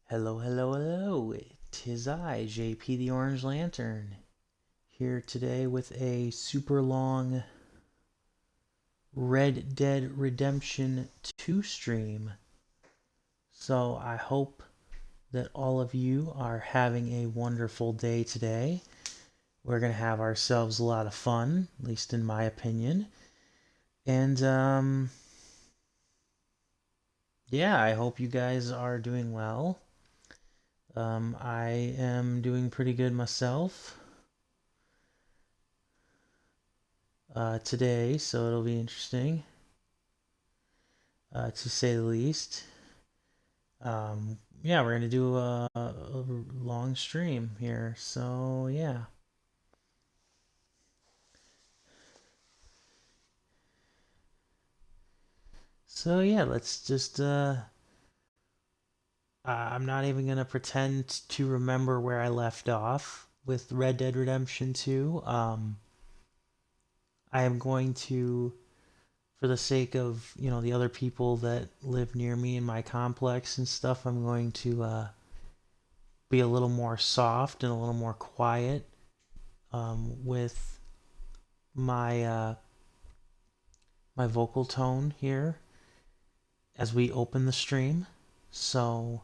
Hello, hello, hello. Tis I, JP the Orange Lantern, here today with a super long Red Dead Redemption 2 stream. So I hope that all of you are having a wonderful day today. We're going to have ourselves a lot of fun, at least in my opinion. And, yeah, I hope you guys are doing well. I am doing pretty good myself. Today, so it'll be interesting, to say the least. Yeah, we're gonna do a long stream here, so yeah. So yeah, let's just. I'm not even gonna pretend to remember where I left off with Red Dead Redemption 2. I am going to, for the sake of the other people that live near me in my complex and stuff, I'm going to be a little more soft and a little more quiet with my vocal tone here as we open the stream. So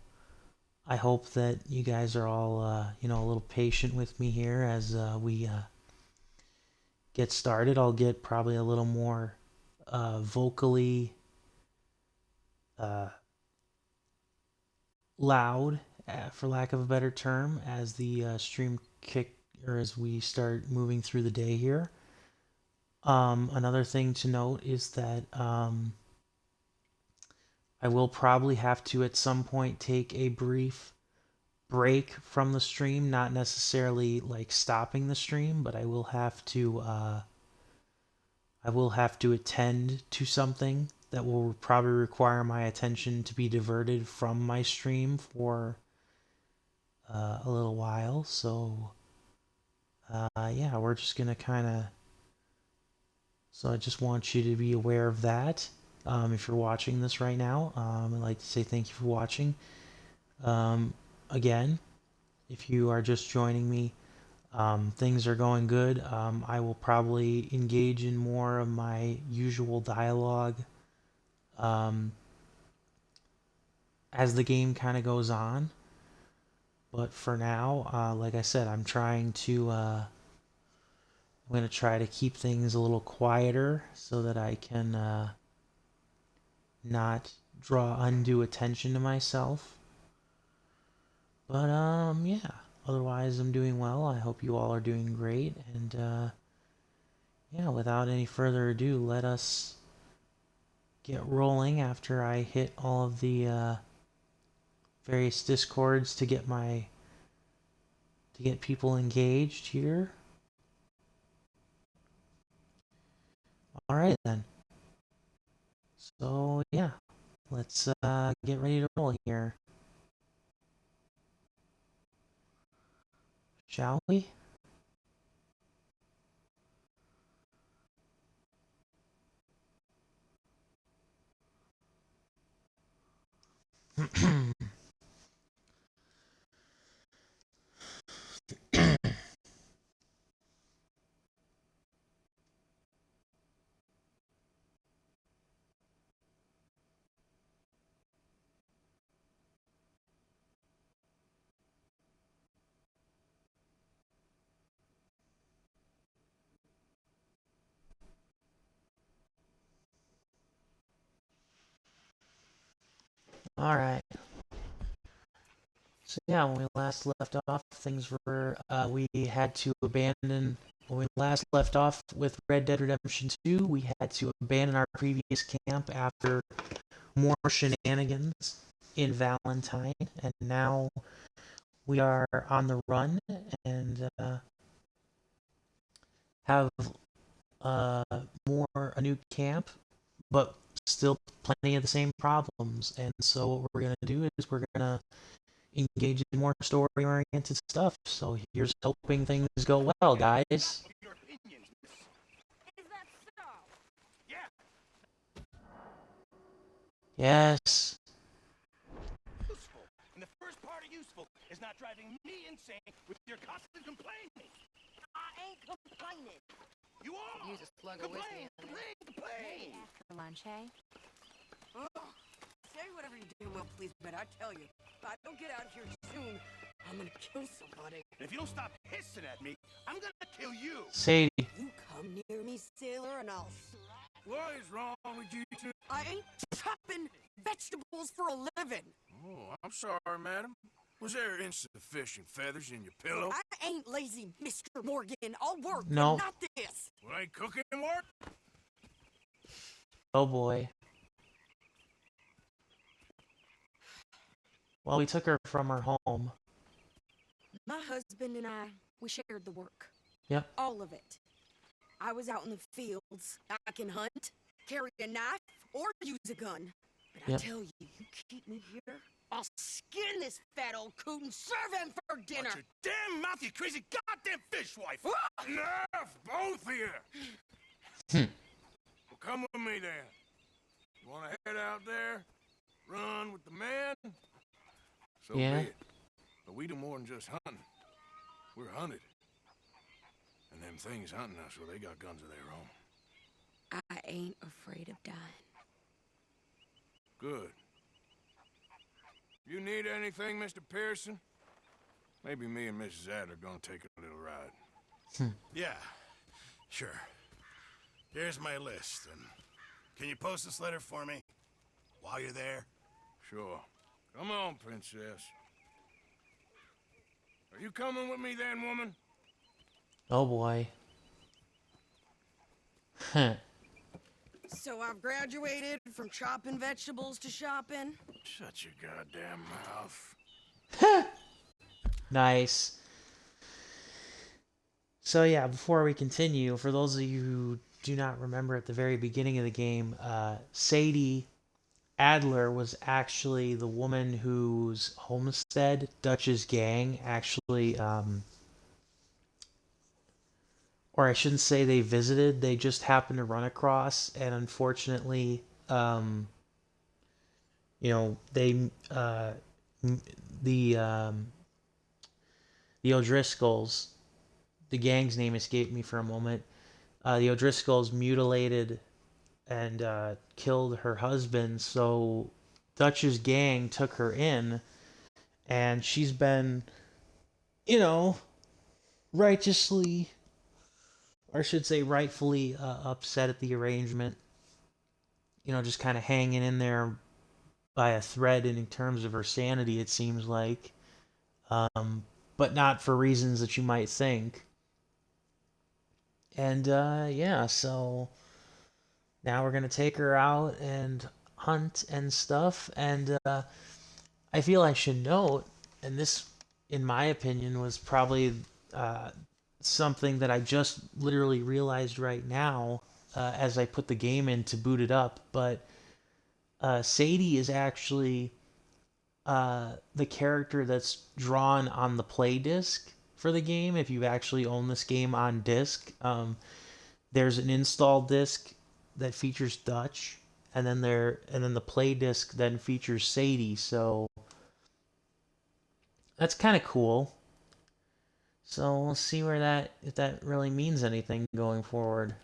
I hope that you guys are all a little patient with me here as we get started. I'll get probably a little more vocally uh, loud, for lack of a better term, as the stream kick or as we start moving through the day here. Another thing to note is that I will probably have to at some point take a brief break from the stream, not necessarily like stopping the stream, but I will have to attend to something that will probably require my attention to be diverted from my stream for a little while. So yeah, we're just gonna kind of. So I just want you to be aware of that. If you're watching this right now, I'd like to say thank you for watching. Um, Again, if you are just joining me, things are going good. I will probably engage in more of my usual dialogue um, as the game kind of goes on. But for now, like I said, I'm going to try to keep things a little quieter so that I can not draw undue attention to myself. But yeah. Otherwise, I'm doing well. I hope you all are doing great. And yeah, without any further ado, let us get rolling after I hit all of the various discords to get people engaged here. All right then. So yeah, let's get ready to roll here, shall we? All right. So yeah, when we last left off, things were we had to abandon. When we last left off with Red Dead Redemption 2, we had to abandon our previous camp after more shenanigans in Valentine, and now we are on the run and have uh, a new camp, but still plenty of the same problems. And so what we're gonna do is we're gonna engage in more story-oriented stuff. So here's hoping things go well, guys. Yes. useful is not driving me insane with your constant complaining. I ain't complaining. You are! Use a slug of whiskey. Complain! For lunch, eh? Say whatever you do, well, please, but I tell you, if I don't get out of here soon, I'm gonna kill somebody. And if you don't stop hissing at me, I'm gonna kill you. Sadie. You come near me, sailor, and I'll... What is wrong with you two? I ain't chopping vegetables for a living. Oh, I'm sorry, madam. Was there insufficient feathers in your pillow? I ain't lazy, Mr. Morgan. I'll work, No. but not this. Well, ain't cooking work? Oh boy. Well, we took her from her home. My husband and I, we shared the work. Yep. All of it. I was out in the fields. I can hunt, carry a knife, or use a gun. But Yep. I tell you, you keep me here, I'll skin this fat old coot and serve him for dinner. Watch your damn mouth, you crazy goddamn fishwife! Enough, both of you! Well, come with me then. You want to head out there? Run with the man? So Yeah. be it. But we do more than just hunting. We're hunted. And them things hunting us, well, they got guns of their own. I ain't afraid of dying. Good. You need anything, Mr. Pearson? Maybe me and Mrs. Adler gonna take a little ride. Yeah, sure. Here's my list, and can you post this letter for me while you're there? Sure. Come on, princess. Are you coming with me then, woman? Oh boy. Huh. So I've graduated from chopping vegetables to shopping. Shut your goddamn mouth. Nice. So yeah, before we continue, for those of you who do not remember at the very beginning of the game, Sadie Adler was actually the woman whose homestead Dutch's gang actually, or I shouldn't say they visited, they just happened to run across, and unfortunately, they, the O'Driscolls, the gang's name escaped me for a moment, the O'Driscolls mutilated and killed her husband, so Dutch's gang took her in, and she's been, righteously, or I should say rightfully, upset at the arrangement. Just kind of hanging in there by a thread in terms of her sanity, it seems like. But not for reasons that you might think. And, so now we're going to take her out and hunt and stuff. And I feel I should note, and this, in my opinion, was probably something that I just literally realized right now as I put the game in to boot it up. But Sadie is actually the character that's drawn on the play disc for the game. If you actually own this game on disc, there's an install disc that features Dutch, and then the play disc then features Sadie. So that's kind of cool. So we'll see if that really means anything going forward.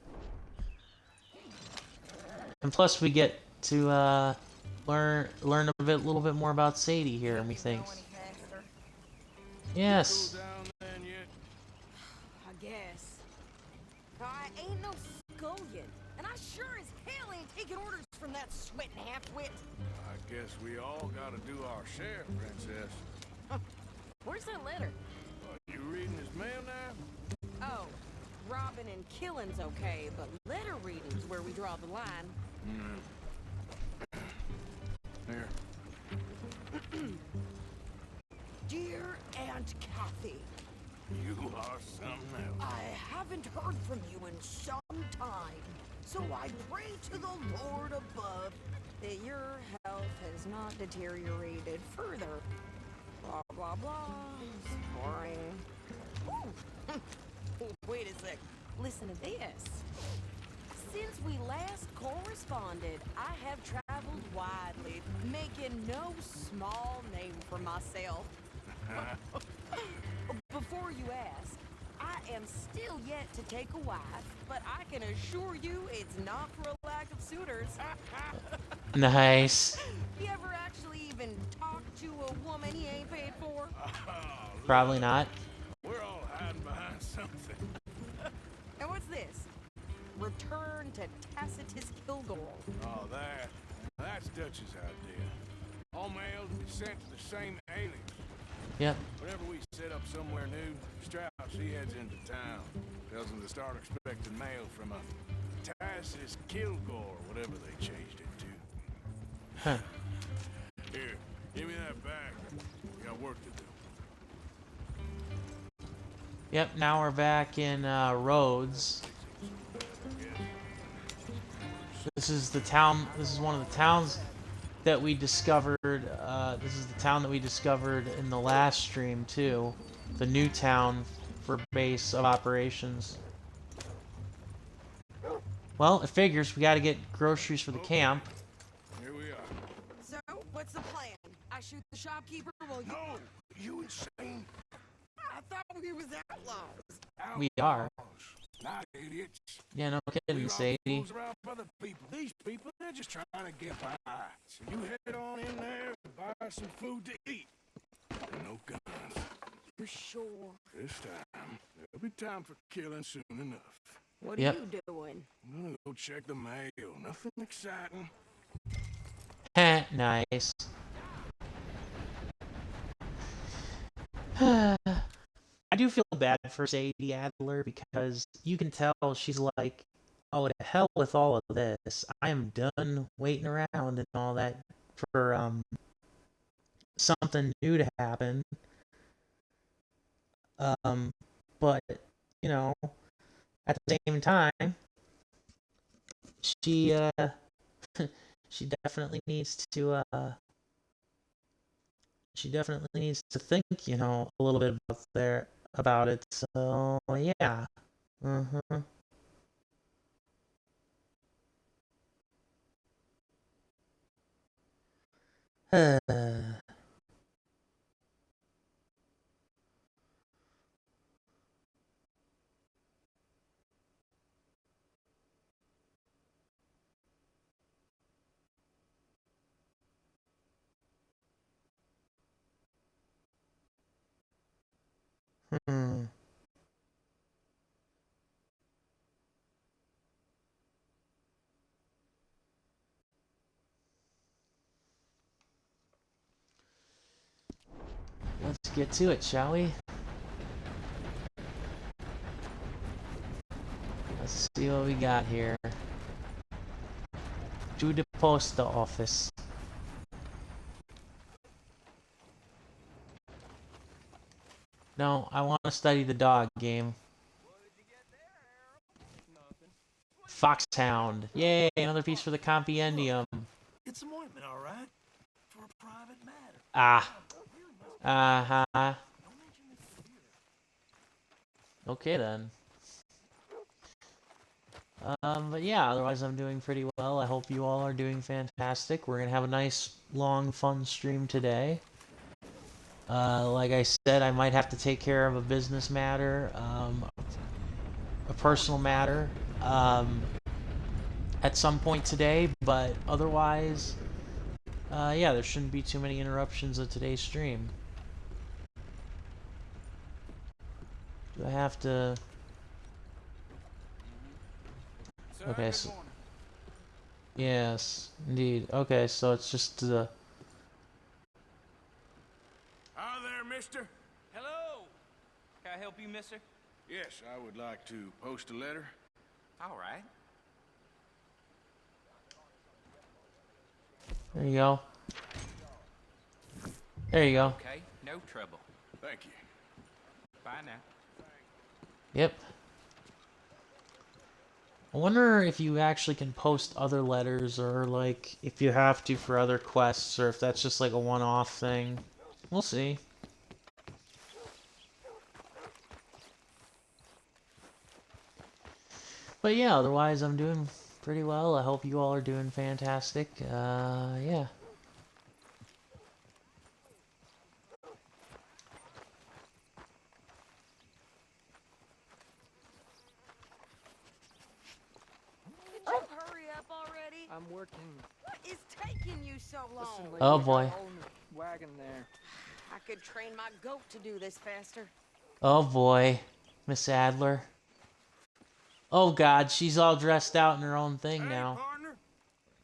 And plus, we get to learn a little bit more about Sadie here, methinks. Yes. I guess. I ain't no scullion, and I sure as hell ain't taking orders from that sweating half-wit. I guess we all gotta do our share, princess. Where's that letter? You reading his mail now? Oh, robbing and killing's okay, but letter reading's where we draw the line. Here. Dear Aunt Kathy, You are something else. I haven't heard from you in some time, so I pray to the Lord above that your health has not deteriorated further. Blah, blah, blah. It's boring. Ooh. Wait a sec. Listen to this. Since we last corresponded, I have traveled widely, making no small name for myself. Before you ask, I am still yet to take a wife, but I can assure you it's not for a lack of suitors. Nice. You ever actually even talk to a woman he ain't paid for? Probably not. We're all hiding behind something. And what's this? Return to Tacitus Kilgore. Oh, that's Dutch's idea. All mail is sent to the same alias. Yep. Whenever we set up somewhere new, Strauss, he heads into town. Tells them to start expecting mail from a Tacitus Kilgore, whatever they changed it to. Huh. Here, give me that bag. We got work to do. Yep, now we're back in Rhodes. This is the town, this is one of the towns that we discovered, this is the town that we discovered in the last stream too. The new town for base of operations. Well, it figures we gotta get groceries for the camp. Here we are. So, what's the plan? I shoot the shopkeeper while you... No! You insane? I thought we was outlaws. We are. Not idiots. Yeah, no We kidding, rob Sadie. fools around other people. These people, they're just trying to get by. So you head on in there and buy some food to eat. And no guns. You're sure? This time, there'll be time for killing soon enough. What are Yep. you doing? I'm gonna go check the mail. Nothing exciting. Heh, nice. I do feel bad for Sadie Adler because you can tell she's like, oh, to hell with all of this. I am done waiting around and all that for something new to happen. But you know, at the same time, she she definitely needs to think, you know, a little bit about it. So yeah. Uh-huh. Hmm. Let's get to it, shall we? Let's see what we got here. To the post office. No, I want to study the dog game. Foxhound. Yay, another piece for the compendium. It's some ointment, all right? For a private matter. Ah. Uh-huh. Okay then. But yeah, otherwise I'm doing pretty well. I hope you all are doing fantastic. We're gonna have a nice, long, fun stream today. Like I said, I might have to take care of a business matter, a personal matter, at some point today, but otherwise, yeah, there shouldn't be too many interruptions of today's stream. Do I have to... Okay, so... Yes, indeed. Okay, so it's just the... Hi there, mister. Hello. Can I help you, mister? Yes, I would like to post a letter. All right. There you go. There you go. Okay, no trouble. Thank you. Bye now. Yep. I wonder if you actually can post other letters, or like if you have to for other quests, or if that's just like a one-off thing. We'll see. But yeah, otherwise I'm doing pretty well. I hope you all are doing fantastic. Yeah. I'm working. What is taking you so long? Listen, lady, Oh, I got boy. a whole new wagon there. I could train my goat to do this faster. Oh boy, Miss Adler. Oh God, she's all dressed out in her own thing Hey, now. partner.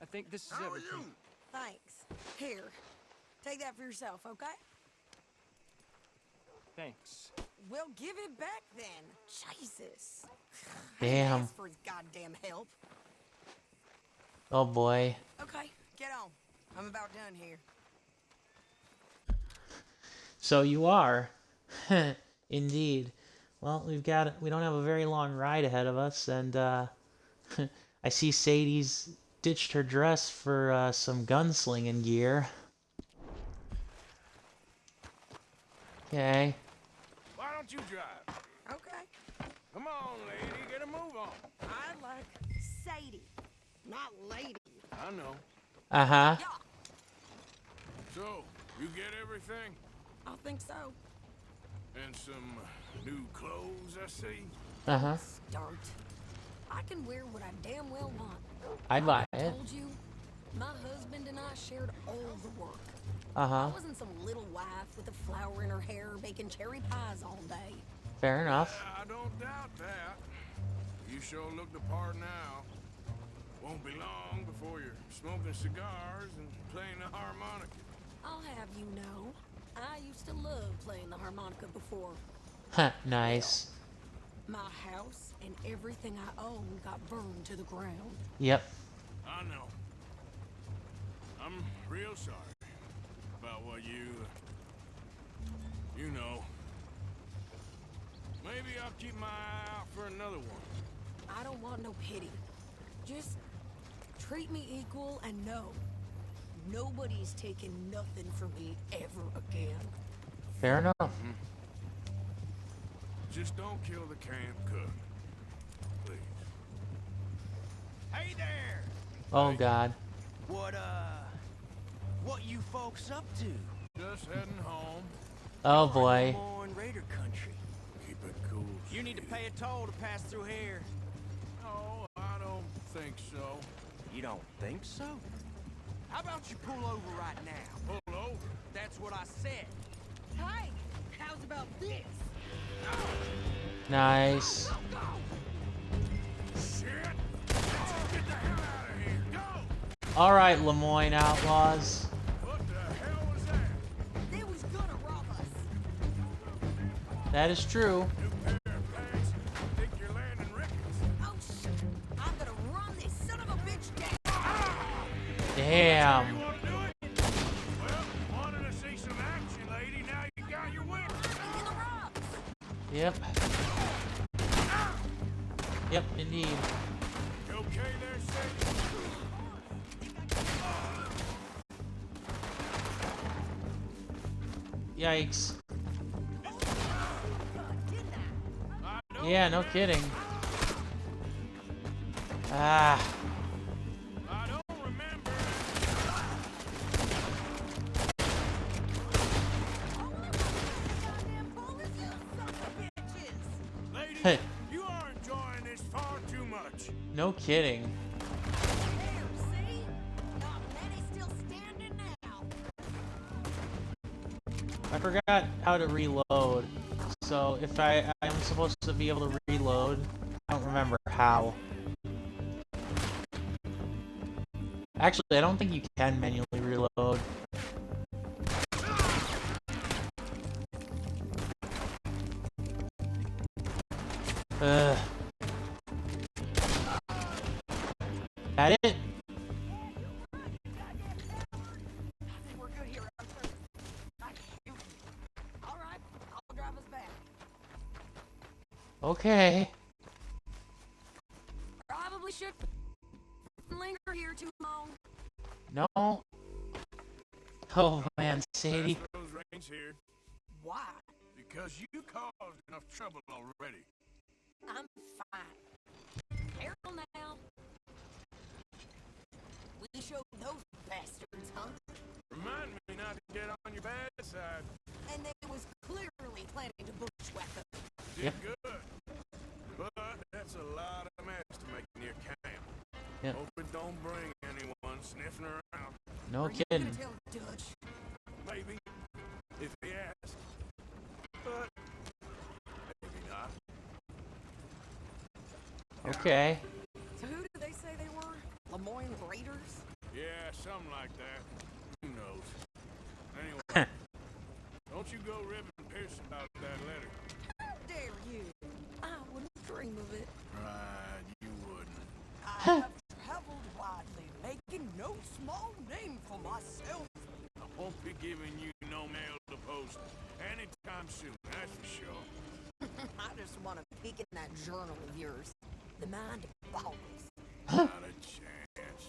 I think this is How are everything. you? Thanks. Here, take that for yourself, okay? Thanks. We'll give it back then. Jesus. I Damn. didn't ask for his goddamn help. Oh boy. Okay, get on. I'm about done here. So you are. Indeed. Well, we don't have a very long ride ahead of us, and I see Sadie's ditched her dress for some gunslinging gear. Okay. Why don't you drive? Okay. Come on, lady, get a move on. I like Sadie, not lady. I know. Uh-huh. Yeah, So, you get everything? I think so. And some new clothes, I see. Uh-huh. Start. I can wear what I damn well want. I'd buy I it. told you, my husband and I shared all the work. Uh-huh. I wasn't some little wife with a flower in her hair baking cherry pies all day. Fair enough. I don't doubt that. You sure look the part now. Won't be long before you're smoking cigars and playing the harmonica. I'll have you know, I used to love playing the harmonica before. Huh, nice. My house and everything I own got burned to the ground. Yep. I know. I'm real sorry about what you know. Maybe I'll keep my eye out for another one. I don't want no pity. Just treat me equal and know nobody's taking nothing from me ever again. Fair enough. Just don't kill the camp cook. Please. Hey there! Oh God. What you folks up to? Just heading home. Oh You're boy. more in Raider country. Keep it cool. You need to Steve. pay a toll to pass through here. No, I don't think so. You don't think so? How about you pull over right now? Pull over. That's what I said. Hey, how's about this? Nice. Shit! Get the hell out of here! Go! All right, Lemoyne Outlaws. What the hell was that? They was gonna rob us. That is true. New pair of pants. Think you're landing rickets. Oh shit! I'm gonna run this son of a bitch down. Damn. You want to do it? Well, wanted to see some action, lady. Now you got your winner. In the rocks. Yep. Yep, indeed. You okay there, Sadie? Yikes. I don't Yeah, no remember. kidding. Ah. I don't remember. Goddamn police, you son of bitches. Lady, you are enjoying this far too much. No kidding. There, see? Not many still standing now. I forgot how to reload. So if I'm supposed to be able to reload, I don't remember how. Actually, I don't think you can manually reload. Ugh. That it? We're good here, Arthur. All right, I'll drive us back. Okay. Probably should linger here too long. No. Oh man, Sadie. That's those reins here. Why? Because you caused enough trouble already. I'm fine. Careful now. We showed those bastards, huh? Remind me not to get on your bad side. And they was clearly planning to bushwhack us. Did Yep. good. But that's a lot of mess to make near camp. Yep. Hope it don't bring any sniffing around. No Are you kidding. gonna tell Dutch? Maybe, if he asks. But maybe not. Okay. So who did they say they were? Lemoyne Raiders? Yeah, something like that. Who knows? Anyway, don't you go ribbing Pearson about that letter. How dare you? I wouldn't dream of it. Right, you wouldn't. I have traveled widely, making no small name for myself. I won't be giving you no mail to post anytime soon, that's for sure. I just want to peek in that journal of yours. The mind boggles. Not a chance.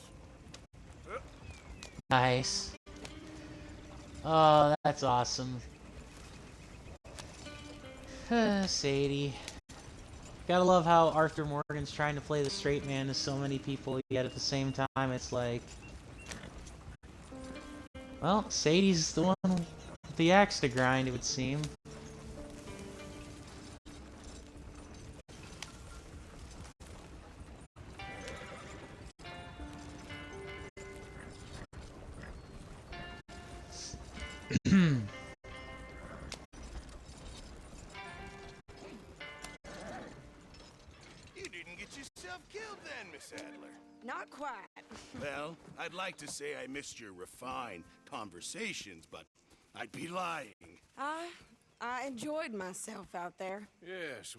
Nice. Oh, that's awesome. Sadie. Gotta love how Arthur Morgan's trying to play the straight man to so many people, yet at the same time it's like... Well, Sadie's the one with the axe to grind, it would seem. You didn't get yourself killed then, Miss Adler. Not quite. Well, I'd like to say I missed your refined conversations, but I'd be lying. I enjoyed myself out there. Yes,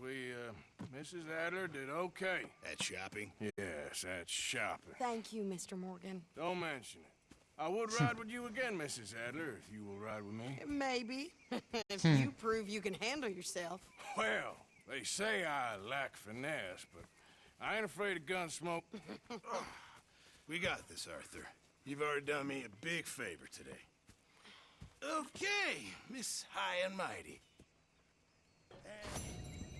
Mrs. Adler did okay. At shopping? Yes, that's shopping. Thank you, Mr. Morgan. Don't mention it. I would ride with you again, Mrs. Adler, if you will ride with me. Maybe. If you prove you can handle yourself. Well, they say I lack finesse, but I ain't afraid of gun smoke. We got this, Arthur. You've already done me a big favor today. Okay, Miss High and Mighty. And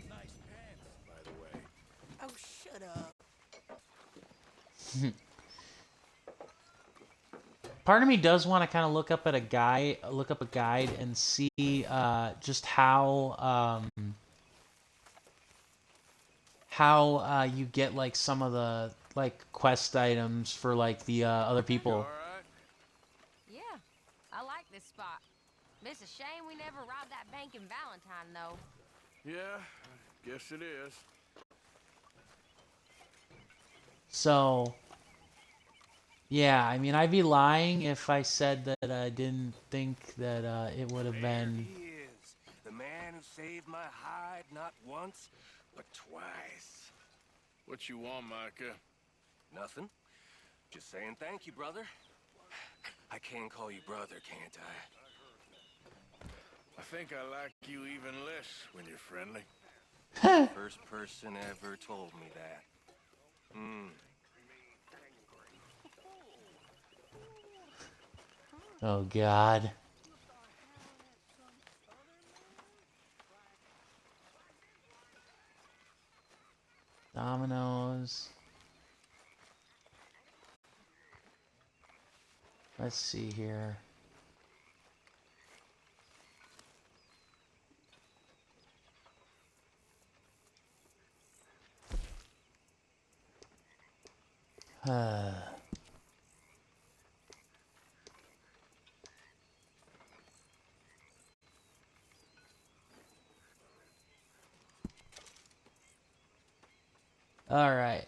nice pants, by the way. Oh, shut up. Part of me does want to kind of look up a guide and see just how you get like some of the like quest items for like the other You people. all right? Yeah, I like this spot. It's a shame we never robbed that bank in Valentine, though. Yeah, I guess it is. So, yeah, I mean, I'd be lying if I said that I didn't think that it would have There been. he is, the man who saved my hide not once, but twice. What you want, Micah? Nothing. Just saying thank you, brother. I can call you brother, can't I? I think I like you even less when you're friendly. First person ever told me that. Oh God. Dominoes. Let's see here. All right.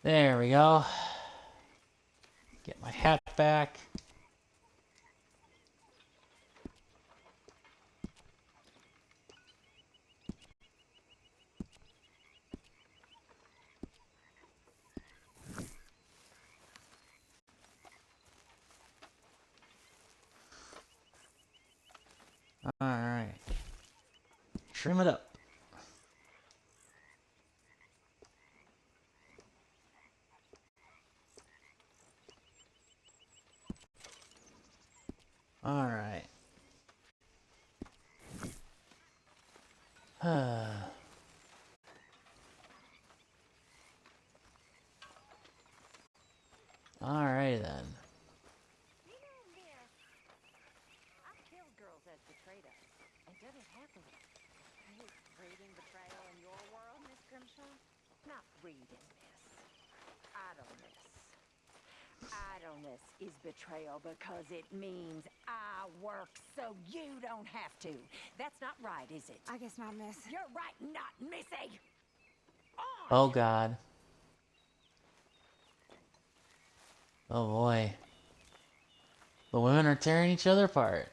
There we go. Get my hat back. All right. Trim it up. All right. All right then. You know, miss, I've killed girls that betrayed us, and done it happily. Is reading betrayal in your world, Miss Grimshaw? Not reading, miss. Idleness is betrayal because it means I work so you don't have to. That's not right, is it? I guess not, miss. You're right, not missy. Oh God. Oh boy. The women are tearing each other apart.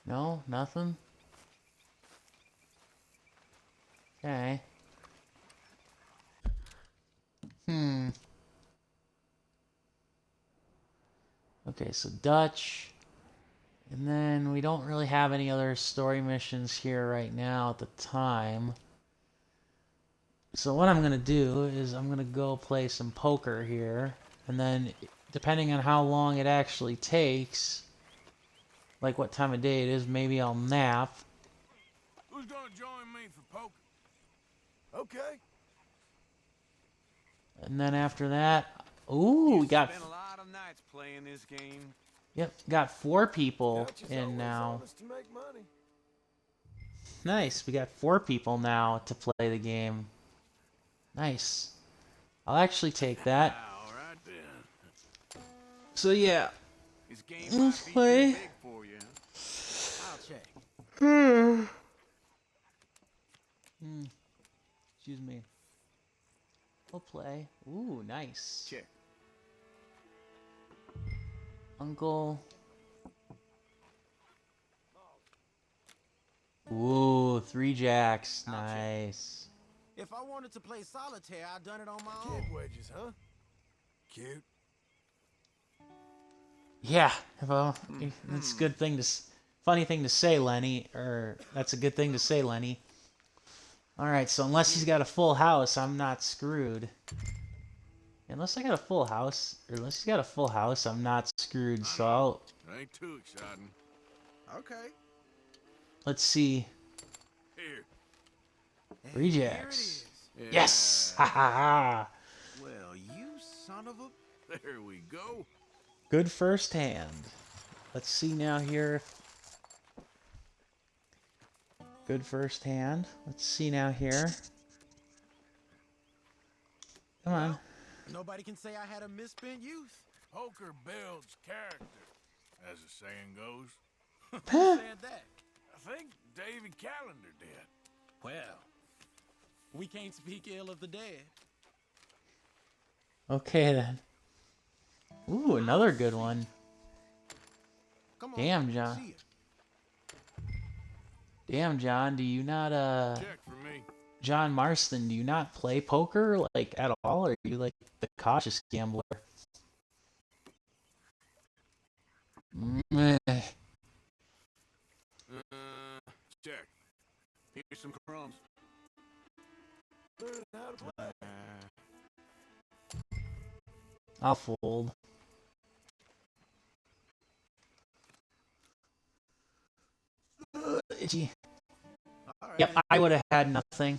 No, nothing. Okay. Okay, so Dutch. And then we don't really have any other story missions here right now at the time. So what I'm going to do is I'm going to go play some poker here. And then depending on how long it actually takes, like what time of day it is, maybe I'll nap. Who's gonna join me for poker? Okay. And then after that, ooh, we got, Spent a lot of nights playing this game. yep, got 4 people Dutch is in always now. honest to make money. Nice, we got 4 people now to play the game. Nice. I'll actually take that. All right then. So yeah, This game let's might be play. too big for you. I'll check. Excuse me. We'll play. Ooh, nice. Check. Uncle. Ooh, 3 jacks. Nice. If I wanted to play solitaire, I'd done it on my Kid own. wedges, huh? Cute. Yeah, well, that's a good thing to, funny thing to say, Lenny. Or that's a good thing to say, Lenny. All right, so unless he's got a full house, I'm not screwed. Unless I got a full house, or unless he's got a full house, I'm not screwed. So I'll, Ain't too exciting. Okay. let's see. Here. 3 Here it jacks. is. Yes! Ha ha ha! Well, you son of a... There we go. Good first hand. Let's see now here. Good first hand. Let's see now here. Come on. Nobody can say I had a misspent youth. Poker builds character. As the saying goes. Who said that? I think David Calendar did. Well, we can't speak ill of the dead. Okay then. Ooh, another good one. Come on. Damn, John. See ya. Damn, John, do you not, Check for me. John Marston, do you not play poker, like, at all? Or are you, like, the cautious gambler? Meh. Check. Here's some crumbs. Learn how to play. I'll fold. Itchy. All right. Yep, I would have had nothing.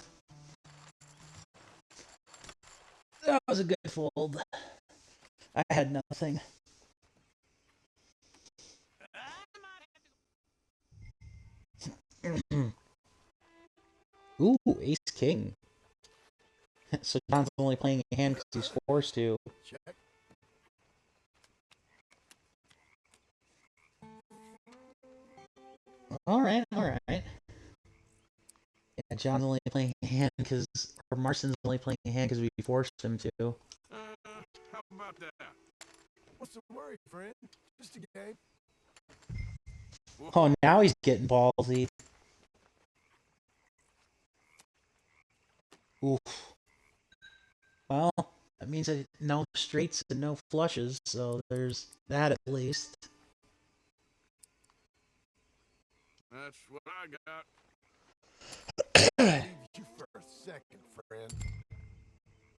That was a good fold. I had nothing. Ooh, ace king. So John's only playing a hand because he's forced to. Check. Alright, alright. Yeah, John's only playing a hand because, or Marston's only playing a hand because we forced him to. How about that? What's the worry, friend? Just a game. Oh, now he's getting ballsy. Oof. Well, that means that no straights and no flushes, so there's that at least. That's what I got. Leave you for a second, friend.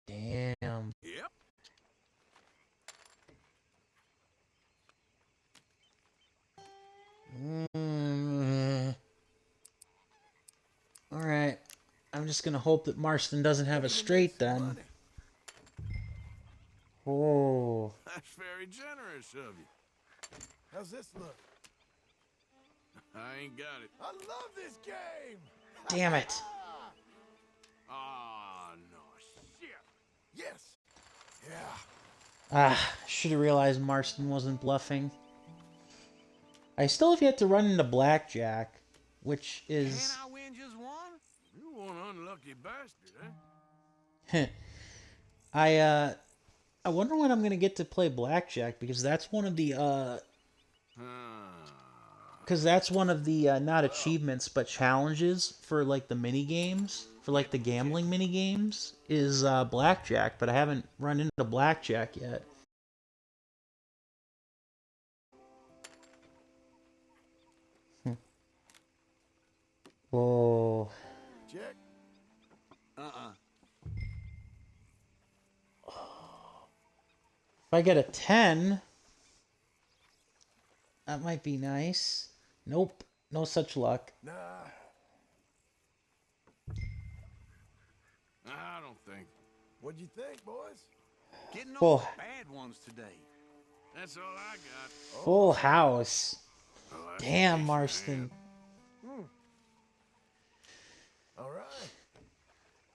Damn. Yep. Alright. I'm just gonna hope that Marston doesn't have a straight then. Money. Oh. That's very generous of you. How's this look? I ain't got it. I love this game. Damn it. Ah, no shit. Yes. Ah, should have realized Marston wasn't bluffing. I still have yet to run into Blackjack, which Can is... I win just one? You one unlucky bastard, eh? I wonder when I'm gonna get to play Blackjack, because that's one of the not achievements but challenges for like the mini games, for like the gambling mini games, is Blackjack, but I haven't run into Blackjack yet. Oh. Check. If I get a 10, that might be nice. Nope, no such luck. Nah. I don't think. What'd you think, boys? Getting Full, all the bad ones today. That's all I got. full house. Oh, that's Damn, decent, Marston. man. All right.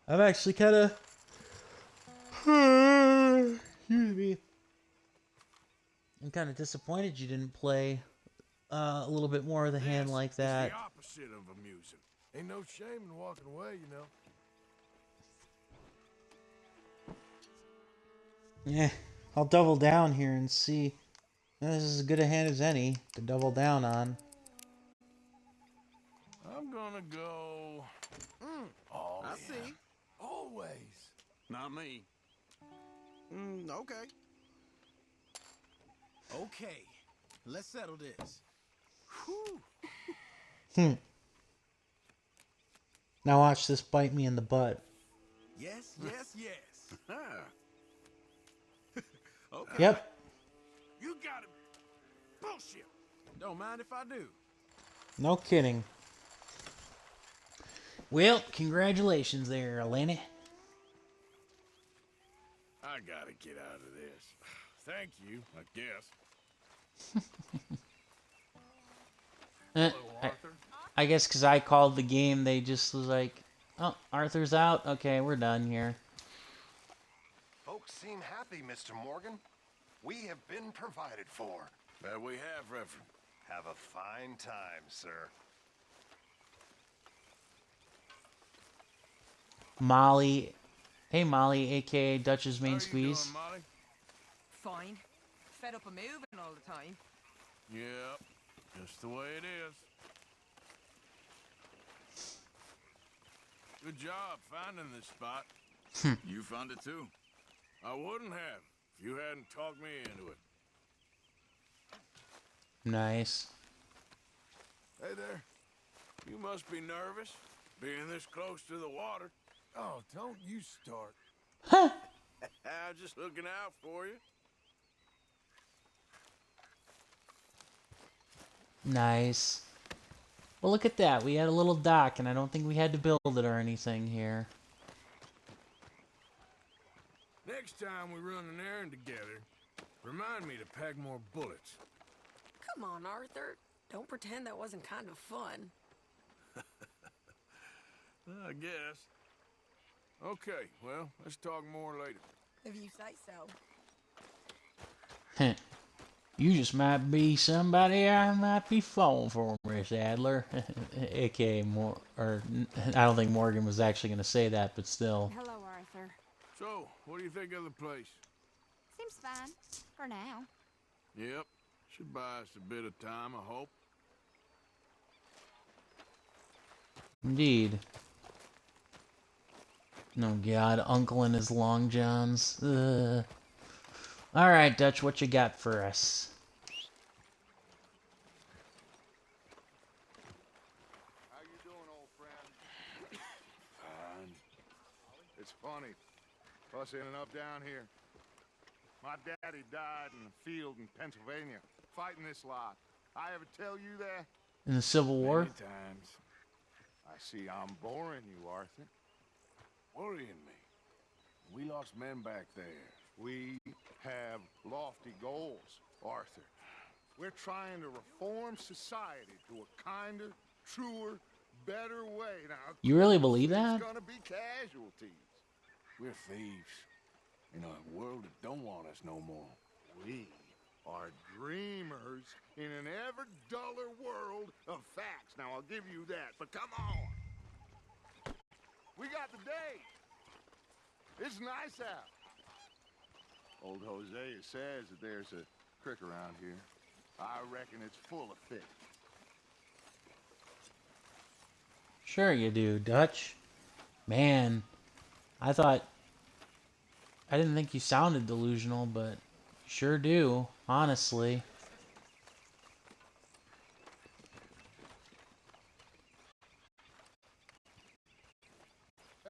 I'm actually kind of... Excuse me. I'm kind of disappointed you didn't play a little bit more of the hand like that. It's the opposite of amusing. Ain't no shame in walking away, you know. Yeah, I'll double down here and see. This is as good a hand as any to double down on. I'm gonna go. All I in. see. Always. Not me. Okay. Okay. Let's settle this. Whew. Now watch this bite me in the butt. Yes, yes, yes. Okay. Yep. You got it. Bullshit. Don't mind if I do. No kidding. Well, congratulations there, Lenny. I gotta get out of this. Thank you, I guess. I guess because I called the game, they just was like, oh, Arthur's out? Okay, we're done here. Folks seem happy, Mr. Morgan. We have been provided for. That we have, Reverend. Have a fine time, sir. Molly. Hey, Molly, a.k.a. Dutch's Main How you Squeeze. doing, Molly? Fine. Fed up of moving all the time. Yep, just the way it is. Good job finding this spot. You found it too. I wouldn't have if you hadn't talked me into it. Nice. Hey there. You must be nervous, being this close to the water. Oh, don't you start. Huh. Just looking out for you. Nice. Well, look at that. We had a little dock, and I don't think we had to build it or anything here. Next time we run an errand together, remind me to pack more bullets. Come on, Arthur. Don't pretend that wasn't kind of fun. I guess. Okay, well, let's talk more later. If you say so. Heh. You just might be somebody I might be falling for, Miss Adler. A.K.A. I don't think Morgan was actually going to say that, but still. Hello, Arthur. So, what do you think of the place? Seems fine. For now. Yep. Should buy us a bit of time, I hope. Indeed. Oh, God. Uncle and his long johns. Ugh. All right, Dutch, what you got for us? How you doing, old friend? Fine. It's funny, us in and up down here. My daddy died in the field in Pennsylvania, fighting this lot. I ever tell you that? In the Civil War? Many times. I see I'm boring you, Arthur. Worrying me. We lost men back there. We have lofty goals, Arthur. We're trying to reform society to a kinder, truer, better way. Now, You really believe that? there's gonna be casualties. We're thieves. in a world that don't want us no more. We are dreamers in an ever duller world of facts. Now, I'll give you that, but come on. We got the day. It's nice out. Old Hosea says that there's a creek around here. I reckon it's full of fish. Sure you do, Dutch. Man, I didn't think you sounded delusional, but you sure do, honestly.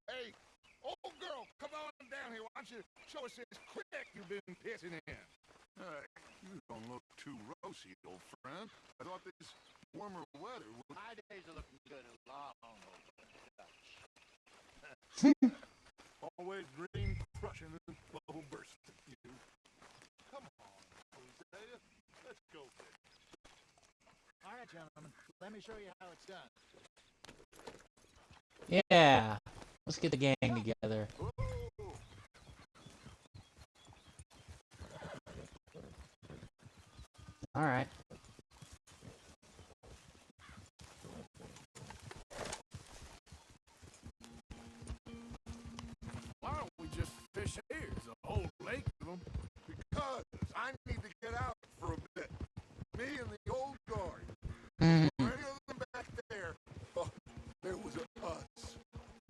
Hey, old girl, come on down here. Why don't you show us this creek you've been pissing in? Hey, you don't look too rosy, old friend. I thought this warmer weather would... My days are looking good along, Always dream crushing and bubble bursting. You. Come on, Hosea. Let's go fish. All right, gentlemen. Let me show you how it's done. Yeah, let's get the gang together. All right. Why don't we just fish here? There's a whole lake of them. Because I need to get out for a bit. Me and the old guard. Mhm. For any of them back there, oh, there was us.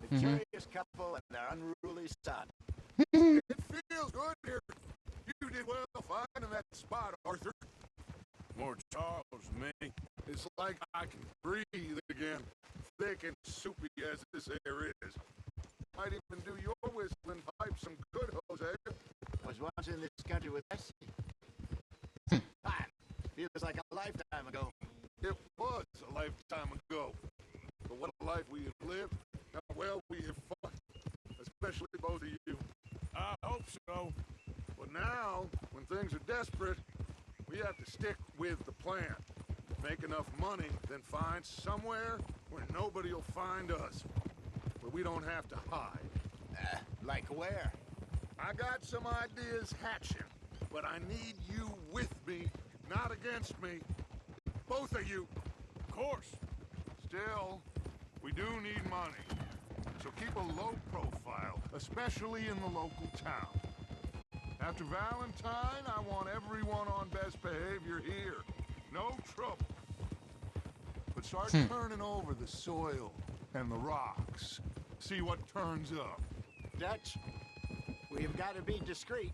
The curious couple and their unruly son. It feels good here. You did well finding that spot, Arthur. More Charles than me. It's like I can breathe again. Thick and soupy as this air is. Might even do your whistling pipe some good, Jose. Was once in this country with us. Fine. Feels like a lifetime ago. It was a lifetime ago. But what a life we have lived. How well we have fought. Especially both of you. I hope so. But now, when things are desperate, we have to stick with the plan. Make enough money, then find somewhere where nobody will find us. Where we don't have to hide. Like where? I got some ideas hatching, but I need you with me, not against me. Both of you. Of course. Still, we do need money. So keep a low profile, especially in the local town. After Valentine, I want everyone on best behavior here. No trouble. But start turning over the soil and the rocks. See what turns up. Dutch, we've got to be discreet.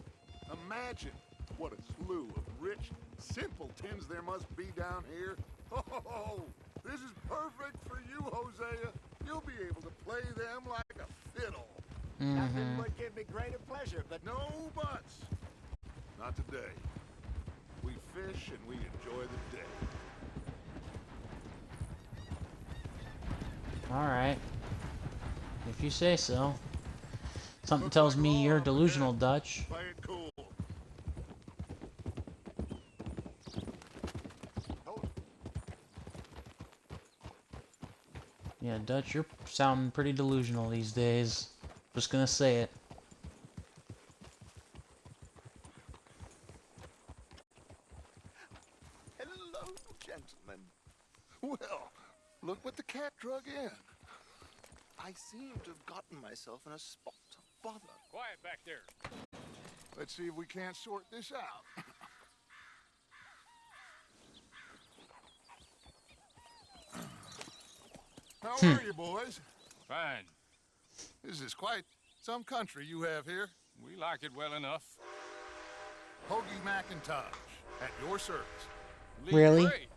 Imagine what a slew of rich simpletons there must be down here. Oh, this is perfect for you, Hosea. You'll be able to play them like a fiddle. Nothing would give me greater pleasure, but no buts. Not today. We fish and we enjoy the day. All right. If you say so. Something tells me you're delusional, Dutch. Play it cool. Yeah, Dutch, you're sounding pretty delusional these days. Just gonna say it. Hello, gentlemen. Well, look what the cat drug in. I seem to have gotten myself in a spot of bother. Quiet back there. Let's see if we can't sort this out. How are you, boys? Fine. This is quite some country you have here. We like it well enough. Hoagie McIntosh, at your service. Lee Really? Gray.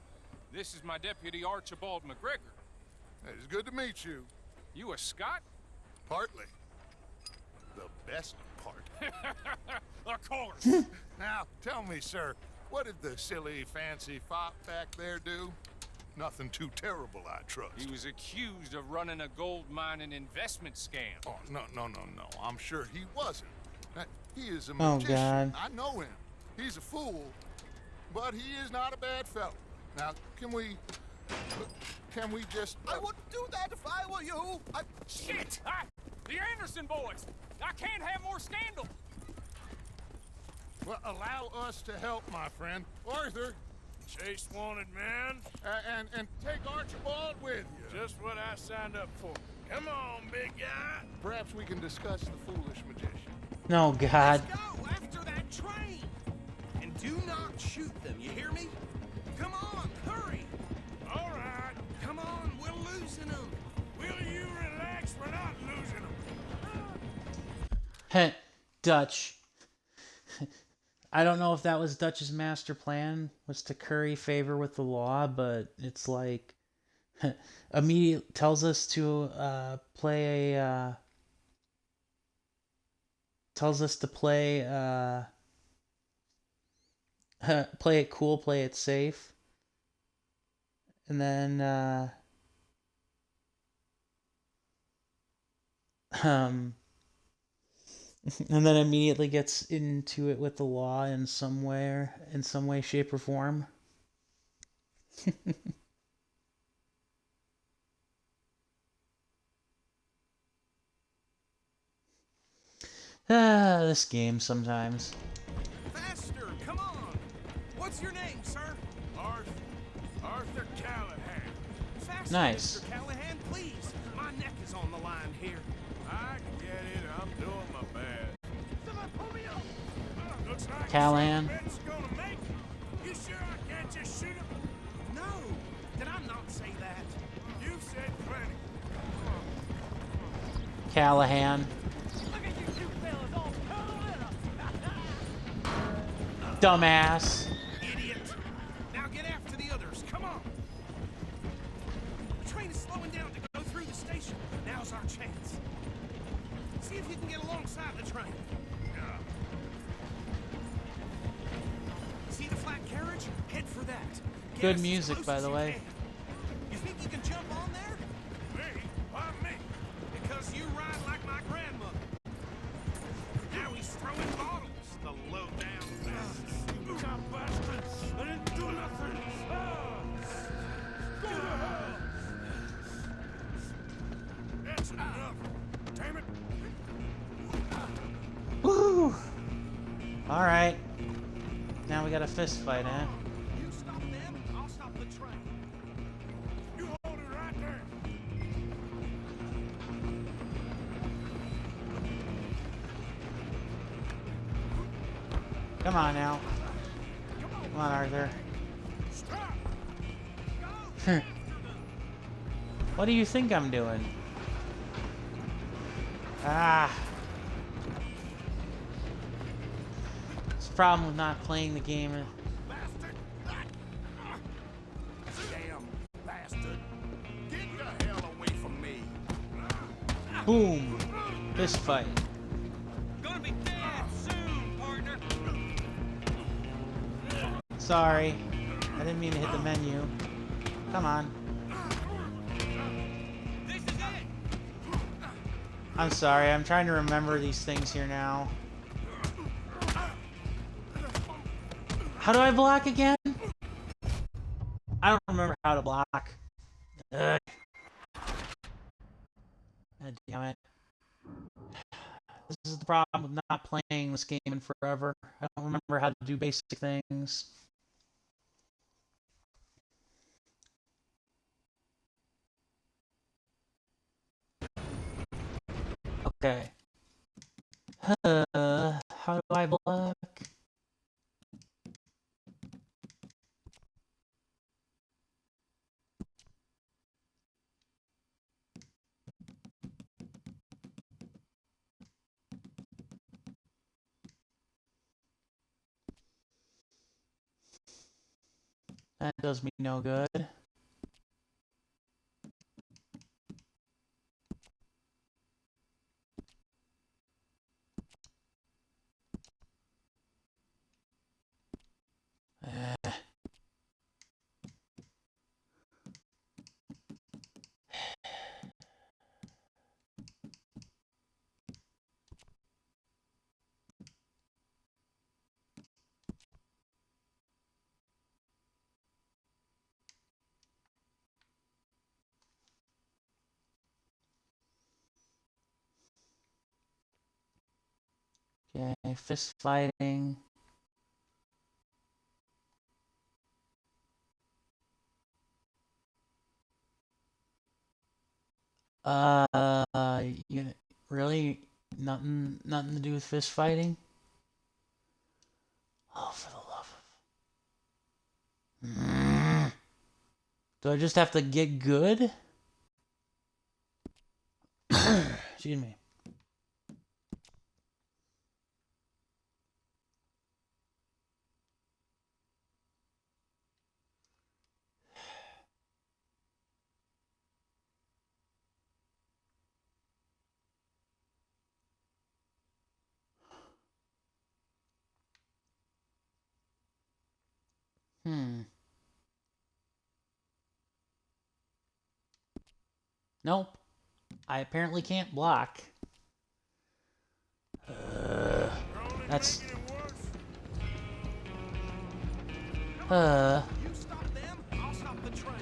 This is my deputy, Archibald McGregor. It is good to meet you. You a Scot? Partly. The best part. Of course. Now, tell me, sir, what did the silly, fancy fop back there do? Nothing too terrible, I trust. He was accused of running a gold mining investment scam. Oh, no. I'm sure he wasn't. He is a Oh, magician. God. I know him. He's a fool, but he is not a bad fellow. Now, can we just... I wouldn't do that if I were you. Shit! The Anderson boys! I can't have more scandal! Well, allow us to help, my friend. Arthur, Chase wanted man. and take Archibald with you. Just what I signed up for. Come on, big guy. Perhaps we can discuss the foolish magician. No, God. Let's go after that train! And do not shoot them, you hear me? Come on, hurry! All right. Come on, we're losing them! Will you relax? We're not losing them. Heh, Dutch. I don't know if that was Dutch's master plan, was to curry favor with the law, but it's like immediate tells us to play a tells us to play play it cool, play it safe, and then and then immediately gets into it with the law in some way, shape, or form. This game sometimes. Faster, come on! What's your name, sir? Arthur Callahan. Faster, Nice. Mr. Callahan, please! My neck is on the line here. I get it. I'm doing my best. Somebody pull me up. Looks like Callahan. Ben's gonna make it. You sure I can't just shoot him? No! Did I not say that? You said plenty. Callahan. Look at you two fellas all cuddled up. Dumbass. Idiot! Now get after the others, come on! The train is slowing down to go through the station. Now's our chance. See if you can get alongside the train. See the flat carriage? Head for that. Get Good us as music, close by as the you way. can. You think you can jump on there? Me? Why me? Because you ride like my grandmother. Now he's throwing bottles, the low-down bastard. You got bastards. I didn't do nothing. Go to hell. That's enough. Damn it. Woo! Alright. Now we got a fist fight, eh? You stop them, I'll stop the train. You hold it right there. Come on now. Come on, Arthur. Stop. What do you think I'm doing? Ah. It's the problem with not playing the game. Bastard! Damn bastard! Get the hell away from me! Boom. Fist fight. Gonna be dead soon, partner. Sorry. I didn't mean to hit the menu. Come on. This is it. I'm sorry. I'm trying to remember these things here now. How do I block again? I don't remember how to block. Ugh. God damn it. This is the problem with not playing this game in forever. I don't remember how to do basic things. Okay. How do I block? That does me no good. Okay, fist fighting. You really nothing to do with fist fighting? Oh, for the love of... Do I just have to get good? Excuse me. Nope. I apparently can't block. That's... You stop them, I'll stop the train.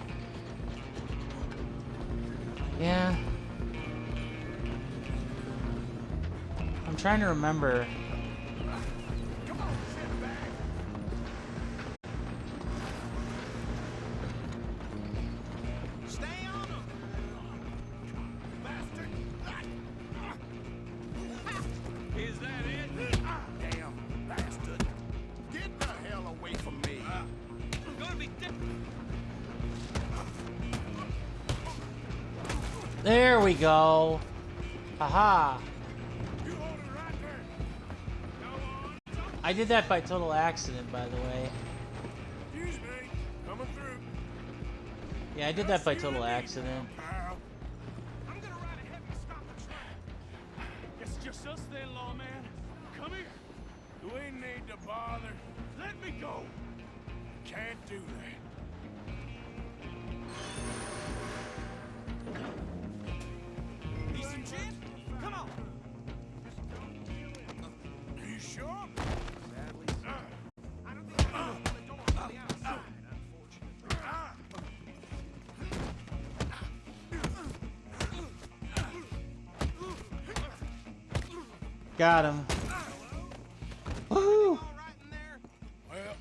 Yeah. I'm trying to remember. Come on, sit back. Stay on them. Bastard. Is that it? Damn bastard. Get the hell away from me. It's gonna be There we go. Haha. You hold it right there. Go on. I did that by total accident, by the way. Excuse me. Coming through. Yeah, I did that by total accident. Pal. I'm gonna ride ahead and stop the train. It's just us then, lawman. Come here. Do we need to bother? Let me go. Can't do that. Need some gin? Come on. You sure? I don't think I can open the door from the outside, unfortunately. Got him. Woohoo! All right in there? Well,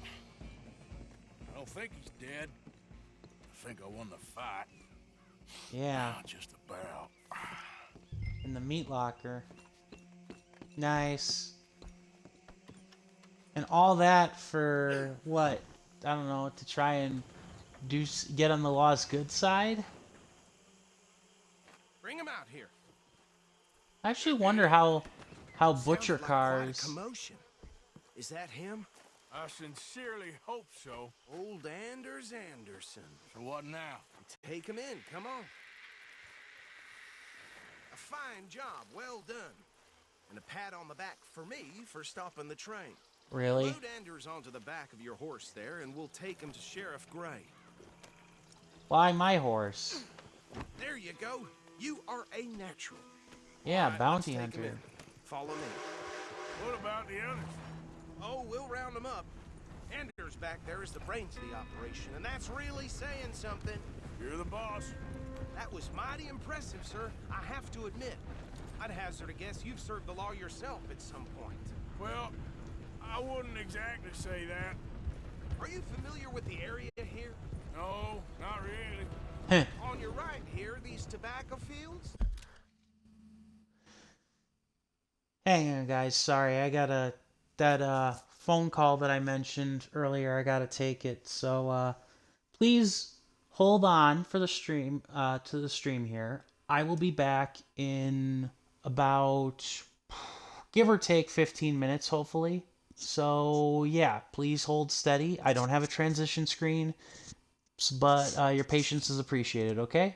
I don't think he's dead. I think I won the fight. Yeah, Just about. in the meat locker. Nice. And all that for what? I don't know, to try and get on the law's good side? Bring him out here. I actually wonder how butcher Sounds like quite a cars... commotion. Is that him? I sincerely hope so. Old Anders Anderson. So what now? Take him in, come on. A fine job, well done. And a pat on the back for me for stopping the train. Really? Load Anders onto the back of your horse there, and we'll take him to Sheriff Gray. Why my horse? There you go. You are a natural. Yeah, Right, bounty let's take 'em hunter. in. Follow me. What about the others? Oh, we'll round them up. Anders back there is the brains of the operation, and that's really saying something. You're the boss. That was mighty impressive, sir. I have to admit. I'd hazard a guess you've served the law yourself at some point. Well, I wouldn't exactly say that. Are you familiar with the area here? No, not really. Heh. On your right here, these tobacco fields? Hang on, guys. Sorry, I got that phone call that I mentioned earlier. I gotta take it. So please hold on for the stream to the stream here. I will be back in about, give or take, 15 minutes, hopefully. So yeah, please hold steady. I don't have a transition screen, but your patience is appreciated. Okay.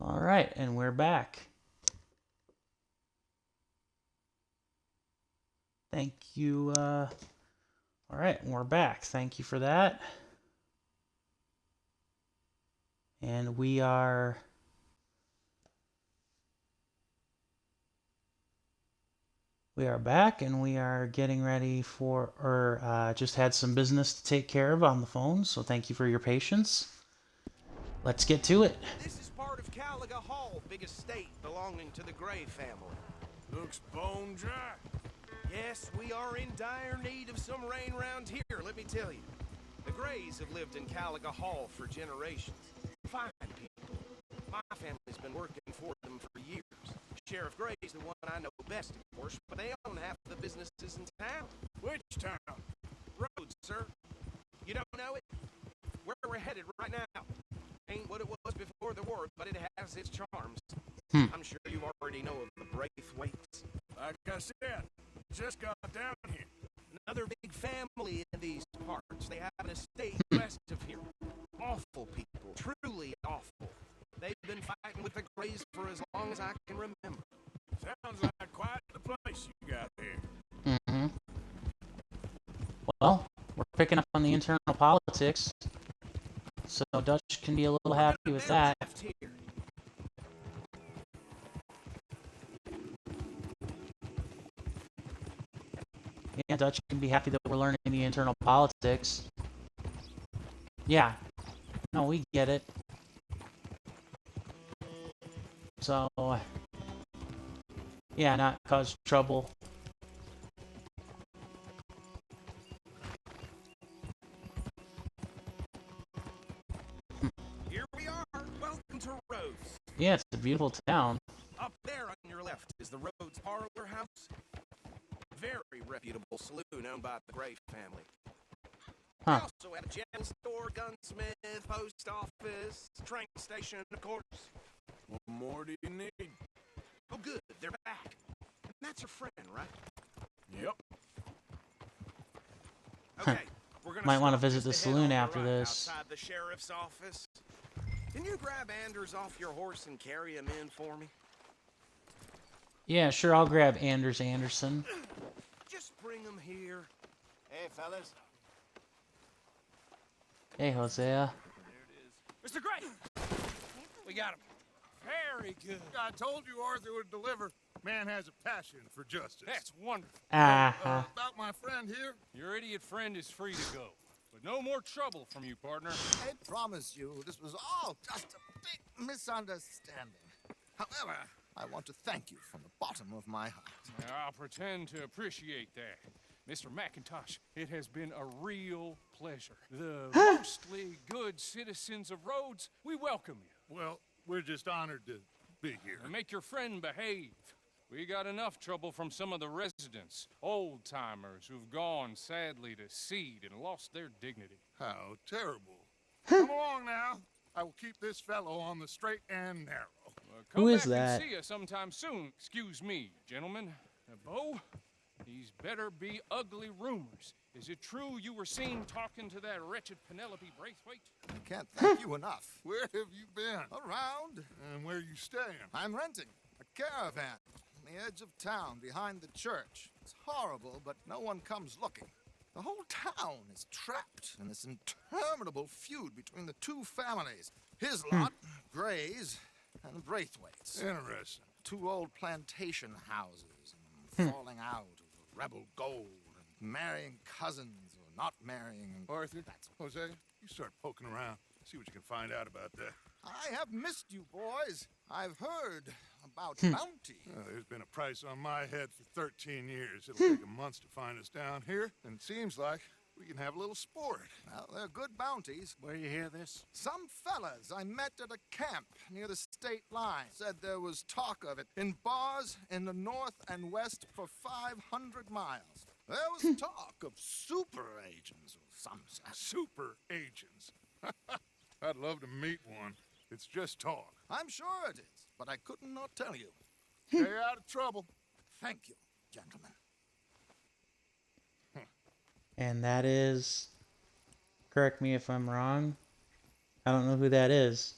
All right, and we're back. Thank you. All right, we're back. Thank you for that. And we are back, and we are getting ready for, or just had some business to take care of on the phone, so thank you for your patience. Let's get to it. This is part of Caliga Hall, big estate belonging to the Gray family. Looks bone dry. Yes, we are in dire need of some rain round here, let me tell you. The Grays have lived in Caliga Hall for generations. Fine people. My family's been working for them for years. Sheriff Gray's the one I know best, of course, but they own half the businesses in town. Which town? Roads, sir. You don't know it? Where we're headed right now. Ain't what it was before the war, but it has its charms. I'm sure you already know of the Braithwaites. Like I said, just got down here. Another big family in these parts. They have an estate west of here. Awful people, truly awful. They've been fighting with the Grays for as long as I can remember. Sounds like quite the place you got here. Mm-hmm. Well, we're picking up on the internal politics, so Dutch can be a little happy with that. Yeah, Dutch can be happy that we're learning the internal politics. Yeah. No, we get it. So, yeah, not cause trouble. Here we are. Welcome to Rhodes. Yeah, it's a beautiful town. Up there on your left is the Rhodes Parlor House. Very reputable saloon owned by the Gray family. They Huh. also had a general store, gunsmith, post office, train station, of course. What more do you need? Oh, good. They're back. And that's your friend, right? Yep. Okay. We're gonna Might want to stop visit just the ahead saloon on the after right, this. outside the sheriff's office. Can you grab Anders off your horse and carry him in for me? Yeah, sure, I'll grab Anders Anderson. Just bring him here. Hey, fellas. Hey, Hosea. Mr. Gray! We got him. Very good. I told you Arthur would deliver. Man has a passion for justice. That's wonderful. Uh-huh. About my friend here? Your idiot friend is free to go. But no more trouble from you, partner. I promise you, this was all just a big misunderstanding. However, I want to thank you from the bottom of my heart. I'll pretend to appreciate that. Mr. McIntosh, it has been a real pleasure. The mostly good citizens of Rhodes, we welcome you. Well, we're just honored to be here. And make your friend behave. We got enough trouble from some of the residents, old-timers who've gone, sadly, to seed and lost their dignity. How terrible. Come along now. I will keep this fellow on the straight and narrow. Come Who is back that? and see us sometime soon. Excuse me, gentlemen. Bo, these better be ugly rumors. Is it true you were seen talking to that wretched Penelope Braithwaite? I can't thank you enough. Where have you been? Around. And where you staying? I'm renting a caravan on the edge of town behind the church. It's horrible, but no one comes looking. The whole town is trapped in this interminable feud between the two families. His lot, Gray's, and the Braithwaites. Interesting. Two old plantation houses and falling out over rebel gold and marrying cousins or not marrying. And Arthur, Jose, you start poking around. See what you can find out about that. I have missed you, boys. I've heard about bounty. There's been a price on my head for 13 years. It'll take a month to find us down here, and it seems like we can have a little sport. Well, they're good bounties. Where you hear this? Some fellas I met at a camp near the state line said there was talk of it in bars in the north and west for 500 miles. There was talk of super agents or some such. Super agents. I'd love to meet one. It's just talk. I'm sure it is, but I could not tell you. Stay out of trouble. Thank you, gentlemen. And that is, correct me if I'm wrong, I don't know who that is.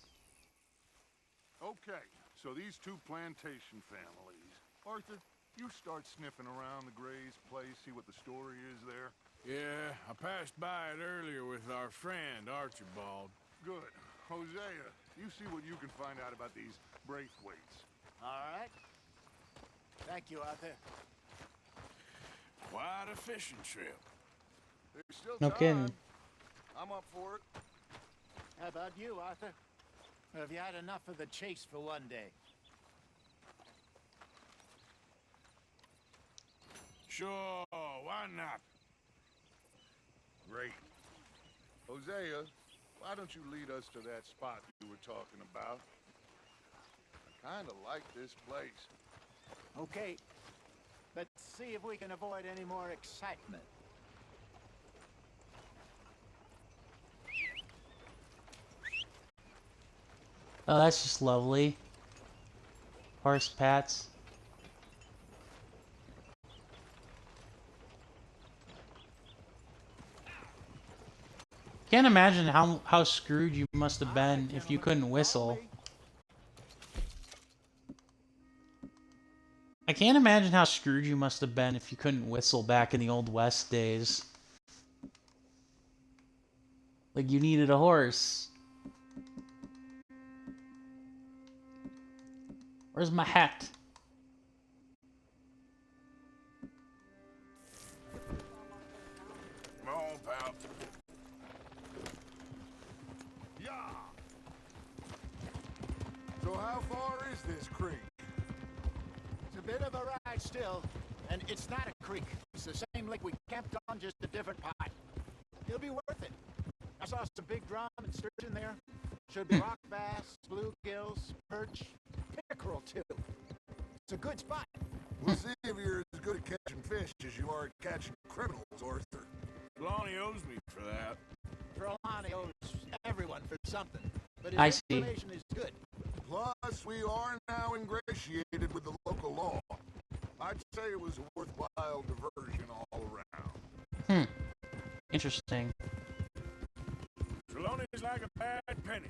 Okay, so these two plantation families. Arthur, you start sniffing around the Gray's place, see what the story is there? Yeah, I passed by it earlier with our friend, Archibald. Good. Hosea, you see what you can find out about these Braithwaites. All right. Thank you, Arthur. Quite a fishing trip. There's still No time. kidding. I'm up for it. How about you, Arthur? Or have you had enough of the chase for one day? Sure, why not? Great. Hosea, why don't you lead us to that spot you were talking about? I kind of like this place. Okay. Let's see if we can avoid any more excitement. Oh, that's just lovely. Horse pats. Can't imagine how screwed you must have been if you couldn't whistle. I can't imagine how screwed you must have been if you couldn't whistle back in the Old West days. Like, you needed a horse. Where's my hat? Come on, pal. Yeah. So how far is this creek? It's a bit of a ride still, and it's not a creek. It's the same lake we camped on, just a different part. It'll be worth it. I saw some big drum and sturgeon there. Should be rock bass, bluegills, perch, pickerel too. It's a good spot. We'll see if you're as good at catching fish as you are at catching criminals, Arthur. Lonnie owes me for that. Trelawney owes everyone for something, but I his see. information is good. Plus, we are now ingratiated with the local law. I'd say it was a worthwhile diversion all around. Interesting. Trelawney's like a bad penny.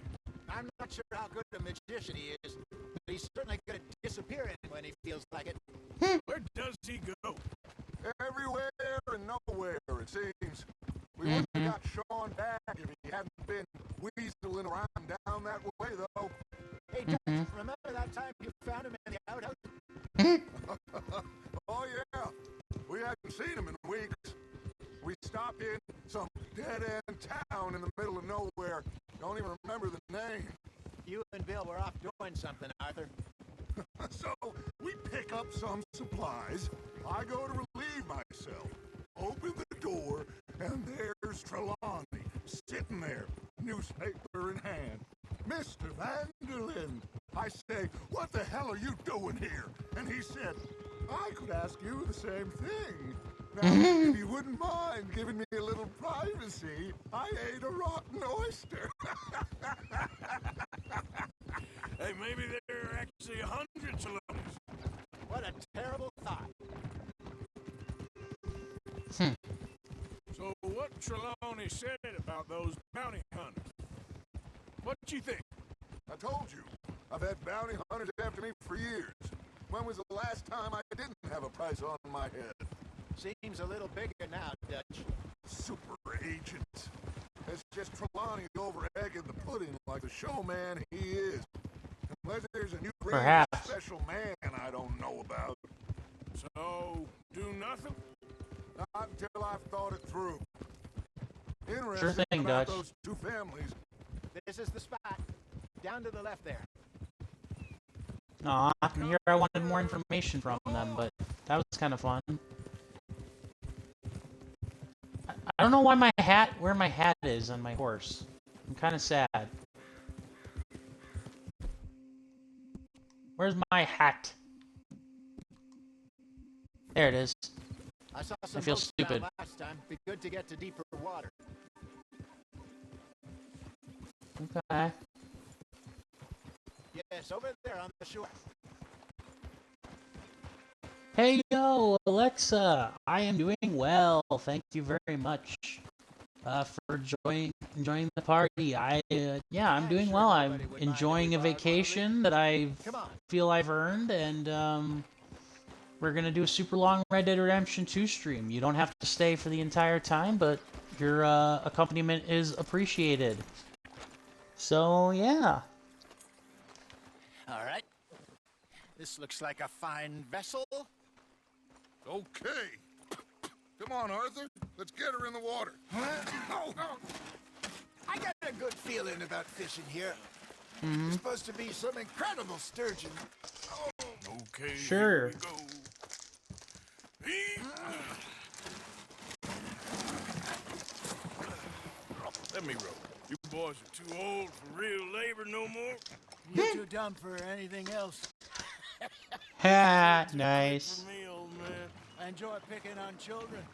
I'm not sure how good a magician he is, but he's certainly good at disappearing when he feels like it. Where does he go? Everywhere and nowhere, it seems. We wouldn't have got Sean back if he hadn't been weaseling around down that way, though. Hey, Dutch, remember that time you found him in the outhouse? Oh, yeah. We hadn't seen him in weeks. We stopped in some dead-end town in the middle of nowhere. Don't even remember the name. You and Bill were off doing something, Arthur. So, we pick up some supplies. I go to relieve myself. Open the door, and there's Trelawney, sitting there, newspaper in hand. Mr. Vanderlyn. I say, what the hell are you doing here? And he said, I could ask you the same thing. Now, if you wouldn't mind giving me a little privacy, I ate a rotten oyster. Hey, maybe there are actually 100 Trelawneys. What a terrible thought. So what Trelawney said about those bounty hunters? What you think? I told you, I've had bounty hunters after me for years. When was the last time I didn't have a price on my head? Seems a little bigger now, Dutch. Super agent. It's just Trelawney over egging the pudding like the showman he is. Unless there's a new Perhaps. special man I don't know about. So, do nothing? Not until I've thought it through. Interesting Sure thing, about Dutch. those two families. This is the spot. Down to the left there. Aw, here I wanted more information from them, but that was kind of fun. I don't know why where my hat is on my horse. I'm kind of sad. Where's my hat? There it is. I saw some feel boats down stupid. last time. Be good to get to deeper water. Okay. Yes, over there on the shore. Hey yo, Alexa! I am doing well, thank you very much. for enjoying the party. Yeah, I'm doing well. I'm enjoying a vacation that I feel I've earned, and we're gonna do a super long Red Dead Redemption 2 stream. You don't have to stay for the entire time, but your accompaniment is appreciated. So yeah. All right. This looks like a fine vessel. Okay. Come on, Arthur. Let's get her in the water. I got a good feeling about fishing here. Mm-hmm. It's supposed to be some incredible sturgeon. Okay. Sure. Here we go. Let me row. You boys are too old for real labor no more. You're too dumb for anything else. Ha, nice. For me, old man. I enjoy picking on children.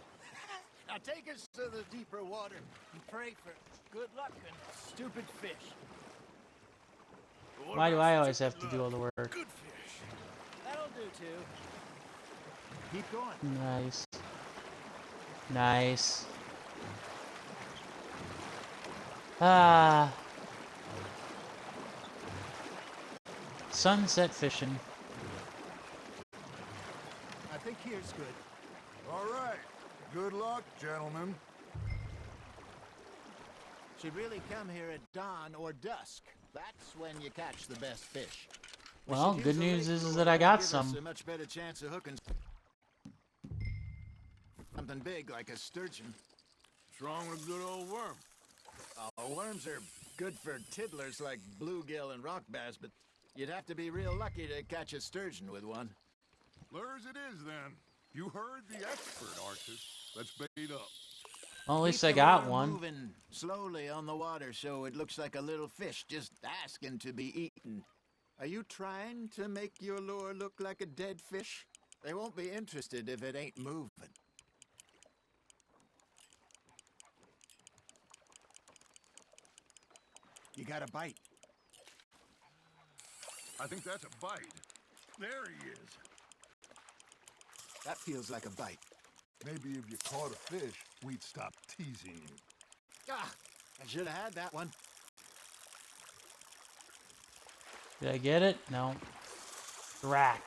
Now take us to the deeper water and pray for good luck and stupid fish. Why do I always have to do all the work? Good fish. That'll do too. Keep going. Nice. Nice. Ah. Sunset fishing. I think here's good. All right. Good luck, gentlemen. Should really come here at dawn or dusk. That's when you catch the best fish. Well, good news is that I got some. A much better chance of hooking something big like a sturgeon. What's wrong with a good old worm? Worms are good for tiddlers like bluegill and rock bass, but you'd have to be real lucky to catch a sturgeon with one. Lures it is, then. You heard the expert, Arthur. Let's bait up. Well, at least Keep I the got worm one. Moving slowly on the water so it looks like a little fish just asking to be eaten. Are you trying to make your lure look like a dead fish? They won't be interested if it ain't moving. You got a bite. I think that's a bite. There he is. That feels like a bite. Maybe if you caught a fish, we'd stop teasing you. Ah, I should have had that one. Did I get it? No. Rack.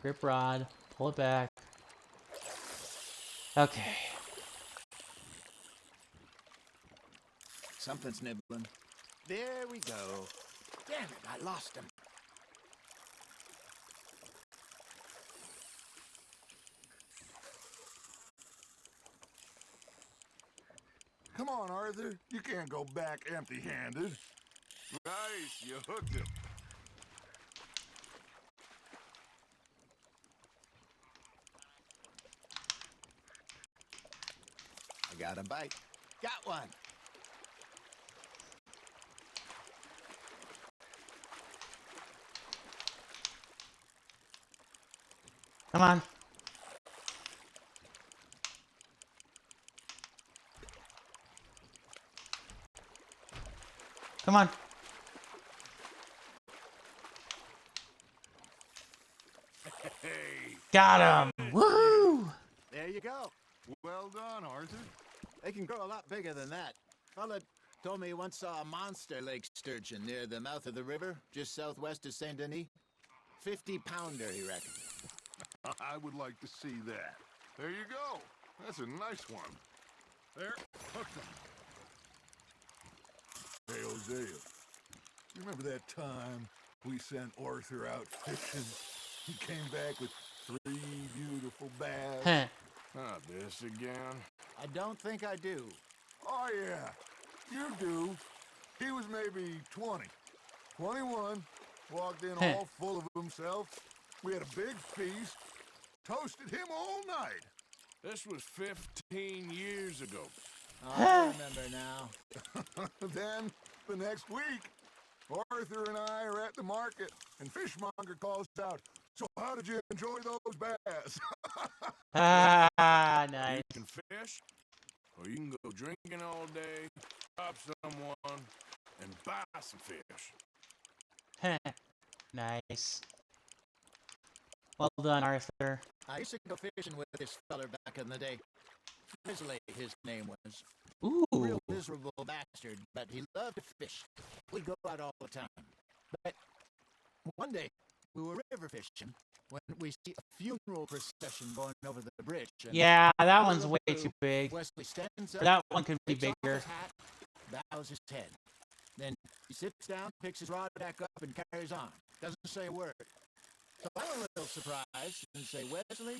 Grip rod. Pull it back. Okay. Something's nibbling. There we go. Damn it, I lost him. Come on, Arthur. You can't go back empty-handed. Nice, you hooked him. I got a bite. Got one. Come on. Come on. Hey. Got him. Woohoo! There you go. Well done, Arthur. They can grow a lot bigger than that. Fella told me he once saw a monster lake sturgeon near the mouth of the river, just southwest of Saint Denis. 50-pounder, he reckoned. I would like to see that. There you go. That's a nice one. There, hooked him. Hey, Hosea. You remember that time we sent Arthur out fishing? He came back with 3 beautiful bass. Not this again. I don't think I do. Oh, yeah. You do. He was maybe 20. 21. Walked in all full of himself. We had a big feast. Toasted him all night. This was 15 years ago. Oh, I remember now. Then, the next week, Arthur and I are at the market, and Fishmonger calls out, "So how did you enjoy those bass?" Ah, nice. You can fish, or you can go drinking all day, rob someone, and buy some fish. Nice. Well done, Arthur. I used to go fishing with this feller back in the day. Frizzly, his name was. Ooh. Real miserable bastard, but he loved to fish. We'd go out all the time. But one day, we were river fishing when we see a funeral procession going over the bridge. Yeah, that one's way too big. Wesley stands up, That one could be takes off bigger. his hat, bows his head. Then he sits down, picks his rod back up, and carries on. Doesn't say a word. So I'm a little surprised and say, Wesley,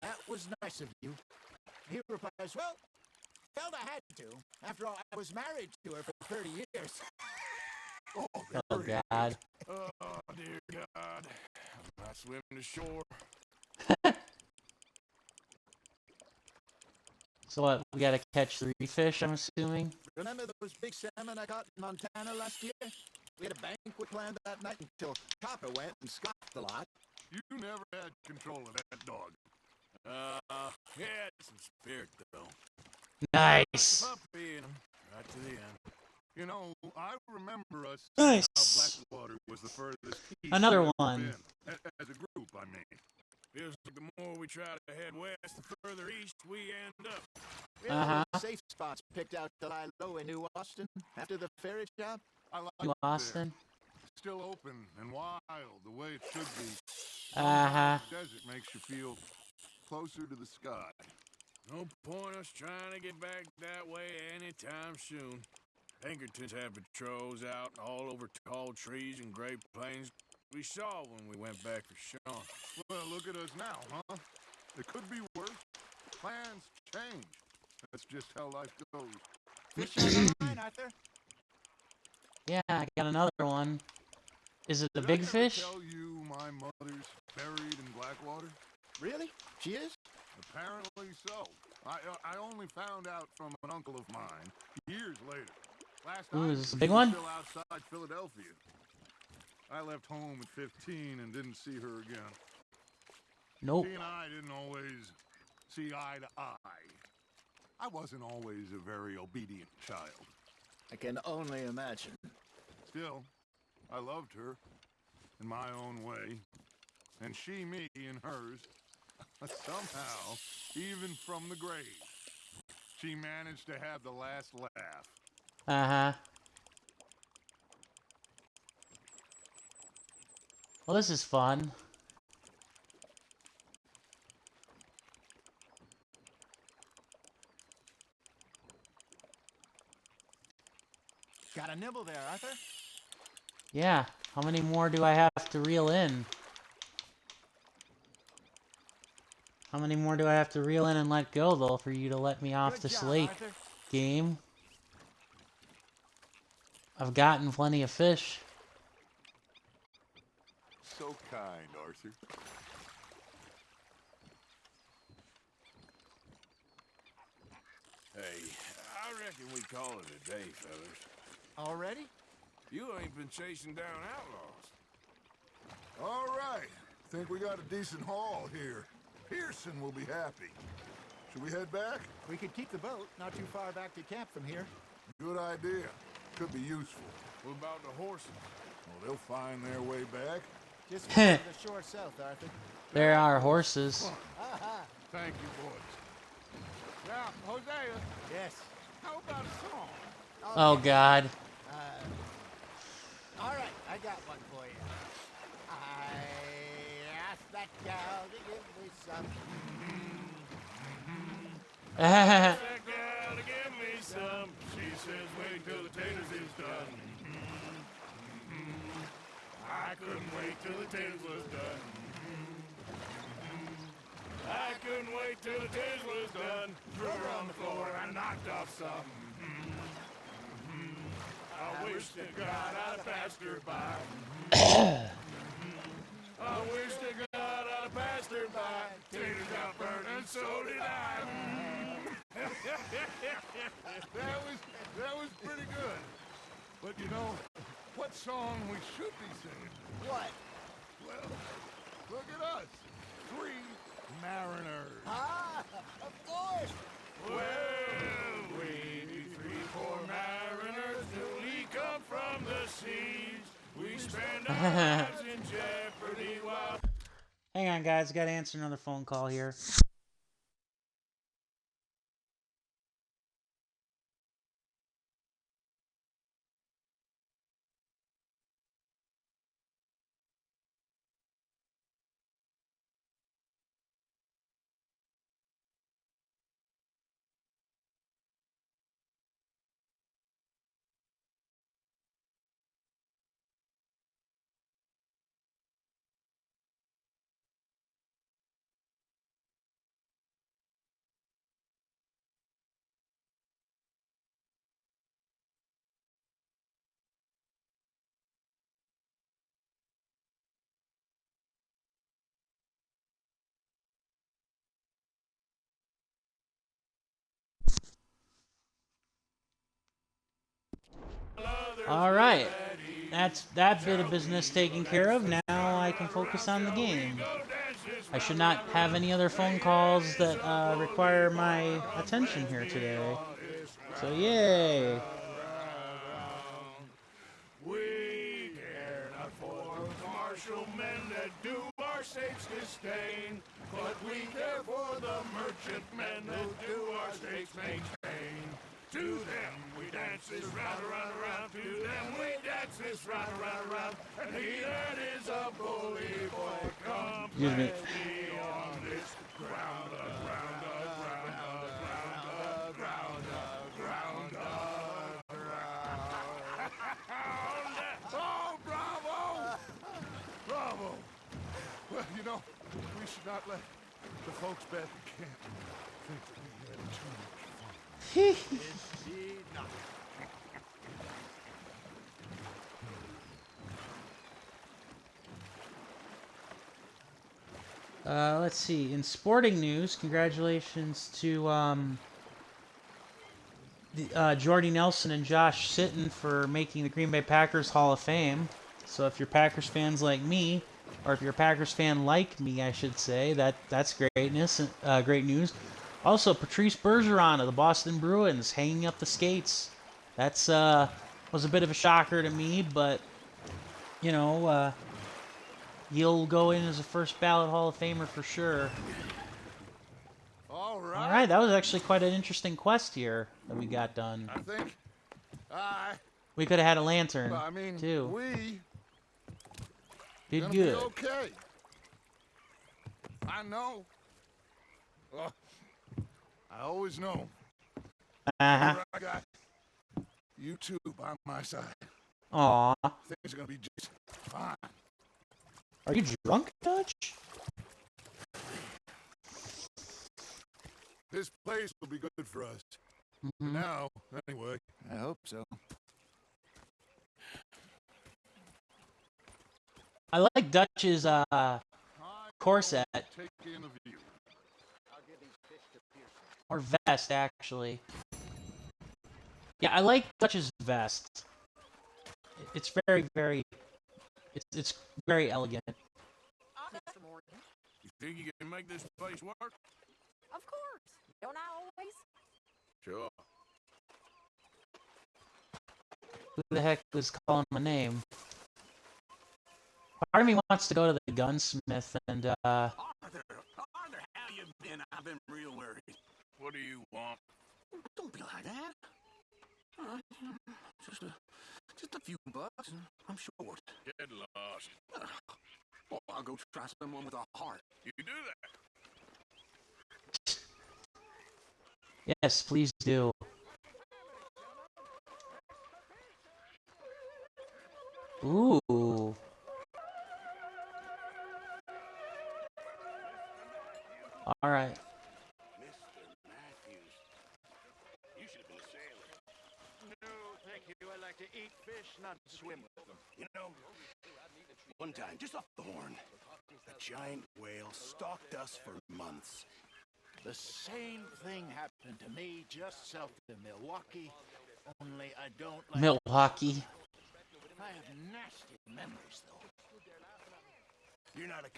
that was nice of you. He replies, well, felt I had to. After all, I was married to her for 30 years. Oh, God. Oh, dear God. I'm not swimming to shore. So what, we gotta catch 3 fish, I'm assuming? Remember those big salmon I caught in Montana last year? We had a banquet planned that night until Copper went and scoffed a lot. You never had control of that dog. He had some spirit, though. Nice. Puppy in him, right to the end. You know, I remember us Nice. how Blackwater was the furthest east Another we've ever one. been. As a group, I mean. Feels like the more we try to head west, the further east we end up. We had safe spots picked out to lie low in New Austin after the ferry job. I like New it Austin? there. Still open and wild, the way it should be. Uh-huh. The desert makes you feel closer to the sky. No point us trying to get back that way anytime soon. Pinkertons had patrols out all over tall trees and great plains. We saw when we went back for Sean. Well, look at us now, huh? It could be worse. Plans change. That's just how life goes. Fish on the line, Arthur. Yeah, I got another one. Is it a Did big I ever fish? tell you my mother's buried in Blackwater? Really? She is? Apparently so. I only found out from an uncle of mine years later. Last Ooh, I is this a knew, big she was one? still outside Philadelphia. I left home at 15 and didn't see her again. Nope. She and I didn't always see eye to eye. I wasn't always a very obedient child. I can only imagine. Still, I loved her in my own way, and she me in hers. Somehow, even from the grave, she managed to have the last laugh. Uh-huh. Well, this is fun. Got a nibble there, Arthur? Yeah. How many more do I have to reel in? How many more do I have to reel in and let go, though, for you to let me off Good this job, lake Arthur. game? I've gotten plenty of fish. So kind, Arthur. Hey, I reckon we call it a day, fellas. Already? You ain't been chasing down outlaws. All right. Think we got a decent haul here. Pearson will be happy. Should we head back? We could keep the boat not too far back to camp from here. Good idea. Could be useful. What about the horses? Well, they'll find their way back. Just to the shore south, Arthur. There are horses. Thank you, boys. Now, Hosea, Yes. how about a song? Oh, God. All right, I got one for you. I asked that gal to give me some. That gal to give me some. She says wait till the taters is done. I couldn't wait till the taters was done. I couldn't wait till the taters was done. Threw her on the floor and knocked off some. I wish to God I'd have passed her by. I wish to God I'd have passed her by. Taters got burned and so did I. That was pretty good. But you know, what song we should be singing? What? Well, look at us. 3 mariners. Ah, of course. Well, we be 3 poor mariners newly come from the seas. We spend our lives in jeopardy while Hang on, guys. I gotta answer another phone call here. All right. That's that bit of business taken care of. Now I can focus on the game. I should not have any other phone calls that require my attention here today. So yay! We care not for martial men that do our state's disdain, but we care for the merchantmen who do our state's maintain. To them we dance this round, around, around. To them we dance this round, around, around. And he that is a bully boy, come Excuse me. on this ground, ground, ground, ground, ground, ground. Oh, bravo! Bravo! Well, you know, we should not let the folks back at camp think that we had too much fun. Indeed not. Let's see. In sporting news, congratulations to Jordy Nelson and Josh Sitton for making the Green Bay Packers Hall of Fame. So if you're Packers fans like me, or if you're a Packers fan like me, I should say, that's greatness. Great news. Also, Patrice Bergeron of the Boston Bruins hanging up the skates. That's was a bit of a shocker to me, but you know, he'll go in as a first ballot Hall of Famer for sure. All right. All right, that was actually quite an interesting quest here that we got done. I think We could have had a lantern I mean, too. we Did gonna good. Be okay. I know. I always know. Uh-huh. I got you two by my side. Aw. Things are gonna be just fine. Are you drunk, Dutch? This place will be good for us. For now, anyway. I hope so. I like Dutch's corset. Taking a view. Or vest, actually. Yeah, I like Dutch's vest. It's very, very... It's very elegant. Mr. Morgan. You think you can make this place work? Of course. Don't I always? Sure. Who the heck was calling my name? Part of me wants to go to the gunsmith and, Arthur, how you been? I've been real worried. What do you want? Don't be like that. Just a few bucks, and I'm short. Get lost. Well, I'll go try someone with a heart. You do that? Yes, please do. Ooh. All right. Mr. Matthews, you should have been a sailor. No, thank you. I like to eat fish, not swim with them. You know, one time, just off the horn, a giant whale stalked us for months. The same thing happened to me just south of Milwaukee, only I don't like... Milwaukee. I have nasty memories, though. You're not a...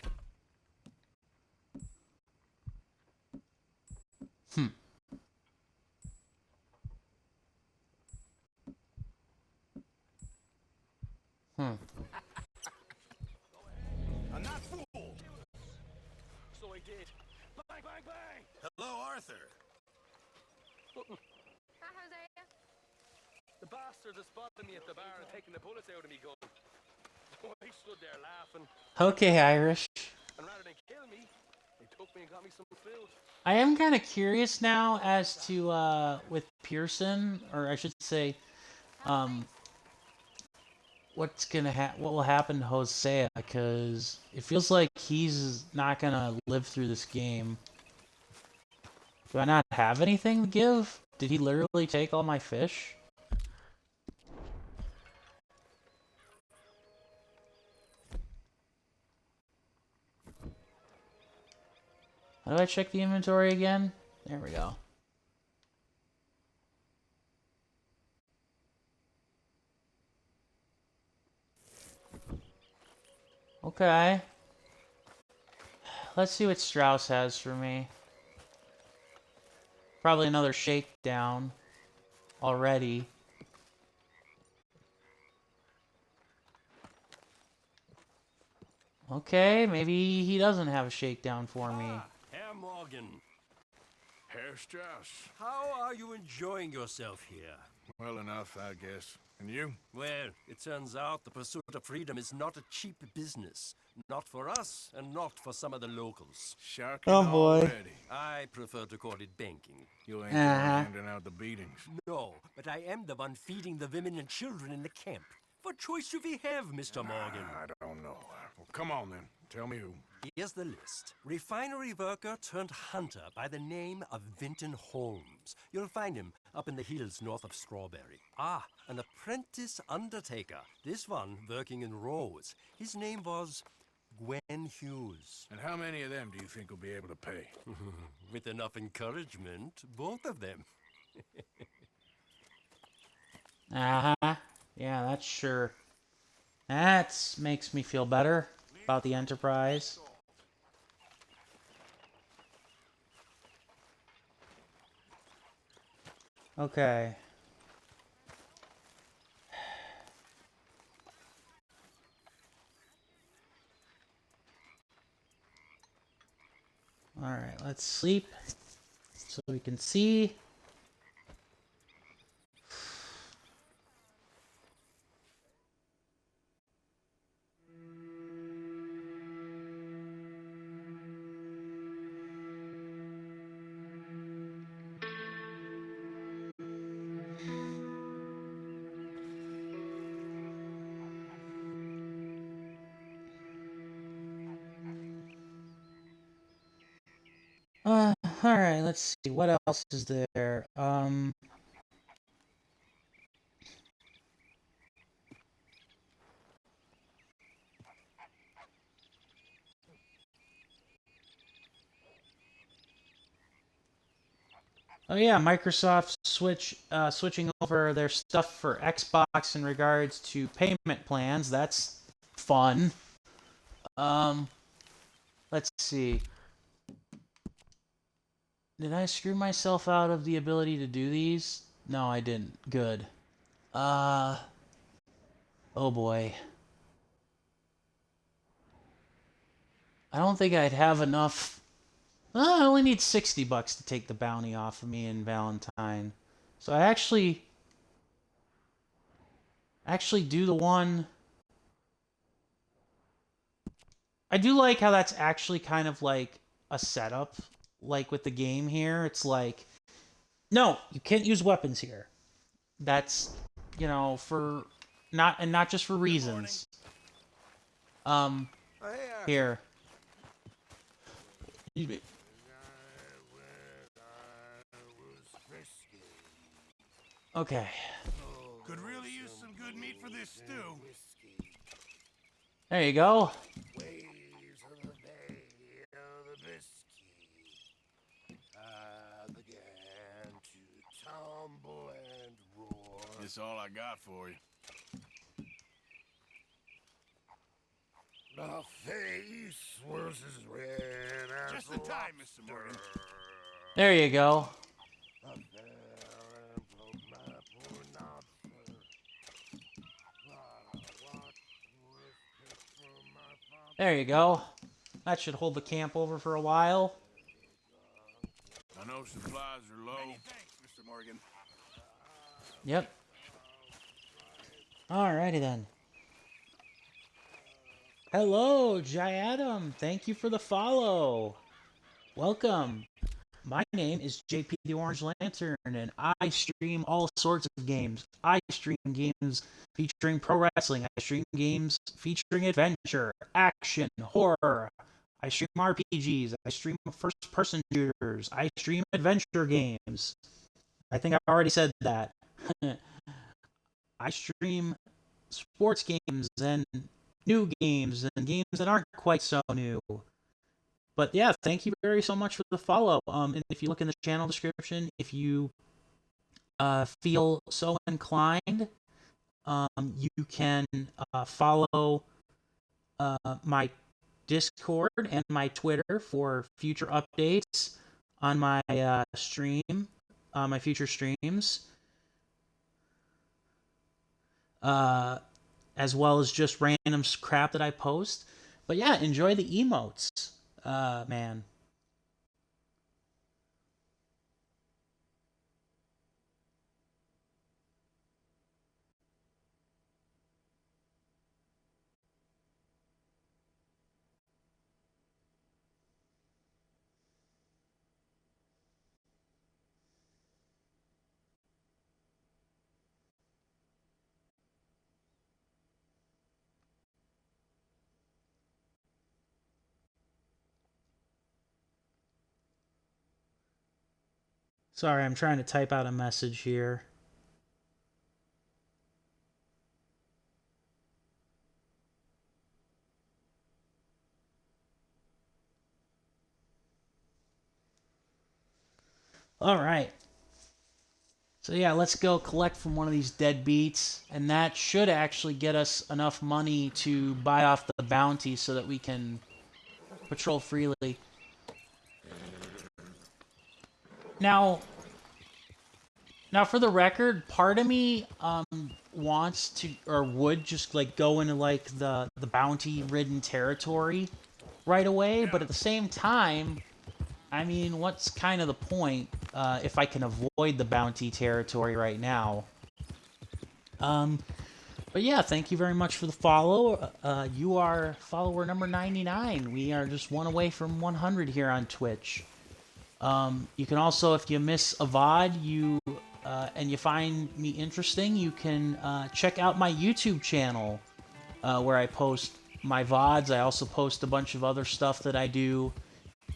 I'm not fooled. did. Bang, bang, bang! Hello, Arthur. Hi, Hosea. The bastards have spotted me at the bar and taken the bullets out of me gun. Oh, I stood there laughing. Okay, Irish. And rather than kill me, they took me and got me some food. I am kind of curious now as to with Pearson, or I should say, what will happen to Hosea, because it feels like he's not gonna live through this game. Do I not have anything to give? Did he literally take all my fish? How do I check the inventory again? There we go. Okay. Let's see what Strauss has for me. Probably another shakedown already. Okay, maybe he doesn't have a shakedown for me. Herr Morgan, Herr Strauss. how are you enjoying yourself here? Well enough, I guess. And you? Well, it turns out the pursuit of freedom is not a cheap business. Not for us, and not for some of the locals. Sharking Oh, boy. already. I prefer to call it banking. You ain't the one handing out the beatings. No, but I am the one feeding the women and children in the camp. What choice do we have, Mr. Morgan? I don't know. Well, come on then. Tell me who. Here's the list. Refinery worker turned hunter by the name of Vinton Holmes. You'll find him up in the hills north of Strawberry. Ah, an apprentice undertaker. This one working in Rose. His name was Gwen Hughes. And how many of them do you think will be able to pay? With enough encouragement, both of them. Uh-huh. Yeah, that's sure. That makes me feel better about the Enterprise. Okay. Alright, let's sleep so we can see. Alright, let's see. What else is there? Oh yeah, Microsoft switching over their stuff for Xbox in regards to payment plans. That's fun. Let's see. Did I screw myself out of the ability to do these? No, I didn't. Good. Oh boy. I don't think I'd have enough. I only need $60 to take the bounty off of me in Valentine. So I actually do the one. I do like how that's actually kind of like a setup. Like with the game here, it's like, no, you can't use weapons here. That's, you know, for not just for reasons. Here. Okay. Could really use some good meat for this stew. There you go. Waves of the bay of the Biscay began to tumble and roar. That's all I got for you. The face was as red as just in time, Mr. Morgan. There you go. There you go. That should hold the camp over for a while. I know supplies are low. Many thanks, Mr. Morgan. Yep. Alrighty then. Hello, Jai Adam. Thank you for the follow. Welcome. My name is JPtheOrangeLantern, and I stream all sorts of games. I stream games featuring pro wrestling. I stream games featuring adventure, action, horror. I stream RPGs. I stream first-person shooters. I stream adventure games. I think I already said that. I stream sports games and new games and games that aren't quite so new. But yeah, thank you very so much for the follow. And if you look in the channel description, if you feel so inclined, you can follow my Discord and my Twitter for future updates on my stream, my future streams, as well as just random crap that I post. But yeah, enjoy the emotes. Man. Sorry, I'm trying to type out a message here. All right. So yeah, let's go collect from one of these deadbeats, and that should actually get us enough money to buy off the bounty so that we can patrol freely. Now for the record, part of me wants to, or would just like go into like the bounty-ridden territory right away, but at the same time, I mean, what's kind of the point if I can avoid the bounty territory right now? But yeah, thank you very much for the follow. You are follower number 99. We are just one away from 100 here on Twitch. You can also, if you miss a VOD, and you find me interesting, you can check out my YouTube channel where I post my VODs. I also post a bunch of other stuff that I do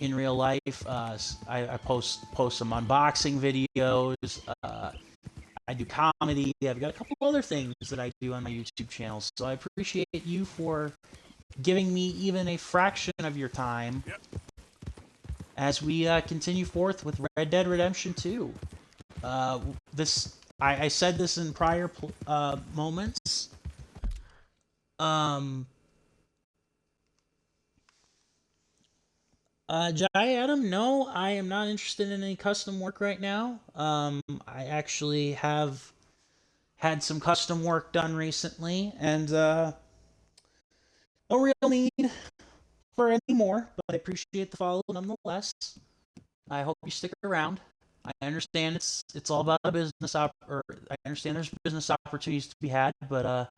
in real life. I post some unboxing videos. I do comedy. I've got a couple other things that I do on my YouTube channel. So I appreciate you for giving me even a fraction of your time as we continue forth with Red Dead Redemption 2. I said this in prior moments. Jai Adam, no, I am not interested in any custom work right now. I actually have had some custom work done recently, and no real need for any more, but I appreciate the follow nonetheless. I hope you stick around. I understand it's all about a business I understand there's business opportunities to be had, but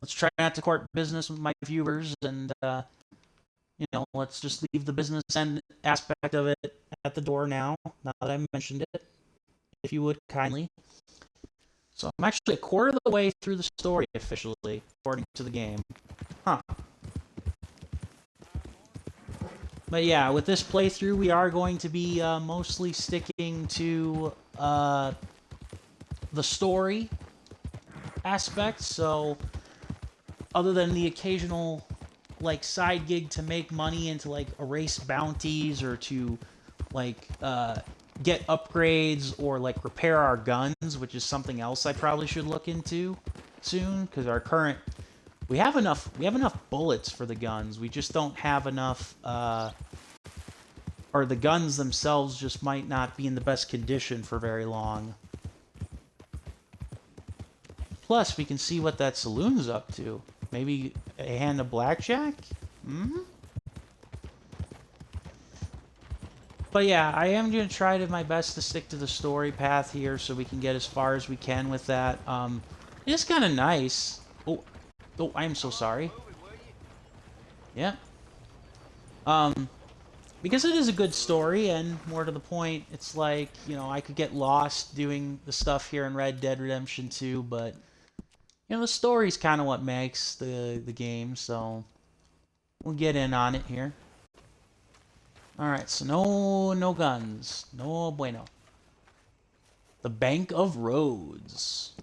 let's try not to court business with my viewers, and you know, let's just leave the business end aspect of it at the door now that I mentioned it, if you would kindly. So I'm actually a quarter of the way through the story officially, according to the game. Huh. But yeah, with this playthrough, we are going to be mostly sticking to the story aspect. So, other than the occasional like side gig to make money and to like erase bounties or to like get upgrades or like repair our guns, which is something else I probably should look into soon, because our current we have enough bullets for the guns. We just don't have enough or the guns themselves just might not be in the best condition for very long. Plus, we can see what that saloon's up to. Maybe a hand of blackjack? Hmm? But yeah, I am going to try my best to stick to the story path here so we can get as far as we can with that. It's kind of nice. Oh, I'm so sorry. Yeah. Because it is a good story, and more to the point, it's like, you know, I could get lost doing the stuff here in Red Dead Redemption 2, but, you know, the story's kind of what makes the game, so we'll get in on it here. Alright, so no guns. No bueno. The Bank of Roads.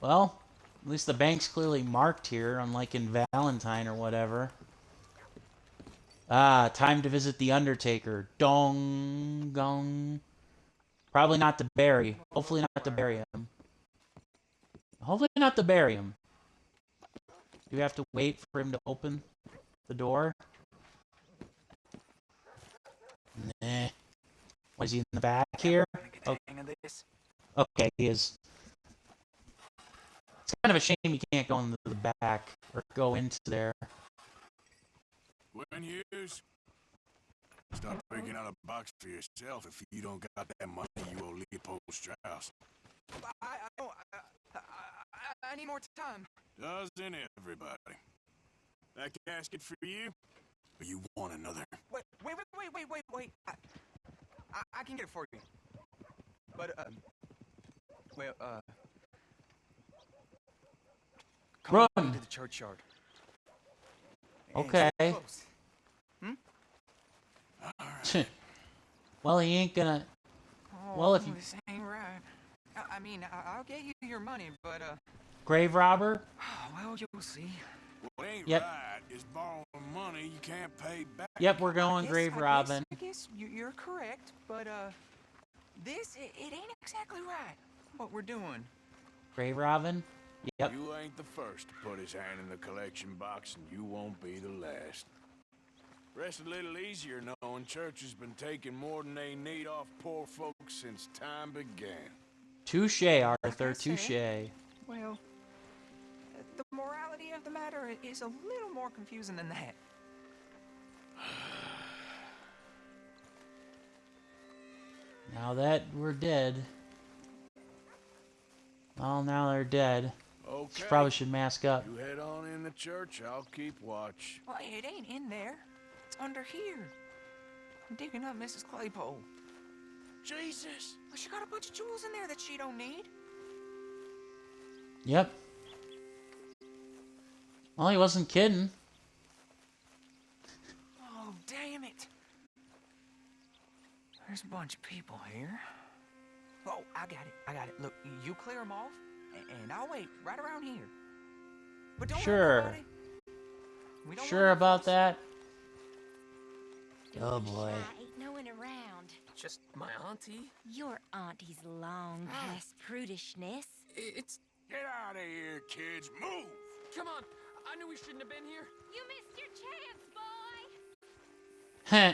Well, at least the bank's clearly marked here, unlike in Valentine or whatever. Ah, time to visit the Undertaker. Dong, gong. Probably not to bury. Hopefully not to bury him. Hopefully not to bury him. Do we have to wait for him to open the door? Nah. What, is he in the back here? Okay, he is. It's kind of a shame you can't go into the back or go into there. When Hughes, stop breaking out a box for yourself if you don't got that money you owe Leopold Strauss. I need more time. Doesn't everybody? That casket for you, or you want another? Wait. I can get it for you. But, Run! Come to the churchyard. Okay. Hmm? Well, he ain't gonna... Well, if you... This ain't right. I mean, I'll get you your money, but, Grave robber? well, you'll see. What ain't Yep. right is borrowing money you can't pay back. Yep, we're going grave robbing. I guess you're correct, but, this, it ain't exactly right, what we're doing. Grave robbing? Yep. You ain't the first to put his hand in the collection box, and you won't be the last. Rest a little easier knowing church has been taking more than they need off poor folks since time began. Touche, Arthur, touche. Well, the morality of the matter is a little more confusing than that. Now that we're dead... Well, now they're dead. Okay. Probably should mask up. You head on in the church, I'll keep watch. Well, it ain't in there. It's under here. I'm digging up Mrs. Claypole. Jesus! Well, she got a bunch of jewels in there that she don't need. Yep. Well, he wasn't kidding. Oh, damn it. There's a bunch of people here. Oh, I got it. Look, you clear them off, and I'll wait right around here. But don't Sure. We don't Sure about that? Oh boy. Ain't no one around. Just my auntie? Your auntie's long past prudishness. It's... Get out of here, kids. Move! Come on. I knew we shouldn't have been here. You missed your chance, boy. Heh.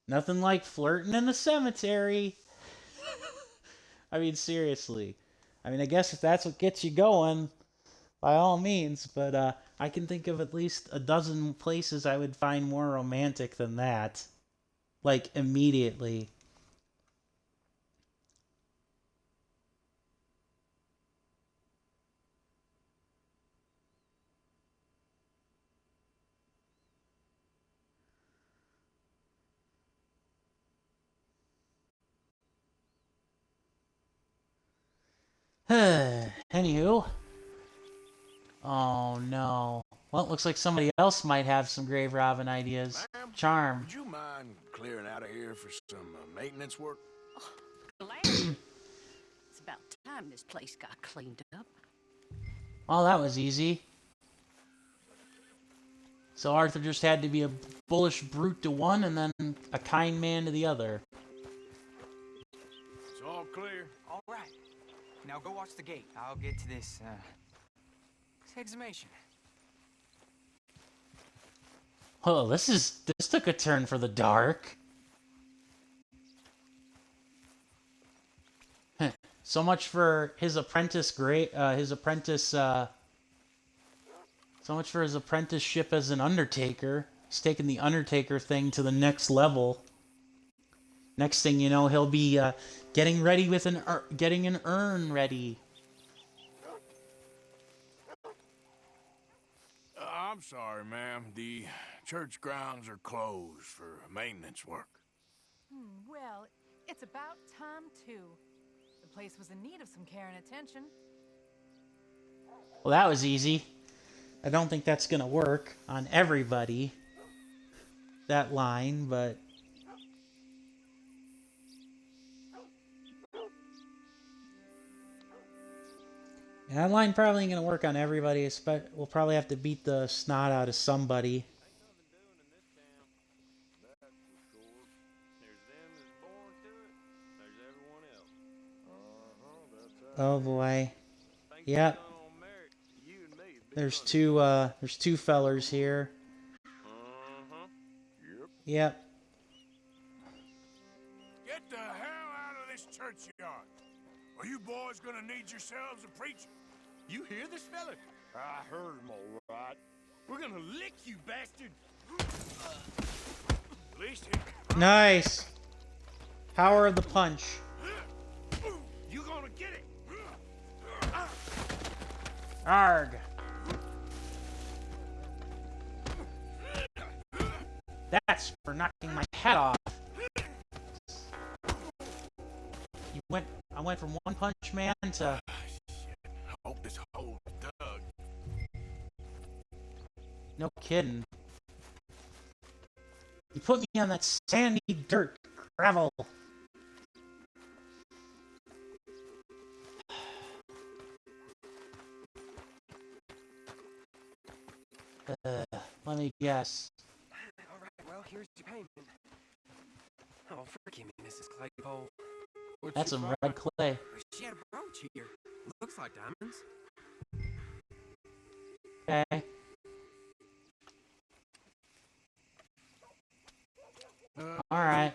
Nothing like flirting in the cemetery. I mean, seriously. I mean, I guess if that's what gets you going, by all means. But I can think of at least a dozen places I would find more romantic than that. Like, immediately. Anywho. Oh no. Well, it looks like somebody else might have some grave robbing ideas. Charm. Would you mind clearing out of here for some maintenance work? It's about time this place got cleaned up. Well, that was easy. So Arthur just had to be a bullish brute to one and then a kind man to the other. It's all clear. All right. Now go watch the gate. I'll get to this exhumation. Oh, this took a turn for the dark. So much for his apprentice so much for his apprenticeship as an undertaker. He's taking the undertaker thing to the next level. Next thing you know, he'll be getting ready with getting an urn ready. I'm sorry, ma'am. The church grounds are closed for maintenance work. Well, it's about time, too. The place was in need of some care and attention. Well, that was easy. I don't think that's gonna work on everybody, that line, but... Yeah, that line probably ain't gonna work on everybody. We'll probably have to beat the snot out of somebody. Oh boy. Yep. There's two fellers here. Yep. Get the hell out of this churchyard. Are you boys gonna need yourselves a preacher? You hear this fella? I heard him all right. We're gonna lick you, bastard! At least he... Nice. Power of the punch. You gonna get it? Arg. That's for knocking my head off. I went from One Punch Man to... I hope this hole dug. No kidding. You put me on that sandy dirt gravel. Let me guess. All right, well, here's your payment. Oh, forgive me, Mrs. Claypole. That's some red clay. She had a brooch here. Looks like diamonds. Okay. All right.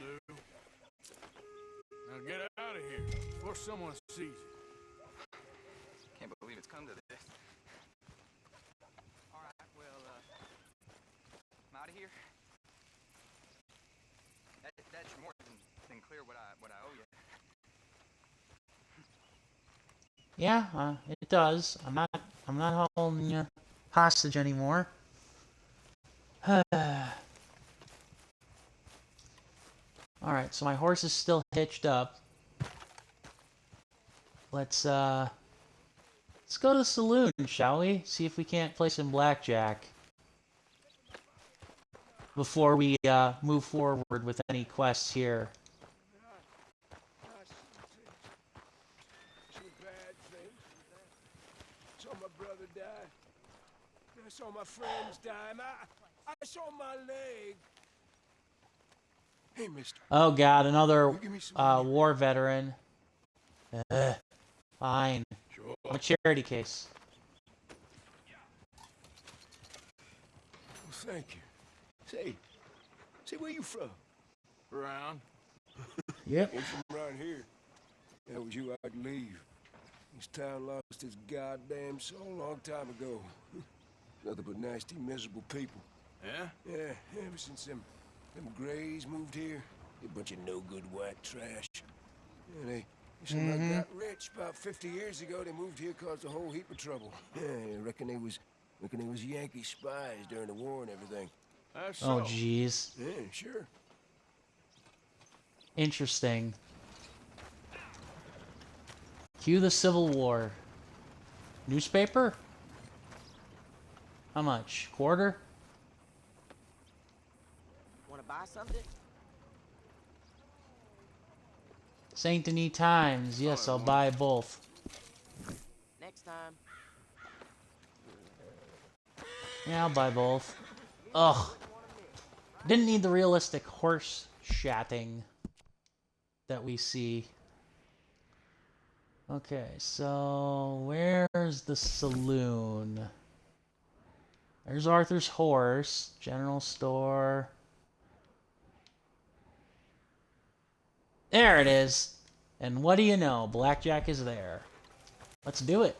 Now get out of here before someone sees you. Can't believe it's come to this. All right, well, I'm out of here. That should more than clear what I owe you. Yeah, it does. I'm not holding you hostage anymore. All right, so my horse is still hitched up. Let's go to the saloon, shall we? See if we can't play some blackjack before we move forward with any quests here. I saw my brother die. I saw my friends die. I saw my leg. Hey, mister. Oh god, another war veteran. Fine. Sure. I'm a charity case. Well, thank you. Say, where you from? Around. Yep. Ain't from around here. That was you I'd leave. This town lost its goddamn soul a long time ago. Nothing but nasty, miserable people. Yeah? Yeah, ever since them Greys moved here, a bunch of no-good white trash. Yeah, they somehow got rich about 50 years ago. They moved here, caused a whole heap of trouble. Yeah, I reckon they was Yankee spies during the war and everything. That's Oh so. jeez. Yeah, sure. Interesting. Cue the Civil War. Newspaper? How much? Quarter? Want to buy something? Saint Denis Times. Yes, I'll buy both. Next time. Yeah, I'll buy both. Ugh. Didn't need the realistic horse shatting that we see. Okay, so where's the saloon? There's Arthur's horse. General store. There it is. And what do you know? Blackjack is there. Let's do it.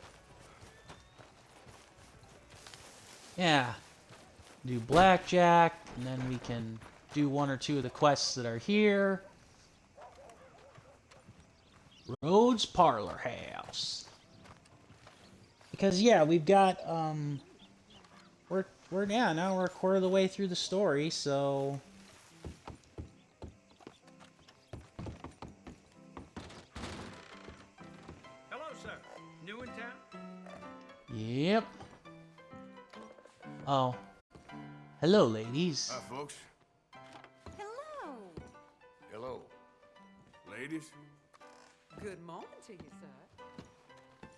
Yeah. Do blackjack, and then we can do one or two of the quests that are here. Rhodes Parlor House. Because yeah, we've got now we're a quarter of the way through the story, so Hello, sir. New in town? yep. Oh. Hello, ladies. Hi, folks. Hello. Hello. Ladies? Good morning to you, sir.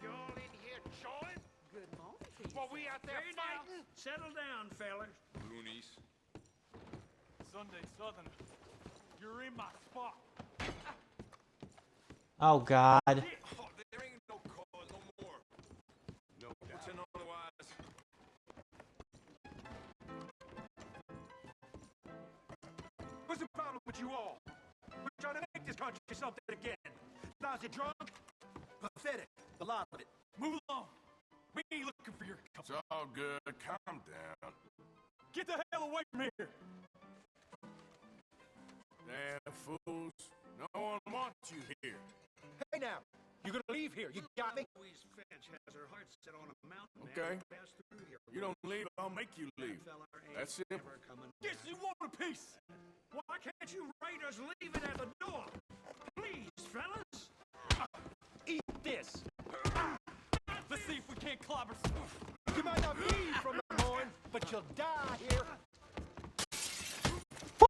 You all in here chawing? Good morning to you. While we out there fighting? Settle down, fellas. Loonies. Sunday Southern, you're in my spot. Oh God. There ain't no cause no more. No pretend otherwise. What's the problem with you all? We're trying to make this country something again. Lousy drunk, pathetic, a lot of it. Move along. We ain't looking for your It's all good. Calm down. Get the hell away from here. Damn fools. No one wants you here. Hey now, you gonna leave here? You got me? Louise Finch has her heart set on a mountain. Okay. You don't leave, I'll make you leave. That's simple. Guess you want a piece. Why can't you raiders leave it at the door? Please, fellas. Eat this. Let's see if we can't clobber some. You might not be from the morning, but you'll die here.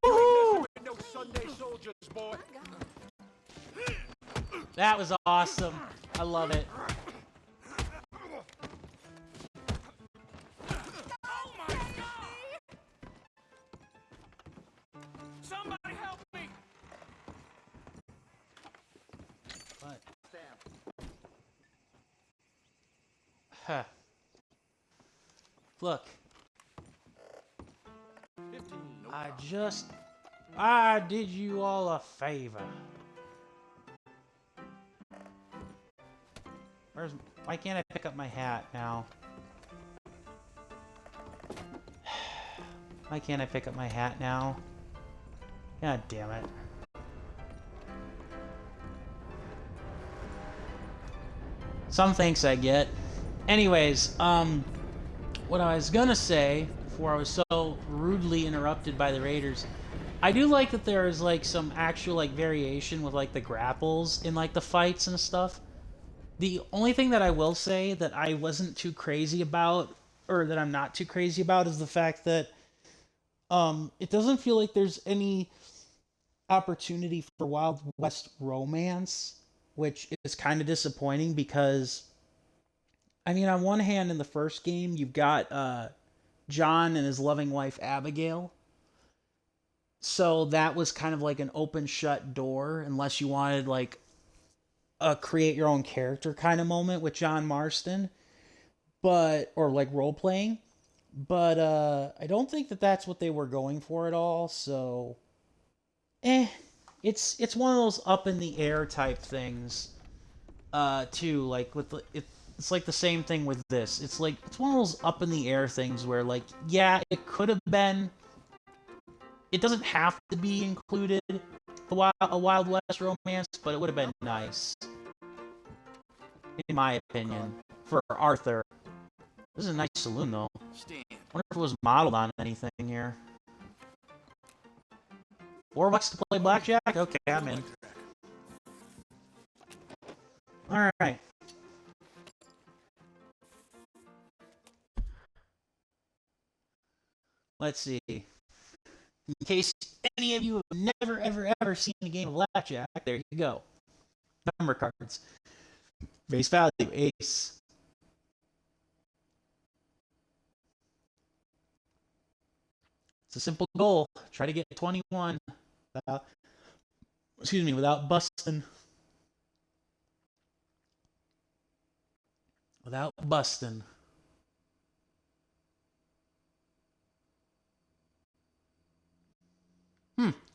You ain't messing with no Sunday soldiers, boy. That was awesome. I love it. Oh my God! Somebody help me! What? Huh. Look. I did you all a favor. Why can't I pick up my hat now? Why can't I pick up my hat now? God damn it. Some thanks I get. Anyways, what I was gonna say before I was so rudely interrupted by the raiders, I do like that there is like some actual like variation with like the grapples in like the fights and stuff. The only thing that I will say that I wasn't too crazy about, or that I'm not too crazy about, is the fact that it doesn't feel like there's any opportunity for Wild West romance, which is kind of disappointing because, I mean, on one hand, in the first game, you've got John and his loving wife, Abigail. So that was kind of like an open shut door, unless you wanted like a create your own character kind of moment with John Marston, or like role playing. But I don't think that that's what they were going for at all. So, it's one of those up in the air type things. Too, like with it's like the same thing with this. It's like it's one of those up in the air things where like, yeah, it could have been. It doesn't have to be included, a Wild West romance, but it would have been nice, in my opinion, for Arthur. This is a nice saloon, though. I wonder if it was modeled on anything here. $4 to play blackjack? Okay, I'm in. Alright. Let's see. In case any of you have never, ever seen a game of blackjack, there you go. Number cards. Face value, ace. It's a simple goal. Try to get 21 without busting. Without busting.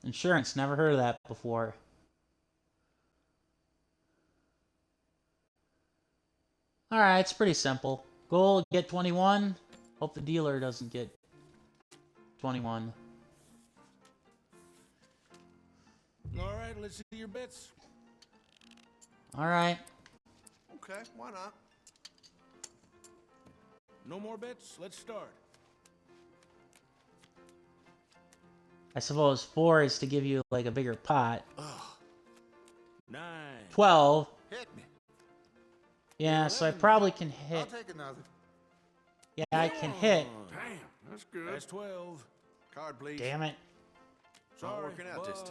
Insurance. Never heard of that before. Alright, it's pretty simple. Goal, get 21. Hope the dealer doesn't get 21. All right, let's see your bets. All right. Okay, why not? No more bets? Let's start. I suppose 4 is to give you like a bigger pot. Ugh. 9. 12. Hit me. Yeah, so I probably can hit. I'll take another. Yeah, I can hit. Damn, that's good. That's 12. Card, please. Damn it. Sorry, not working out this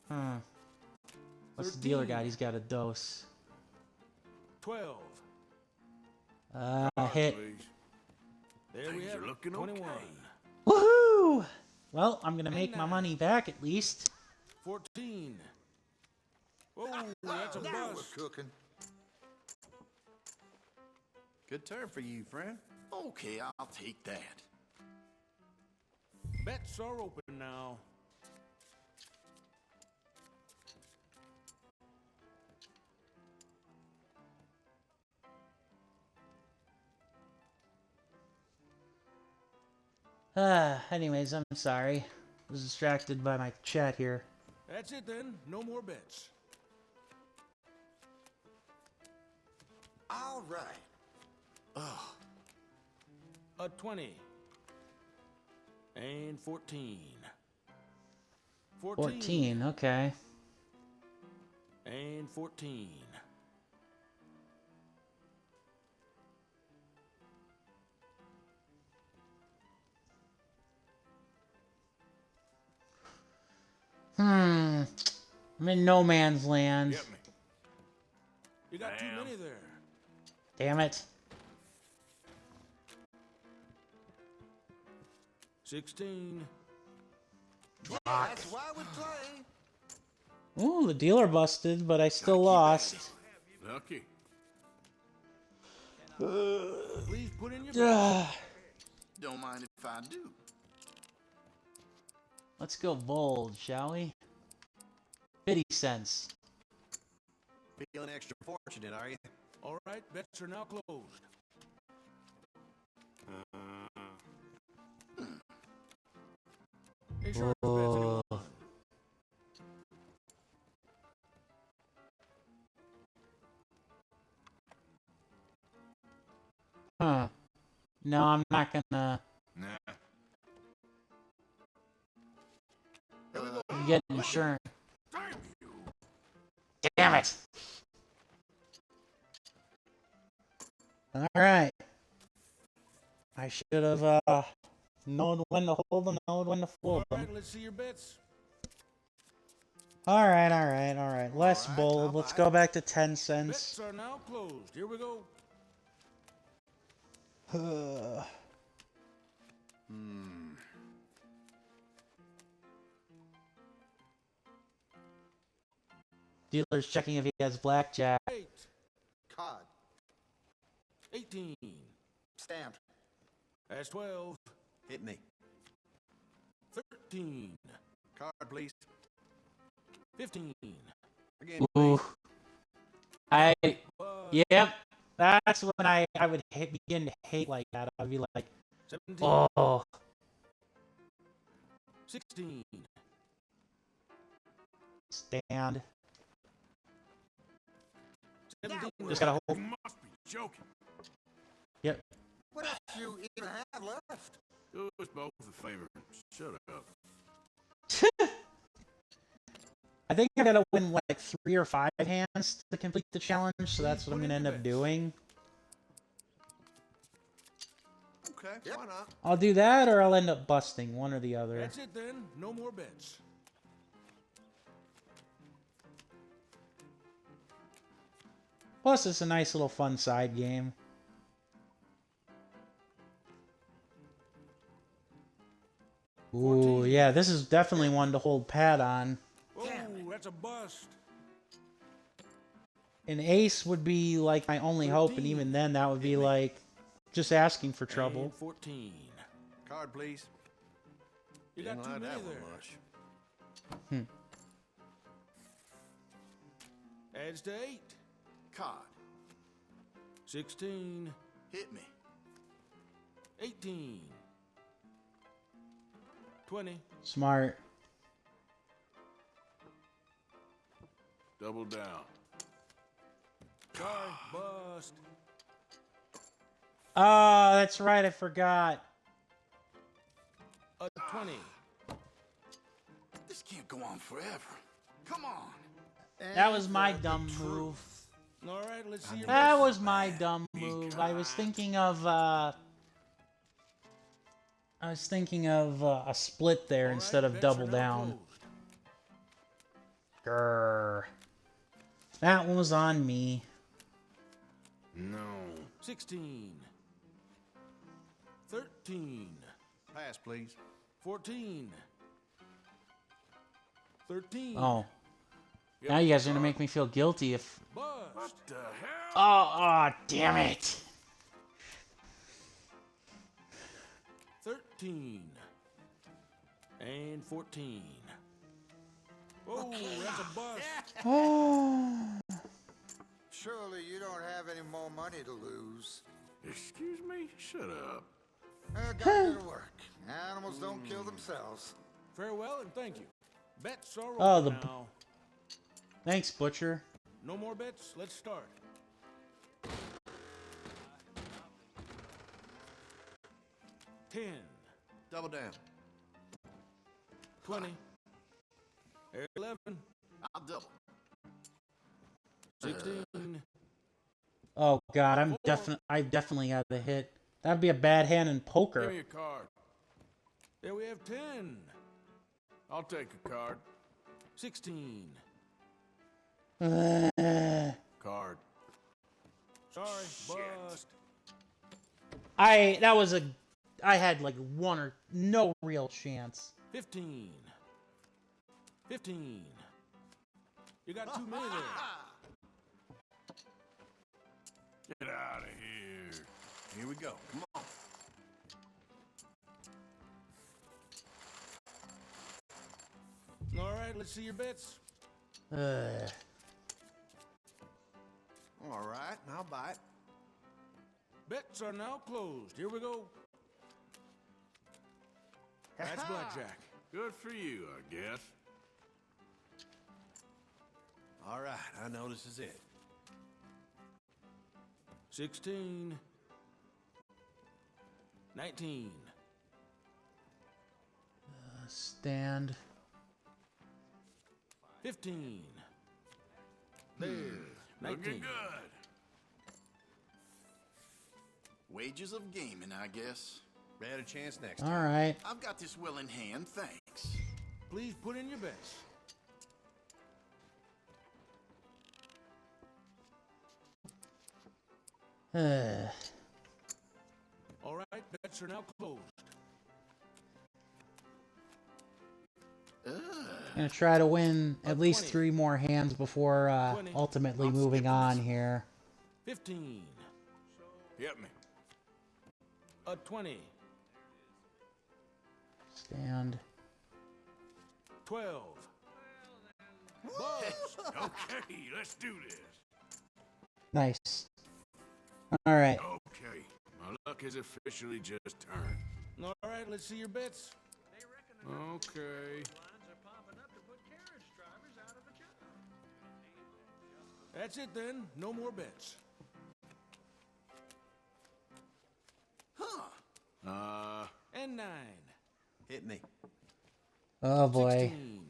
time. What's the dealer got? He's got a dose. 12. Hit. Please. There we have looking 21. Okay. Woohoo! Well, I'm gonna make my money back at least. 14. Oh, that's a Now bust. we're cooking. Good turn for you, friend. Okay, I'll take that. Bets are open now. Anyways, I'm sorry. I was distracted by my chat here. That's it then. No more bets. All right. A 20. And 14. 14, okay. And 14. I'm in no man's land. Get me. You got too many there. Damn it. 16. That's why we play. Ooh, the dealer busted, but I still lost. Lucky. Please put in your Don't mind if I do. Let's go bold, shall we? 50 cents. Feeling extra fortunate, are you? All right, bets are now closed. Hey, sure, bets, anyone? Huh. No, I'm not gonna. Nah. Get insurance. Damn it! Alright. I should have known when to hold them, known when to fold them. Alright, let's see your bets. Alright. Less bold. Let's go back to 10 cents. Bets are now closed. Here we go. Dealer's checking if he has blackjack. 8. Card. 18. Stamped. That's 12. Hit me. 13. Card, please. 15. Again, Ooh. please. Yep. That's when I would begin to hate like that. I'd be like, 17. oh. 16. Stand. 17. Just gotta hold. You must be joking. Yep. What else you even have left? Do us both a favor. Shut up. I think I gotta win like 3 or 5 hands to complete the challenge, so that's what I'm gonna end up doing. Okay, why not? I'll do that, or I'll end up busting, one or the other. That's it then. No more bets. Plus, it's a nice little fun side game. Ooh, yeah, this is definitely one to hold pat on. Oh, that's a bust. An ace would be like my only hope, and even then, that would be like just asking for trouble. And 14. Card, please. You got Didn't too like many that one there. much. Adds to 8. Card. 16. Hit me. 18. 20. Smart. Double down. Sorry, bust. Oh, that's right. I forgot. A 20. This can't go on forever. Come on. That was my dumb move. All right, let's see your That best. was my dumb move. I was thinking of a split there instead of double down. Grr. That one was on me. No. 16. 13. Pass, please. 14. 13. Oh. Now you guys are gonna make me feel guilty if... What the hell? Oh, damn it. 13. And 14. Oh, that's a bust. Oh. Surely you don't have any more money to lose. Excuse me? Shut up. Gotta go to work. Animals don't kill themselves. Farewell and thank you. Bets are Oh, over the... now. Thanks, Butcher. No more bets? Let's start. 10. Double down. 20. 11. I'll double. 16. Oh God, I definitely got the hit. That'd be a bad hand in Give poker. me a card. There we have 10. I'll take a card. 16. Card. Sorry, bust. I had like one or no real chance. 15. 15. You got too many there. Get out of here. Here we go. Come on. All right, let's see your bets. All right, I'll buy it. Bets are now closed. Here we go. That's blackjack. Good for you, I guess. All right, I know this is it. 16. 19. Stand. 15. There. 19. Looking good. Wages of gaming, I guess. Better chance next All time. right. I've got this well in hand, thanks. Please put in your bets. All right, bets are now closed. Gonna try to win at least 3 more hands before ultimately moving on here. 15. Hit me. A 20. Stand. 12. Okay, let's do this. Nice. All right. Okay, my luck has officially just turned. All right, let's see your bets. Okay. That's it then. No more bets. And 9. Hit me. Oh boy. 16.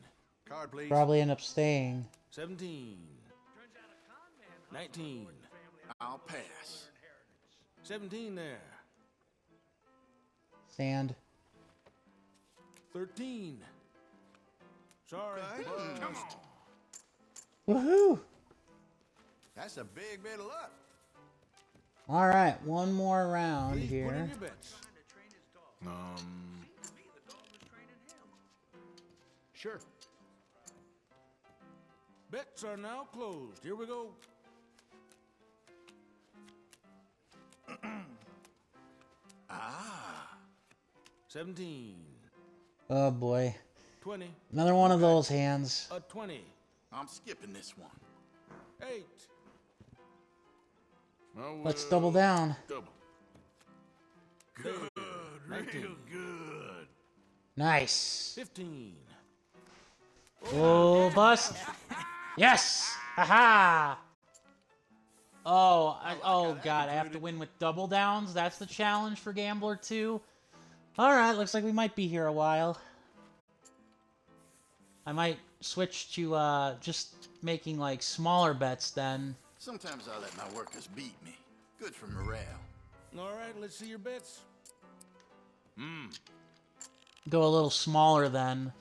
Card, please. Probably end up staying. 17. 19. I'll pass. 17 there. Stand. 13. Sorry. Come on. Woohoo! That's a big bit of luck. All right, one more round Please put in here. your bets. Sure. Bets are now closed. Here we go. Ah. 17. Oh boy. 20. Another one of those hands. A 20. I'm skipping this one. 8. Let's double down. Double. There. Good, 19. real good. Nice. 15. Oh, bust. Yes. Haha! Oh god, I have to win with double downs? That's the challenge for Gambler 2? Alright, looks like we might be here a while. I might switch to, just making, like, smaller bets then. Sometimes I let my workers beat me. Good for morale. All right, let's see your bets. Go a little smaller then.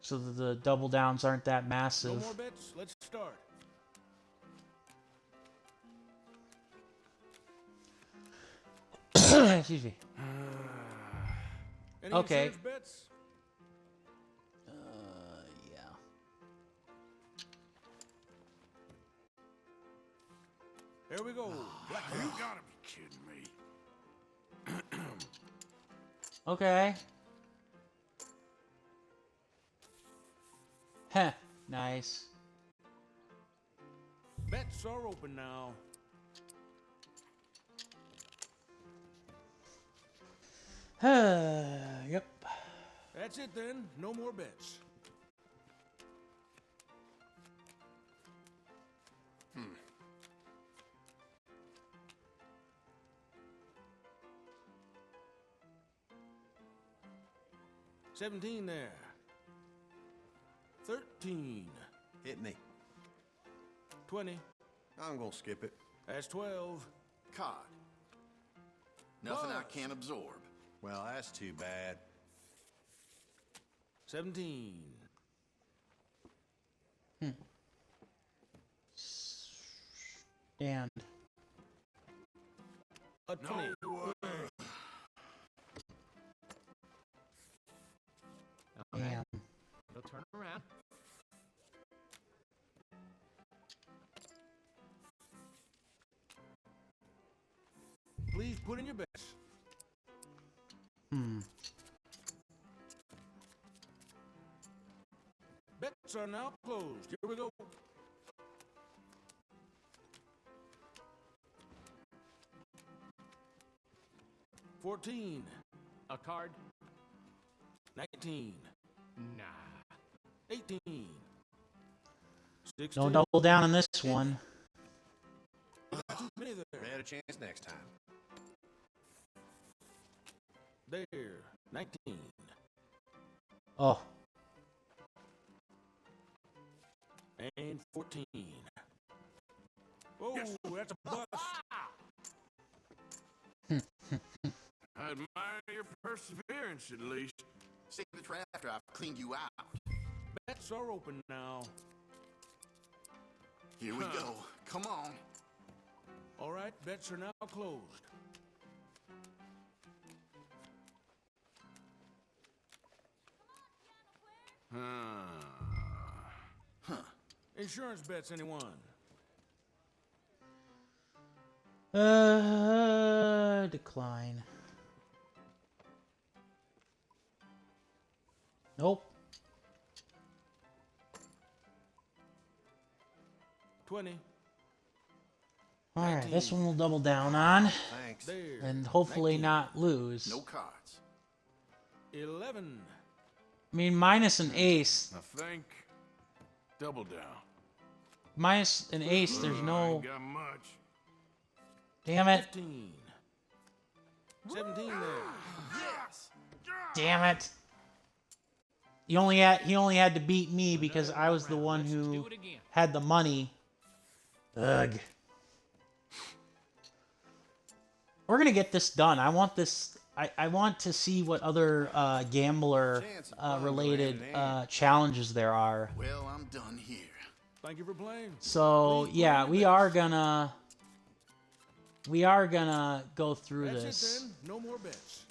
So that the double downs aren't that No massive. more bets. Let's start. Excuse me. Any Okay. insurance bets? Yeah. There we go. You gotta be kidding me. Okay. Heh. Nice. Bets are open now. Yep. That's it then. No more bets. Hmm. 17 there. 13. Hit me. 20. I'm gonna skip it. That's 12. Cod. Nothing I Buzz. can't absorb. Well, that's too bad. 17. And A 20. damn. It'll turn around. Please put in your bets. Bets are now closed. Here we go. $14. A card? 19. Nah. 18. 16. No double down on this one. Too many there. Better chance next time. There. 19. Oh. And 14. Oh, that's a bust. I admire your perseverance, at least. Save it for after I've cleaned you out. Bets are open now. Here we go. Come on. All right, bets are now closed. Insurance bets, anyone? Decline. Nope. 20. Alright, this one we'll double down on. Thanks. There. And hopefully 19. not lose. No cards. 11. I mean, minus an ace. I think. Double down. Minus an ace, there's no... Ain't got much. Damn it. 15. 17 there. Yes. Damn it. He only had to beat me because I was the one who had the money. Ugh. We're gonna get this done. I want this. I want to see what other gambler related challenges there are. Well, I'm done here. Thank you for playing. So yeah, we are gonna go through That's this. it then. No more bets.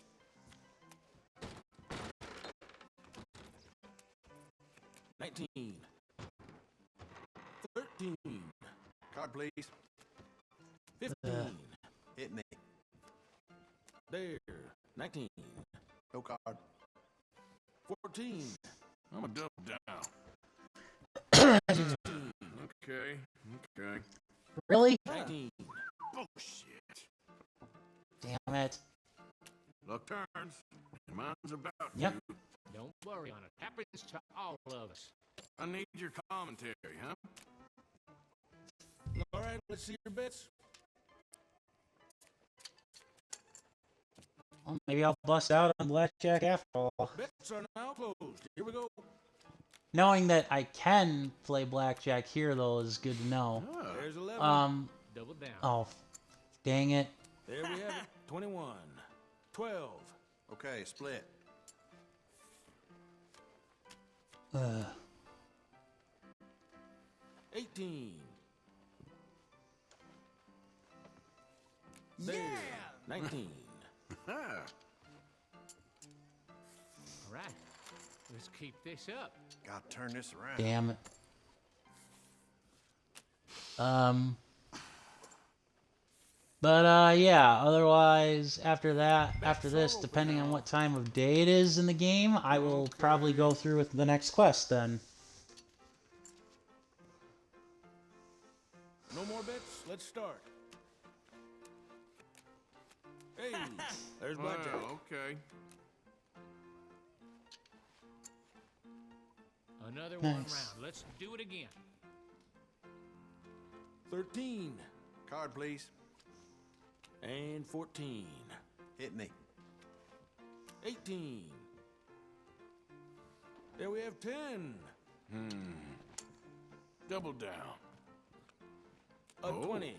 $19. 13. Card, please. 15. Hit me. There. 19. No card. 14. I'm a double down. Okay. Really? 19. Bullshit. Damn it. Luck turns. And mine's about Yep. to. Don't worry on it. Happens to all of us. I need your commentary, huh? All right, let's see your bets. Well, maybe I'll bust out on blackjack after all. Bets are now closed. Here we go. Knowing that I can play blackjack here, though, is good to know. There's 11. Double down. Oh, dang it. There we have it. 21. 12. Okay, split. Uh, 18. There. 19. All right. Let's keep this up. Gotta turn this around. damn it. But yeah, otherwise, after this, depending on what time of day it is in the game, I will probably go through with the next quest then. No more bets. Let's start. Hey, there's blackjack. Okay. Another Nice. one round. Let's do it again. 13. Card, please. And 14. Hit me. 18. There we have 10. Double down. A 20.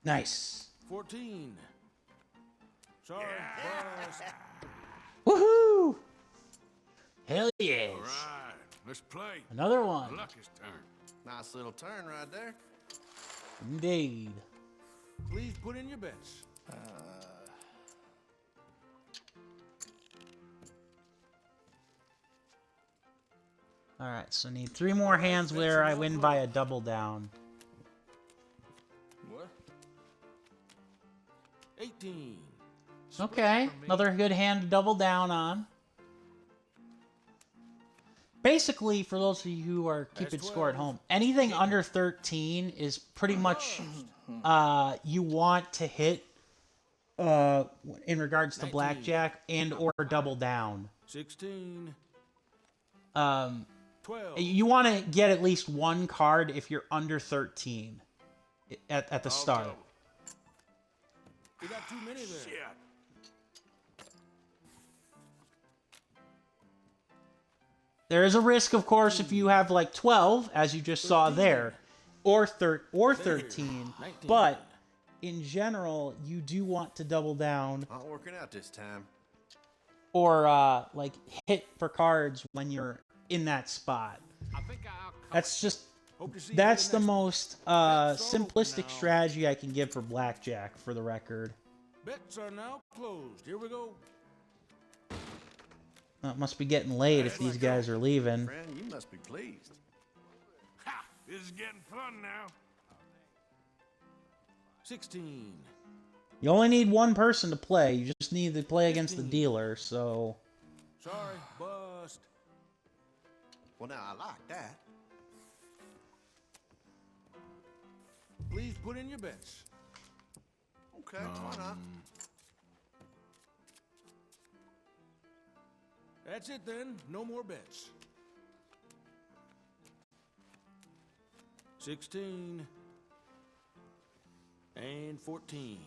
Nice. 14. Sorry, bust. Woohoo! Hell yes. All right, let's play. Another one. Lucky's turn. Nice little turn right there. Indeed. Please put in your bets. Alright, so need 3 more hands where I win by a double down. What? 18. Okay, another good hand to double down on. Basically, for those of you who are keeping score at home, anything under 13 is pretty much you want to hit in regards to blackjack and or double down. 16. 12. 12. You want to get at least one card if you're under 13 at the start. We got too many there. Shit. There is a risk, of course, if you have like 12, as you just saw there, or 13. But in general, you do want to double down Not working out this time. or like hit for cards when you're in that spot. That's the most simplistic strategy I can give for blackjack, for the record. Bets are now closed. Here we go. It must be getting late if these guys are leaving. Friend, you must be pleased. Ha! This is getting fun now. 16. You only need one person to play. You just need to play against the dealer, so... Sorry, bust. Well, now, I like that. Please put in your bets. Okay, why not? That's it then. No more bets. 16. And 14.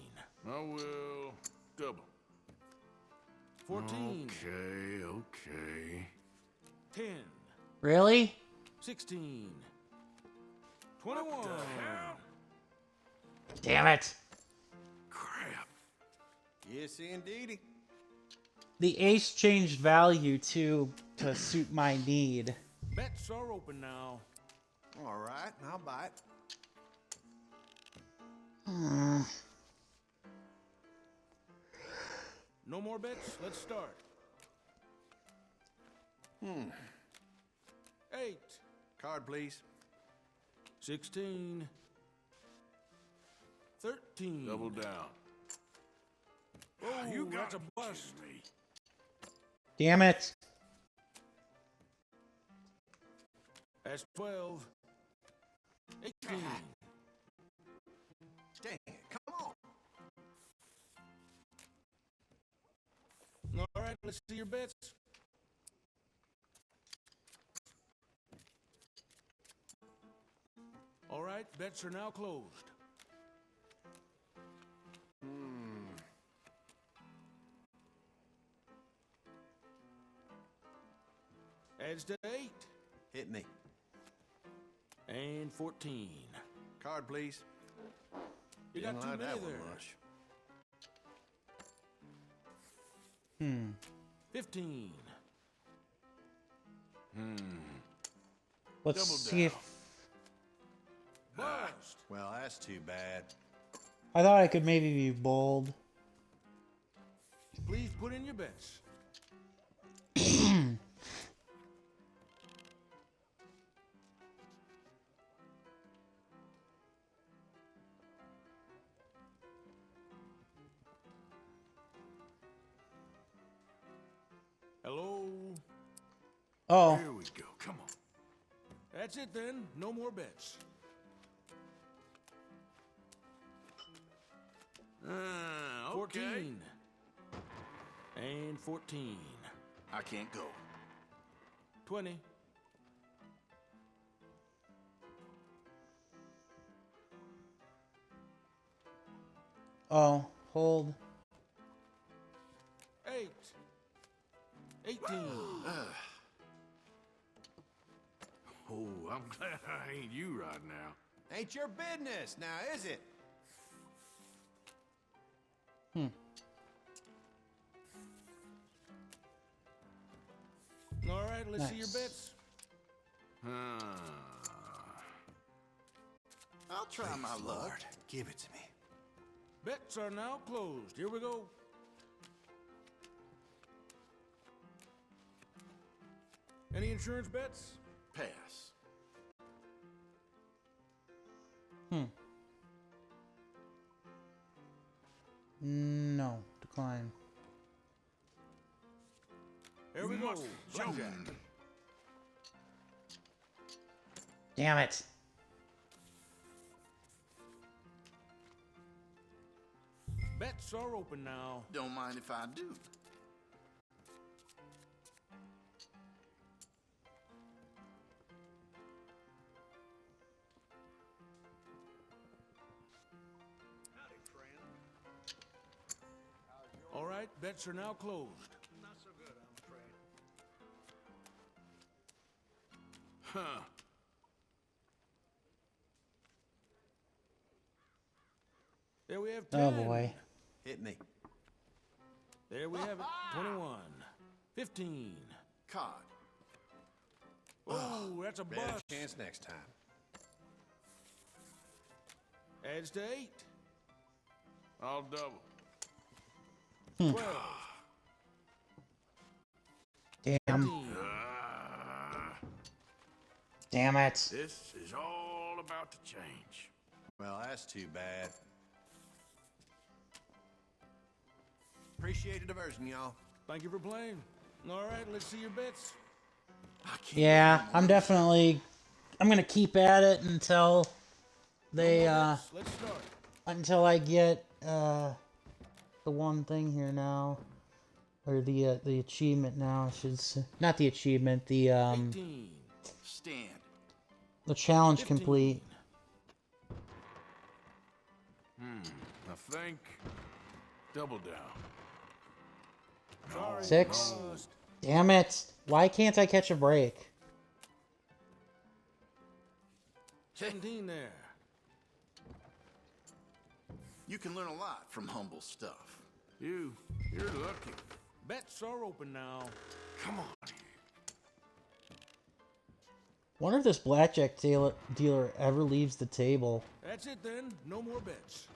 I will double. 14. Okay. 10. Really? 16. 21. Damn it. Crap. Yes, indeedy. The ace changed value to suit my need. Bets are open now. All right, I'll bite. No more bets. Let's start. 8. Card, please. 16. 13. Double down. Oh, You got that's a bust. me. Damn it. That's 12. 18. Dang it, come on. All right, let's see your bets. All right, right, bets are now closed. Adds to 8. Hit me. And 14. Card, please. You got too many there. Much. 15. Let's Double see if... Bust. Well, that's too bad. I thought I could maybe be bold. Please put in your bets. Hello? Oh. Here we go. Come on. That's it then. No more bets. Okay. 14. And 14. I can't go. 20. Oh, hold. 8. 18. Oh, I'm glad I ain't you right now. Ain't your business now, is it? All right, let's see your Nice. bets. I'll try my luck. Lord, give it to me. Bets are now closed. Here we go. Any insurance bets? Pass. No, decline. Here we go. Blackjack. Damn it. Bets are open now. Don't mind if I do. All right, bets are now closed. Not so good, I'm afraid. Huh. There we have 10. Oh boy. Hit me. There we have it. 21. 15. Card. Oh, that's a Better bust. chance next time. Adds to 8. I'll double. 12. Damn. 15. Damn it. This is all about to change. Well, that's too bad. Appreciate the diversion, y'all. Thank you for playing. All right, let's see your bets. Yeah, I'm gonna keep at it until they, Let's start. until I get, the one thing here now. Or the achievement now, I should say. Not the achievement, the, 18. Stand. the challenge 15. complete. I think double down. Sorry, 6. lost. Damn it. Why can't I catch a break? 17 there. You can learn a lot from humble stuff. You're lucky. Bets are open now. Come on. Wonder if this blackjack dealer ever leaves the table. That's it then. No more bets.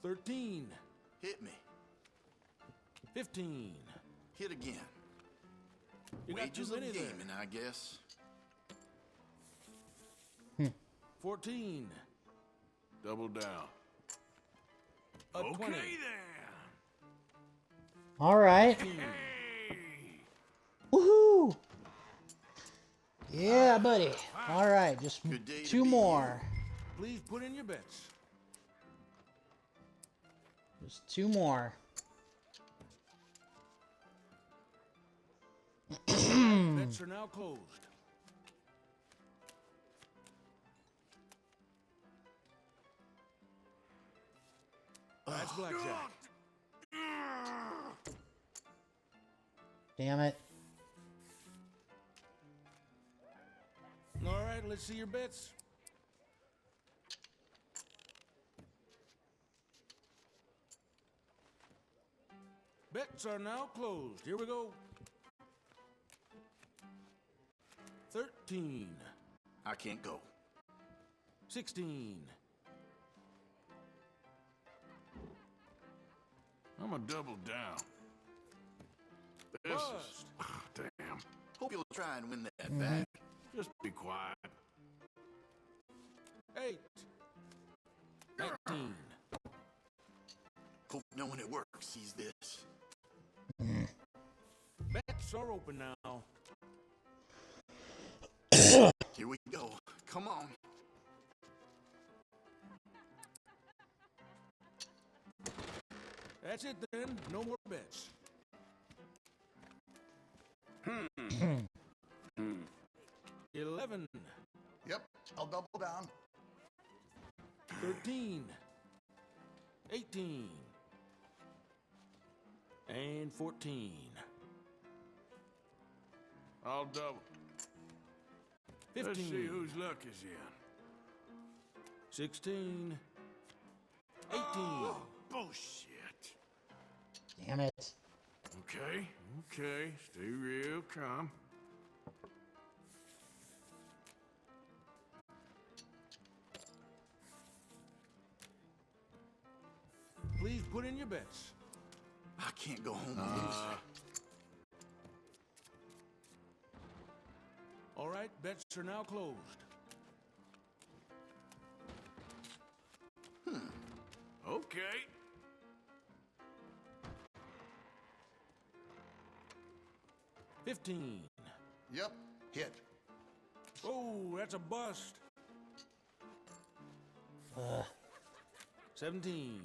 13. Hit me. 15. Hit again. You got Wages too of many there. gaming, I guess. 14. Double down. A 20. Alright. 15. Woohoo! Yeah, buddy. Alright, just two more. Please put in your bets. Just two more. Bets are now closed. blackjack. Damn it. All right, let's see your bets. Bets are now closed. Here we go. 13. I can't go. 16. I'm gonna double down. This is... damn. Hope you'll try and win that back. Just be quiet. 8. 19. Hope no one at work sees this. Bets are open now. Here we go. Come on. That's it then. No more bets. 11. Yep, I'll double down. 13. 18. And 14. I'll double. 15. Let's see whose luck is in. 16. 18. Oh, bullshit. Damn it. Okay, okay. Stay real calm. Please put in your bets. I can't go home and lose. All right, bets are now closed. Okay. 15. Yep, hit. Oh, that's a bust. 17.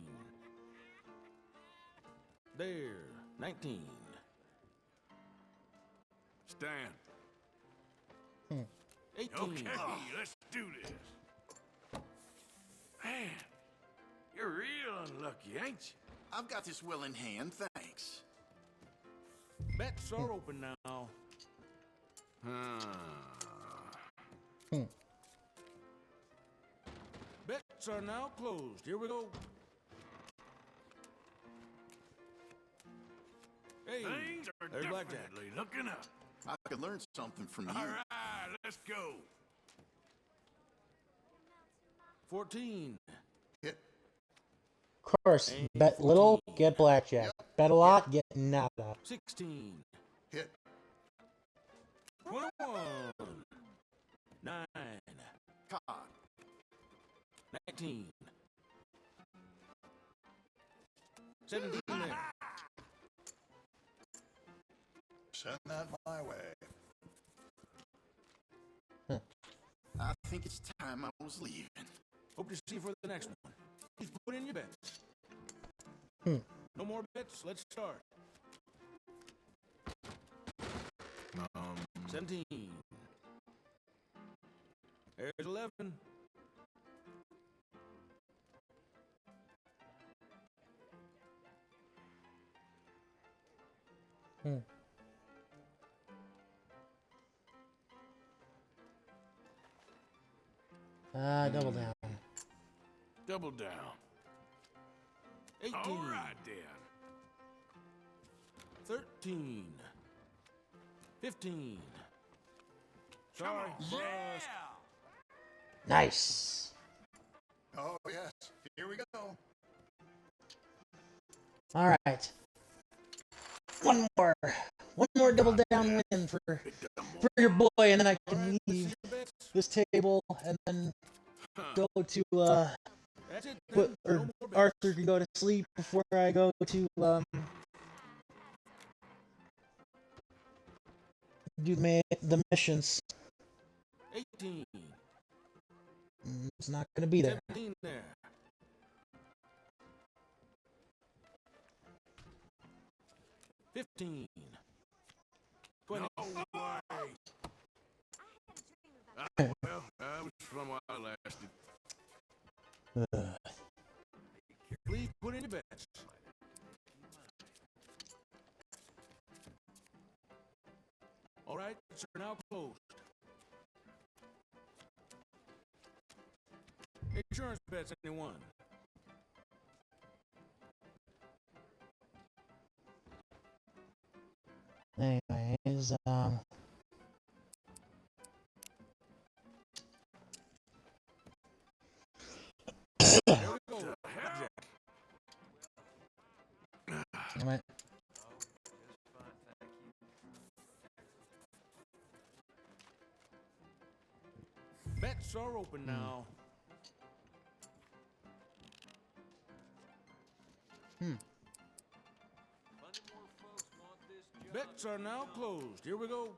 There. 19. Stand. 18. Okay, let's do this. Man, you're real unlucky, ain't you? I've got this well in hand, thanks. Bets are open now. Bets are now closed. Here we go. Hey, Things are there's blackjack. definitely looking up. I could learn something from you. All right, let's go. 14. Hit. Of course, bet little, get blackjack. Bet a lot, get nada. 16. Hit. 21. 9. Cod. 19. 17 there. Send that my way. I think it's time I was leaving. Hope to see you for the next one. Please put in your bets. No more bets. Let's start. 17. There's 11. Double down. Double down. 18. All right, then. 13. 15. Sorry. Yeah! Nice. Oh, yes. Here we go. All right. One more double down win for your boy, and then I can leave this table and then go to Arthur can go to sleep before I go to do the missions. 18. It's not gonna be there. 17 there. 15. 20. No way. Well, that was fun while it lasted. Please put in your bets. bets. All right, bets are now closed. Insurance bets, anyone? Anyways, Here we go. Blackjack. damn it. Bets are open now. Bets are now closed. Here we go.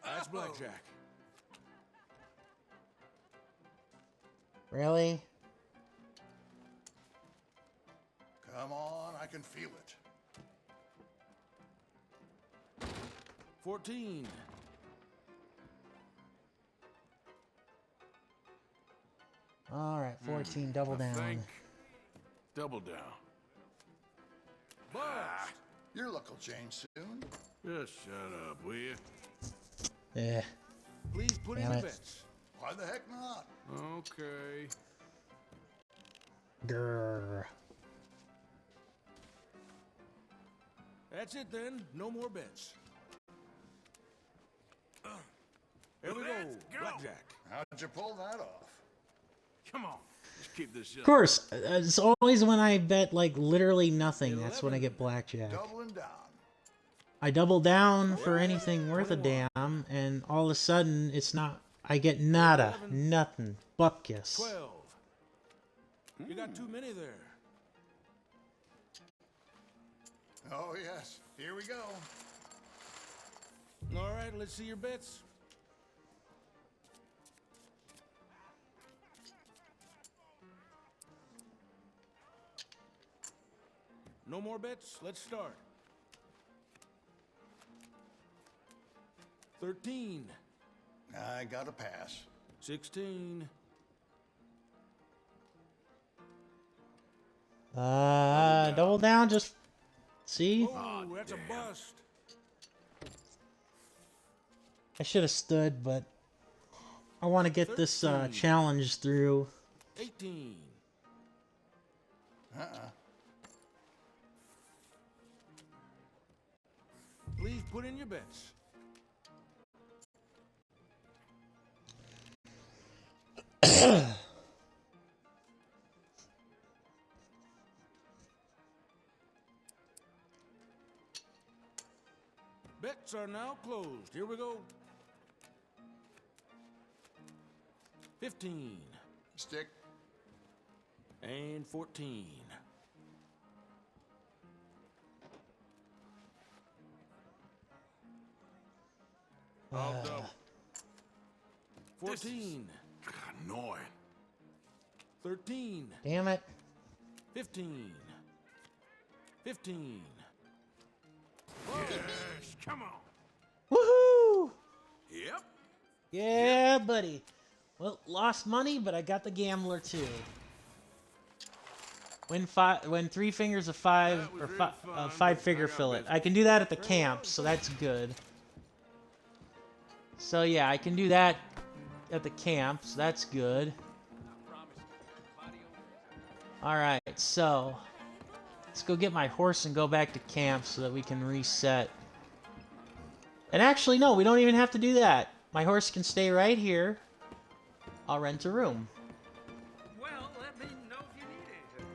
That's blackjack. Really? Come on, I can feel it. 14. All right, 14, double I down. think double down. Bust. Your luck will change soon. Just shut up, will you? Yeah. Please put in Damn the it. bets. Why the heck not? Okay. Grrr. That's it then. No more bets. Here we go. Blackjack. How'd you pull that off? Come on. Let's keep this up. Of course, it's always when I bet like literally nothing. That's when I get blackjack. Doubling down. I double down for anything worth a damn, and all of a sudden it's not. I get nada, nothing, bupkis. 12. You got too many there. Oh, yes. Here we go. All right, let's see your bets. No more bets? Let's start. 13. I got a pass. 16. Double down, just see? Oh, that's a bust. I should have stood, but I want to get this challenge through. 18. Please put in your bets. Bets are now closed. Here we go. 15. Stick. And 14. I'll double. 14. Annoying. 13. Damn it. 15. 15. Yes, come on. Woohoo! Yep. Yeah, buddy. Well, lost money, but I got the gambler too. When 3 fingers of 5 or 5-figure fillet. I can do that at the camp, so that's good. So yeah, I can do that at the camp, so that's good. Alright, so let's go get my horse and go back to camp so that we can reset. And actually, no, we don't even have to do that. My horse can stay right here. I'll rent a room. Well, let me know if you need anything.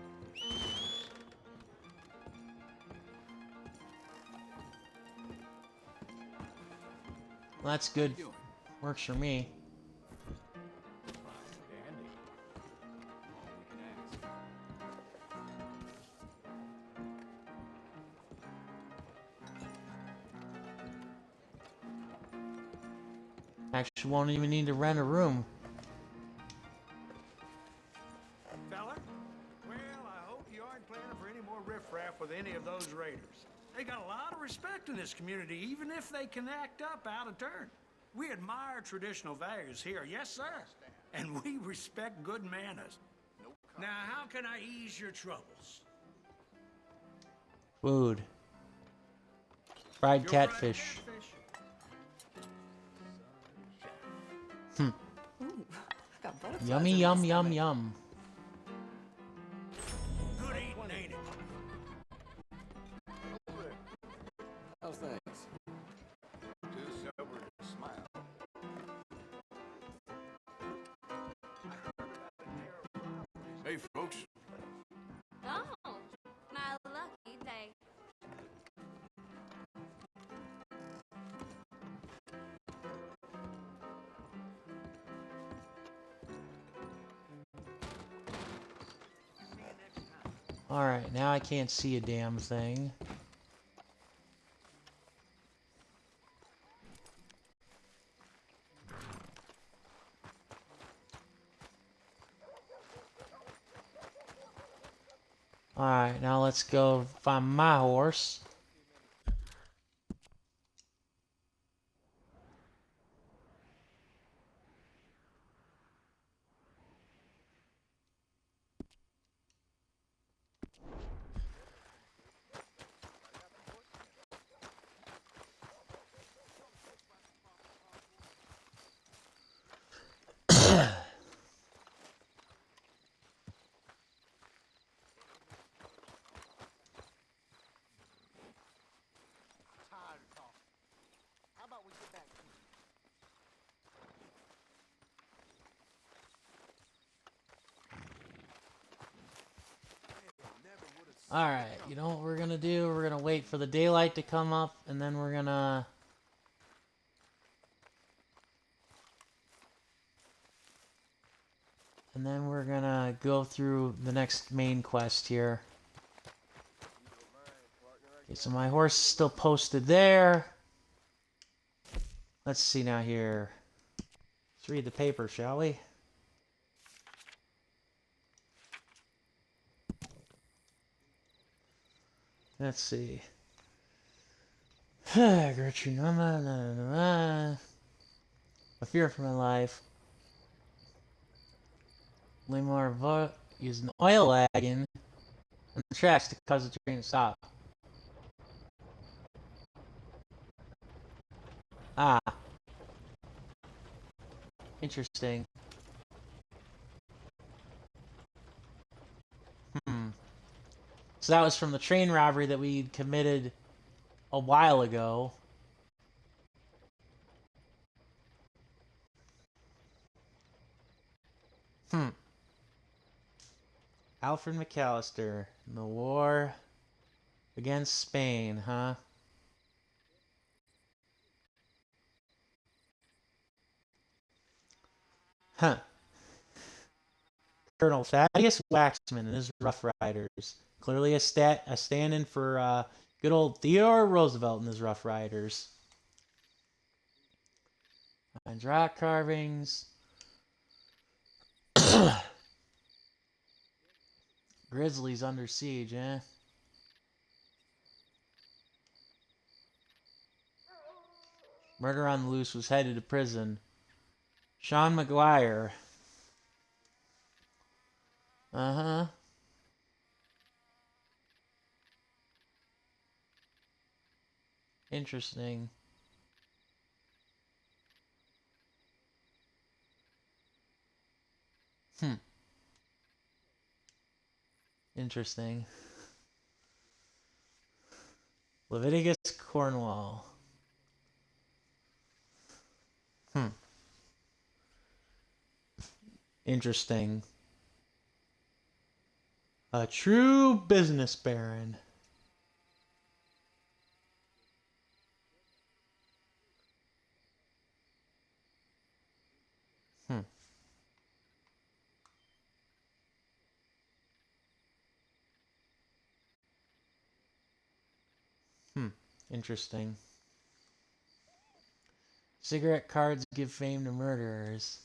Well, that's good. Works for me. Actually, won't even need to rent a room. Fella? Well, I hope you aren't planning for any more riffraff with any of those raiders. They got a lot of respect in this community, even if they can act up out of turn. We admire traditional values here, yes, sir. And we respect good manners. No Now, how can I ease your troubles? Food. Fried catfish. Hmm. Ooh, I got butterflies Yummy, in my yum, yum, stomach. yum. Good eating, ain't it? How's things? Too sober to smile. Hey, folks. Oh, my lucky day. Alright, now I can't see a damn thing. Alright, now let's go find my horse. Tired of talking. How about we get back to it? Alright, you know what we're gonna do? We're gonna wait for the daylight to come up, and then we're gonna... And then we're gonna go through the next main quest here. Okay, so my horse is still posted there. Let's see now here. Let's read the paper, shall we? Let's see. Gertrude, a fear for my life. Lamar used an oil wagon and the tracks to cause the train to stop. Ah. Interesting. So that was from the train robbery that we committed a while ago. Alfred McAllister in the war against Spain, huh? Huh. Colonel Thaddeus Waxman and his Rough Riders. Clearly a stand-in for good old Theodore Roosevelt and his Rough Riders. And rock carvings. Grizzlies under siege, eh? Murder on the Loose was headed to prison. Sean McGuire. Uh-huh. Interesting. Interesting. Leviticus Cornwall. Interesting. A true business baron. Interesting. Cigarette cards give fame to murderers.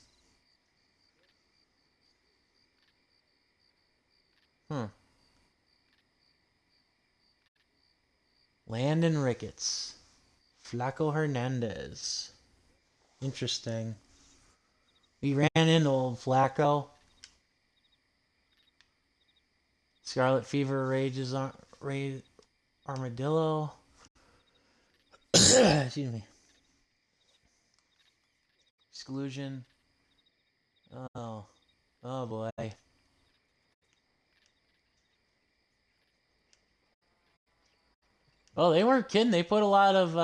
Landon Ricketts. Flaco Hernandez. Interesting. We ran into old Flacco. Scarlet fever rages on armadillo. Excuse me. Exclusion. Oh. Oh boy. Well, they weren't kidding. They put a lot of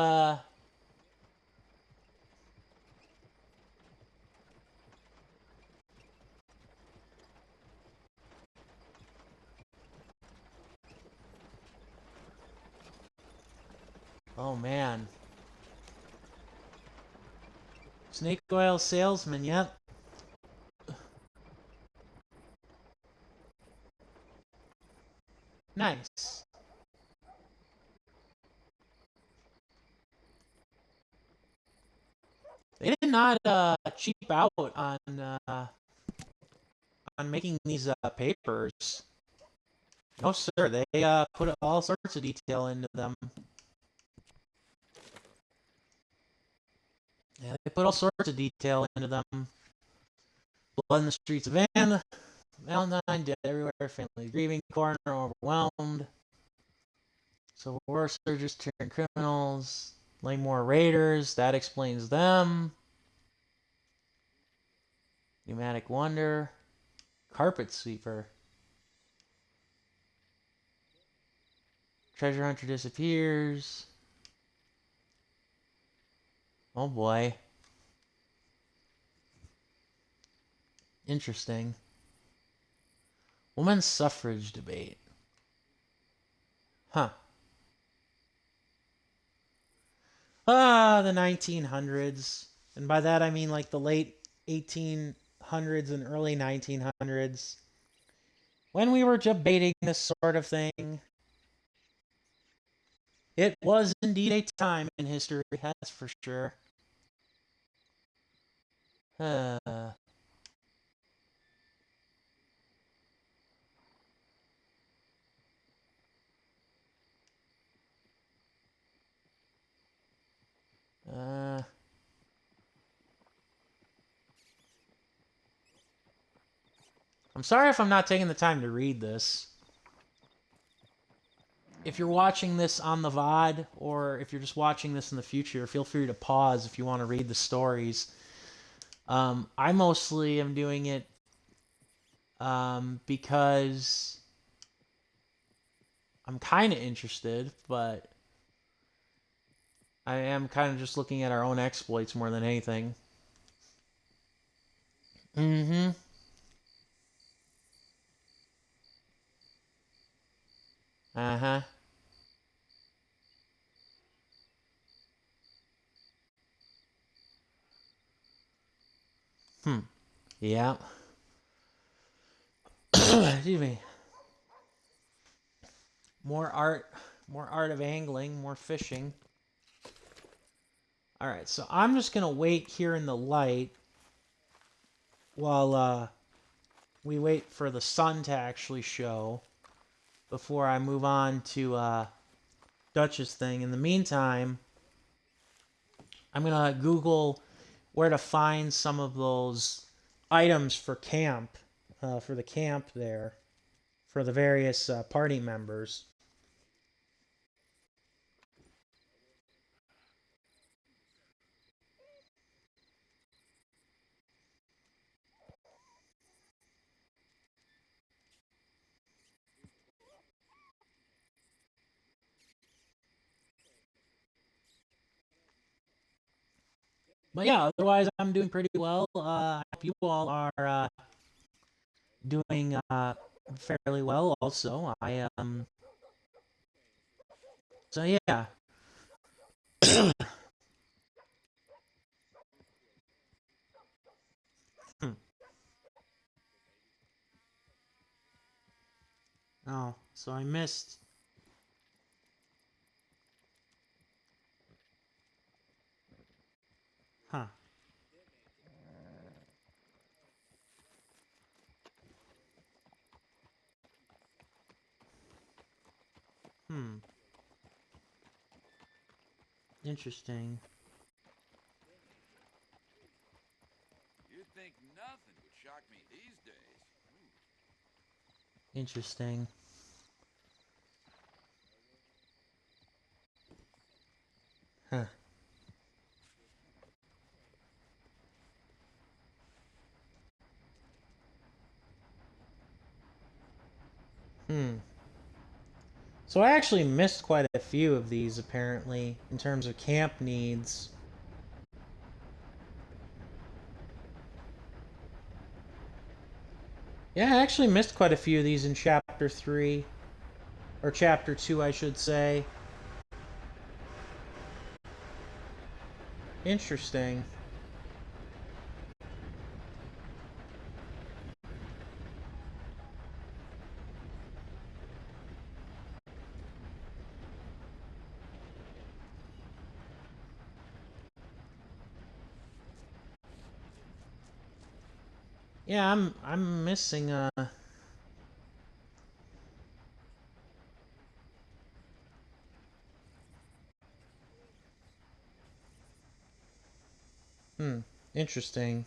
oh man. Snake oil salesman, yep. Nice. They did not cheap out on making these papers. No sir, they put all sorts of detail into them. Yeah, they put all sorts of detail into them. Blood in the streets of Valentine, dead everywhere, family grieving, coroner overwhelmed. So war surges turn criminals, like more raiders, that explains them. Pneumatic wonder, carpet sweeper. Treasure hunter disappears. Oh boy. Interesting. Women's suffrage debate. Huh. The 1900s. And by that I mean like the late 1800s and early 1900s. When we were debating this sort of thing. It was indeed a time in history, that's for sure. I'm sorry if I'm not taking the time to read this. If you're watching this on the VOD, or if you're just watching this in the future, feel free to pause if you want to read the stories. I mostly am doing it because I'm kind of interested, but I am kind of just looking at our own exploits more than anything. Mm-hmm. Uh-huh. Yeah. Excuse me. More art of angling, more fishing. All right, so I'm just going to wait here in the light while we wait for the sun to actually show before I move on to Dutch's thing. In the meantime, I'm going to Google where to find some of those items for camp, for the camp there, for the various party members. But yeah, otherwise I'm doing pretty well. I hope you all are doing fairly well also. So yeah. Oh, so I missed. Huh. Interesting. You'd think nothing would shock me these days. Interesting. Huh. So I actually missed quite a few of these, apparently, in terms of camp needs. Yeah, I actually missed quite a few of these in Chapter 3. Or Chapter 2, I should say. Interesting. Yeah, I'm missing interesting.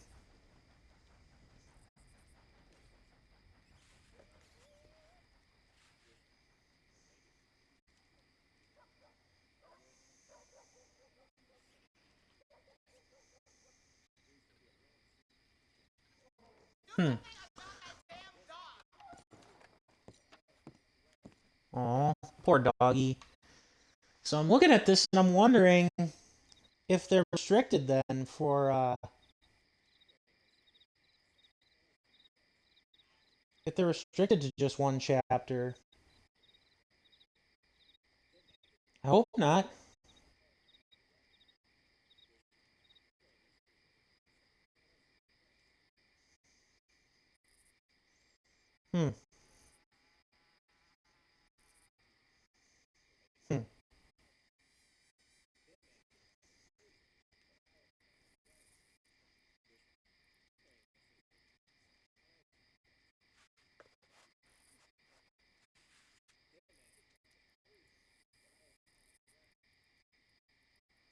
Aw, poor doggy. So I'm looking at this and I'm wondering if they're restricted then for if they're restricted to just one chapter. I hope not. Hmm. Hmm.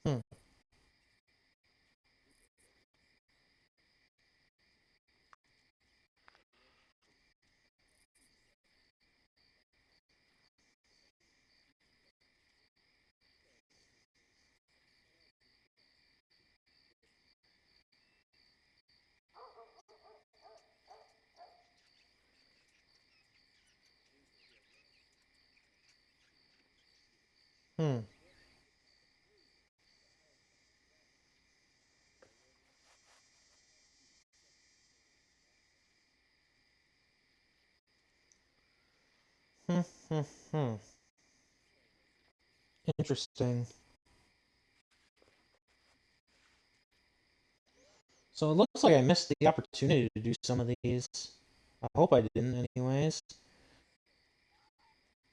Hmm. Hmm. Hmm. Hmm. Hmm. Interesting. So it looks like I missed the opportunity to do some of these. I hope I didn't, anyways.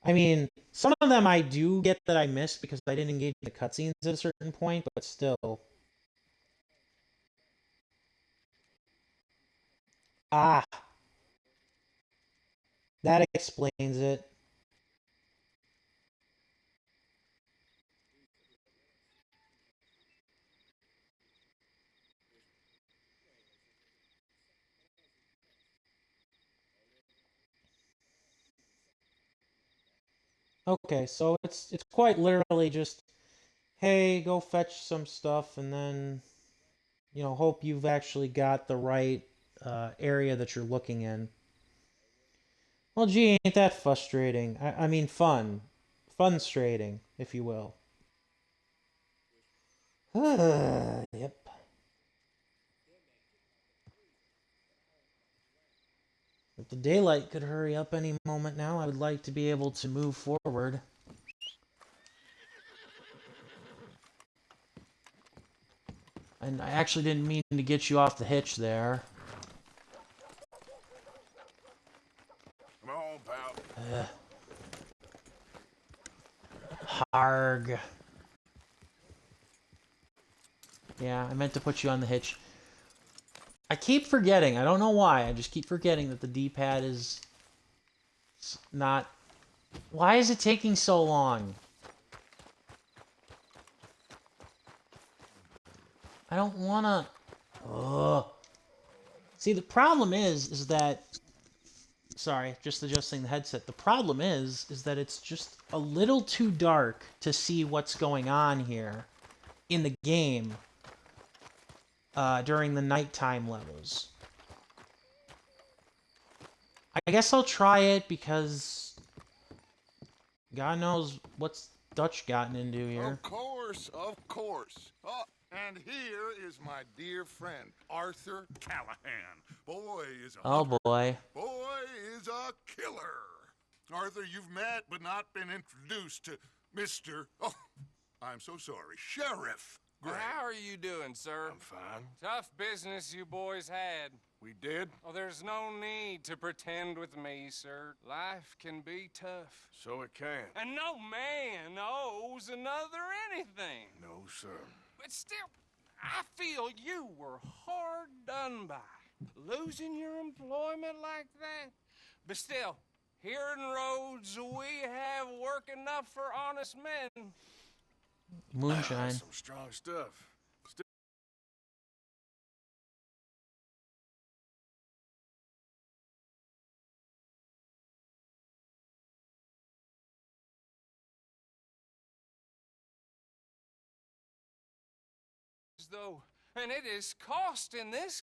I mean, some of them I do get that I missed because I didn't engage the cutscenes at a certain point, but still. Ah, that explains it. Okay, so it's quite literally just, hey, go fetch some stuff, and then, hope you've actually got the right area that you're looking in. Well, gee, ain't that frustrating? I mean, fun. Funstrating, if you will. Yep. If the daylight could hurry up any moment now, I would like to be able to move forward. And I actually didn't mean to get you off the hitch there. Come on, pal. Harg. Yeah, I meant to put you on the hitch. I keep forgetting. I don't know why. I just keep forgetting that the D-pad is not... Why is it taking so long? I don't want to... Ugh. See, the problem is that... Sorry, just adjusting the headset. The problem is that it's just a little too dark to see what's going on here. in the game during the nighttime levels. I guess I'll try it because God knows what's Dutch gotten into here. Of course, of course. Oh, and here is my dear friend, Arthur Callahan. Boy is a Oh hunter. boy. Boy is a killer. Arthur, you've met but not been introduced to Mr. Oh, I'm so sorry, Sheriff Gray. How are you doing, sir? I'm fine. Tough business you boys had. We did? Oh, there's no need to pretend with me, sir. Life can be tough. So it can. And no man owes another anything. No, sir. But still, I feel you were hard done by. Losing your employment like that. But still, here in Rhodes, we have work enough for honest men. Moonshine. Some strong stuff. Though, and it is costing this.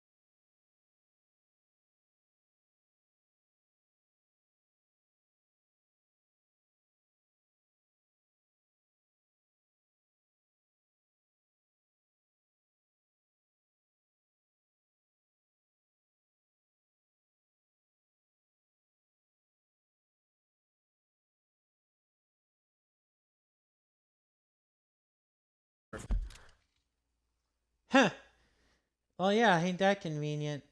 Huh. Well, yeah, ain't that convenient?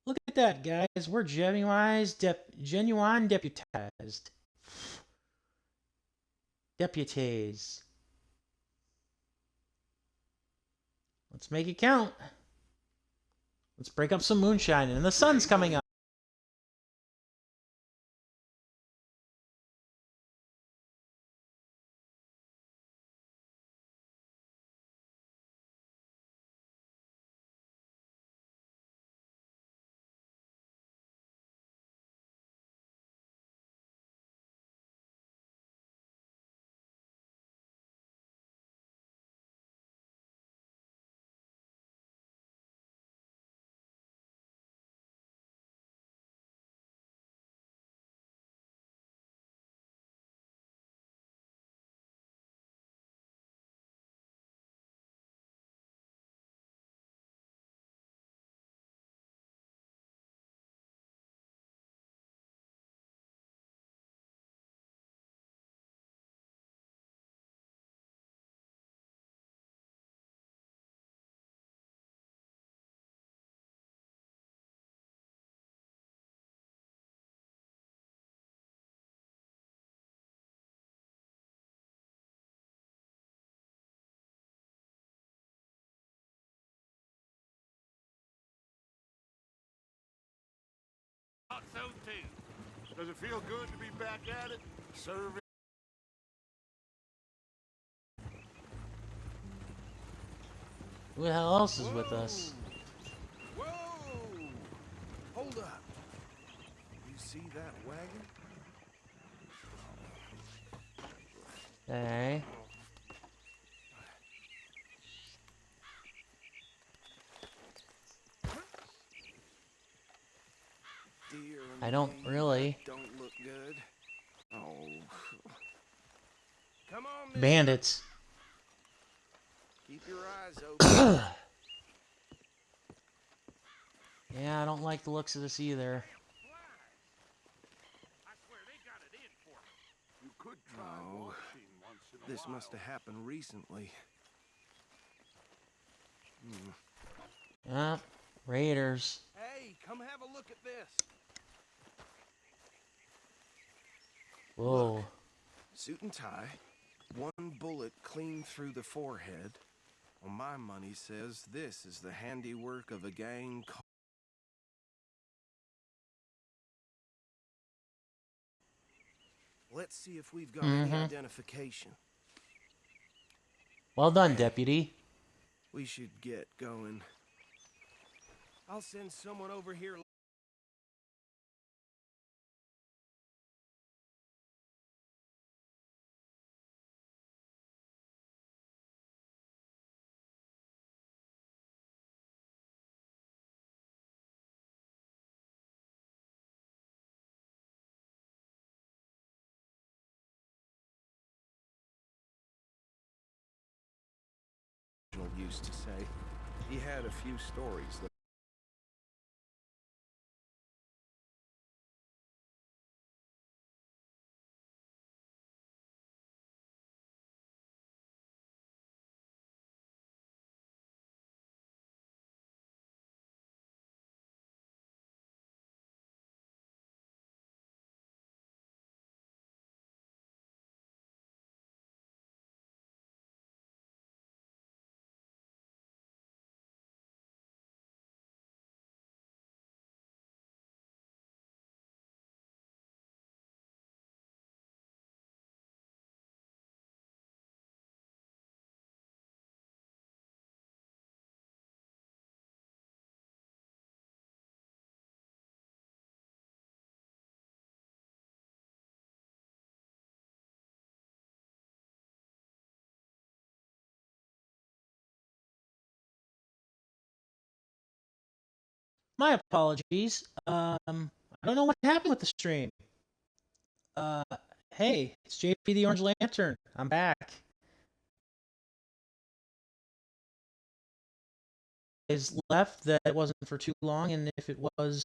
Look at that, guys. We're genuine deputized. Deputies. Let's make it count. Let's break up some moonshine, and the sun's coming up. Thought so too. Does it feel good to be back at it? Serving. Who the hell else is with us? Whoa! Hold up. You see that wagon? Hey. Dear I don't me, really. that don't look good. Oh. Come on, mister. Bandits. Keep your eyes open. Yeah, I don't like the looks of this either. You could try Oh, washing once in a this while. must have happened recently. Ah, Raiders. Hey, come have a look at this. Whoa. Suit and tie, one bullet clean through the forehead. Well, my money says this is the handiwork of a gang called... Let's see if we've got any identification. Well done, deputy. We should get going. I'll send someone over here. used to say. He had a few stories that My apologies. I don't know what happened with the stream. Uh, hey, it's JP the Orange Lantern. I'm back. Is left that it wasn't for too long, and if it was,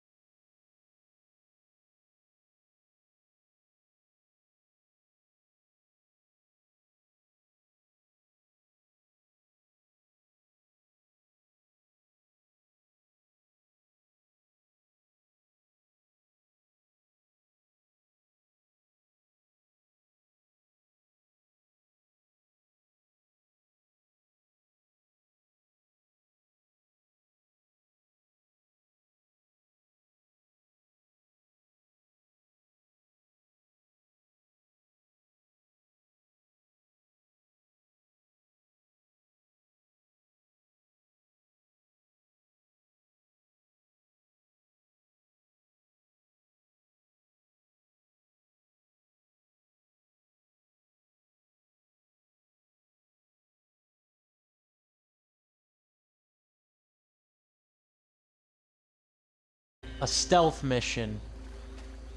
a stealth mission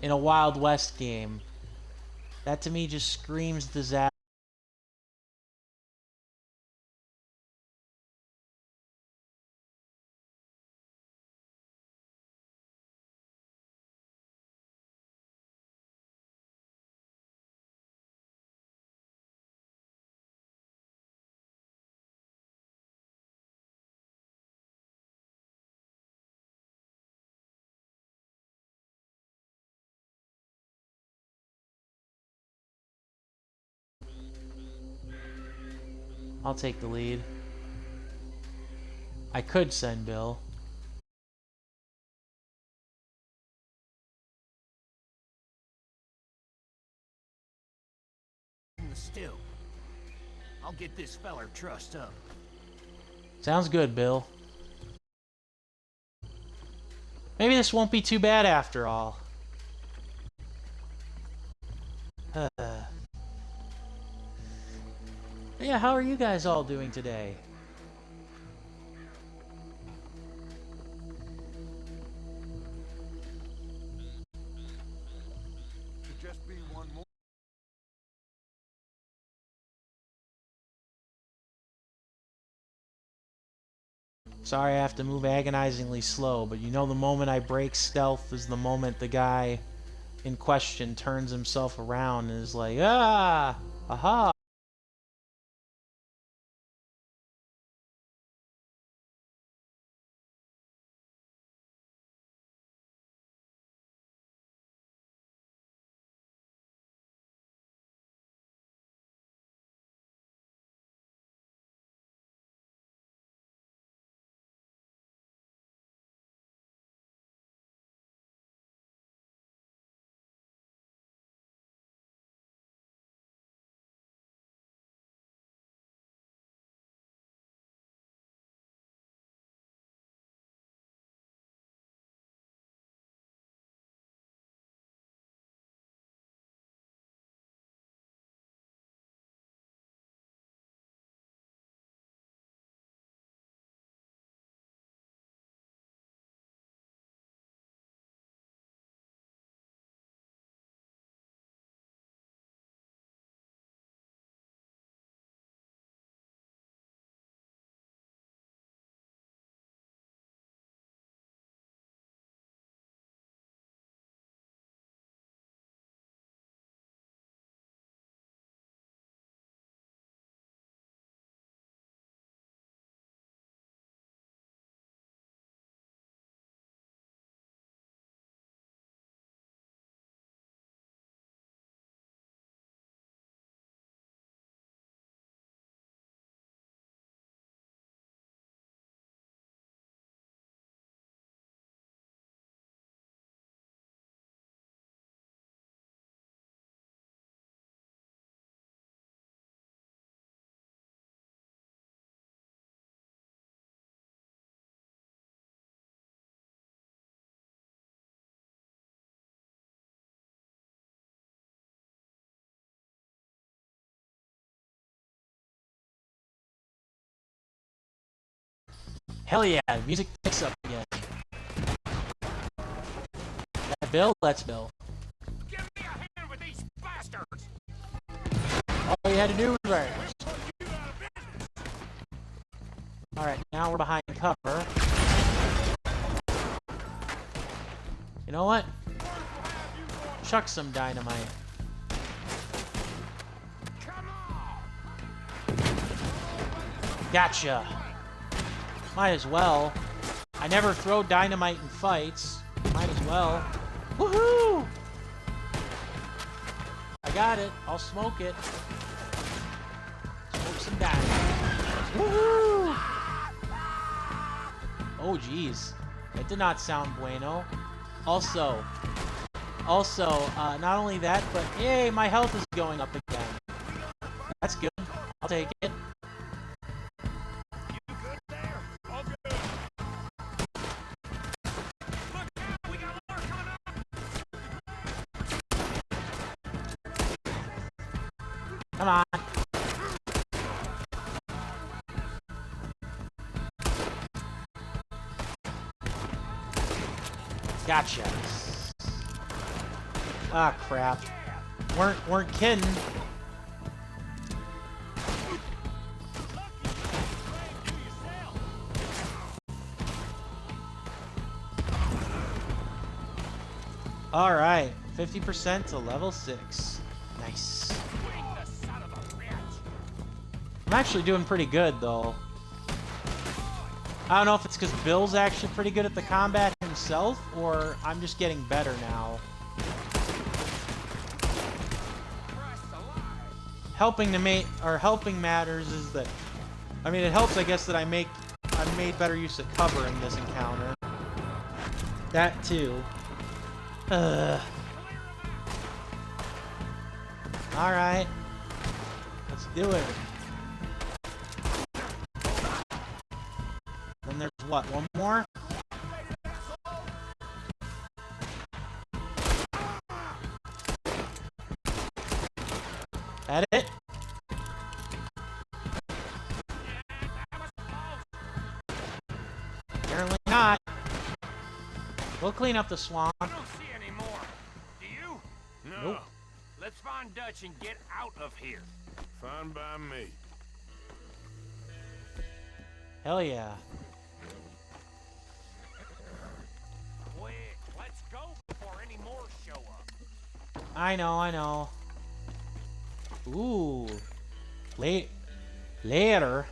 in a Wild West game. That to me just screams disaster. I'll take the lead. I could send Bill. Still, I'll get this feller trussed up. Sounds good, Bill. Maybe this won't be too bad after all. Yeah, how are you guys all doing today? Should just be one more. Sorry I have to move agonizingly slow, but you know the moment I break stealth is the moment the guy in question turns himself around and is like, ah, aha. Hell yeah, the music picks up again. That Bill? That's Bill. Give me a hand with these bastards! All you had to do was rush. Alright, now we're behind cover. You know what? Chuck some dynamite. Gotcha. Might as well. I never throw dynamite in fights. Might as well. Woohoo! I got it. I'll smoke it. Smoke some dynamite. Woohoo! Oh, geez. That did not sound bueno. Also, not only that, but yay, my health is going up again. That's good. I'll take it. Come on. Gotcha. Ah, crap. Weren't kidding. All right, 50% to level 6. Nice. I'm actually doing pretty good, though. I don't know if it's because Bill's actually pretty good at the combat himself, or I'm just getting better now. Helping matters is that, I mean, it helps, I guess, that I've made better use of cover in this encounter. That too. All right, let's do it. Then there's what? One more? That it? Apparently not. We'll clean up the swamp. I don't see any more. Do you? No. Nope. Let's find Dutch and get out of here. Fine by me. Hell yeah. Quick, let's go before any more show up. I know. Ooh. Later.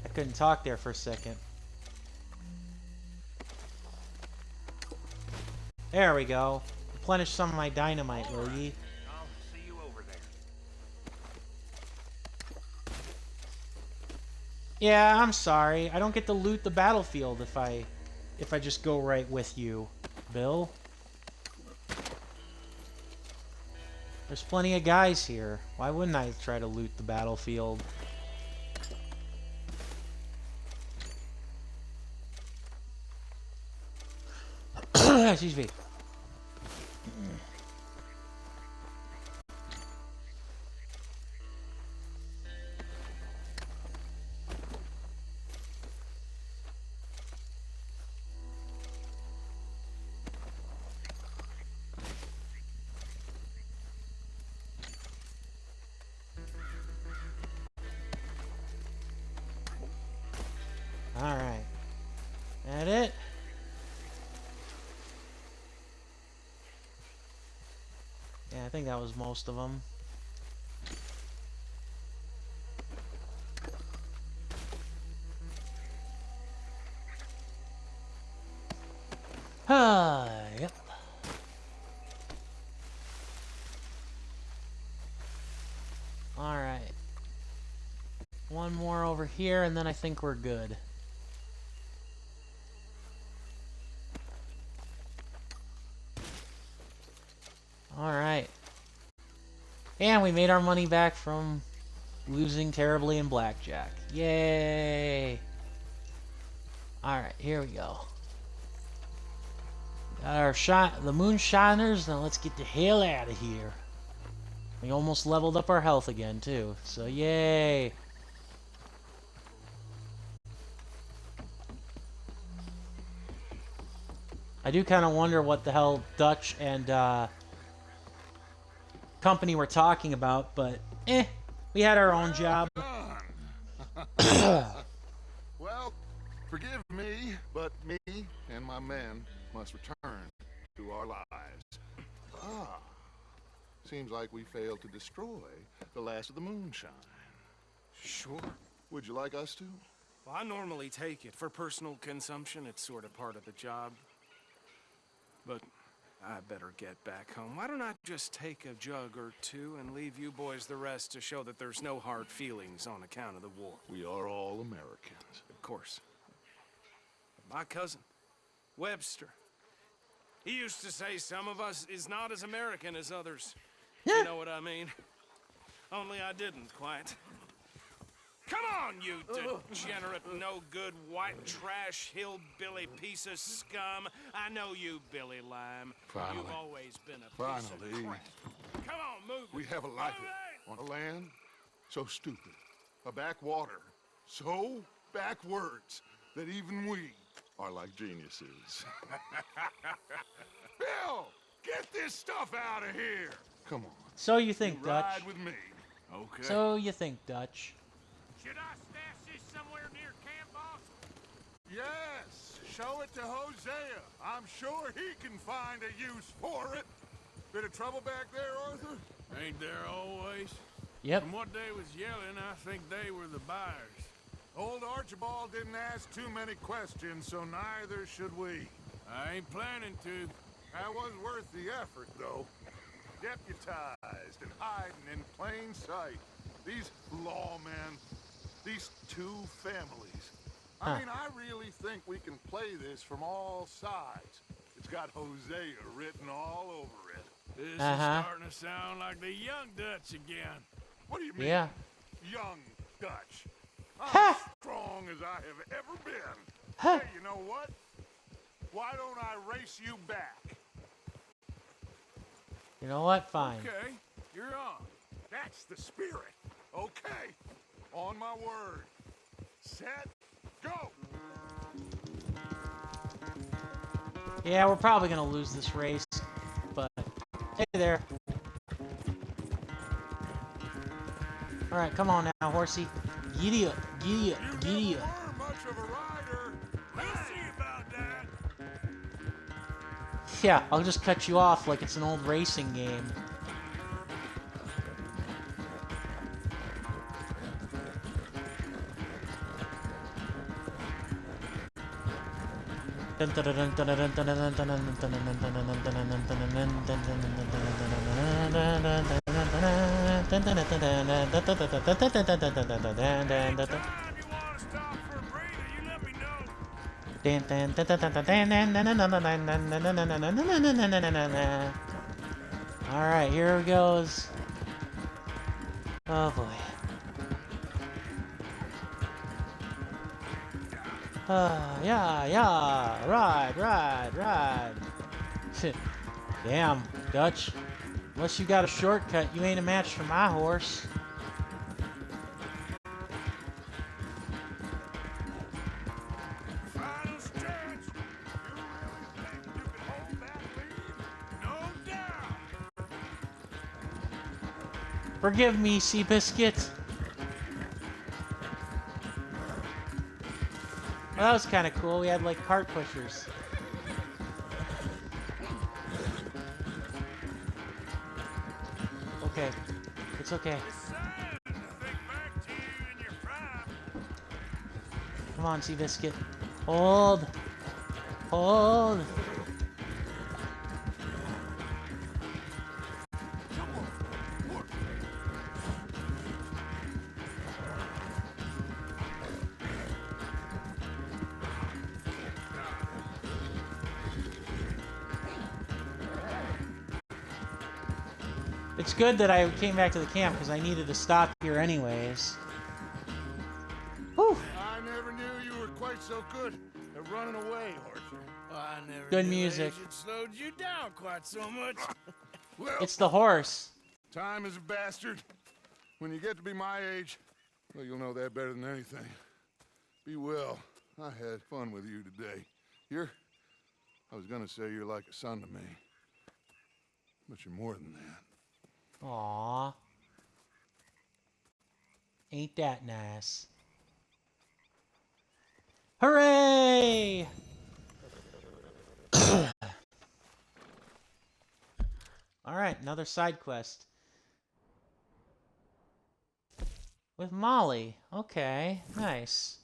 I couldn't talk there for a second. There we go. Replenish some of my dynamite, will ye? I'll see you over there. Yeah, I'm sorry. I don't get to loot the battlefield if I just go right with you, Bill. There's plenty of guys here. Why wouldn't I try to loot the battlefield? Excuse me. Alright. That it? Yeah, I think that was most of them. Yep. Alright. One more over here, and then I think we're good. Alright. And we made our money back from losing terribly in blackjack. Yay! Alright, here we go. Got our the moonshiners, now let's get the hell out of here. We almost leveled up our health again, too. So, yay! I do kind of wonder what the hell Dutch and company were talking about, but we had our own job. Well, forgive me, but me and my men must return to our lives. Ah, seems like we failed to destroy the last of the moonshine. Sure. Would you like us to? Well, I normally take it. For personal consumption, it's sort of part of the job. But I better get back home. Why don't I just take a jug or two and leave you boys the rest to show that there's no hard feelings on account of the war? We are all Americans. Of course. My cousin, Webster, he used to say some of us is not as American as others. You know what I mean? Only I didn't quite. Come on, you degenerate, no-good, white trash, hillbilly piece of scum. I know you, Billy Lime. Finally. You've always been a piece of crap. Come on, move it. We have a life on a land so stupid, a backwater so backwards that even we are like geniuses. Bill, get this stuff out of here. Come on. So you think, Dutch? Ride with me. Okay. So you think, Dutch? Should I stash this somewhere near camp, boss? Yes, show it to Hosea. I'm sure he can find a use for it. Bit of trouble back there, Arthur? Ain't there always? Yep. From what they was yelling, I think they were the buyers. Old Archibald didn't ask too many questions, so neither should we. I ain't planning to. That was worth the effort, though. Deputized and hiding in plain sight. These lawmen, these two families. I mean, I really think we can play this from all sides. It's got Hosea written all over it. This is starting to sound like the young Dutch again. What do you mean? Yeah. Young Dutch. I'm strong as I have ever been. Hey, you know what? Why don't I race you back? You know what? Fine. Okay, you're on. That's the spirit. Okay, on my word. Set, go! Yeah, we're probably gonna lose this race, but hey there. All right, come on now, horsey. Giddy up, giddy up, giddy up. Much of a rider. We'll see about that. Yeah, I'll just cut you off like it's an old racing game. Alright, here it goes. Oh boy. Yeah, ride. Damn, Dutch. Unless you got a shortcut, you ain't a match for my horse. Final stretch. You really think you can hold that lead? No doubt. Forgive me, Seabiscuit. Well, that was kind of cool. We had like cart pushers. Okay. It's okay. Come on, Seabiscuit. Hold. Hold. It's good that I came back to the camp because I needed to stop here anyways. Whew. I never knew you were quite so good at running away, Arthur. I never Good knew music. age had slowed you down quite so much. Well, It's the horse. time is a bastard. When you get to be my age, well, you'll know that better than anything. Be well. I had fun with you today. You're I was gonna say you're like a son to me. But you're more than that. Aww. Ain't that nice? Hooray! Alright, another side quest. With Molly. Okay, nice.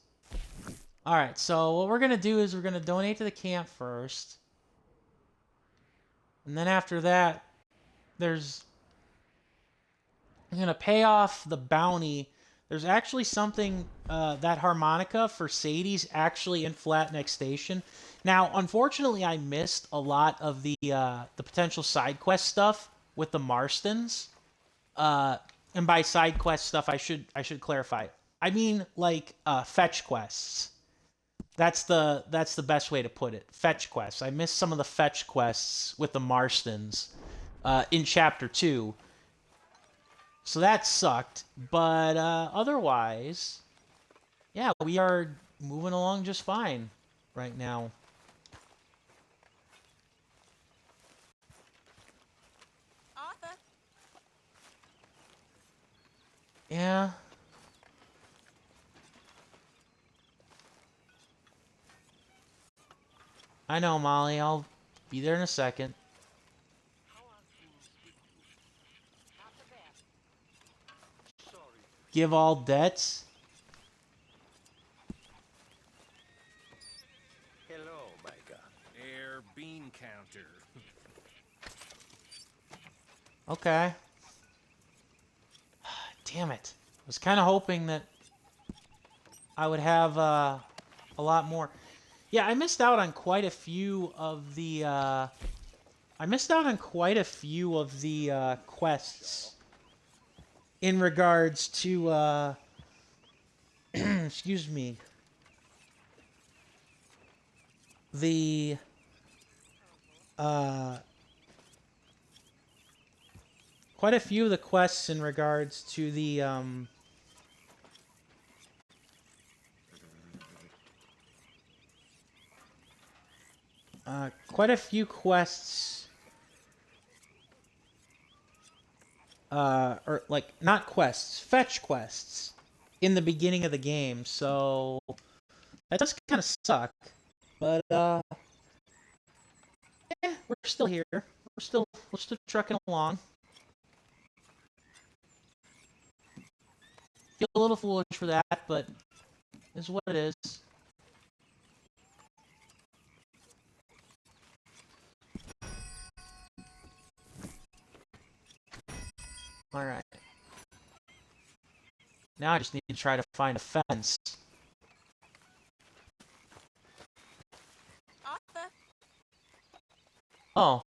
Alright, so what we're going to do is we're going to donate to the camp first. And then after that, I'm going to pay off the bounty. There's actually something, that harmonica for Sadie's actually in Flatneck Station. Now, unfortunately, I missed a lot of the potential side quest stuff with the Marstons. And by side quest stuff, I should clarify. I mean, like, fetch quests. That's the best way to put it. Fetch quests. I missed some of the fetch quests with the Marstons in Chapter 2. So that sucked. But otherwise, yeah, we are moving along just fine right now. Arthur? Yeah. I know, Molly. I'll be there in a second. Give all debts? Hello, my God. Air bean counter. Okay. Damn it. I was kind of hoping that I would have a lot more. Yeah, I missed out on quite a few of the quests in regards to excuse me. The quite a few of the quests in regards to the quite a few quests or like not quests, fetch quests in the beginning of the game, so that does kind of suck. But yeah, we're still here. We're still trucking along. Feel a little foolish for that, but it's what it is. Alright. Now I just need to try to find a fence. Arthur? Oh.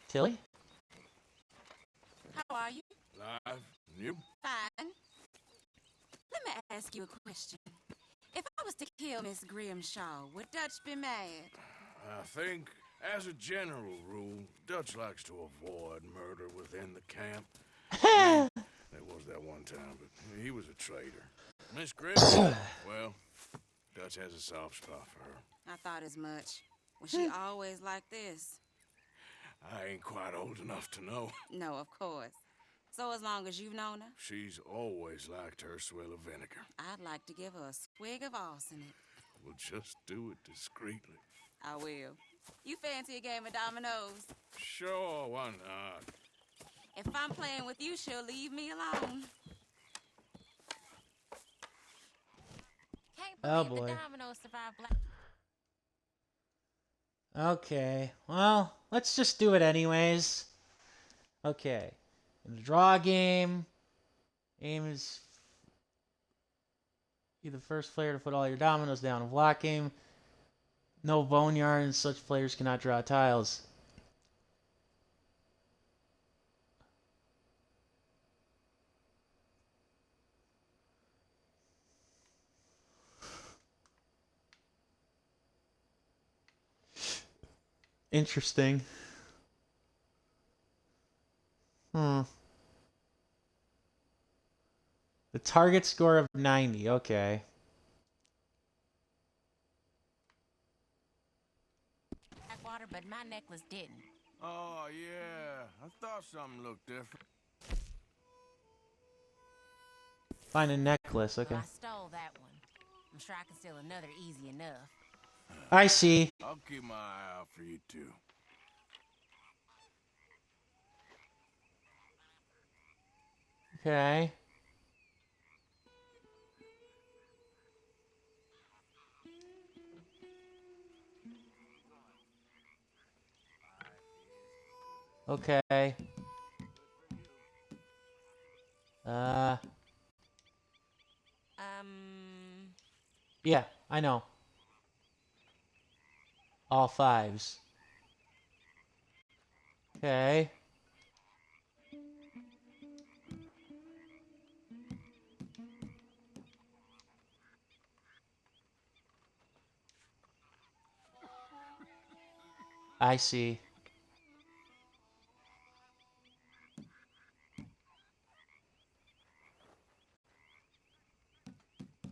Tilly? How are you? Live? You? Fine. Let me ask you a question. If I was to kill Miss Grimshaw, would Dutch be mad? I think, as a general rule, Dutch likes to avoid murder within the camp. There was that one time, but he was a traitor. Miss Grimshaw, well, Dutch has a soft spot for her. I thought as much. Was she always like this? I ain't quite old enough to know. No, of course. So as long as you've known her? She's always liked her swill of vinegar. I'd like to give her a swig of arsenic. We'll just do it discreetly. I will. You fancy a game of dominoes? Sure, why not? If I'm playing with you, she'll leave me alone. Can't Oh, believe boy. the dominoes survived black. Okay. Well, let's just do it anyways. Okay. In the draw game, aim is be the first player to put all your dominoes down. In block game, no boneyard, and such players cannot draw tiles. Interesting. The target score of 90. Okay. but my necklace didn't. Oh, yeah. I thought something looked different. Find a necklace, okay. Well, I stole that one. I'm sure I can steal another easy enough. I see. I'll keep my eye out for you two. Okay. Okay. Yeah, I know. All fives. Okay. I see.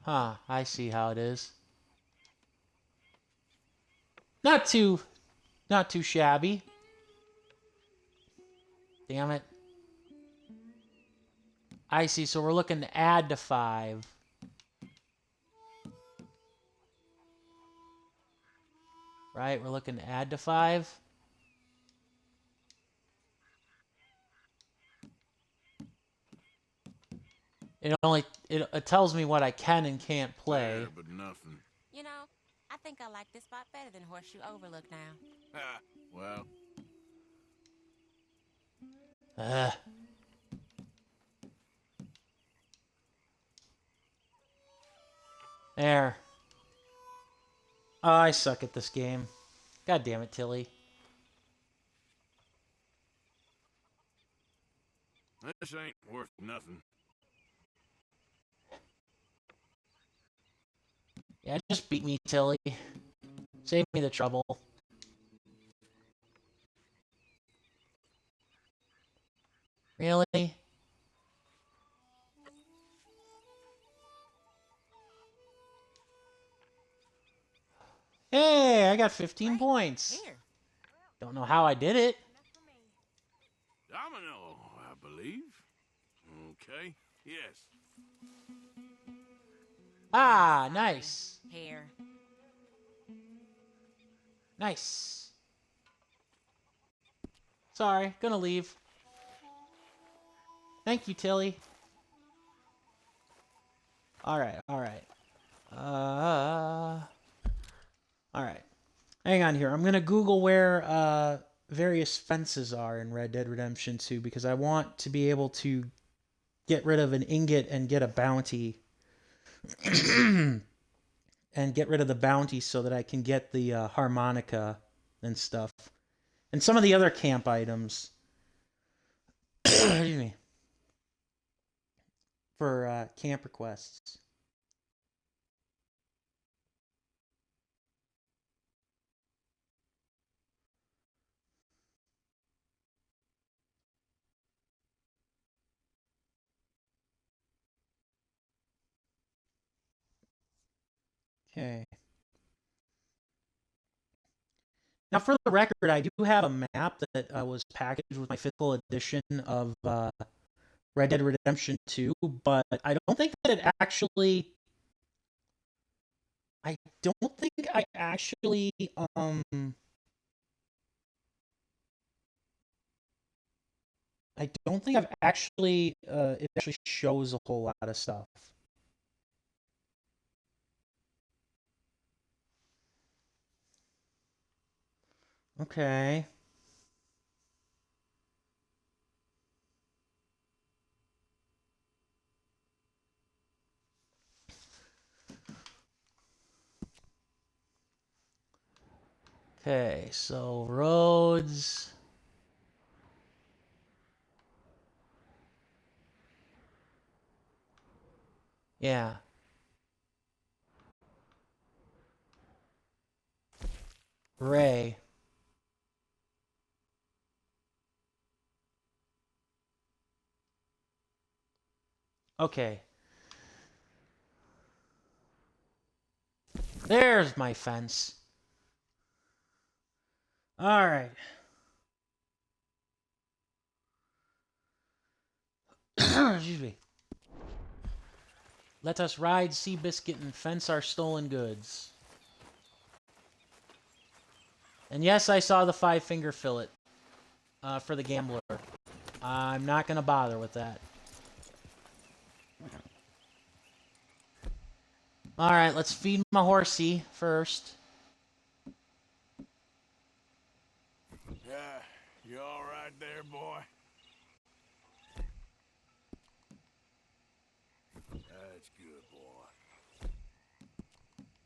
Huh, I see how it is. Not too shabby. Damn it. I see, so we're looking to add to 5. Right, we're looking to add to 5. It tells me what I can and can't play. Fair, but nothing. You know, I think I like this spot better than Horseshoe Overlook now. Ha, well. There. Oh, I suck at this game. God damn it, Tilly. This ain't worth nothing. Yeah, just beat me, Tilly. Save me the trouble. Really? Hey, I got 15 points. Here. Don't know how I did it. Domino, I believe. Okay, yes. Ah, nice. Here. Nice. Sorry, gonna leave. Thank you, Tilly. Alright, alright. Alright. Hang on here. I'm gonna Google where various fences are in Red Dead Redemption 2 because I want to be able to get rid of an ingot and get a bounty. And get rid of the bounty so that I can get the harmonica and stuff. And some of the other camp items. Excuse me. For camp requests. Okay. Now, for the record, I do have a map that was packaged with my physical edition of Red Dead Redemption 2, but I don't think that it actually... I don't think I actually... I don't think I've actually... it actually shows a whole lot of stuff. Okay. Okay, so roads. Yeah. Ray. Okay. There's my fence. All right. Excuse me. Let us ride Seabiscuit and fence our stolen goods. And yes, I saw the 5-finger fillet for the gambler. I'm not going to bother with that. Alright, let's feed my horsey first. Yeah, you all right there, boy? That's good, boy.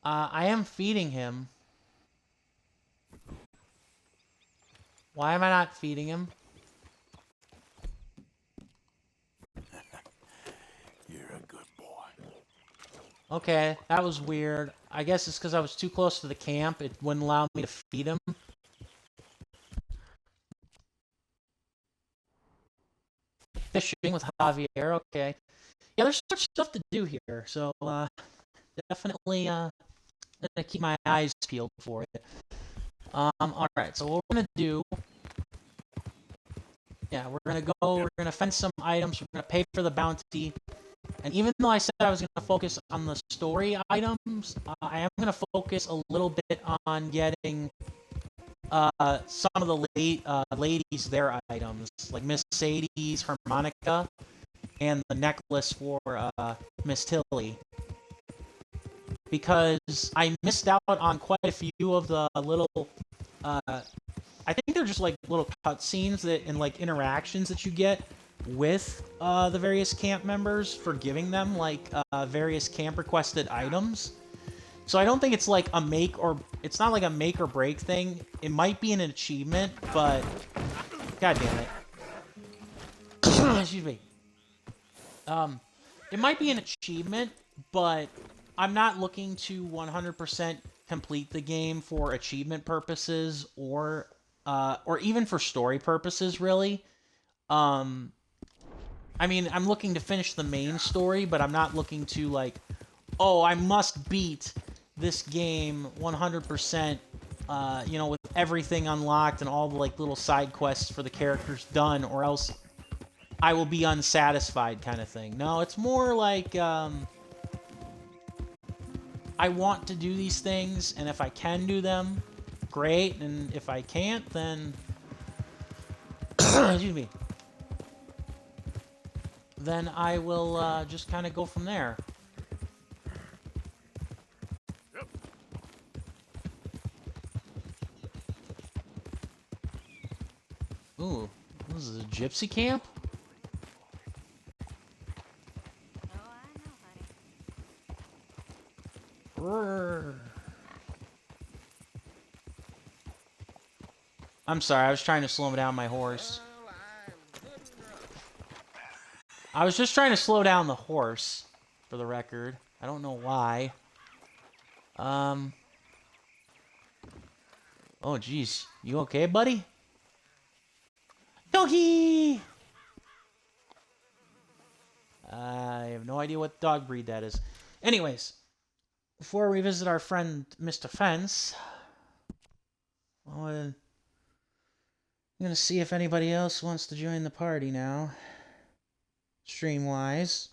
I am feeding him. Why am I not feeding him? You're a good boy. Okay, that was weird. I guess it's because I was too close to the camp. It wouldn't allow me to feed him. Fishing with Javier, okay. Yeah, there's such stuff to do here, so definitely gonna keep my eyes peeled for it. Alright, so what we're gonna do... Yeah, we're gonna fence some items, we're gonna pay for the bounty, and even though I said I was gonna focus on the story items, I am gonna focus a little bit on getting some of the ladies their items, like Miss Sadie's harmonica, and the necklace for Miss Tilly. Because I missed out on quite a few of the little, I think they're just like little cutscenes that and like interactions that you get with the various camp members for giving them like various camp requested items. So I don't think it's like it's not like a make or break thing. It might be an achievement, but god damn it. Excuse me. It might be an achievement, but I'm not looking to 100% complete the game for achievement purposes or even for story purposes, really. I mean, I'm looking to finish the main story, but I'm not looking to, like, oh, I must beat this game 100%, you know, with everything unlocked and all the, like, little side quests for the characters done, or else I will be unsatisfied kind of thing. No, it's more like, I want to do these things, and if I can do them, great, and if I can't, then... excuse me. Then I will just kind of go from there. Ooh, this is a gypsy camp? I'm sorry, I was trying to slow down my horse. I was just trying to slow down the horse, for the record. I don't know why. Oh, jeez. You okay, buddy? Doggy! I have no idea what dog breed that is. Anyways, before we visit our friend Mr. Fence, I'm gonna see if anybody else wants to join the party now. Stream-wise.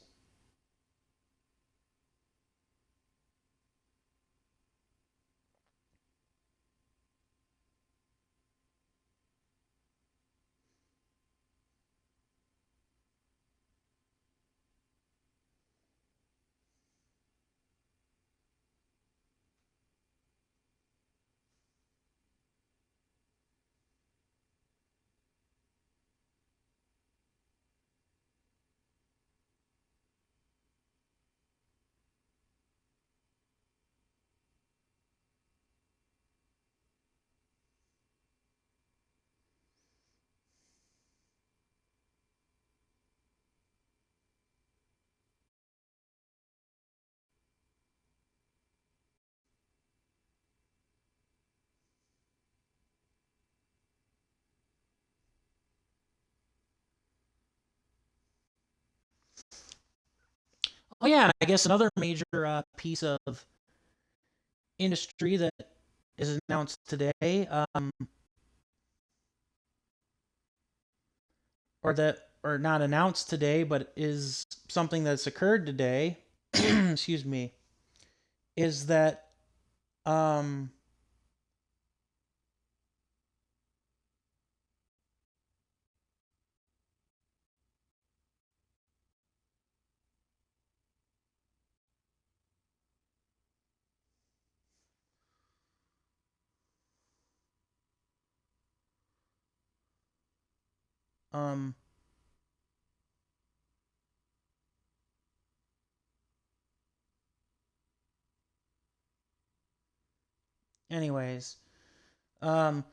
Oh yeah, and I guess another major piece of industry that is announced today. or not announced today, but is something that's occurred today, excuse me, is that um um anyways, it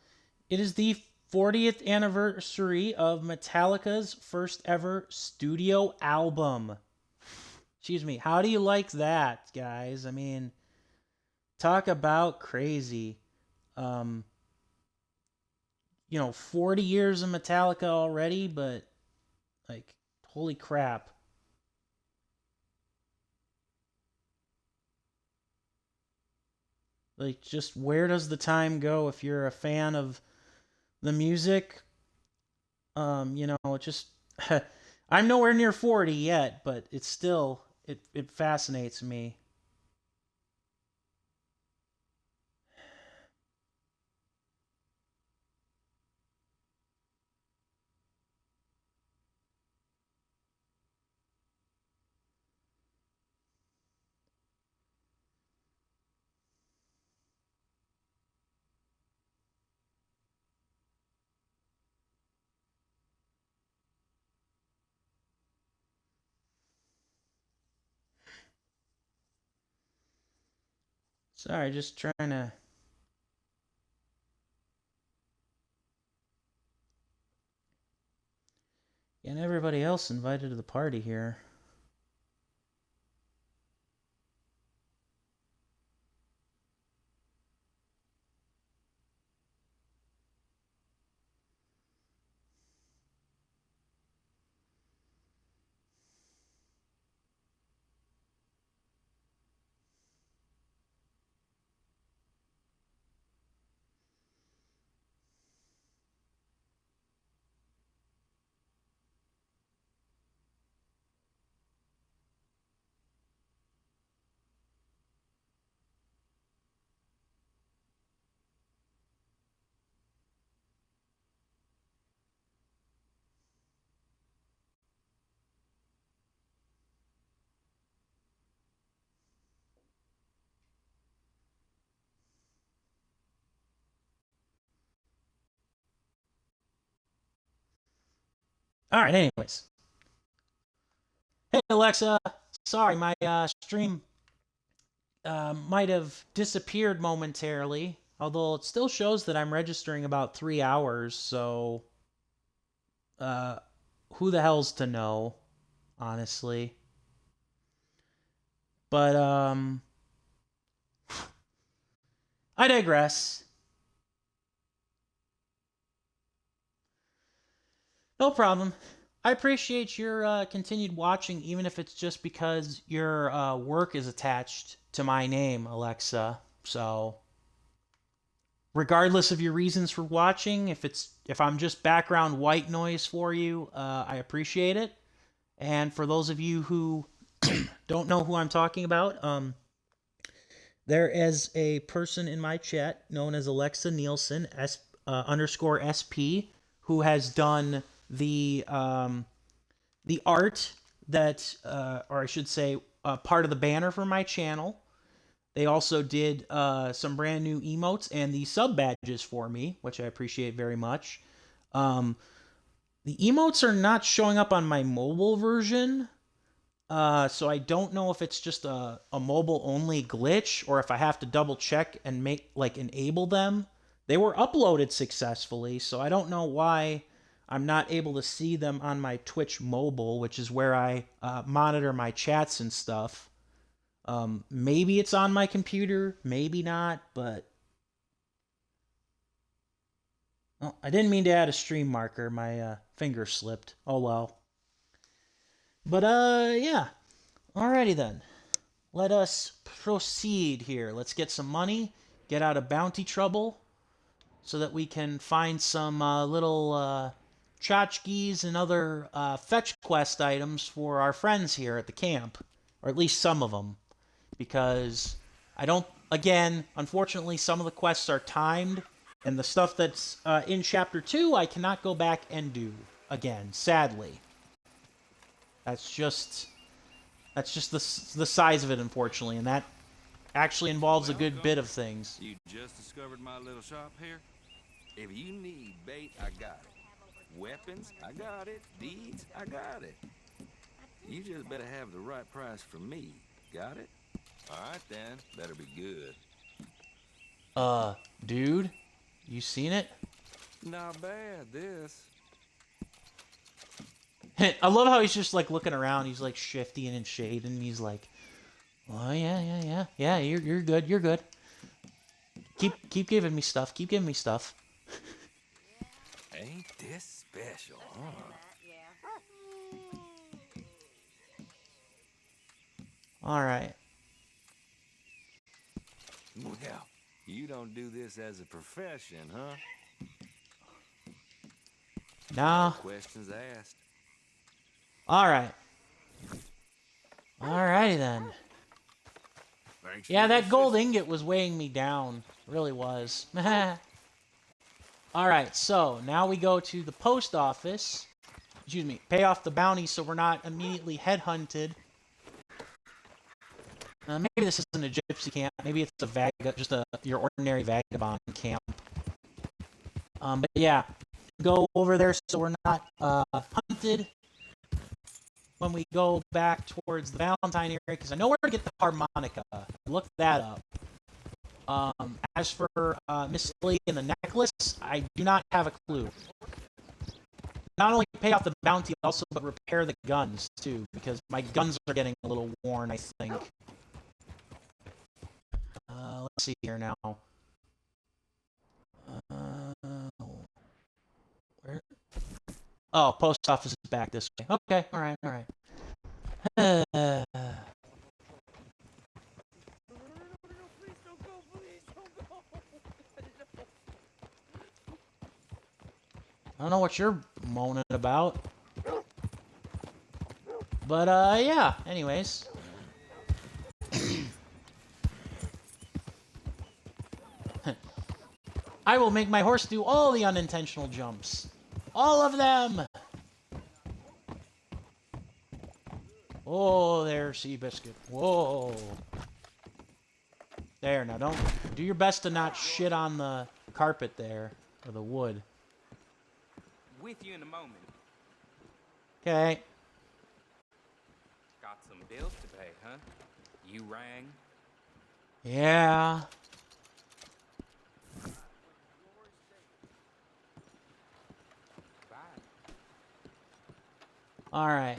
is the 40th anniversary of Metallica's first ever studio album. Excuse me. How do you like that, guys? I mean, talk about crazy. Um, 40 years of Metallica already, but like, holy crap. Like, just where does the time go if you're a fan of the music? It just I'm nowhere near 40 yet, but it's still it fascinates me. Sorry, just trying to get everybody else invited to the party here. All right, anyways. Hey Alexa, sorry, my stream might have disappeared momentarily, although it still shows that I'm registering about 3 hours, so uh, who the hell's to know, honestly. But I digress. No problem. I appreciate your continued watching, even if it's just because your work is attached to my name, Alexa. So, regardless of your reasons for watching, if I'm just background white noise for you, I appreciate it. And for those of you who don't know who I'm talking about, there is a person in my chat known as Alexa Nielsen underscore SP who has done the art that, or I should say, part of the banner for my channel. They also did some brand new emotes and the sub badges for me, which I appreciate very much. The emotes are not showing up on my mobile version, so I don't know if it's just a mobile only glitch or if I have to double check and enable them. They were uploaded successfully, so I don't know why I'm not able to see them on my Twitch mobile, which is where I monitor my chats and stuff. Maybe it's on my computer, maybe not, but oh, I didn't mean to add a stream marker. My finger slipped. Oh well. But yeah. Alrighty then. Let us proceed here. Let's get some money, get out of bounty trouble, so that we can find some little tchotchkes and other fetch quest items for our friends here at the camp, or at least some of them, because I don't. Again, unfortunately, some of the quests are timed, and the stuff that's in Chapter 2 I cannot go back and do again, sadly. That's just the size of it, unfortunately, and that actually involves a good bit of things. You just discovered my little shop here? If you need bait, I got it. Weapons, I got it. Deeds, I got it. You just better have the right price for me. Got it? All right, then. Better be good. Dude, you seen it? Not bad, this. I love how he's just, like, looking around. He's, like, shifting and shading. And he's like, oh, yeah, you're good, you're good. Keep giving me stuff. Keep giving me stuff. Ain't this special, huh? All right. Well, you don't do this as a profession, huh? No. No questions asked. All right. Alrighty then. Yeah, that gold ingot was weighing me down. It really was. Alright, so now we go to the post office. Excuse me, pay off the bounty so we're not immediately headhunted. Maybe this isn't a gypsy camp. Maybe it's just your ordinary vagabond camp. But yeah, go over there so we're not hunted when we go back towards the Valentine area, because I know where to get the harmonica. Look that up. As for Miss Lily and the necklace, I do not have a clue. Not only pay off the bounty, also but repair the guns too, because my guns are getting a little worn, I think. Let's see here now. Where? Oh, post office is back this way. Okay, alright. I don't know what you're moaning about. But, yeah, anyways. I will make my horse do all the unintentional jumps. All of them! Oh, there, Seabiscuit. Whoa. There, now don't... Do your best to not shit on the carpet there. Or the wood. With you in a moment. Okay. Got some bills to pay, huh? You rang? Yeah. Alright.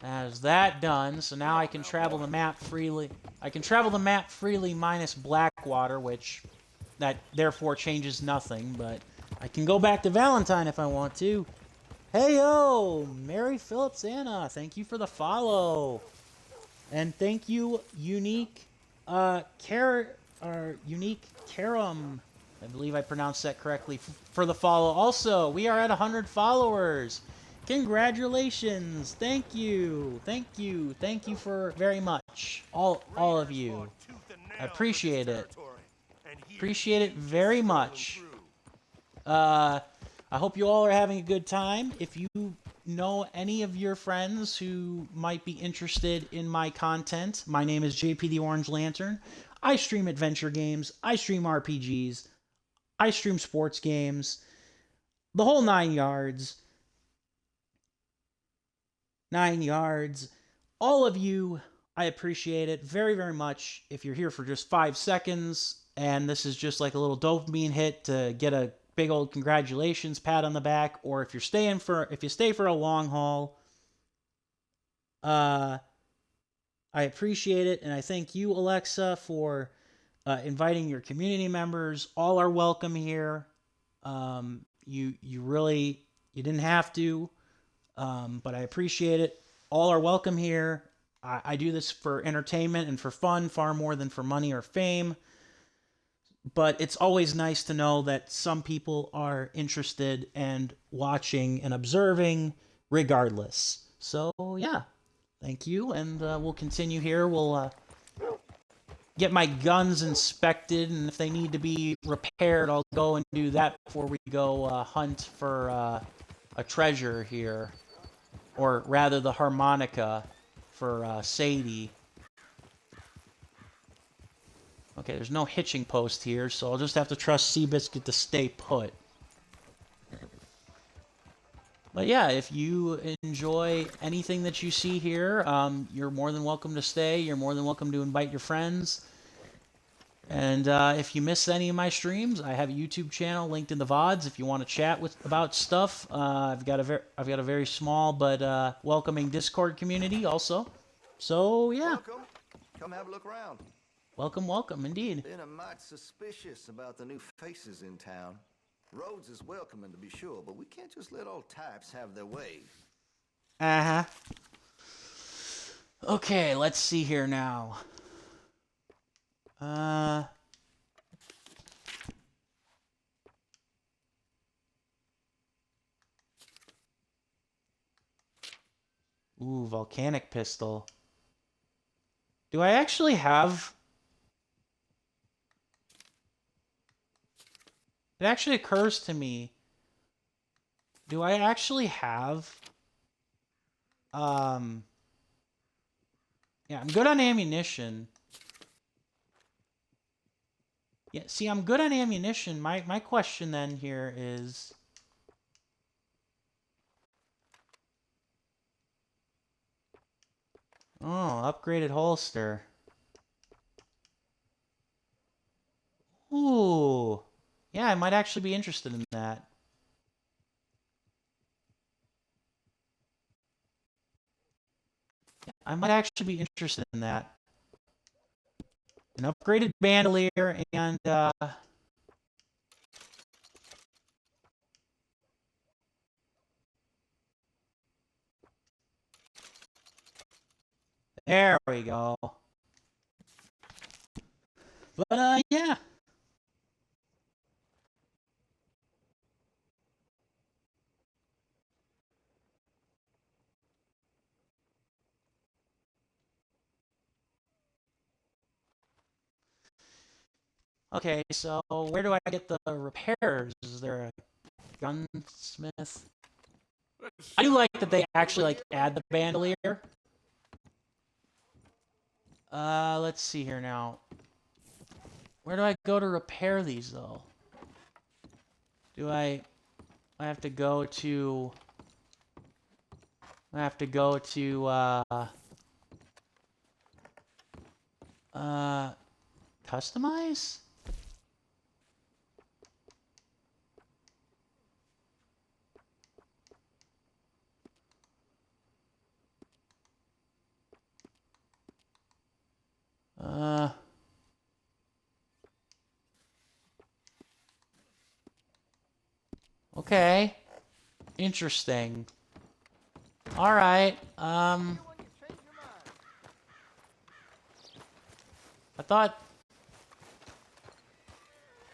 As that done, so now I can travel the map freely. I can travel the map freely minus Blackwater, which that therefore changes nothing, but I can go back to Valentine if I want to. Hey yo, Mary Phillips Anna, thank you for the follow. And thank you, Unique Unique Karam. I believe I pronounced that correctly for the follow. Also, we are at 100 followers. Congratulations. Thank you for very much. All of you. I appreciate it. Appreciate it very much. I hope you all are having a good time. If you know any of your friends who might be interested in my content, my name is JPtheOrangeLantern. I stream adventure games, I stream RPGs, I stream sports games, the whole 9 yards. 9 yards. All of you, I appreciate it very, very much. If you're here for just 5 seconds, and this is just like a little dopamine hit to get a big old congratulations pat on the back, or if you stay for a long haul, I appreciate it, and I thank you, Alexa, for inviting your community members. All are welcome here. You didn't have to. But I appreciate it. All are welcome here. I do this for entertainment and for fun, far more than for money or fame. but it's always nice to know that some people are interested and watching and observing regardless. So, yeah, thank you, and we'll continue here. We'll get my guns inspected, and if they need to be repaired, I'll go and do that before we go hunt for a treasure here. Or rather, the harmonica for Sadie. Okay, there's no hitching post here, so I'll just have to trust Seabiscuit to stay put. But yeah, if you enjoy anything that you see here, you're more than welcome to stay. You're more than welcome to invite your friends. And if you miss any of my streams, I have a YouTube channel linked in the VODs. If you want to chat about stuff, I've got a very small but welcoming Discord community also. So yeah. Welcome. Come have a look around. Welcome, welcome, indeed. Been a mite suspicious about the new faces in town. Rhodes is welcoming to be sure, but we can't just let old types have their way. Uh-huh. Okay, let's see here now. Ooh, volcanic pistol. Do I actually have... It actually occurs to me, do I actually have... Yeah, I'm good on ammunition. Yeah, see, I'm good on ammunition. My question then here is... Oh, upgraded holster. Ooh. Yeah, I might actually be interested in that. Yeah, I might actually be interested in that. An upgraded bandolier and, there we go. But, yeah. Okay, so where do I get the repairs? Is there a gunsmith? I do like that they actually, like, add the bandolier. Let's see here now. Where do I go to repair these, though? Do I have to go to... I have to go to, customize? Okay. Interesting. Alright, I thought...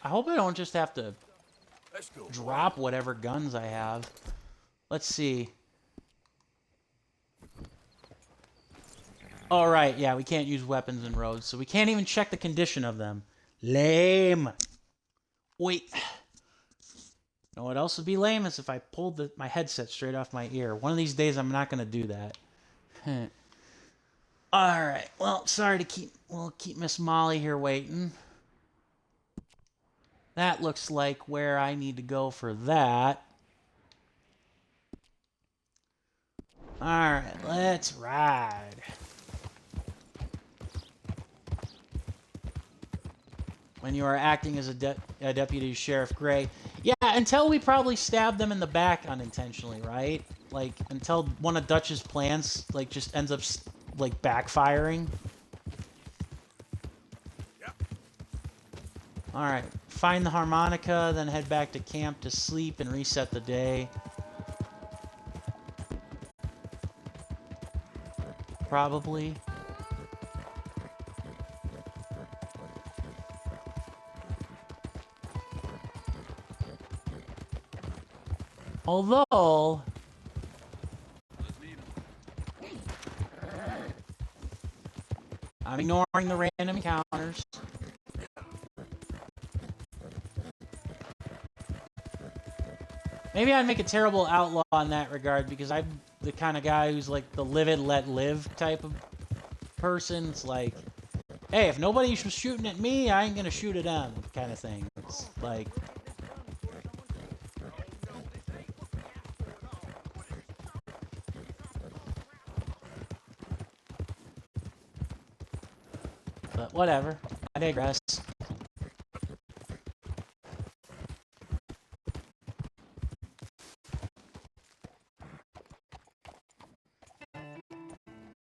I hope I don't just have to drop whatever guns I have. Let's see. All right, yeah, we can't use weapons in roads, so we can't even check the condition of them. Lame. Wait. You know what else would be lame is if I pulled my headset straight off my ear. One of these days, I'm not going to do that. All right. Well, sorry to keep Miss Molly here waiting. That looks like where I need to go for that. All right, let's ride. When you are acting as a deputy sheriff Gray. Yeah, until we probably stab them in the back unintentionally, right? Like, until one of Dutch's plans, like, just ends up, like, backfiring. Alright, find the harmonica, then head back to camp to sleep and reset the day. Probably. Although, I'm ignoring the random encounters. Maybe I'd make a terrible outlaw in that regard because I'm the kind of guy who's like the live and let live type of person. It's like, hey, if nobody's shooting at me, I ain't gonna shoot at them kind of thing. It's like... But whatever. I digress.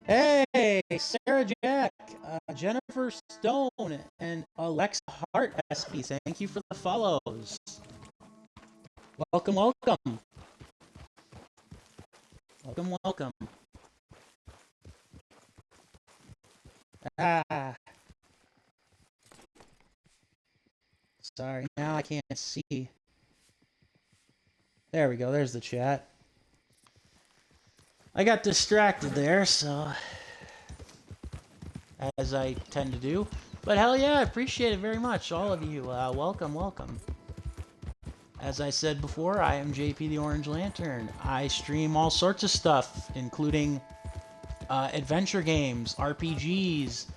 Hey, Sarah Jack, Jennifer Stone, and Alexa Hart SB. Thank you for the follows. Welcome, welcome. Welcome, welcome. Ah. Sorry, now I can't see. There we go, there's the chat. I got distracted there, so... as I tend to do. But hell yeah, I appreciate it very much, all of you. Welcome, welcome. As I said before, I am JPtheOrangeLantern. I stream all sorts of stuff, including adventure games, RPGs,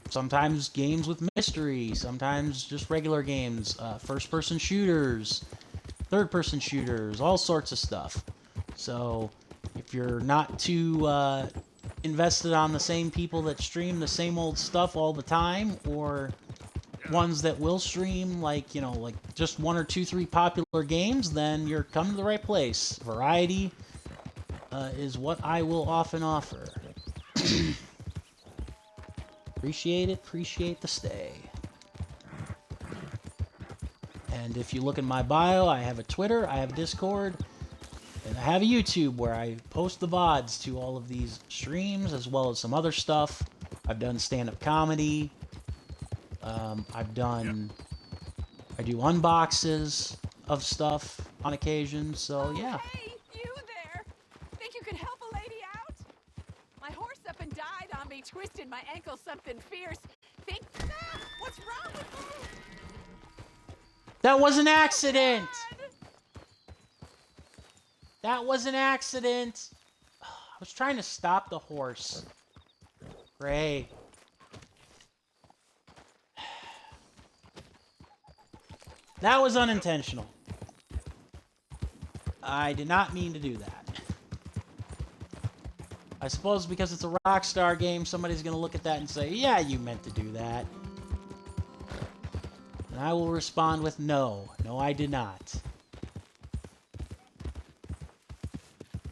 sometimes games with mystery, sometimes just regular games, first-person shooters, third-person shooters, all sorts of stuff. So, if you're not too invested on the same people that stream the same old stuff all the time, or ones that will stream, like, you know, like just 1 or 2, 3 popular games, then you're coming to the right place. Variety is what I will often offer. Appreciate it, appreciate the stay. And if you look in my bio, I have a Twitter, I have a Discord, and I have a YouTube where I post the VODs to all of these streams, as well as some other stuff. I've done stand-up comedy. I do unboxes of stuff on occasion, so yeah. Hey, you there! Think you could help a lady out? My horse up and died on me, twisted my ankle something fierce. Think, what's wrong with you? That was an accident! That was an accident! I was trying to stop the horse. Great. That was unintentional. I did not mean to do that. I suppose because it's a Rockstar game, somebody's going to look at that and say, yeah, you meant to do that. And I will respond with no. No, I did not.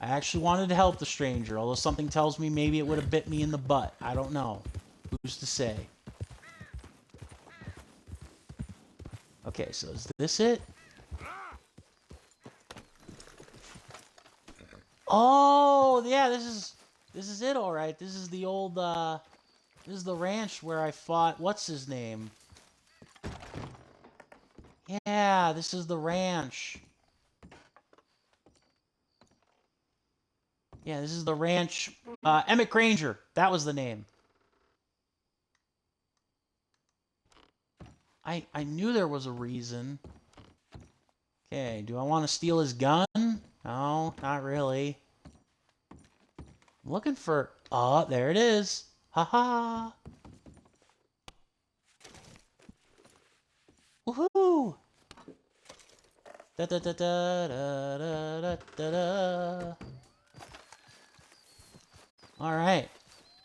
I actually wanted to help the stranger, although something tells me maybe it would have bit me in the butt. I don't know. Who's to say? Okay, so is this it? Oh, yeah, this is it, all right. This is the old, this is the ranch where I fought, what's his name? Yeah, this is the ranch. Yeah, this is the ranch. Emmett Granger, that was the name. I knew there was a reason. Okay, do I want to steal his gun? No, not really. I'm looking for... Oh, there it is. Haha. Woohoo! Da da da da da da da da. All right.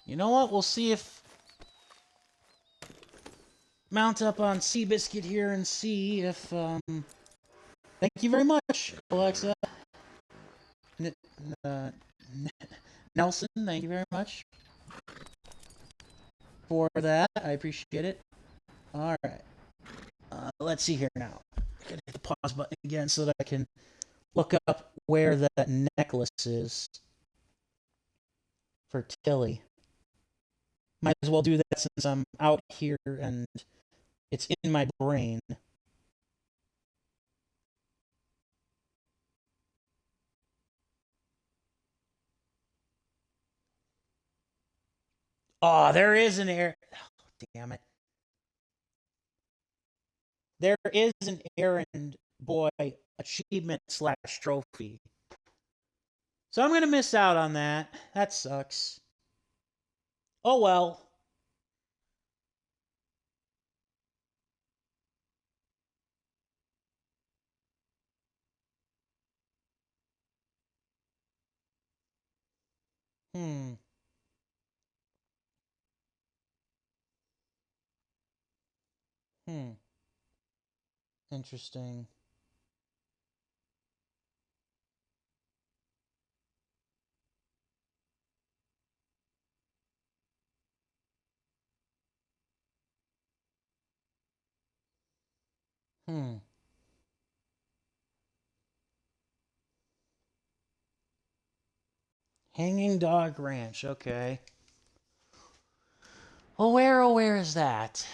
You know what? We'll see if... Mount up on Seabiscuit here and see if... Thank you very much, Alexa. Nelson, thank you very much for that. I appreciate it. All right. Let's see here now. I gotta hit the pause button again so that I can look up where that necklace is for Tilly. Might as well do that since I'm out here and it's in my brain. Oh, there is an damn it. There is an errand boy achievement / trophy. So I'm going to miss out on that. That sucks. Oh well. Hmm. Interesting. Hanging Dog Ranch. Okay. Oh, where is that?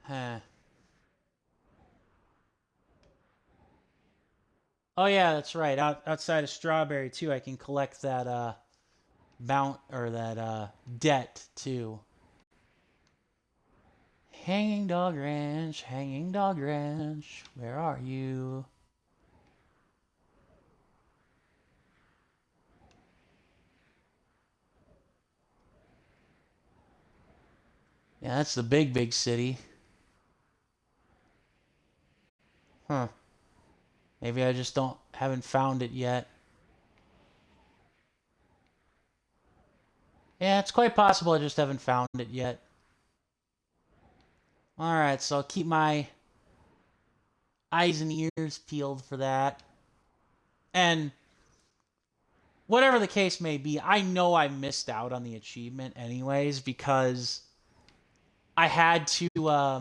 Huh. Oh yeah, that's right. Outside of Strawberry too, I can collect that that debt too. Hanging Dog Ranch, Hanging Dog Ranch, where are you? Yeah, that's the big city. Huh. Maybe I just haven't found it yet. Yeah, it's quite possible I just haven't found it yet. Alright, so I'll keep my eyes and ears peeled for that. And whatever the case may be, I know I missed out on the achievement anyways because I had to, I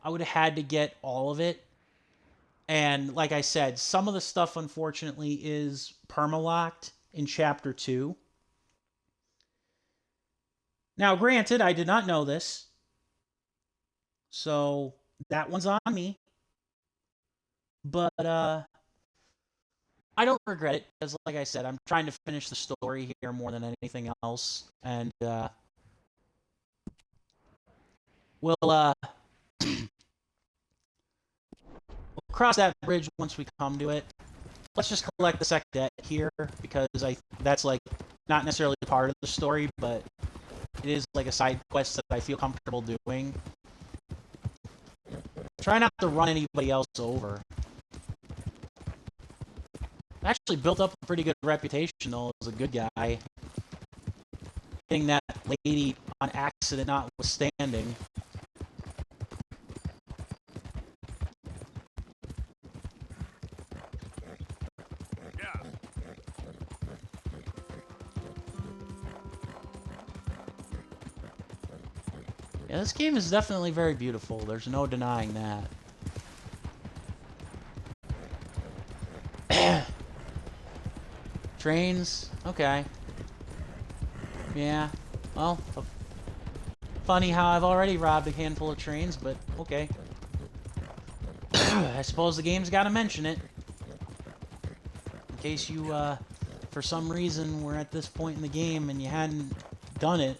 would have had to get all of it. And like I said, some of the stuff, unfortunately, is perma-locked in Chapter 2. Now, granted, I did not know this. So, that one's on me. But, I don't regret it, because like I said, I'm trying to finish the story here more than anything else. And, we'll cross that bridge once we come to it. Let's just collect the second debt here, because that's, like, not necessarily part of the story, but it is, like, a side quest that I feel comfortable doing. Try not to run anybody else over. I actually built up a pretty good reputation, though, as a good guy. Getting that lady on accident notwithstanding. Yeah, this game is definitely very beautiful. There's no denying that. Trains? Okay. Yeah. Well, funny how I've already robbed a handful of trains, but okay. I suppose the game's got to mention it. In case you, for some reason, were at this point in the game and you hadn't done it,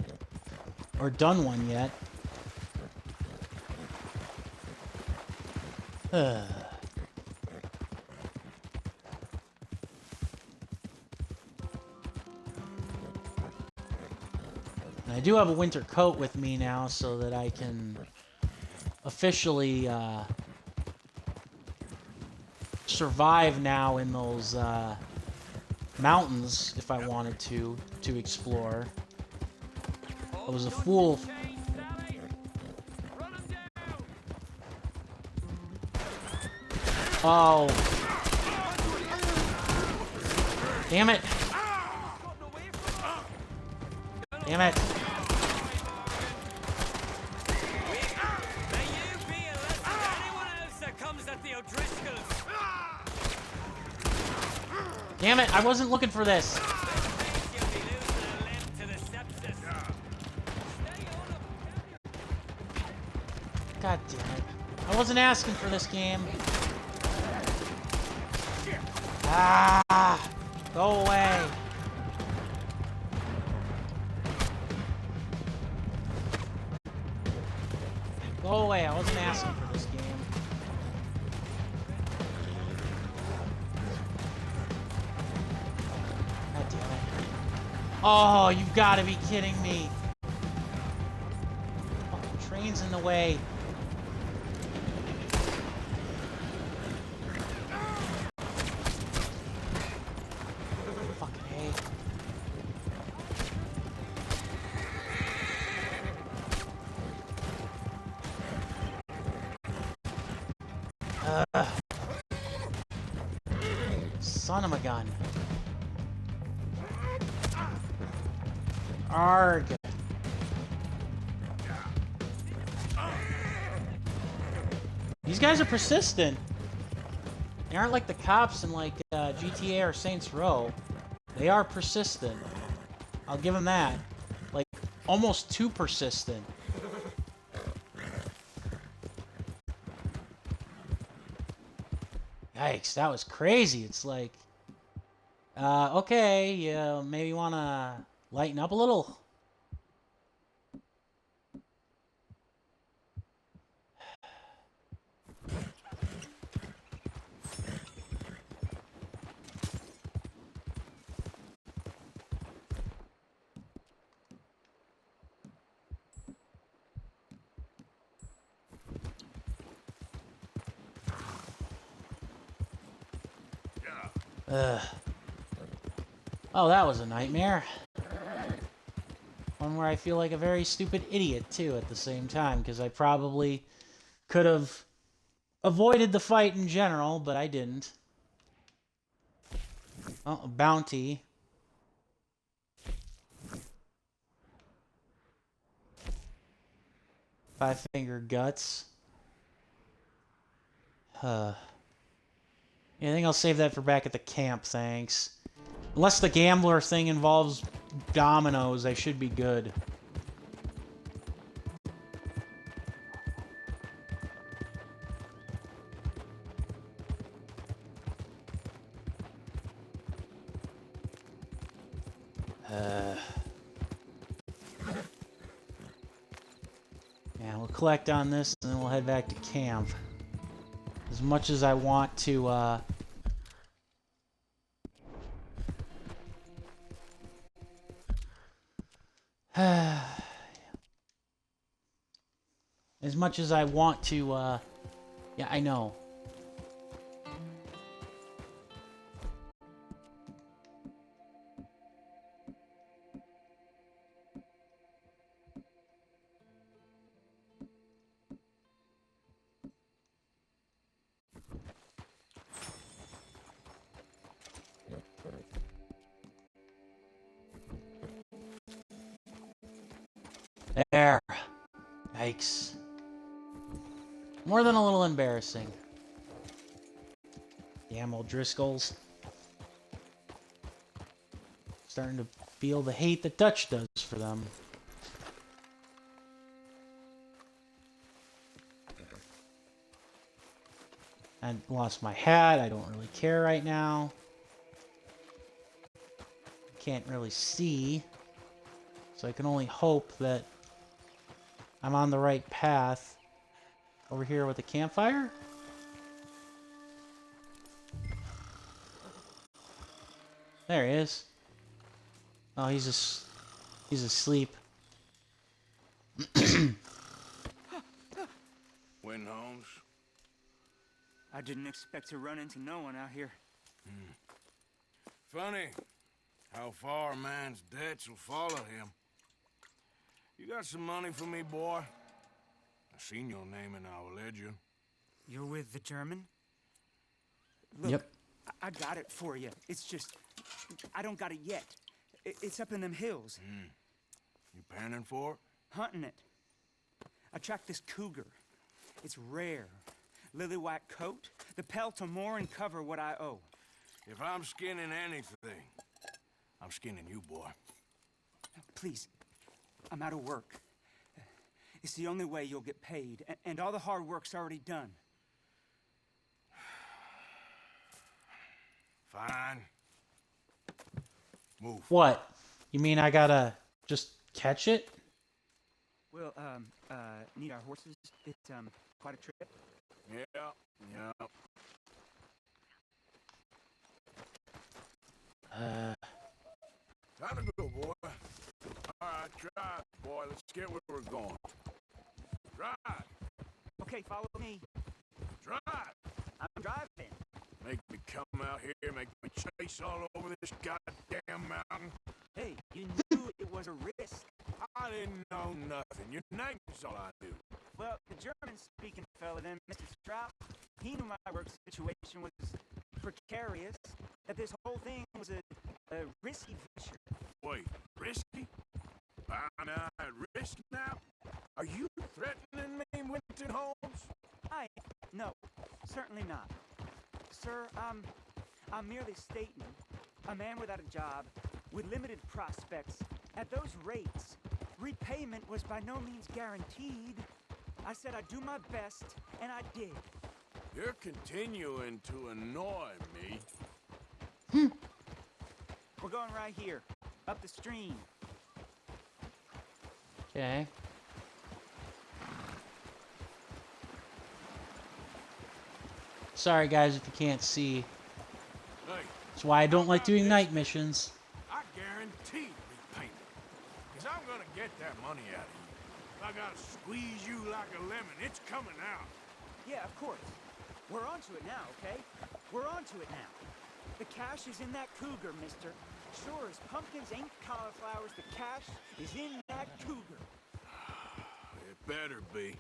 or done one yet. And I do have a winter coat with me now so that I can officially survive now in those mountains if I wanted to explore. I was a fool. Oh. Damn it. Damn it. Damn it, I wasn't looking for this. God damn it. I wasn't asking for this game. Ah! Go away. Go away. I wasn't asking for this game. God damn it. Oh, you've got to be kidding me. Fucking train's in the way. Fucking A. Son of a gun. Arg. These guys are persistent. They aren't like the cops in like GTA or Saints Row. They are persistent. I'll give them that. Like, almost too persistent. Yikes, that was crazy. It's like, okay, you maybe want to lighten up a little. Ugh. Oh, that was a nightmare. One where I feel like a very stupid idiot, too, at the same time, because I probably could have avoided the fight in general, but I didn't. Oh, a bounty. Five-finger guts. Yeah, I think I'll save that for back at the camp, thanks. Unless the gambler thing involves dominoes, I should be good. Yeah, we'll collect on this, and then we'll head back to camp. As much as I want to, as much as I want to, yeah, I know. There. Yikes. More than a little embarrassing. Damn old Driscolls. Starting to feel the hate that Dutch does for them. I lost my hat. I don't really care right now. Can't really see. So I can only hope that I'm on the right path. Over here with the campfire? There he is. Oh, he's asleep. Win, Holmes. I didn't expect to run into no one out here. Funny how far a man's debts will follow him. You got some money for me, boy? I seen your name in our ledger. You're with the German? Look, yep. I got it for you. It's just, I don't got it yet. It's up in them hills. You panning for it? Hunting it. I tracked this cougar. It's rare. Lily white coat. The pelt to more and cover what I owe. If I'm skinning anything, I'm skinning you, boy. Please, I'm out of work. It's the only way you'll get paid, and all the hard work's already done. Fine. Move. What? You mean I gotta just catch it? Well, need our horses? It's, quite a trip. Yeah. Time to go, boy. All right, drive, boy. Let's get where we're going. Drive. Okay, follow me. Drive. I'm driving. Make me come out here, make me chase all over this goddamn mountain. Hey, you knew it was a risk. I didn't know nothing. Your name is all I knew. Well, the German-speaking fella then, Mr. Strout, he knew my work situation was precarious, that this whole thing was a risky venture. Wait, risky? I'm at risk now? Are you threatening me, Winton Holmes? No, certainly not. Sir, I'm merely stating, a man without a job, with limited prospects, at those rates, repayment was by no means guaranteed. I said I'd do my best, and I did. You're continuing to annoy me. We're going right here, up the stream. Okay. Sorry guys if you can't see. Hey, That's why I don't like doing night missions. I guarantee repayment. Because I'm going to get that money out of you. If I got to squeeze you like a lemon, it's coming out. Yeah, of course. We're onto it now, okay? We're onto it now. The cash is in that cougar, mister. Sure as pumpkins ain't cauliflowers, the cash is in that cougar. It better be.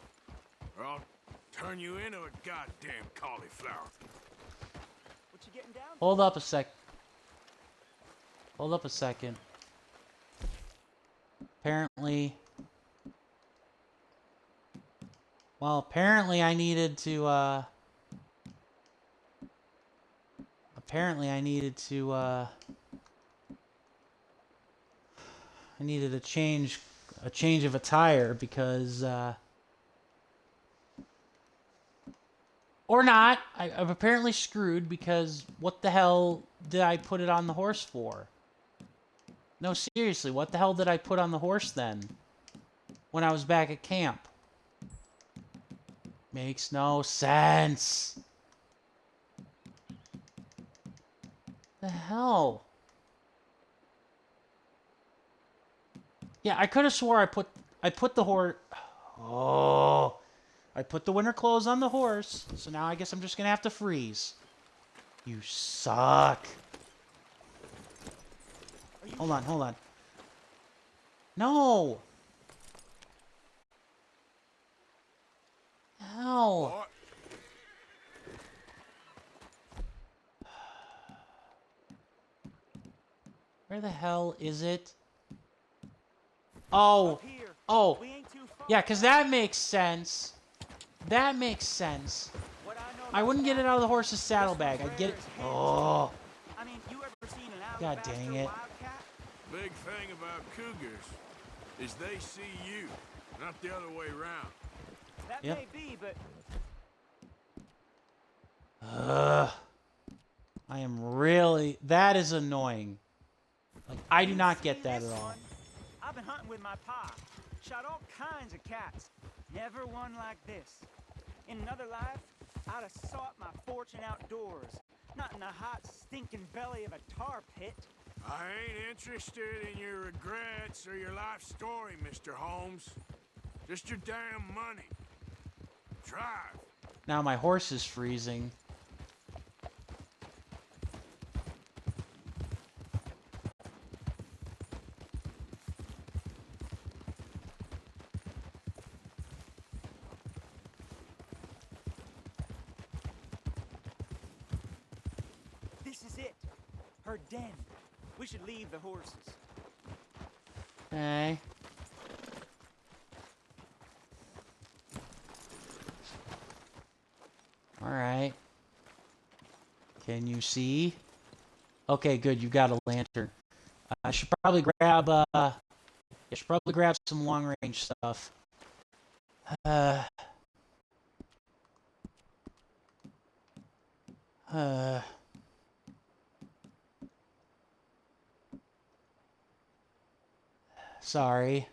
Or I'll turn you into a goddamn cauliflower. What you getting down? Hold up a sec. Hold up a second. Apparently... Well, apparently I needed to, I needed a change of attire because, or not. I'm apparently screwed because what the hell did I put it on the horse for? No, seriously, what the hell did I put on the horse then? When I was back at camp? Makes no sense. The hell? Yeah, I could have swore I put the horse. Oh, I put the winter clothes on the horse. So now I guess I'm just gonna have to freeze. You suck. Hold on, hold on. No. Hell. Where the hell is it? Oh. Oh. Yeah, because that makes sense. That makes sense. I wouldn't get it out of the horse's saddlebag. I'd get it. Oh. God dang it. Big thing about cougars is they see you, not the other way around. That Yep. may be, but I am really... That is annoying. Like, I do not get that at all. I've been hunting with my pa. Shot all kinds of cats. Never one like this. In another life, I'd have sought my fortune outdoors, not in the hot, stinking belly of a tar pit. I ain't interested in your regrets or your life story, Mr. Holmes. Just your damn money. Drive. Now my horse is freezing. This is it. Her den. We should leave the horses. Okay. Alright. Can you see? Okay, good. You got a lantern. I should probably grab some long-range stuff. Uh, uh, sorry.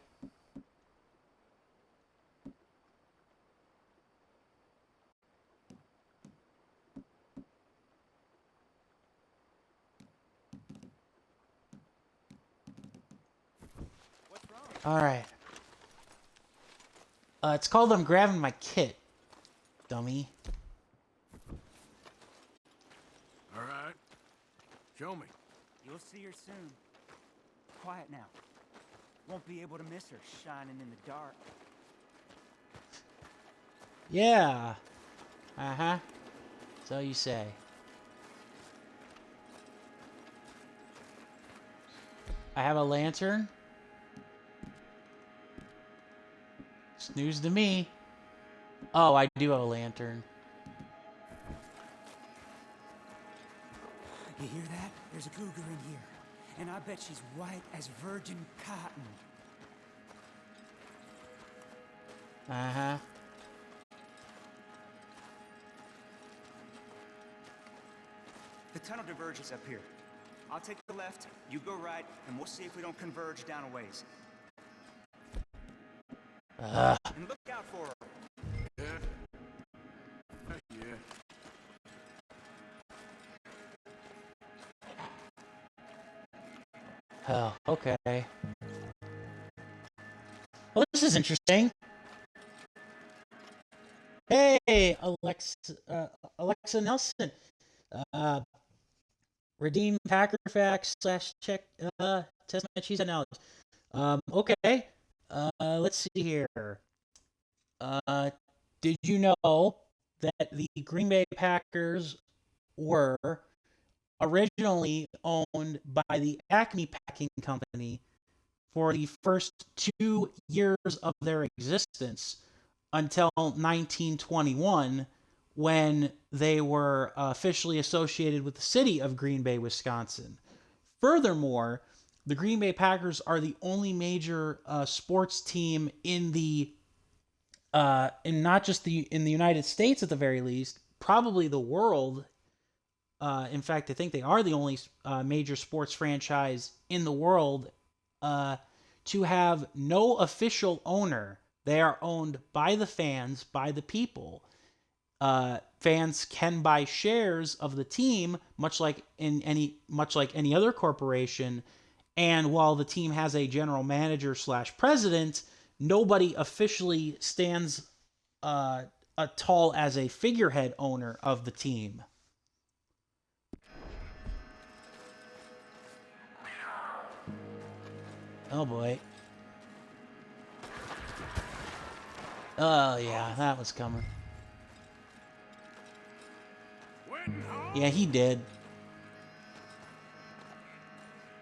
All right. It's called I'm grabbing my kit, dummy. All right. Show me. You'll see her soon. Quiet now. Won't be able to miss her shining in the dark. Yeah. Uh-huh. So you say. I have a lantern. It's news to me. Oh, I do have a lantern. You hear that? There's a cougar in here. And I bet she's white as virgin cotton. Uh-huh. The tunnel diverges up here. I'll take the left, you go right, and we'll see if we don't converge down a ways. And look out for her. Yeah. Yeah. Oh, okay. Well, this is interesting. Hey, Alexa Nelson. Redeem Packer Facts / check test my cheese analysis. Okay. Let's see here. Did you know that the Green Bay Packers were originally owned by the Acme Packing Company for the first 2 years of their existence until 1921, when they were officially associated with the city of Green Bay, Wisconsin. Furthermore, the Green Bay Packers are the only major sports team in not just in the United States at the very least, probably the world. In fact, I think they are the only major sports franchise in the world to have no official owner. They are owned by the fans, by the people. Fans can buy shares of the team, much like any other corporation. And while the team has a general manager / president, nobody officially stands tall as a figurehead owner of the team. Oh boy. Oh yeah, that was coming. Yeah, he did.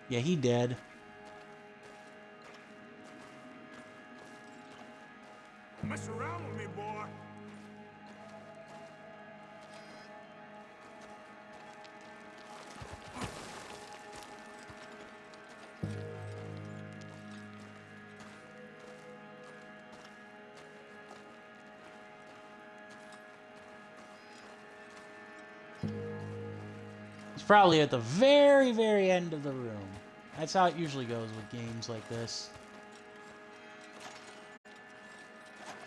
Yeah, he did. Mess around with me, boy. He's probably at the very, very end of the room. That's how it usually goes with games like this.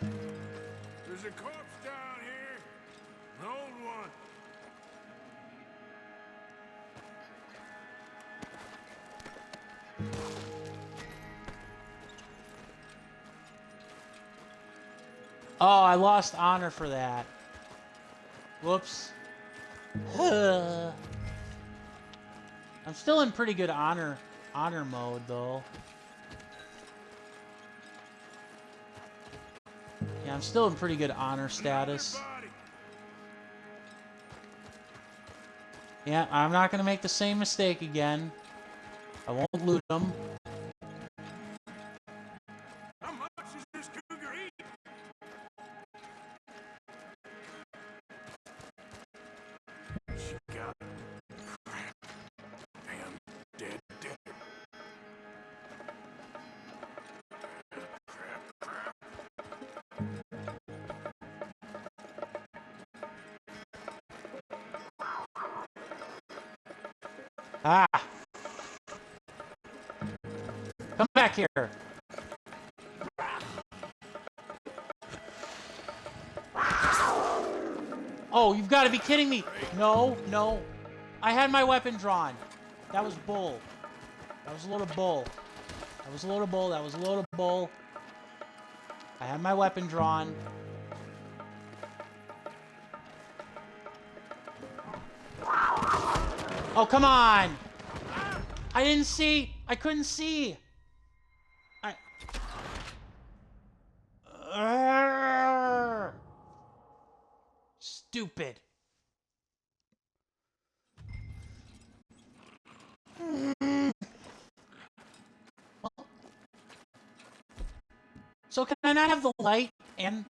There's a corpse down here. An old one. Oh, I lost honor for that. Whoops. I'm still in pretty good honor mode though. Yeah, I'm still in pretty good honor status. Yeah, I'm not gonna make the same mistake again. I won't loot them. How much is this cougar eat? She got crap. Damn dead. Crap. Ah! Come back here. Oh, you've got to be kidding me. No, no. I had my weapon drawn. That was bull. That was a load of bull. That was a load of bull. That was a load of bull. I had my weapon drawn. Oh, come on. I didn't see. I couldn't see. Stupid. So can I not have the light and...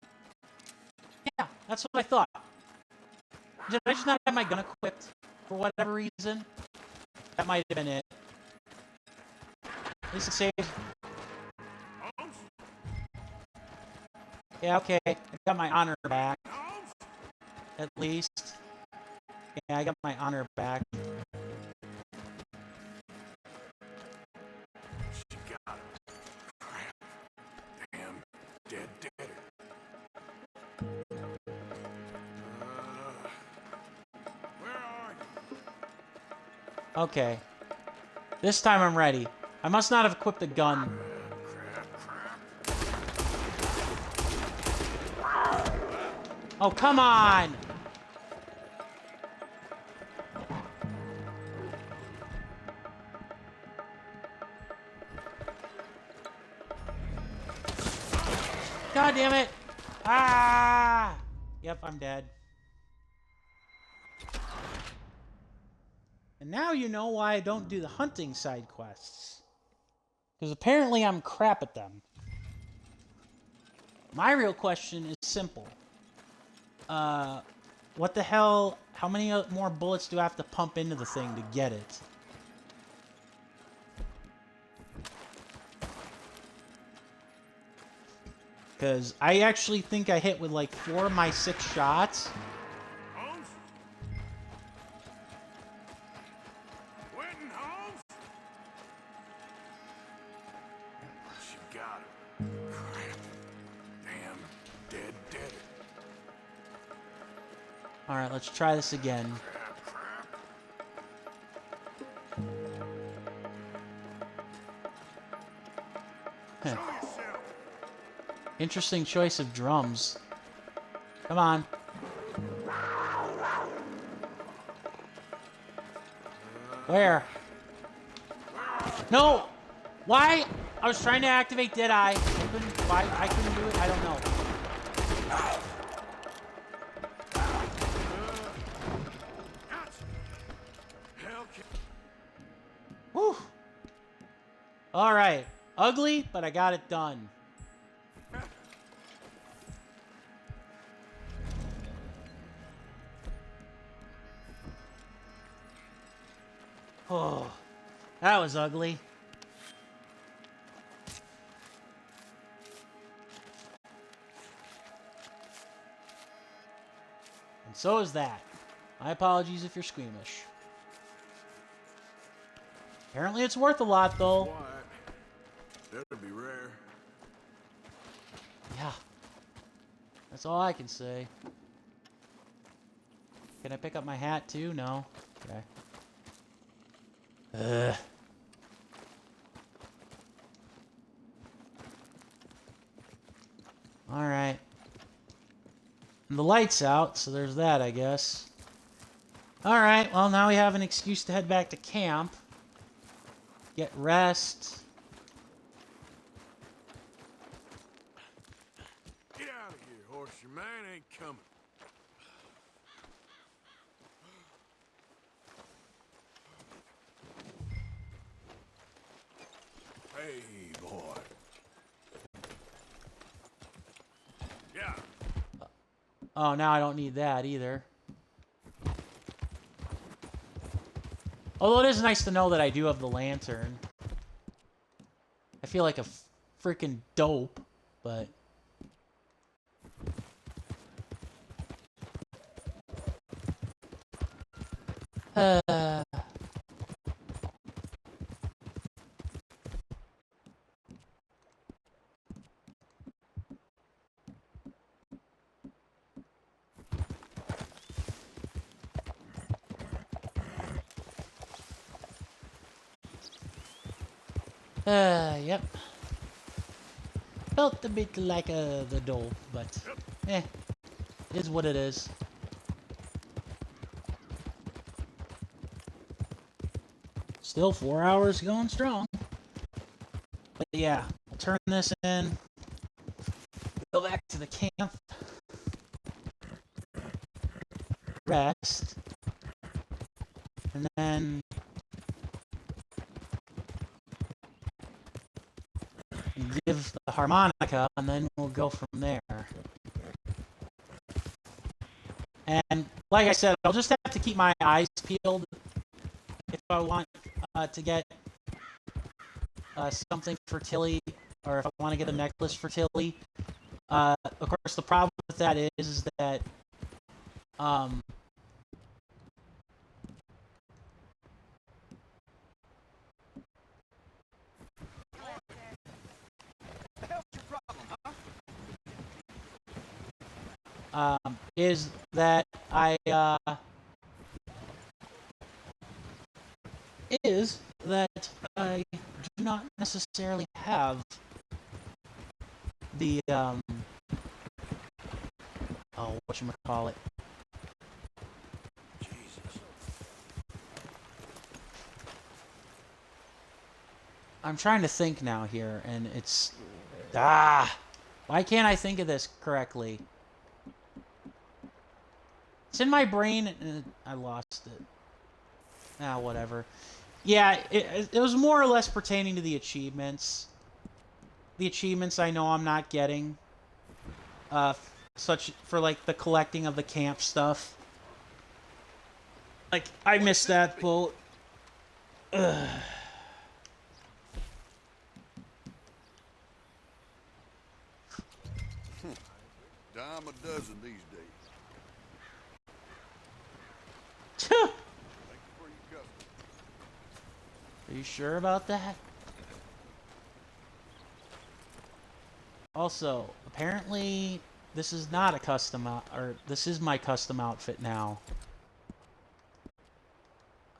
Yeah, that's what I thought. Did I just not have my gun equipped for whatever reason? That might have been it. At least it saves... Yeah, okay. I got my honor back. At least. Yeah, I got my honor back. She got him. Crap. Damn. Dead. Where are you? Okay. This time I'm ready. I must not have equipped the gun. Oh, come on! God damn it! Ah! Yep, I'm dead. And now you know why I don't do the hunting side quests. Because apparently I'm crap at them. My real question is simple. What the hell? How many more bullets do I have to pump into the thing to get it? Because I actually think I hit with like 4 of my 6 shots. Holmes? Quentin Holmes? She got him. Crap. Damn. Dead. Alright, let's try this again. Huh. Interesting choice of drums. Come on. Where? No! Why? I was trying to activate Deadeye. Why I couldn't do it? I don't know. Whew. Alright. Ugly, but I got it done. Oh, that was ugly. And so is that. My apologies if you're squeamish. Apparently it's worth a lot, though. That'd be rare. Yeah. That's all I can say. Can I pick up my hat, too? No. Okay. Alright. And the light's out, so there's that, I guess. Alright, well, now we have an excuse to head back to camp. Get rest. Get out of here, horse. Your man ain't coming. Hey, boy. Yeah. Oh, now I don't need that either. Although it is nice to know that I do have the lantern. I feel like a freaking dope, but... Yep. Felt a bit like the doll, but it is what it is. Still 4 hours going strong. But yeah, I'll turn this in. Go back to the camp. Rest. And then give the harmonica, and then we'll go from there. And like I said, I'll just have to keep my eyes peeled if I want to get something for Tilly, or if I want to get a necklace for Tilly. Of course, the problem with that is that is that I do not necessarily have the whatchamacallit. I'm trying to think now here, and it's why can't I think of this correctly? It's in my brain, and I lost it. Whatever. Yeah, it was more or less pertaining to the achievements. The achievements I know I'm not getting. Such for like the collecting of the camp stuff. Like, I missed that boat. Ugh. Dime a dozen these days. Are you sure about that? Also, apparently, this is not a custom or this is my custom outfit now.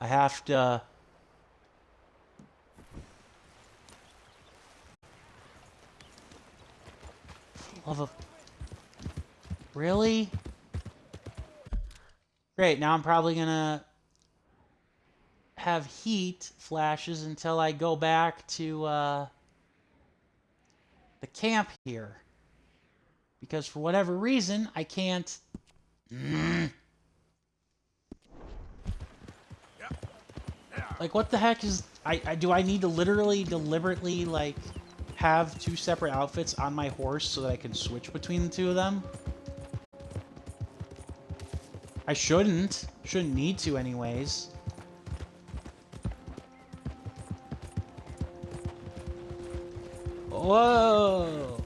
I have to really? Great, now I'm probably gonna have heat flashes until I go back to the camp here. Because for whatever reason, I can't... Like, what the heck is... do I need to literally, deliberately, like, have two separate outfits on my horse so that I can switch between the two of them? I shouldn't. Shouldn't need to anyways. Whoa!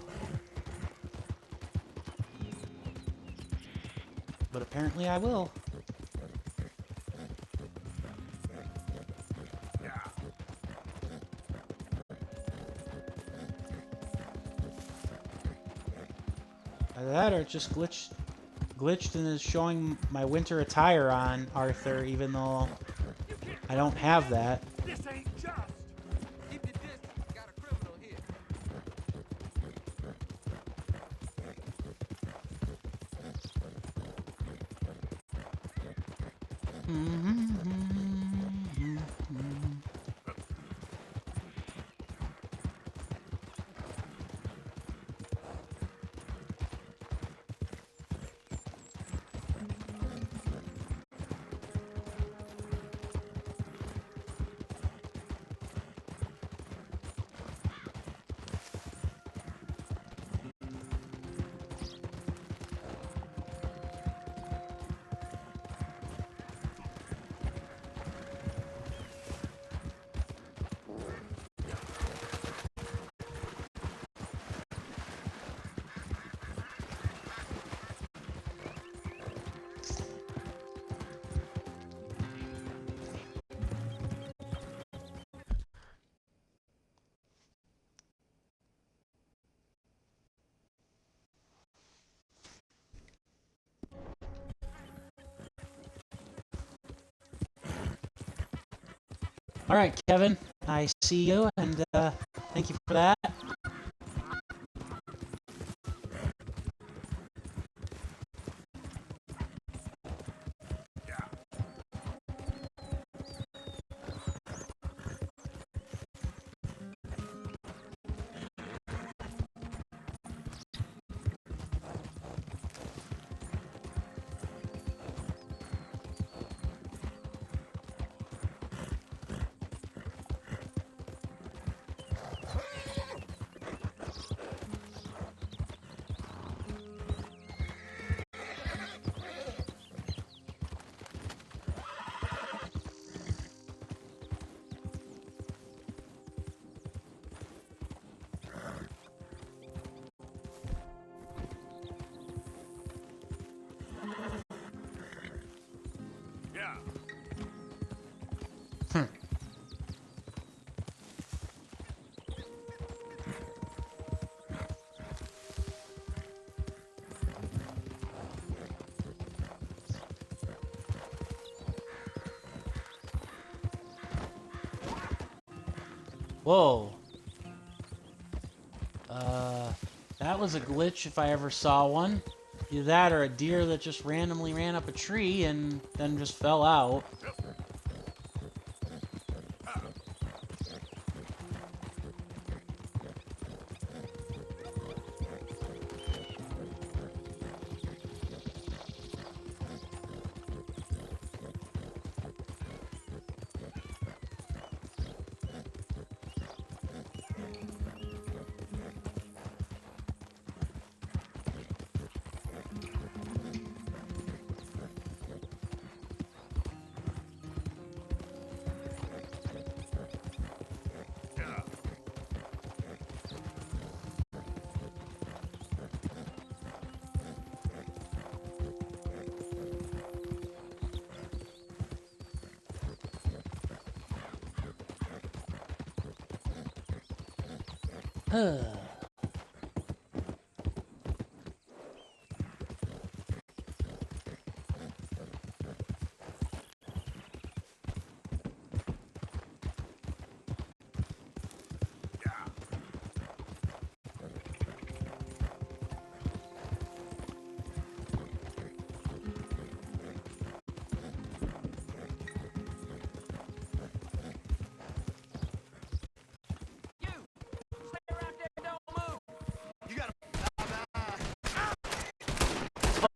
But apparently I will. Either that or it just glitched and is showing my winter attire on Arthur, even though I don't have that. This ain't just. Keep your distance. Got a criminal here. Alright, Kevin. I see you, and thank you for that. Whoa. That was a glitch if I ever saw one. Either that or a deer that just randomly ran up a tree and then just fell out.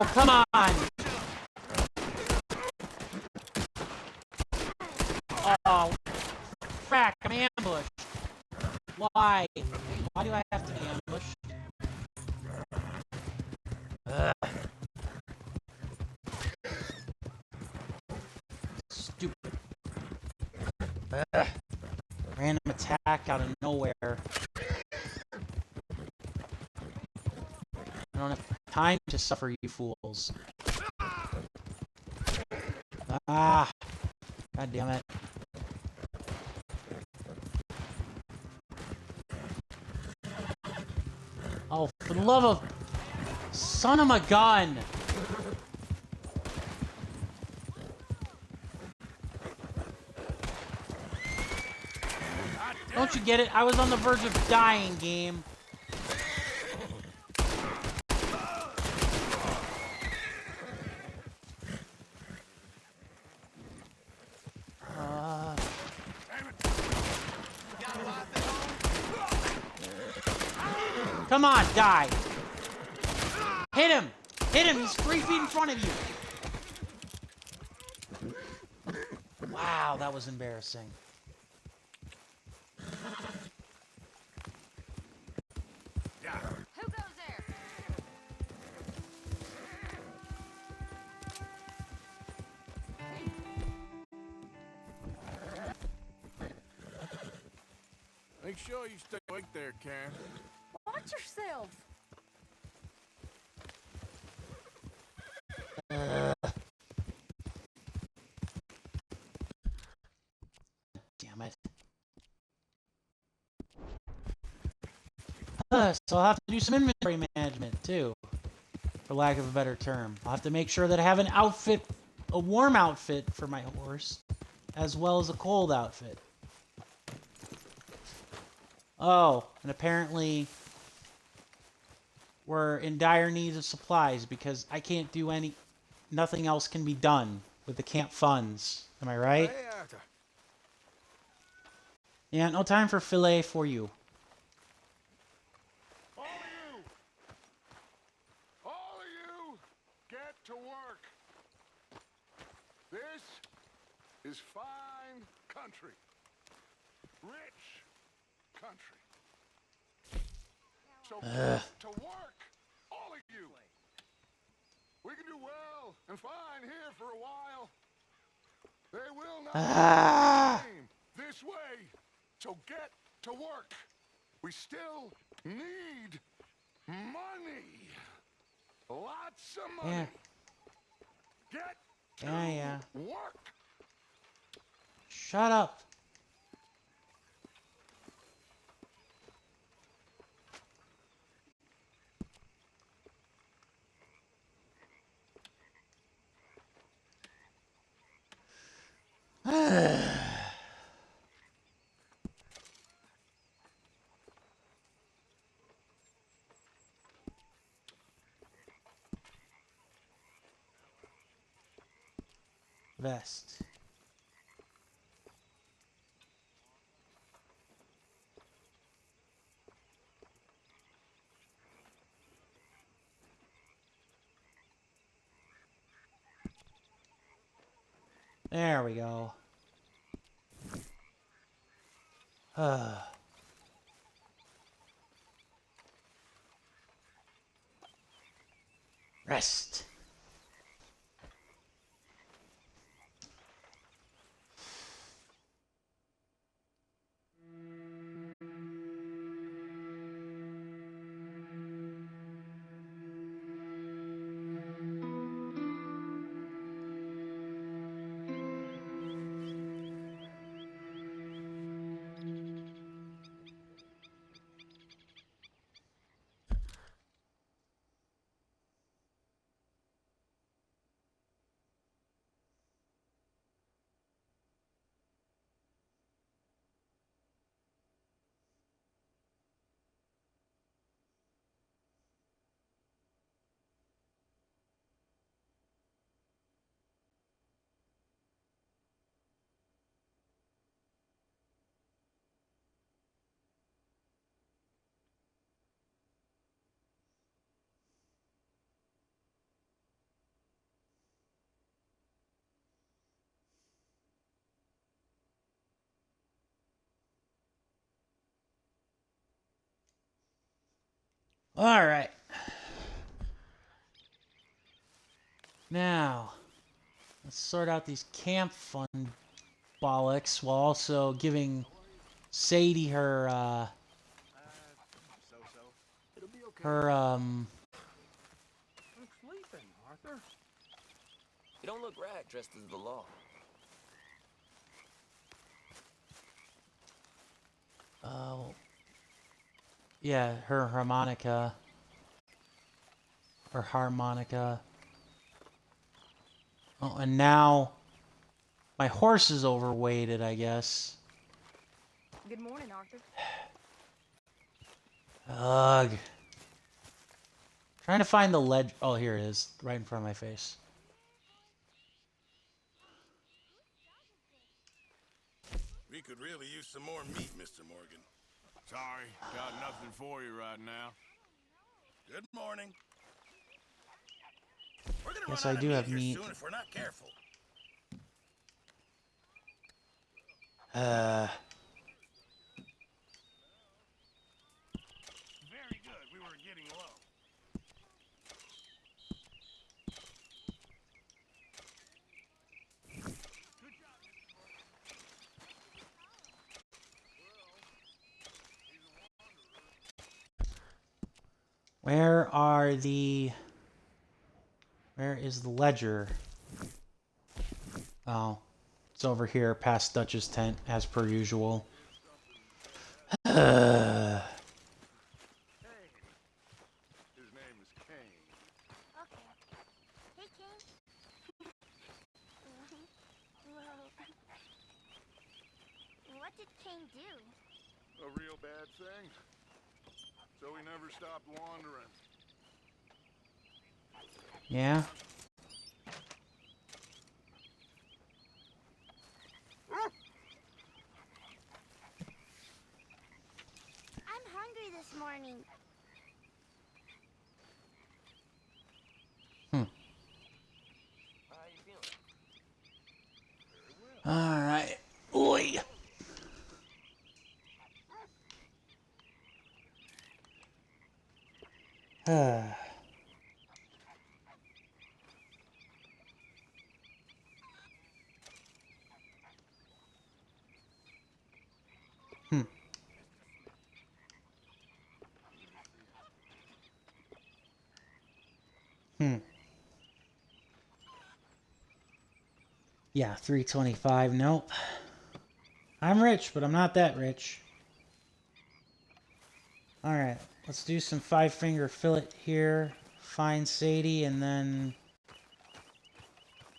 Oh, come on! Oh, frack, I'm ambushed. Why? Why do I have to be ambushed? Ugh. Stupid. Ugh. Random attack out of nowhere. I don't have time to suffer, you fools. Ah! God damn it. Oh, for the love of... Son of a gun! Don't you get it? I was on the verge of dying, game. Come on, die! Hit him! Hit him! He's 3 feet in front of you! Wow, that was embarrassing. Who goes there? Make sure you stay awake there, Karen. Watch yourself. Damn it. So I'll have to do some inventory management, too. For lack of a better term. I'll have to make sure that I have an outfit, a warm outfit for my horse, as well as a cold outfit. Oh, and apparently we're in dire need of supplies because I can't do any... Nothing else can be done with the camp funds. Am I right? Hey, Arthur. Yeah, no time for filet for you. All of you, get to work. This is fine country. Rich country. So get to work, all of you. We can do well and fine here for a while. They will not be this way. So get to work. We still need money. Lots of money. Get to work. Shut up. Vest. There we go. Rest. All right. Now, let's sort out these camp fund bollocks while also giving Sadie her, I'm sleeping, Arthur. You don't look right dressed as the law. yeah, her harmonica. Or harmonica. Oh, and now my horse is overweighted, I guess. Good morning, Arthur. Ugh. Trying to find the ledge. Oh, here it is. Right in front of my face. We could really use some more meat, Mr. Morgan. Sorry, got nothing for you right now. Good morning. We're gonna Yes, run I out do of have meat meat. here soon if we're not careful. Very good. We were getting low. Where is the ledger? Oh, it's over here past Dutch's tent, as per usual. His name is Kane. Okay. Hey, King. Well, what did Kane do? A real bad thing. So we never stopped wandering. Yeah? I'm hungry this morning. How you feeling? Alright. Oi! Hmm. Hmm. Yeah, 325. Nope. I'm rich, but I'm not that rich. Alright, let's do some 5-finger fillet here. Find Sadie, and then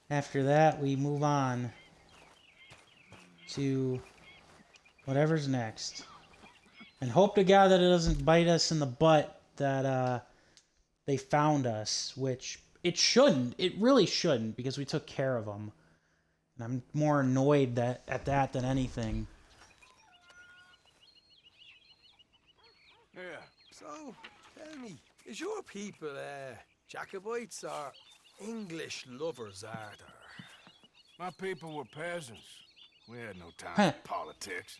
after that, we move on to whatever's next. And hope to God that it doesn't bite us in the butt that they found us, which it shouldn't. It really shouldn't, because we took care of them. And I'm more annoyed at that than anything. Yeah. So, tell me, is your people, Jacobites or English lovers, are there? My people were peasants. We had no time for politics.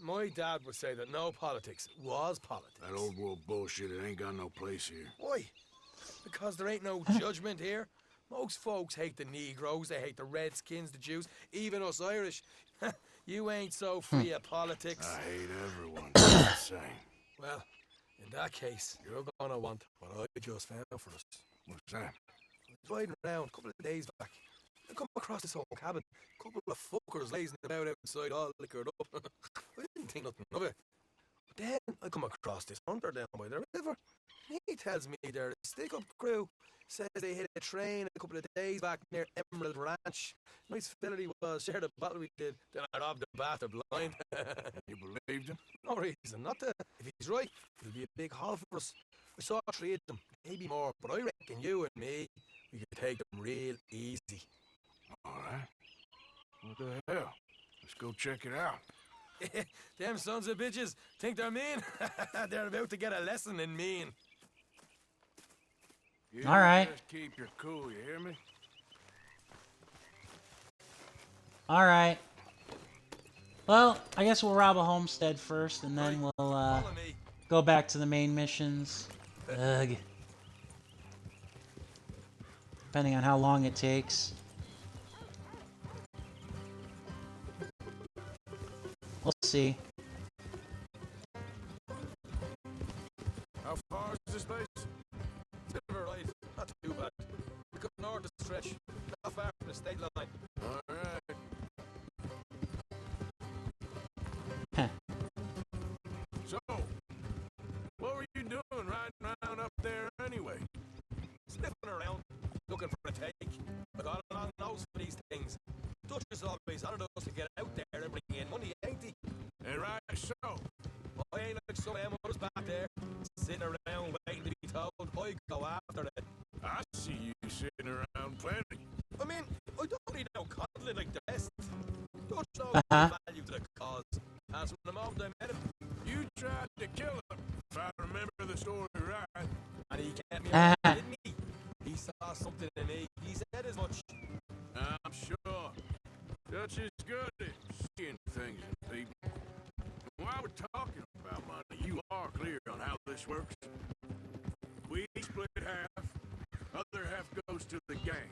My dad would say that no politics was politics. That old world bullshit, it ain't got no place here. Why? Because there ain't no judgment here. Most folks hate the Negroes, they hate the Redskins, the Jews, even us Irish. You ain't so free of politics. I hate everyone just the same. Well, in that case, you're gonna want what I just found for us. What's that? I was riding around a couple of days back. I come across this old cabin. A couple of fuckers lazing about outside, all liquored up. I didn't think nothing of it. But then I come across this hunter down by the river. He tells me they're a stick-up crew. Says they hit a train a couple of days back near Emerald Ranch. Nice fella he was. Shared a bottle we did. Then I robbed the bastard blind. You believed him? No reason not to. If he's right, it'll be a big haul for us. I saw 3 of them, maybe more, but I reckon you and me, we could take them real easy. All right. What the hell? Let's go check it out. Them sons of bitches think they're mean. They're about to get a lesson in mean. You all right. Just keep your cool, you hear me? All right. Well, I guess we'll rob a homestead first, and then we'll go back to the main missions. Ugh. Depending on how long it takes. We'll see. How far is this place? It's a bit of a ride. Not too bad. We go north to stretch. Not far from the state line. All right. Huh. So, what were you doing riding around up there anyway? Sniffing around, looking for a take. I got a long nose for these things. Dutch is always wanted us to get out there and bring in money, ain't he? And right so. I ain't like some of them others back there, sitting around waiting to be told. I go after it. I see you sitting around plenty. I mean, I don't need no coddling like the rest. Dutch knows the value to the cause. As from the moment I met him, You tried to kill him, if I remember the story right. and he kept me around, didn't he? He saw something in me. He said as much. I'm sure. Dutch is good at seeing things in people. While we're talking about money, you are clear on how this works. We split half, other half goes to the gang.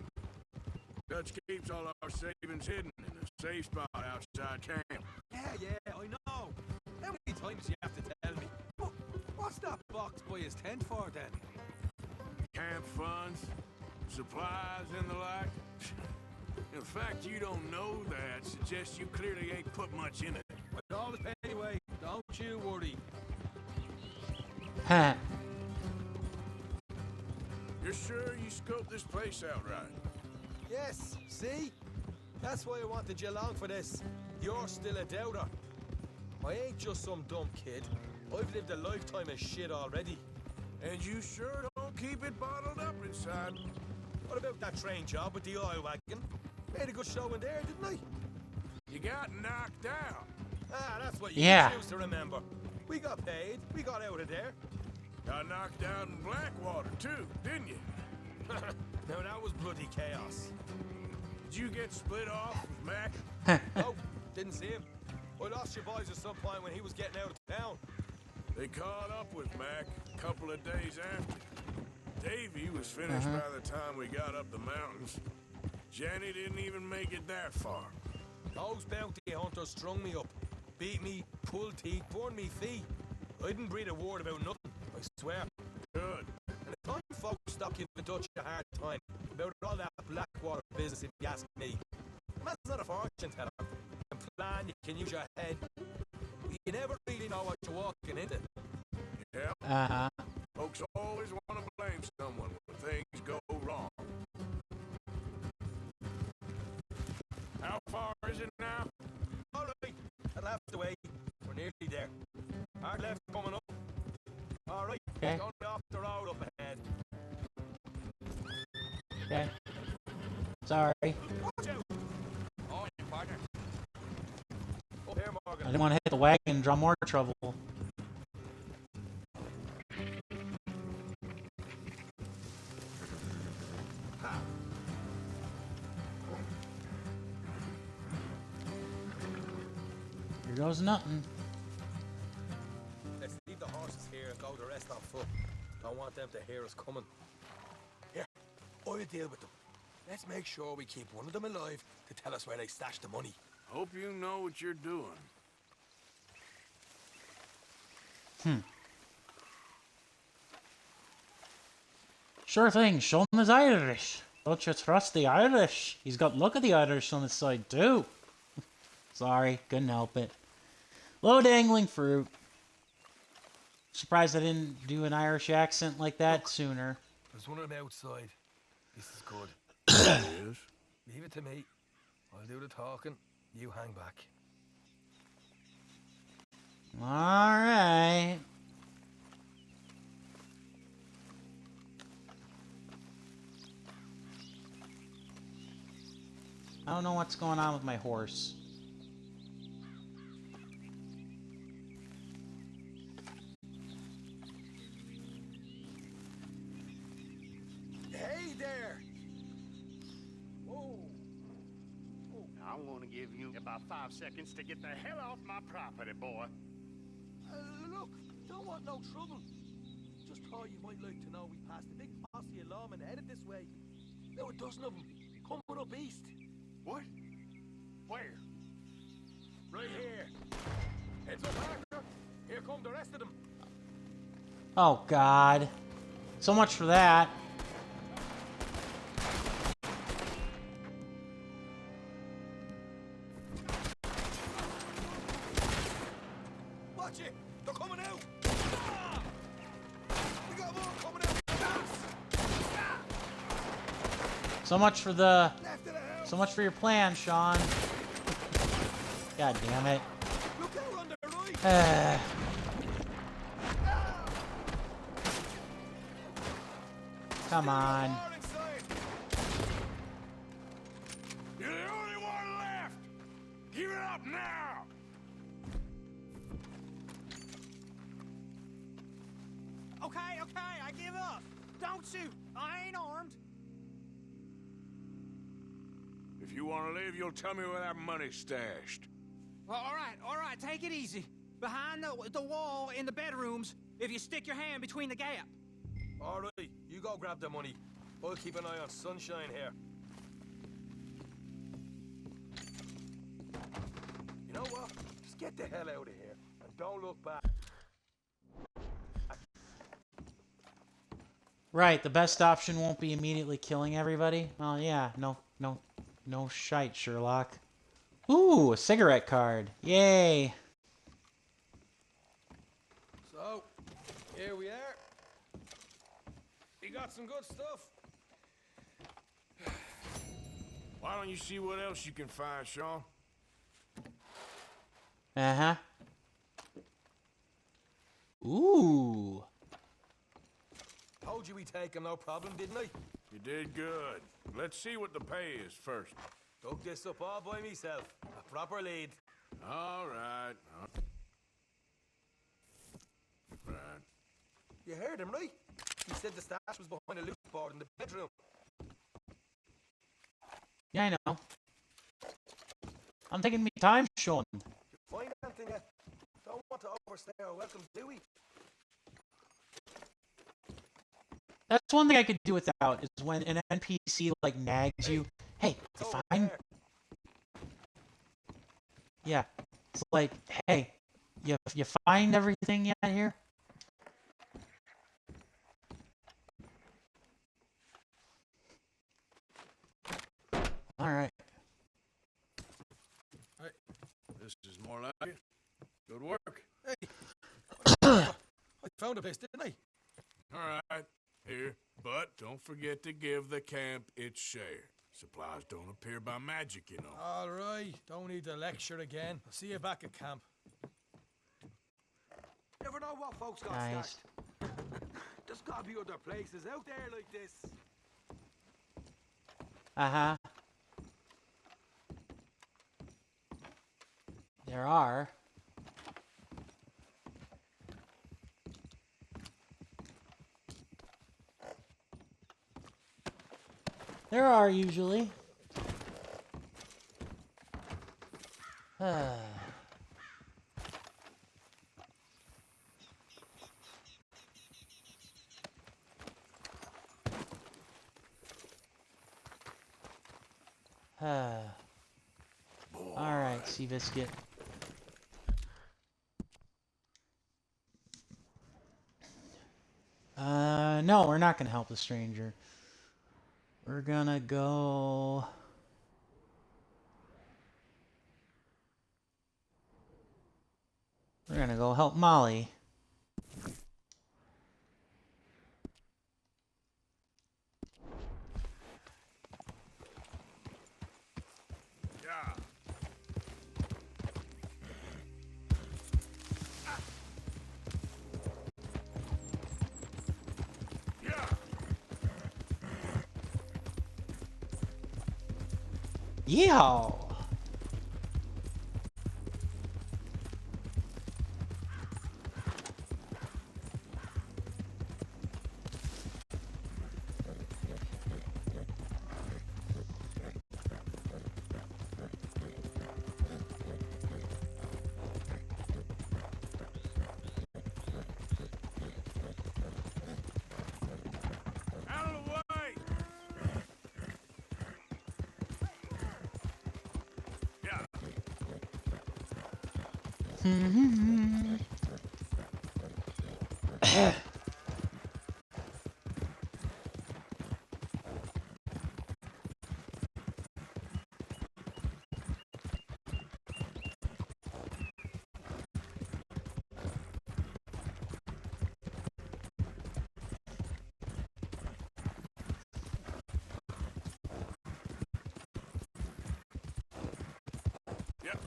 Dutch keeps all our savings hidden in a safe spot outside camp. Yeah, I know. How many times you have to tell me? What's that box by his tent for, then? Camp funds, supplies, and the like. The fact you don't know that suggests you clearly ain't put much in it. But all the anyway, don't you worry. Huh. You're sure you scoped this place out right? Yes, see? That's why I wanted you along for this. You're still a doubter. I ain't just some dumb kid. I've lived a lifetime of shit already. And you sure don't keep it bottled up inside. What about that train job with the oil wagon? Made a good show in there, didn't I? You got knocked out. Ah, that's what you choose to remember. We got paid. We got out of there. Got knocked out in Blackwater, too, didn't you? Now, that was bloody chaos. Did you get split off with Mac? No, didn't see him. I lost your boys at some point when he was getting out of town. They caught up with Mac a couple of days after. Davy was finished by the time we got up the mountains. Jenny didn't even make it that far. Those bounty hunters strung me up, beat me, pulled teeth, burned me feet. I didn't breathe a word about nothing, I swear. Good. And the time folks stopped giving Dutch a hard time about all that Blackwater business, if you ask me. Man's not a fortune teller. And plan, you can use your head. You never really know what you're walking into. Yeah. Folks always want to blame someone when things go wrong. How far is it now? All right, I'll have to wait. We're nearly there. Hard left coming up. All right, okay. Going off the road up ahead. Okay. Sorry. Watch out. Oh, your partner. Up here, Morgan. I didn't want to hit the wagon and draw more trouble. Here goes nothing. Let's leave the horses here and go the rest on foot. Don't want them to hear us coming. Here, I'll deal with them. Let's make sure we keep one of them alive to tell us where they stashed the money. Hope you know what you're doing. Sure thing, Sean is Irish. Don't you trust the Irish? He's got look of the Irish on his side too. Sorry, couldn't help it. Low dangling fruit. Surprised I didn't do an Irish accent like that sooner. There's one of them outside. This is good. Yes? Leave it to me. I'll do the talking. You hang back. Alright. I don't know what's going on with my horse. Hey there! Whoa. I'm gonna give you about 5 seconds to get the hell off my property, boy. Look, don't want no trouble. Just thought you might like to know we passed a big posse of lawmen headed this way. There were a dozen of them coming up east. What? Where? Right here. Heads up, Parker. Here come the rest of them. Oh God. So much for that. Watch it! They're coming out! Ah! We got more coming out! So much for the... So much for your plan, Sean. God damn it. Look out on the right! Come on. You're the only one left! Give it up now! Okay, I give up. Don't shoot. I ain't armed. If you want to live, you'll tell me where that money's stashed. Well, all right, take it easy. Behind the wall in the bedrooms, if you stick your hand between the gap. All right, you go grab the money. I'll keep an eye on Sunshine here. You know what? Just get the hell out of here and don't look back. Right, the best option won't be immediately killing everybody. Well, yeah, no shite, Sherlock. Ooh, a cigarette card. Yay. So, here we are. You got some good stuff. Why don't you see what else you can find, Sean? Uh-huh. Ooh. Told you we'd take him, no problem, didn't I? You did good. Let's see what the pay is first. Dug this up all by myself. A proper lead. All right. Right. You heard him, right? He said the stash was behind a loot board in the bedroom. Yeah, I know. I'm taking me time, Sean. Find anything you don't want to overstay our welcome, do we? That's one thing I could do without, is when an NPC, like, nags you. Hey, you find... Yeah. It's like, hey, you find everything yet here? Alright. Hey, this is more like it. Good work. Hey, I found a place, didn't I? All right, here. But don't forget to give the camp its share. Supplies don't appear by magic, you know. All right, don't need the lecture again. I'll see you back at camp. Never know what folks got Nice. stashed. There's gotta be other places out there like this. Uh-huh. There are. There are, usually. Alright, Seabiscuit. No, we're not gonna help the stranger. We're gonna go... We're gonna go help Molly. Yeah. Yeehaw! Out of the way! Yeah. Yep.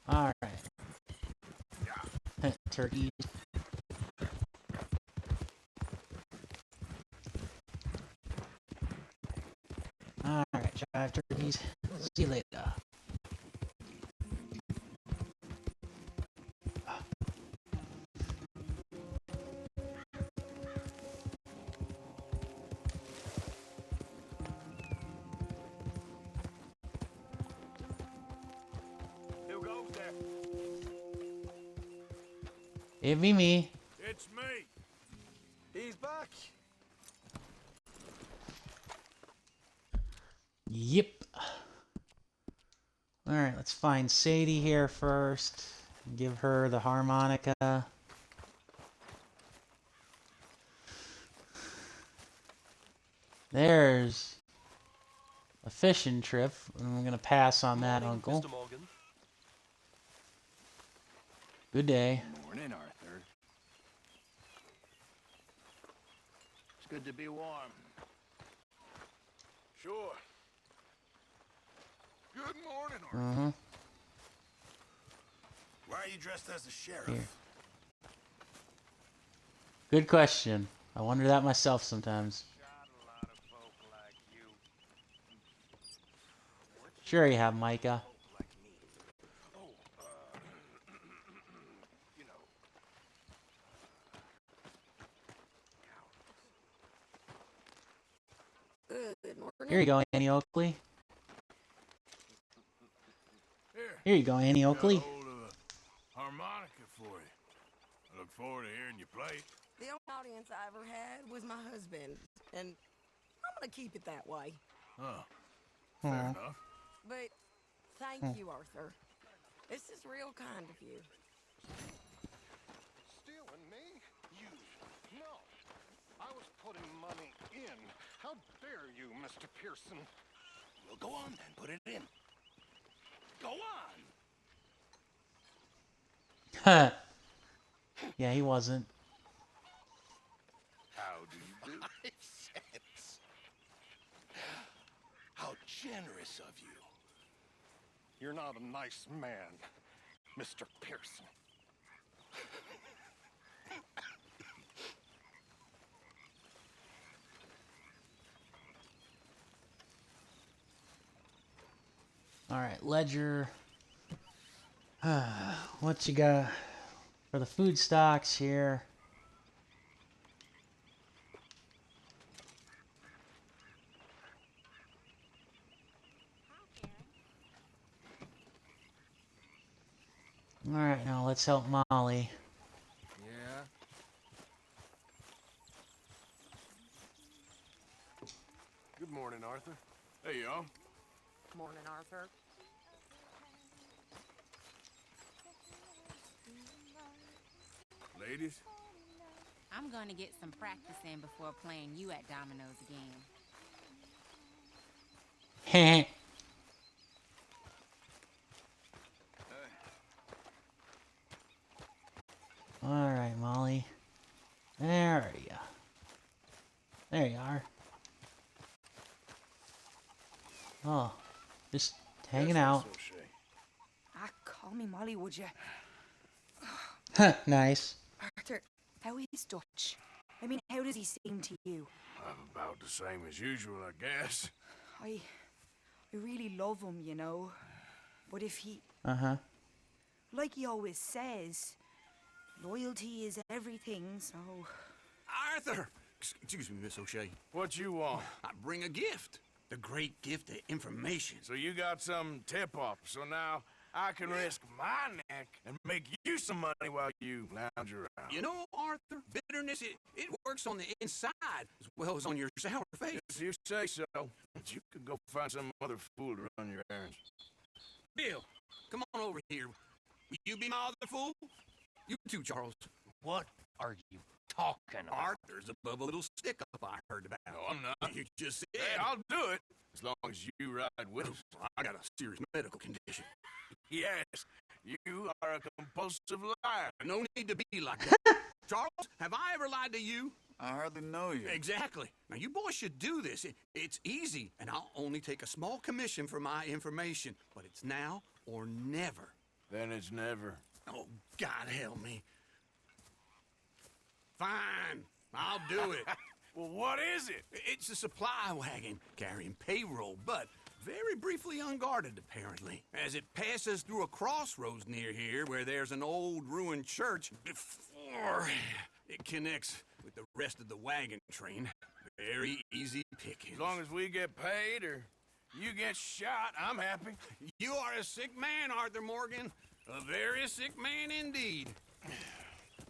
Alright. Turkey. Alright, 5 turkeys. See you later. Who goes there? It be me. It's me. He's back. Yep. Alright, let's find Sadie here first. Give her the harmonica. There's a fishing trip. I'm gonna pass on that, Morning, Uncle. Mr. Morgan. Good day. Morning, Arthur. It's good to be warm. Sure. Good morning, Arthur. Why are you dressed as the sheriff? Here. Good question. I wonder that myself sometimes. Sure you have, Micah. You know. Good morning. Here you go, Annie Oakley. Here you go, Annie Oakley. Got hold of a harmonica for you. I look forward to hearing you play. The only audience I ever had was my husband, and I'm gonna keep it that way. Oh, fair enough. But thank you, Arthur. This is real kind of you. Stealing me? You? No. I was putting money in. How dare you, Mr. Pearson? Well, go on then. Put it in. Go on. Yeah, he wasn't. How do you do? How generous of you. You're not a nice man, Mr. Pearson. All right, Ledger. What you got for the food stocks here? All right, now let's help Molly. Yeah? Good morning, Arthur. Hey, y'all. Morning, Arthur. Ladies? I'm gonna get some practice in before playing you at dominoes again. Heh. All right, Molly. There you. There you are. Oh, just hanging out. Ah, call me Molly, would you? Nice. Arthur, how is Dutch? I mean, how does he seem to you? About the same as usual, I guess. I really love him, you know. But if he... Uh-huh. Like he always says, loyalty is everything, so... Arthur! Excuse me, Miss O'Shea. What you want? I bring a gift. The great gift of information. So you got some tip-off, so now I can risk my neck and make you some money while you lounge around. You know, Arthur, bitterness, it works on the inside as well as on your sour face. Yes, you say so. But you could go find some other fool to run your errands. Bill, come on over here. Will you be my other fool? You too, Charles. What are you talking about? Arthur's above a little stick-up I heard about. No, I'm not. You just said... Hey, I'll do it, as long as you ride with us. I got a serious medical condition. Yes, you are a compulsive liar. No need to be like that. Charles, have I ever lied to you? I hardly know you. Exactly. Now, you boys should do this. It's easy, and I'll only take a small commission for my information. But it's now or never. Then it's never. Oh, God help me. Fine. I'll do it. Well, what is it? It's a supply wagon carrying payroll, but very briefly unguarded, apparently. As it passes through a crossroads near here where there's an old ruined church before it connects with the rest of the wagon train. Very easy pickings. As long as we get paid or you get shot, I'm happy. You are a sick man, Arthur Morgan. A very sick man indeed.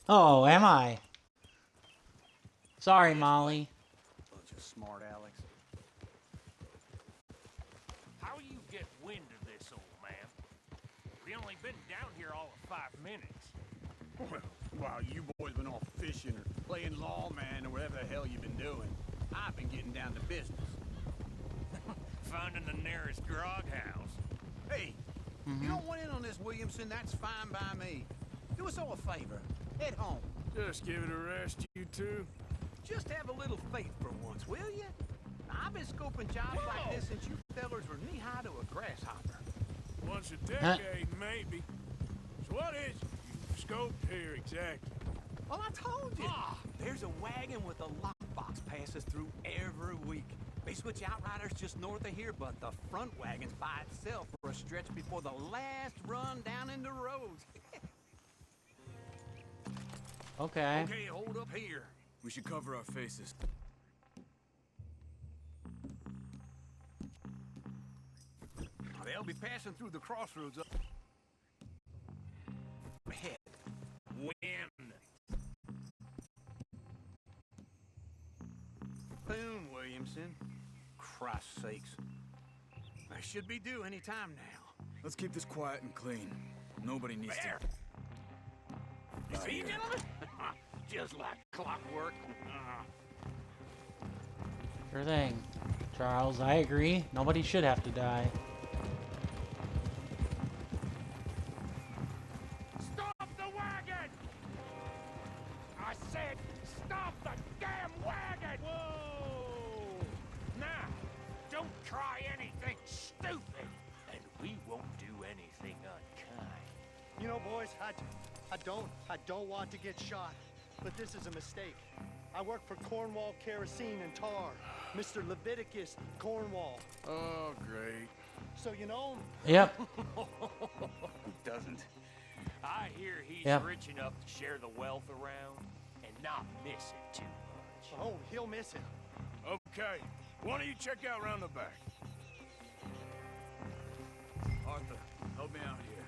Oh, am I? Sorry, Molly. Bunch of smart Alex. How you get wind of this, old man? We only been down here all of 5 minutes. Well, while you boys been off fishing or playing lawman or whatever the hell you've been doing. I've been getting down to business. Finding the nearest grog house. Hey, you don't want in on this, Williamson, that's fine by me. Do us all a favor. Head home. Just give it a rest, you two. Just have a little faith for once, will you? I've been scoping jobs like this since you fellers were knee-high to a grasshopper. Once a decade, maybe. So what is it you scoped here exactly? Well, I told you. There's a wagon with a lockbox passes through every week. They switch outriders just north of here, but the front wagon's by itself for a stretch before the last run down into roads. Okay. Okay, hold up here. We should cover our faces. They'll be passing through the crossroads up ahead. Wind. Boone, Williamson. Christ's sakes. I should be due any time now. Let's keep this quiet and clean. Nobody needs There. You see, gentlemen? Just like clockwork. Sure thing. Charles, I agree. Nobody should have to die. Stop the wagon! I said, stop the damn wagon! Whoa! Now, don't try anything stupid, and we won't do anything unkind. You know, boys, I don't want to get shot, but this is a mistake. I work for Cornwall Kerosene and Tar, Mr. Leviticus Cornwall. Oh, great. So you know him? Yep. Who doesn't? I hear he's Yep. rich enough to share the wealth around and not miss it too much. Oh, he'll miss it. Okay, why don't you check out round the back? Arthur, help me out here.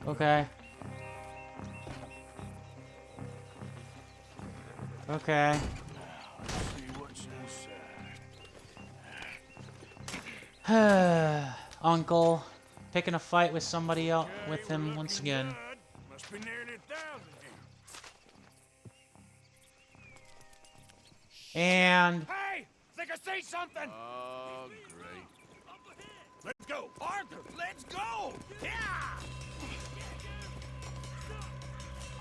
Okay. Okay. See what's inside. Uncle, picking a fight with somebody else, with him once again. Good. Must be nearly 1,000 here. And Hey! Think I see something? Oh, great. Let's go! Arthur, let's go! Yeah!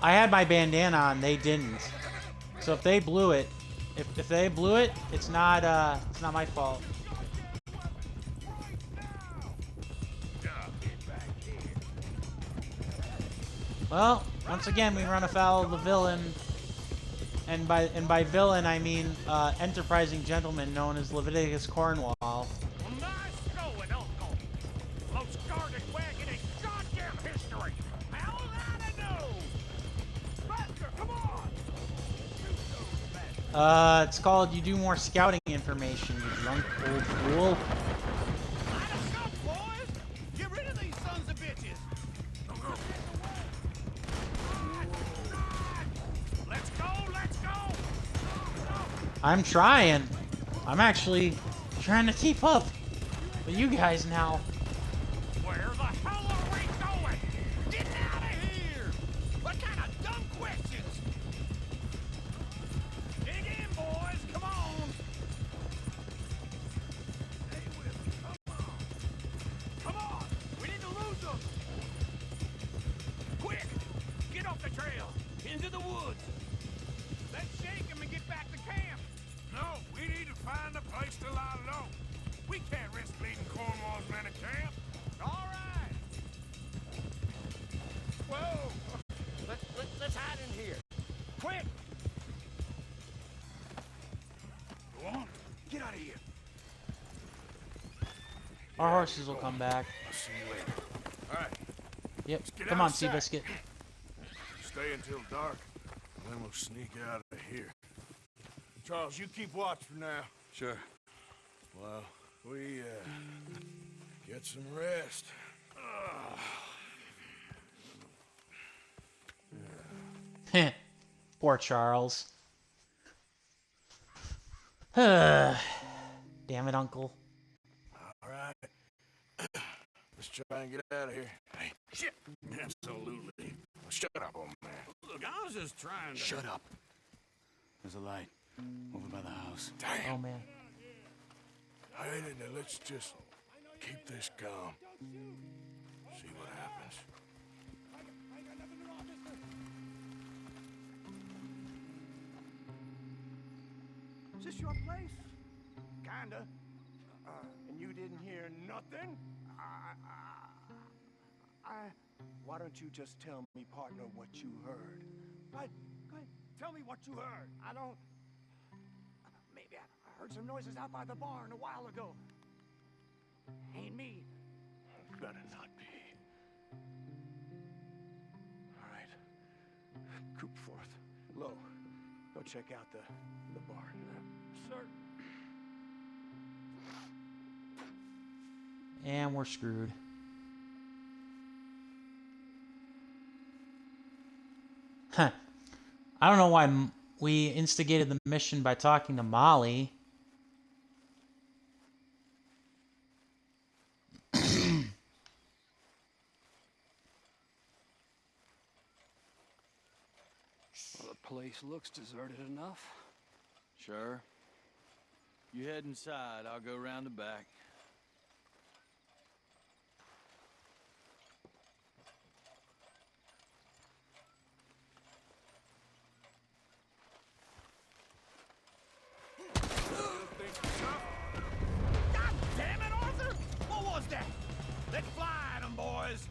I had my bandana on, they didn't. So if they blew it, if they blew it, it's not my fault. Well, once again we run afoul of the villain, and by villain I mean enterprising gentleman known as Leviticus Cornwall. Well, nice going, Uncle. Most guarded wagon in goddamn history. How that I know? Buster, come on! It's called You Do More Scouting Information, you drunk old fool. Boys, get rid of these sons of bitches. Let's go, let's go! I'm trying. I'm actually trying to keep up with you guys now. Where the hell are we going? Get out of here! What kind of dumb questions? Dig in, boys, come on! Stay with me, come on! Come on! We need to lose them! Quick! Get off the trail! Into the woods! Let's shake them and get back to camp! No, we need to find a place to lie low. We can't risk leading Cornwall's men to camp. All right! Whoa! Let's hide in here. Quick! Go on, get out of here. Our horses will come back. I'll see you later. All right. Yep. Let's get Come on, outside. Seabiscuit. Stay until dark, and then we'll sneak out of here. Charles, you keep watch for now. Sure. Well, we, get some rest. Poor Charles. Damn it, Uncle. All right. Let's try and get out of here. Hey, shit. Absolutely. Shut up, old man. Look, I was just trying to... Shut up. There's a light. over by the house. Damn. Oh man. All right, now let's just keep this calm. See what happens. Is this your place? Kinda. And you didn't hear nothing? Why don't you just tell me, partner, what you heard? Go ahead. Tell me what you heard. I don't... Maybe I heard some noises out by the barn a while ago. Ain't me. Better not be. All right. Coop forth. Lo, go check out the barn. Sir. And we're screwed. Huh. I don't know why we instigated the mission by talking to Molly. Well, the place looks deserted enough. Sure. You head inside, I'll go round the back. God damn it, Arthur! What was that? Let's fly at 'em, boys.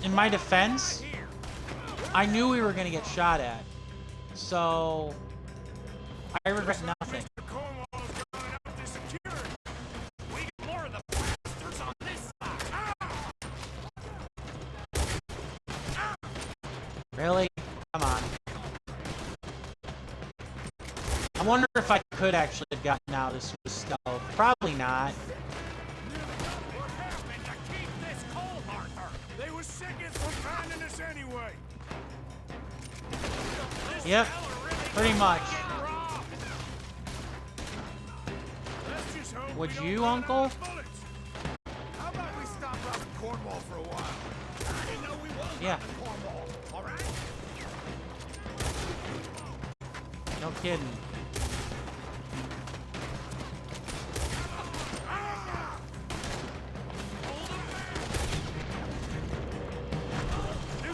In my defense, I knew we were gonna get shot at, so I regret nothing. Really? Come on. I wonder if I could actually have gotten out of this with stealth. Probably not. They were seconds from finding us anyway. Yep, pretty much. Would you, Uncle? How about we stop robbing Cornwall for a while? I didn't know we was Yeah. robbing Cornwall, all right? No kidding.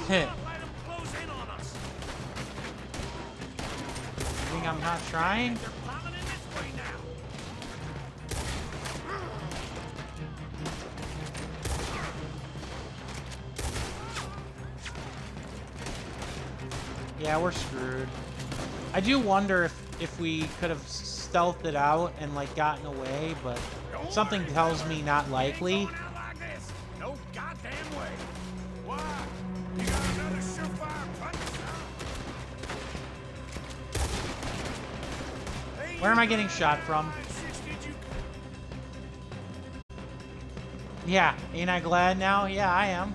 Heh. Think I'm not trying? Yeah, we're screwed. I do wonder if we could have stealthed it out and like gotten away, but something tells me not likely. No goddamn way. Why? You got another surefire punch, Where am I getting shot from? Yeah, ain't I glad now? Yeah, I am.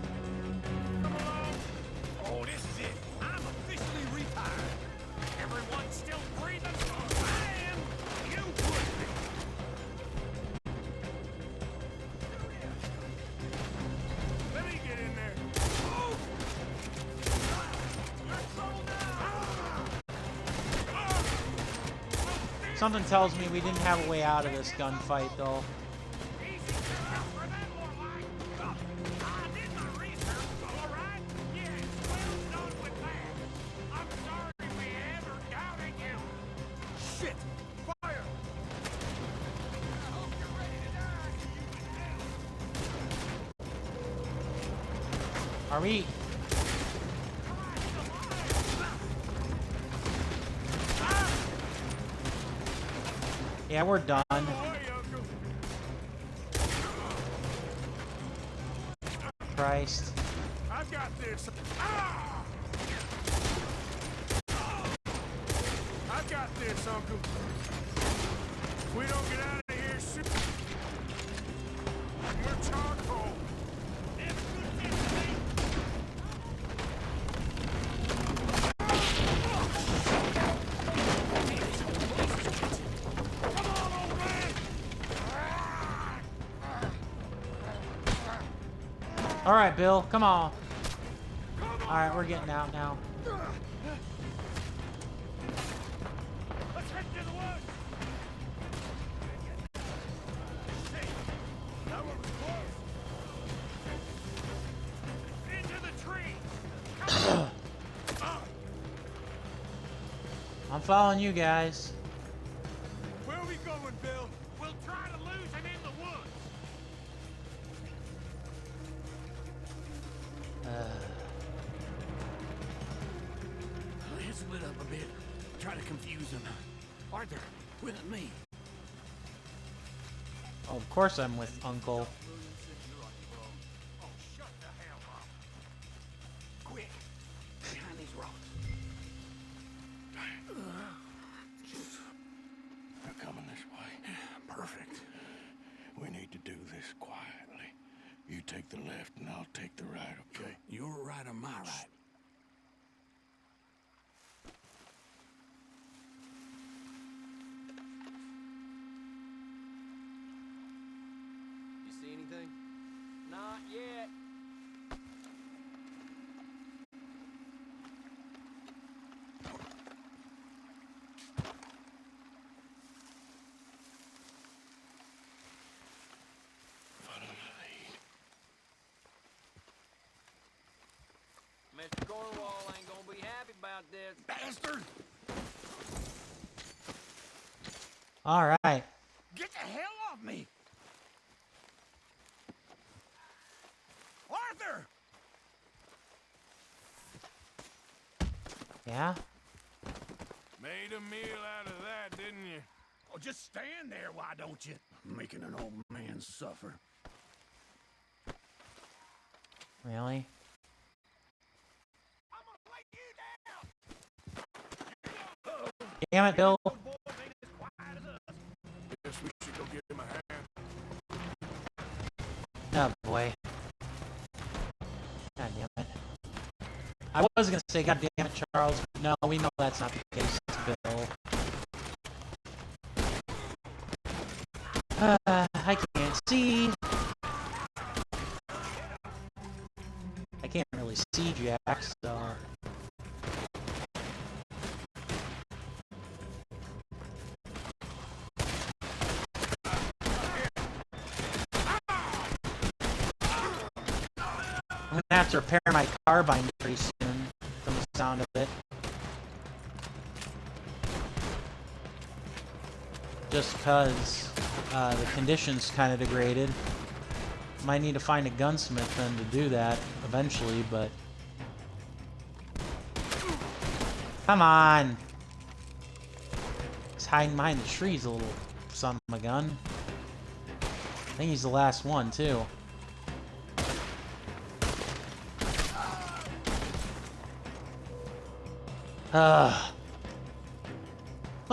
Oh, this is it. I'm officially retired. Everyone's still breathing. I am. You would be. Let me get in there. Something tells me we didn't have a way out of this gunfight, though. Shit! Fire! Are we? Yeah, we're done. Christ. I've got this. I've got this, Uncle. If we don't get out of here soon, we're charcoal. Alright, Bill, come on. Alright, we're getting out now. Let's head to the woods. That one was close. Into the trees. I'm following you guys. Where are we going, Bill? We'll try to lose him in the woods. Let's split up a bit. Try to confuse him. Arthur, with me. Oh, of course I'm with Uncle. Oh, shut the hell up. Quick, behind these rocks. They're coming this way. Perfect. We need to do this quietly. You take the left and I'll take the right, okay? Your right or my right? You see anything? Not yet. Mr. Cornwall ain't gonna be happy about this. Bastard! Alright. Get the hell off me! Arthur! Yeah? Made a meal out of that, didn't you? Oh, just stand there, why don't you? Making an old man suffer. Really? Damn it, Bill. Guess we should go give him a hand. Oh boy. God damn it. I was gonna say, God damn it, Charles, but no, we know that's not the case. It's Bill. I can't see. I can't really see Jack, so. I'm gonna have to repair my carbine pretty soon, from the sound of it. Just because the condition's kind of degraded. Might need to find a gunsmith then to do that eventually, but... Come on! He's hiding behind the trees, a little son of a gun. I think he's the last one, too. Well,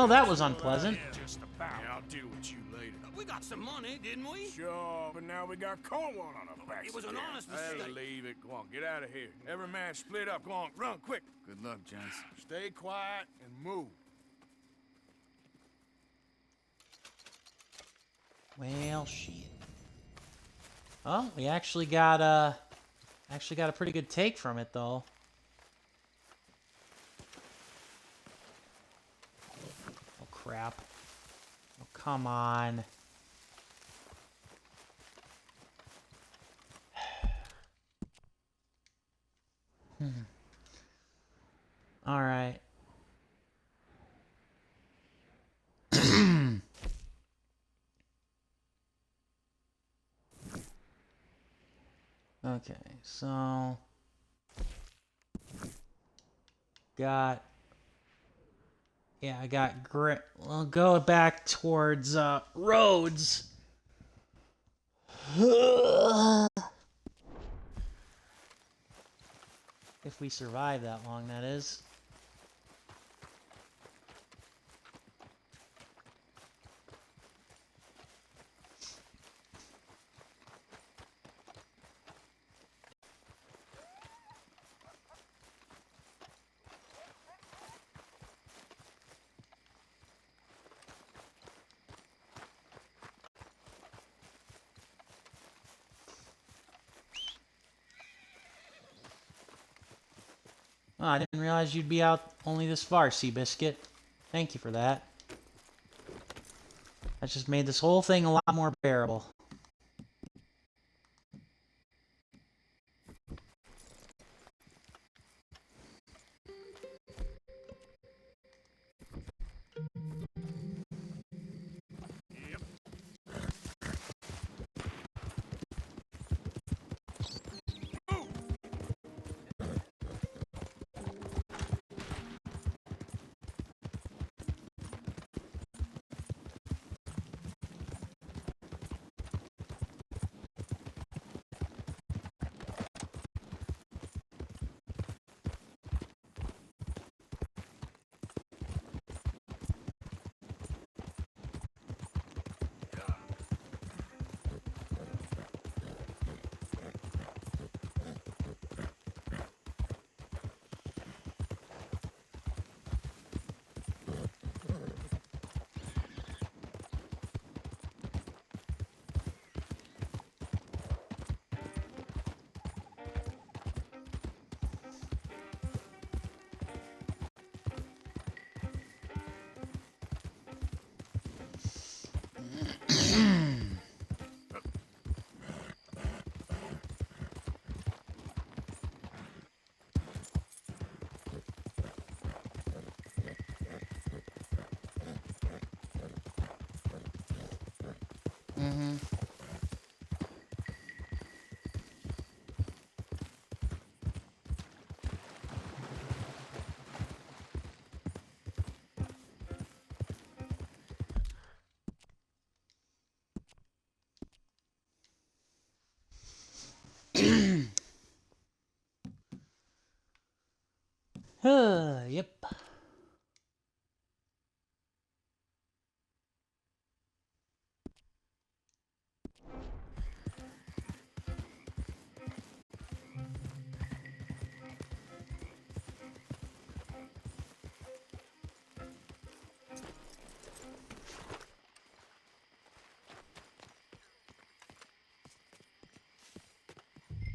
that was unpleasant. Just about. Yeah, I'll deal with you later. We got some money, didn't we? Sure, but now we got Cornwall on our backs. It was an honest Hey, mistake. leave it. Go on, get out of here. Every man split up. Go on, run, quick. Good luck, gents. Stay quiet and move. Well, shit. Oh, we actually got a pretty good take from it, though. Oh crap! Oh come on! All right. Okay, so I got grit. We'll go back towards Rhodes. If we survive that long, that is. Oh, I didn't realize you'd be out only this far, Seabiscuit. Thank you for that. That just made this whole thing a lot more bearable. Mm-hmm. Yep.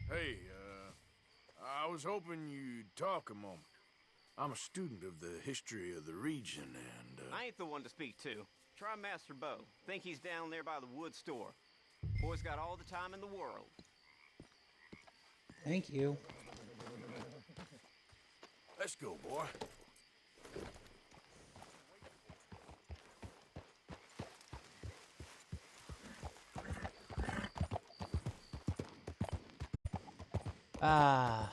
Hey, I was hoping you'd talk a moment. I'm a student of the history of the region, and, I ain't the one to speak to. Try Master Bo. Think he's down there by the wood store. Boy's got all the time in the world. Thank you. Let's go, boy. Ah,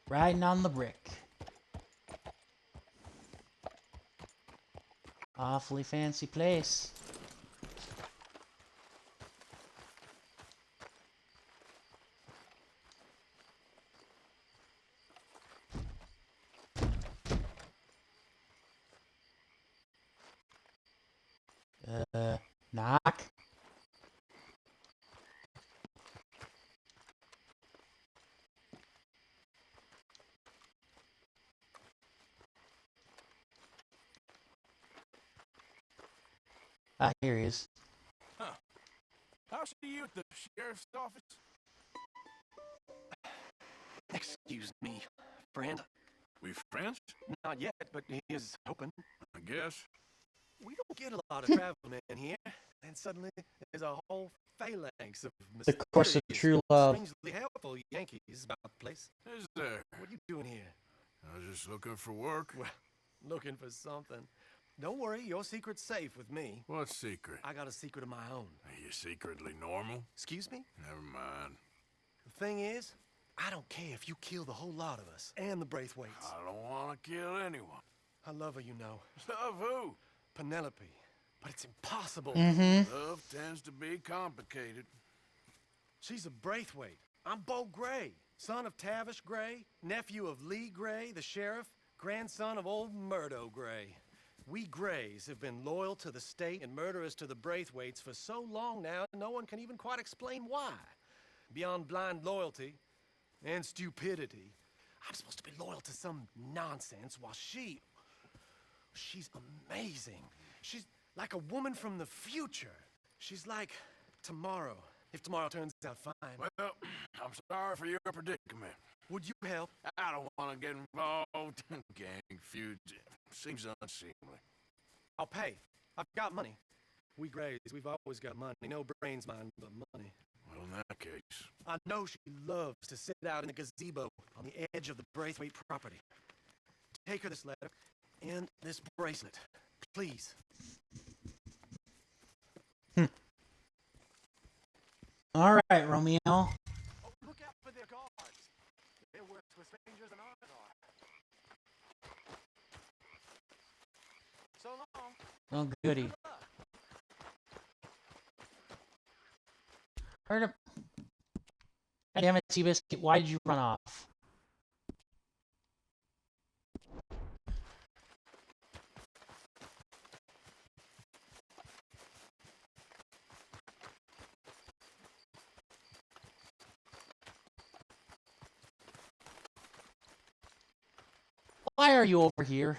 riding on the brick. Awfully fancy place. Knock. Ah, here he is. Huh. I'll see you at the sheriff's office. Excuse me, friend. We friends? Not yet, but he is open. I guess. We don't get a lot of traveling in here, and suddenly there's a whole phalanx of The course of true love. strangely helpful Yankees about the place. Is there? What are you doing here? I was just looking for work. Well, looking for something. Don't worry, your secret's safe with me. What secret? I got a secret of my own. Are you secretly normal? Excuse me? Never mind. The thing is, I don't care if you kill the whole lot of us and the Braithwaites. I don't want to kill anyone. I love her, you know. Love who? Penelope. But it's impossible. Love tends to be complicated. She's a Braithwaite. I'm Bo Gray, son of Tavish Gray, nephew of Lee Gray, the sheriff, grandson of old Murdo Gray. We Grays have been loyal to the state and murderous to the Braithwaites for so long now, no one can even quite explain why. Beyond blind loyalty and stupidity, I'm supposed to be loyal to some nonsense while she's amazing. She's like a woman from the future. She's like tomorrow, if tomorrow turns out fine. Well, I'm sorry for your predicament. Would you help? I don't want to get involved in gang feuds. Seems unseemly. I'll pay. I've got money. We Grays, we've always got money. No brains, mind, but money. Well, in that case... I know she loves to sit out in the gazebo on the edge of the Braithwaite property. Take her this letter and this bracelet, please. All right, Romeo. Oh, look out for their guards. They're worse with strangers than ours are. So long. Oh, goody. Heard him. Damn it, Seabiscuit, why did you run off? Why are you over here?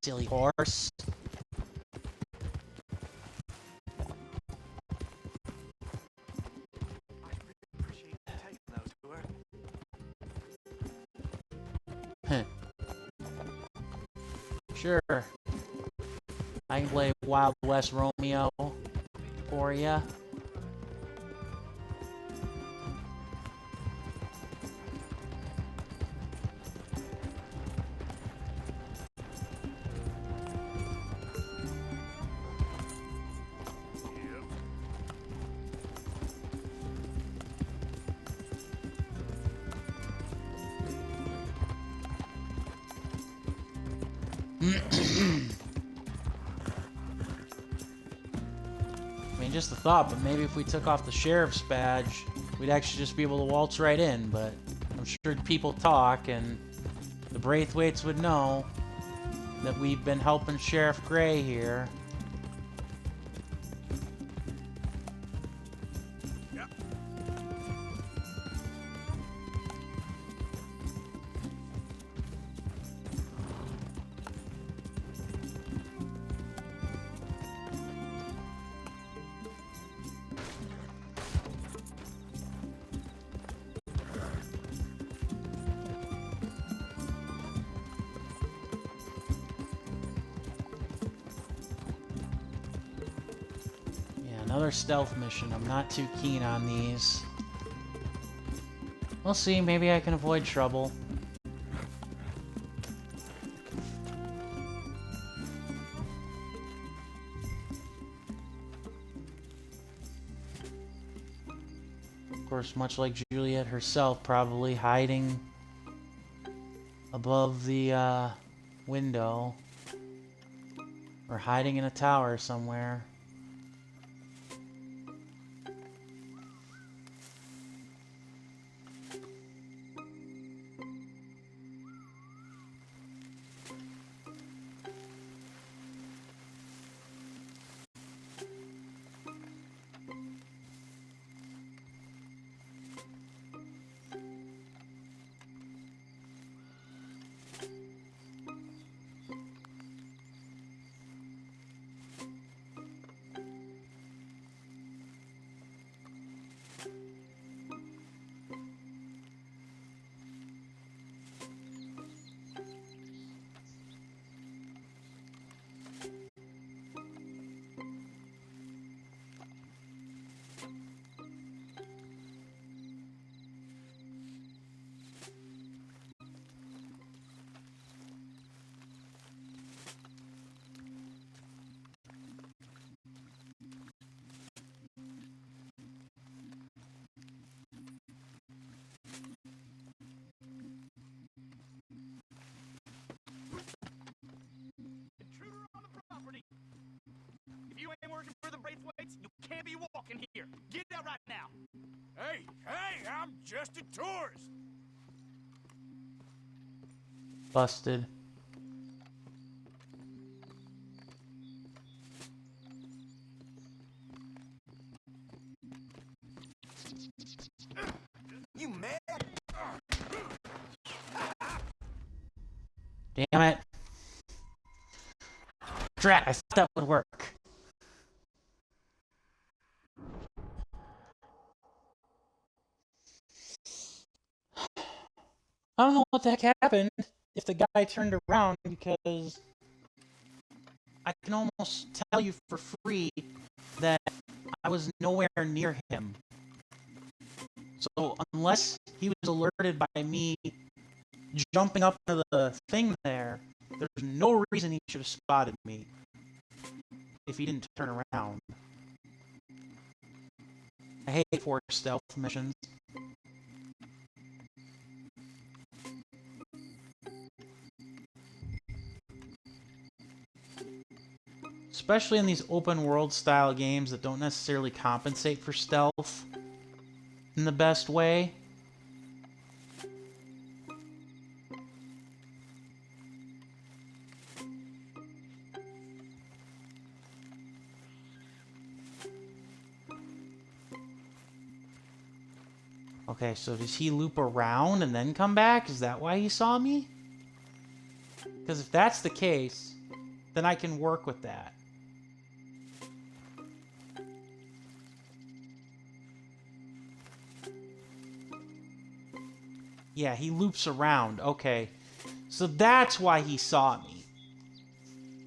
Silly horse. Sure. I can play Wild West Romeo for ya. I mean, just a thought, but maybe if we took off the sheriff's badge, we'd actually just be able to waltz right in, but I'm sure people talk, and the Braithwaites would know that we've been helping Sheriff Gray here. Another stealth mission. I'm not too keen on these. We'll see. Maybe I can avoid trouble. Of course, much like Juliet herself, probably hiding above the window or hiding in a tower somewhere. If you ain't working for the Braithwaites, you can't be walking here. Get out right now. Hey, I'm just a tourist. Busted. You mad? Damn it. Drat, I thought that would work. I don't know what the heck happened if the guy turned around, because I can almost tell you for free that I was nowhere near him. So unless he was alerted by me jumping up into the thing there, there's no reason he should have spotted me if he didn't turn around. I hate forced stealth missions. Especially in these open world style games that don't necessarily compensate for stealth in the best way. Okay, so does he loop around and then come back? Is that why he saw me? Because if that's the case, then I can work with that. Yeah, he loops around. Okay. So that's why he saw me.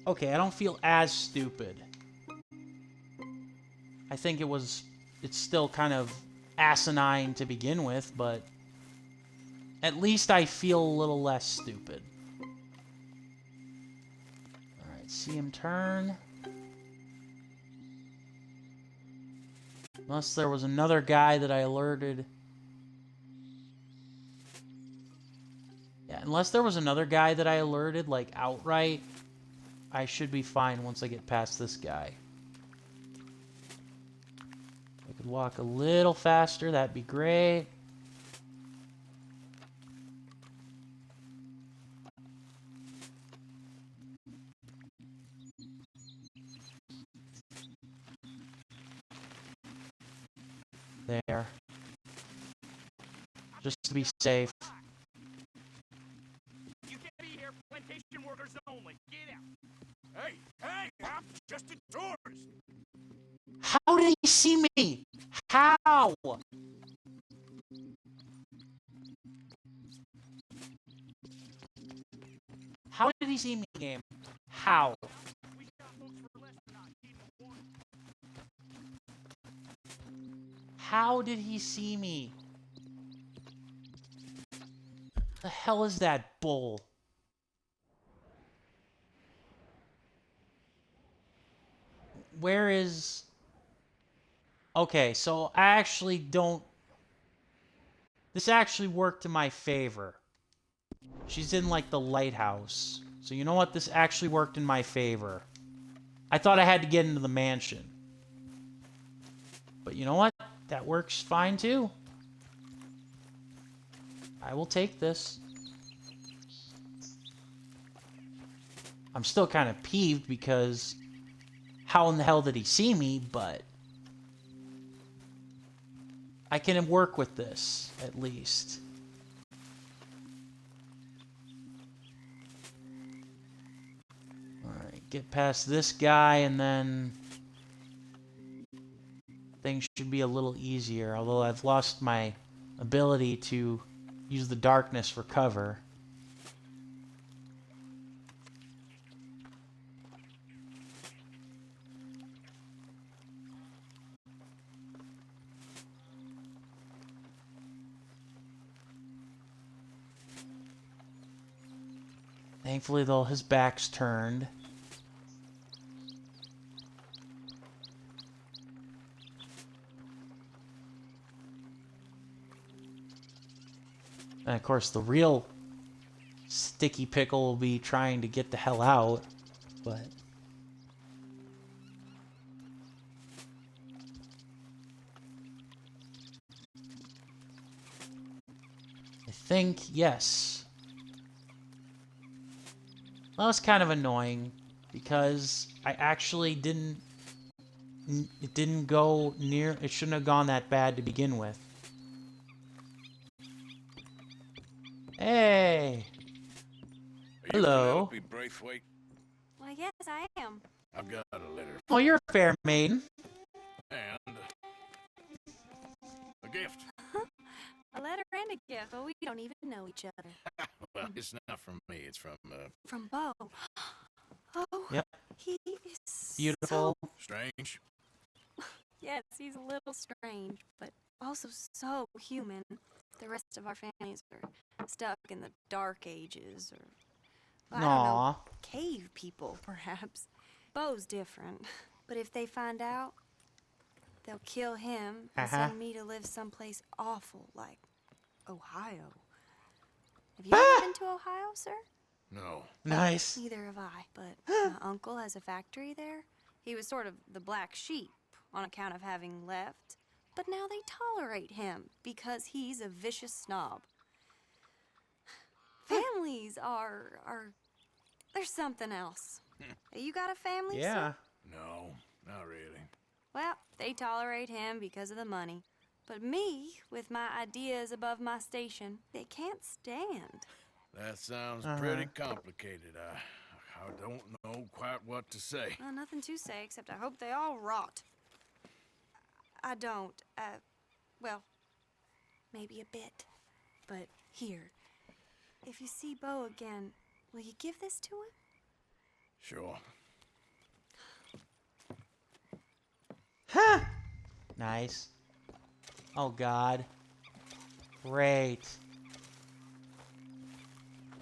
Okay, I don't feel as stupid. I think it's still kind of asinine to begin with, but at least I feel a little less stupid. Alright, see him turn. Unless there was another guy that I alerted. Yeah, unless there was another guy that I alerted, like, outright, I should be fine once I get past this guy. If I could walk a little faster, that'd be great. There. Just to be safe. You can't be here, plantation workers only. Get out. Hey, hey, I'm just a tourist. How did he see me? How? How did he see me, game? How? How did he see me? The hell is that bull? Where is... Okay, so I actually don't... This actually worked in my favor. She's in, like, the lighthouse. So you know what? This actually worked in my favor. I thought I had to get into the mansion. But you know what? That works fine, too. I will take this. I'm still kind of peeved because... How in the hell did he see me? But... I can work with this, at least. Alright, get past this guy, and then... Things should be a little easier, although I've lost my ability to use the darkness for cover. Thankfully, though, his back's turned. And of course, the real sticky pickle will be trying to get the hell out, but... I think, yes. Well, that's kind of annoying, because I actually didn't... It didn't go near... It shouldn't have gone that bad to begin with. Hey! Hello. Braithwaite? Why, yes, I am. I've got a letter. Oh, you're a fair maiden. And a gift. A A letter and a gift, but we don't even know each other. Well, it's not from me. It's from, From Bo. Oh, Yep. he is Beautiful. so... Strange. Yes, he's a little strange, but also so human. The rest of our families are stuck in the dark ages, or I don't know, cave people, perhaps. Bo's different, but if they find out, they'll kill him and send me to live someplace awful like Ohio. Have you ever been to Ohio, sir? No. Nice. Neither have I, but my uncle has a factory there. He was sort of the black sheep on account of having left, but now they tolerate him because he's a vicious snob. Families are there's something else. You got a family, sir? No, not really. Well, they tolerate him because of the money. But me, with my ideas above my station, they can't stand. That sounds pretty complicated. I don't know quite what to say. Well, nothing to say, except I hope they all rot. I don't, well, maybe a bit. But here, if you see Bo again, will you give this to him? Sure. Nice. Oh, God. Great.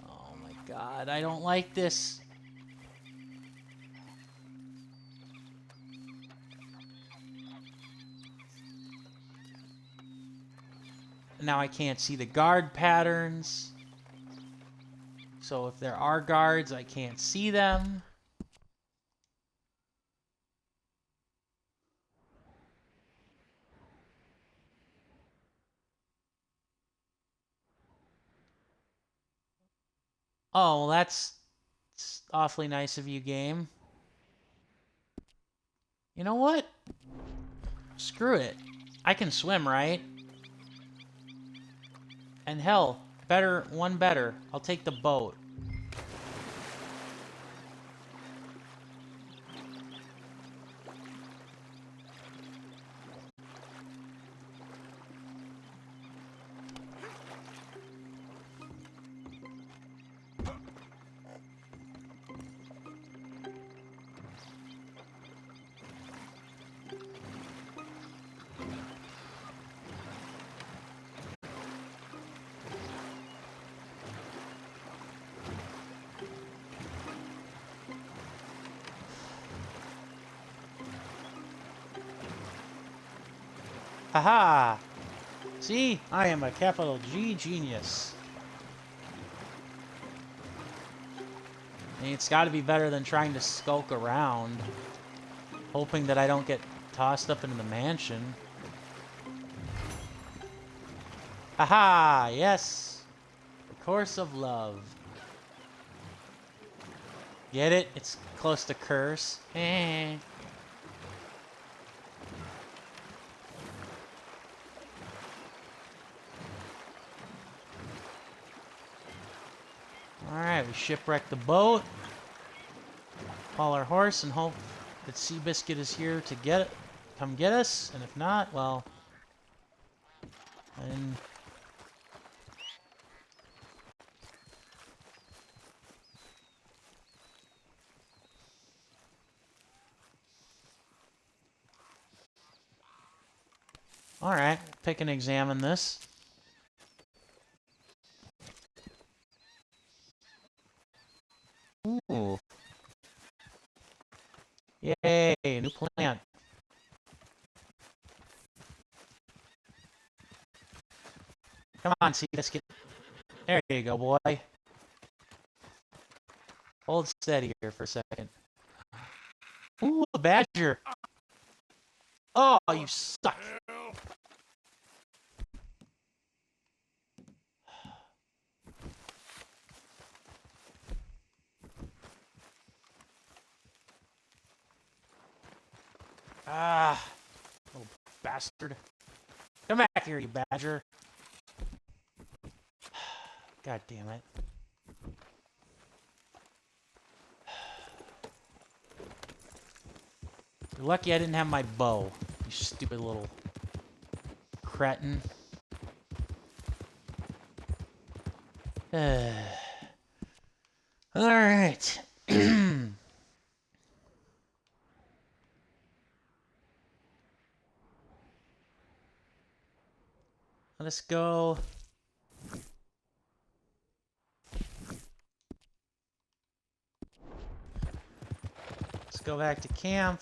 Oh, my God. I don't like this. Now I can't see the guard patterns. So if there are guards, I can't see them. Oh, well, that's awfully nice of you, game. You know what? Screw it. I can swim, right? And hell, one better. I'll take the boat. Haha! See? I am a capital G genius. I mean, it's got to be better than trying to skulk around, hoping that I don't get tossed up into the mansion. Haha! Yes! The course of love. Get it? It's close to curse. Eh. Alright, we shipwreck the boat. Call our horse and hope that Seabiscuit is here to come get us. And if not, well, then alright, pick and examine this. Ooh. Yay, new plant. Come on, Seabiscuit. There you go, boy. Hold steady here for a second. Ooh, a badger. Oh, you suck. Ah, little bastard. Come back here, you badger. God damn it. You're lucky I didn't have my bow, you stupid little cretin. All right. Let's go. Let's go back to camp.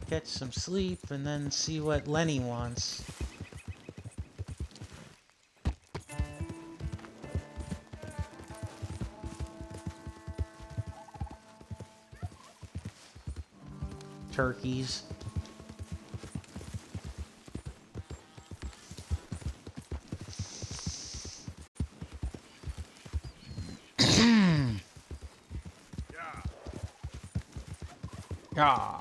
Catch some sleep and then see what Lenny wants. Turkeys. Ah.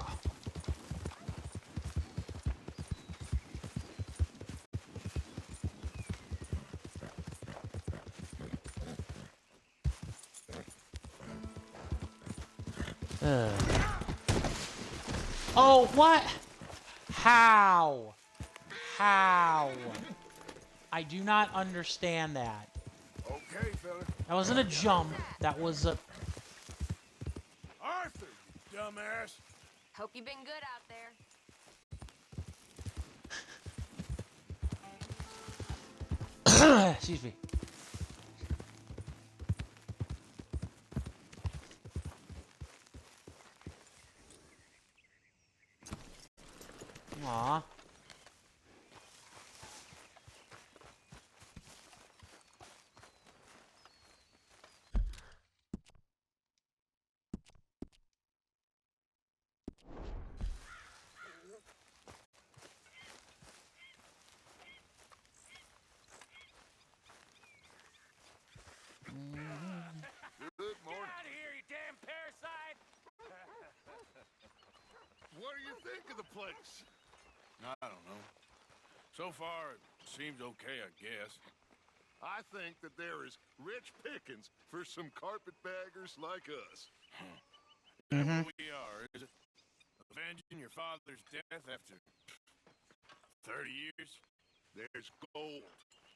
Oh, what? How? How? I do not understand that. Okay, fella. That wasn't a jump. That was a... Arthur, you dumbass. Hope you've been good out there. Excuse me. Aw. Good morning. Get out of here, you damn parasite! What do you think of the place? I don't know. So far, it seems okay, I guess. I think that there is rich pickings for some carpetbaggers like us. What we are, is it? Avenging your father's death after 30 years? There's gold,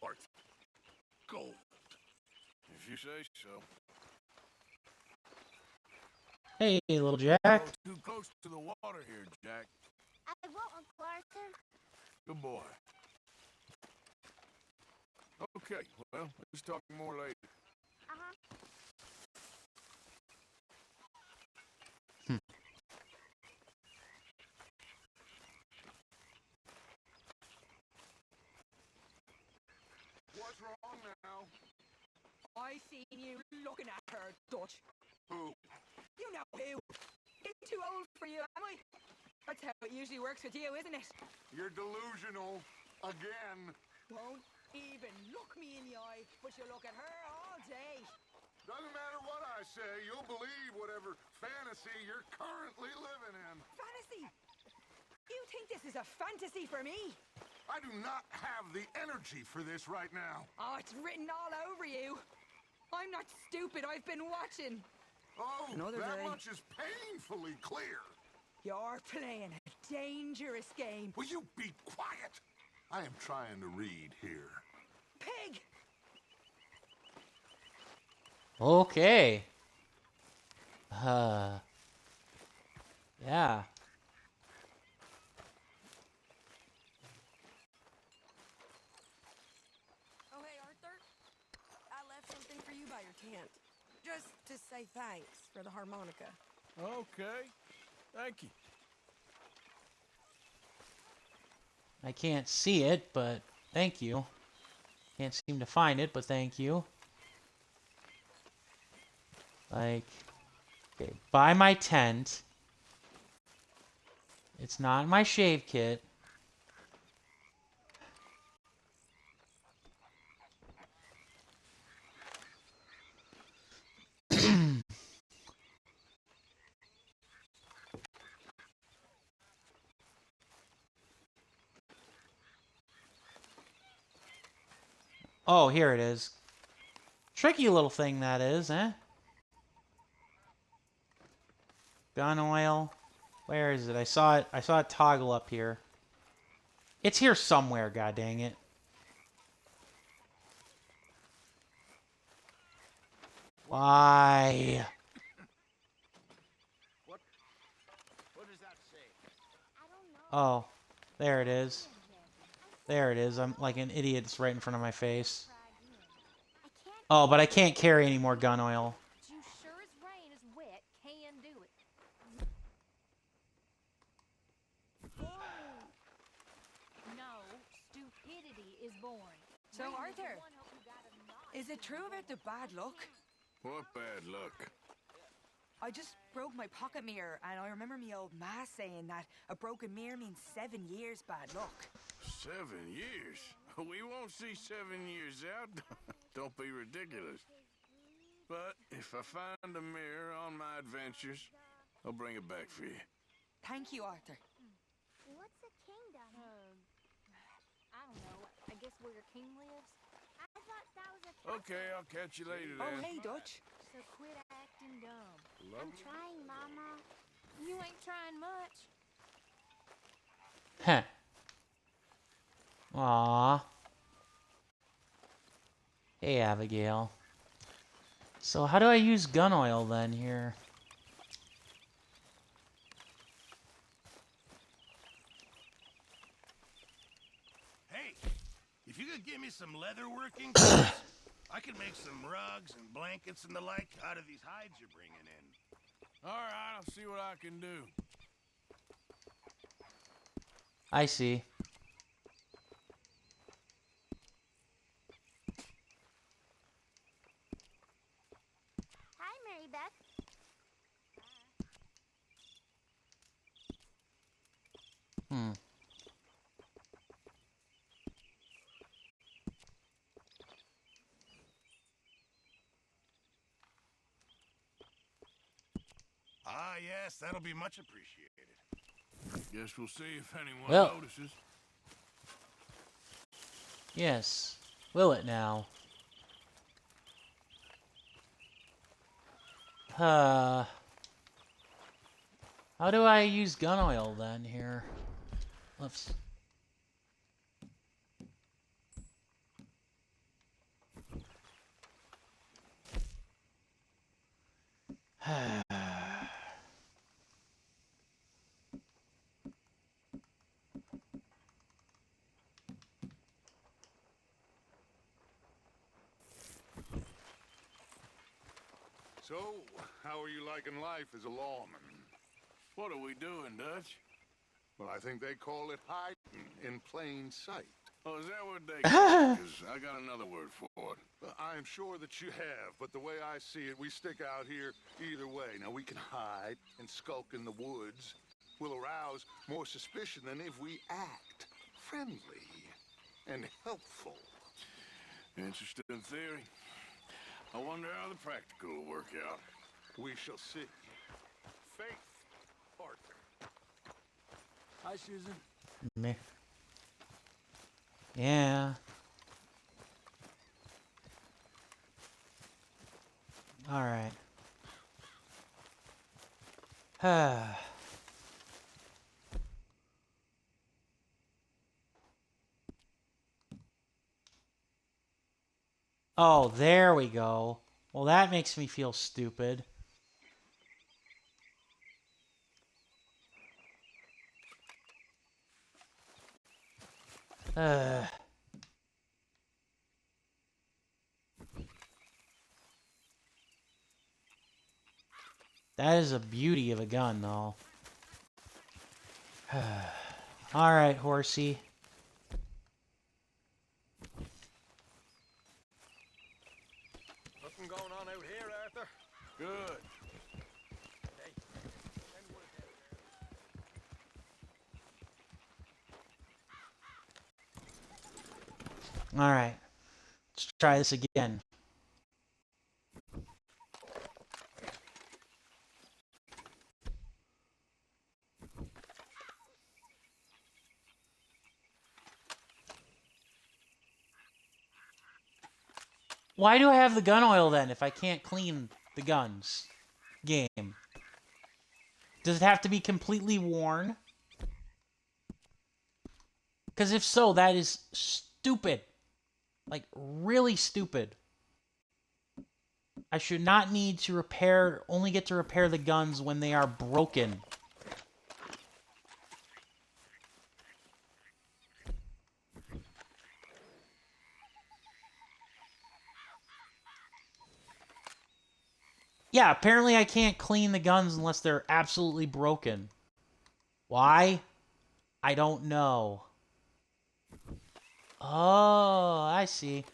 Arthur. Gold. If you say so. Hey, little Jack. Too close to the water here, Jack. I won't, Uncle Arthur. Good boy. Okay, well, let's talk more later. What's wrong now? I seen you looking at her, Dutch. Who? You know who. I'm too old for you, am I? That's how it usually works with you, isn't it? You're delusional. Again. Won't even look me in the eye, but you look at her all day. Doesn't matter what I say, you'll believe whatever fantasy you're currently living in. Fantasy? You think this is a fantasy for me? I do not have the energy for this right now. Oh, it's written all over you. I'm not stupid, I've been watching. Oh, Another that day. much is painfully clear. You're playing a dangerous game. Will you be quiet? I am trying to read here. Pig! Okay. Yeah. Oh, hey, Arthur. I left something for you by your tent. Just to say thanks for the harmonica. Okay. Thank you. I can't see it, but thank you. Can't seem to find it, but thank you. Like, okay, buy my tent. It's not in my shave kit. Oh, here it is. Tricky little thing that is, eh? Gun oil. Where is it? I saw it toggle up here. It's here somewhere, god dang it. Why? What does that say? Oh, there it is. There it is. I'm like an idiot. It's right in front of my face. Oh, but I can't carry any more gun oil. You sure as rain is wet can do it. No, stupidity is born. So, Arthur, is it true about the bad luck? What bad luck? I just broke my pocket mirror, and I remember me old ma saying that a broken mirror means 7 years bad luck. 7 years? We won't see 7 years out. Don't be ridiculous. But if I find a mirror on my adventures, I'll bring it back for you. Thank you, Arthur. What's a kingdom? I don't know. I guess where your king lives? I thought that was a castle. Okay, I'll catch you later Oh, then. hey, Dutch. So quit acting dumb. Love I'm trying, Mama. You ain't trying much. Heh. Aww. Hey, Abigail. So how do I use gun oil then here? Hey, if you could give me some leather working tools, I could make some rugs and blankets and the like out of these hides you're bringing in. All right, I'll see what I can do. I see. Hi, Mary Beth. Hmm. Ah, yes, that'll be much appreciated. Guess we'll see if anyone Well. notices. Yes. Will it now? How do I use gun oil then here? Let's... So, how are you liking life as a lawman? What are we doing, Dutch? Well, I think they call it hiding in plain sight. Oh, is that what they call it? 'Cause I got another word for it. I'm sure that you have, but the way I see it, we stick out here either way. Now, we can hide and skulk in the woods. We'll arouse more suspicion than if we act friendly and helpful. Interesting theory. I wonder how the practical will work out. We shall see. Faith, Arthur. Hi, Susan. Meh. Yeah. All right. Oh, there we go. Well, that makes me feel stupid. That is a beauty of a gun, though. All right, horsey. Nothing going on out here, Arthur? Good. Hey, send one down there. All right. Let's try this again. Why do I have the gun oil then if I can't clean the guns? Game. Does it have to be completely worn? Because if so, that is stupid. Like, really stupid. I should not need to repair, only get to repair the guns when they are broken. Yeah, apparently I can't clean the guns unless they're absolutely broken. Why? I don't know. Oh, I see.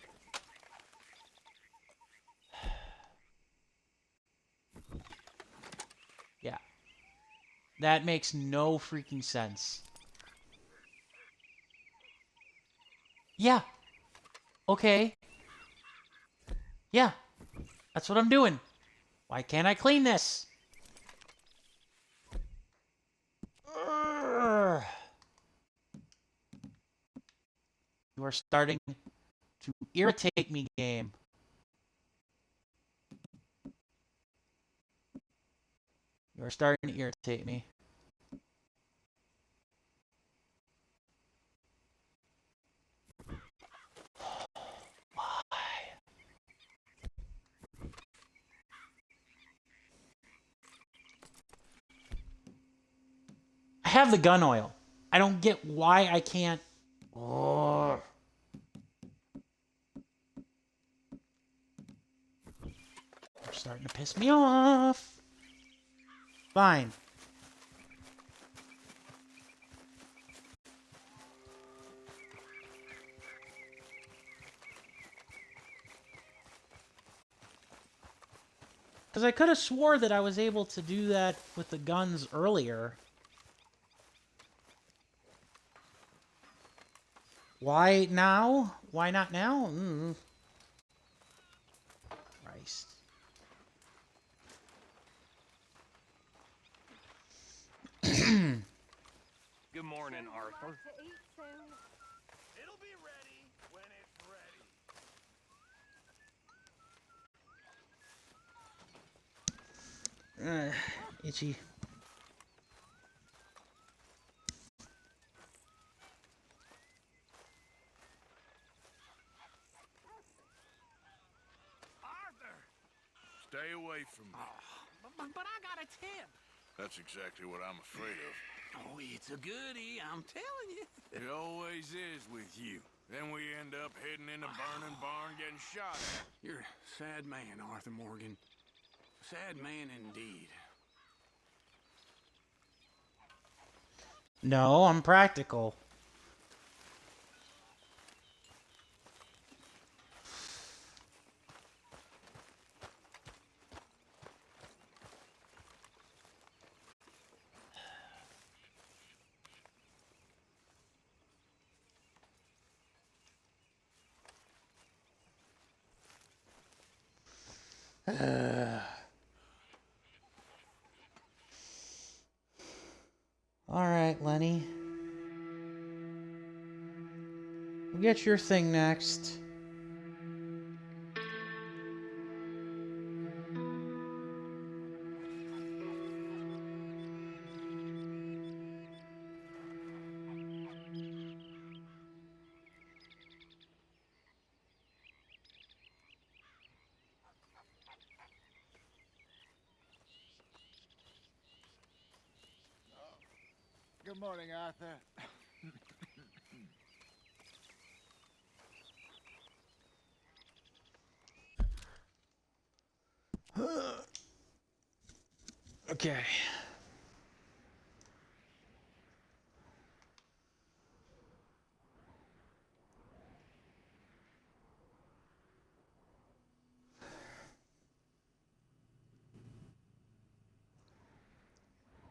Yeah. That makes no freaking sense. Yeah. Okay. Yeah. That's what I'm doing. Why can't I clean this? Urgh. You are starting to irritate me, game. You are starting to irritate me. I have the gun oil. I don't get why I can't. Oh. You're starting to piss me off. Fine. Because I could have swore that I was able to do that with the guns earlier. Why now? Why not now? Christ. Good morning, Arthur. It'll be ready when it's ready. Itchy. Arthur! Stay away from me. But I got a tip. That's exactly what I'm afraid of. Oh, it's a goodie, I'm telling you. It always is with you. Then we end up heading in a burning barn getting shot at. You're a sad man, Arthur Morgan. Sad man indeed. No, I'm practical. All right, Lenny. We'll get your thing next. Good morning, Arthur. Okay.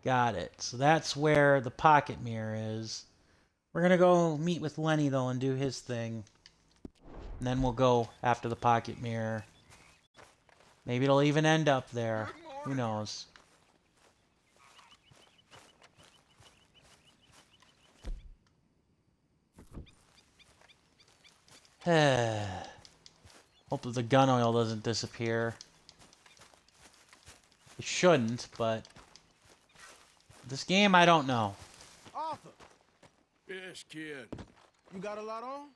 Got it. So that's where the pocket mirror is. We're gonna go meet with Lenny though and do his thing. And then we'll go after the pocket mirror. Maybe it'll even end up there. Who knows? Hope that the gun oil doesn't disappear. It shouldn't, but this game, I don't know. Arthur! Yes, kid. You got a lot on?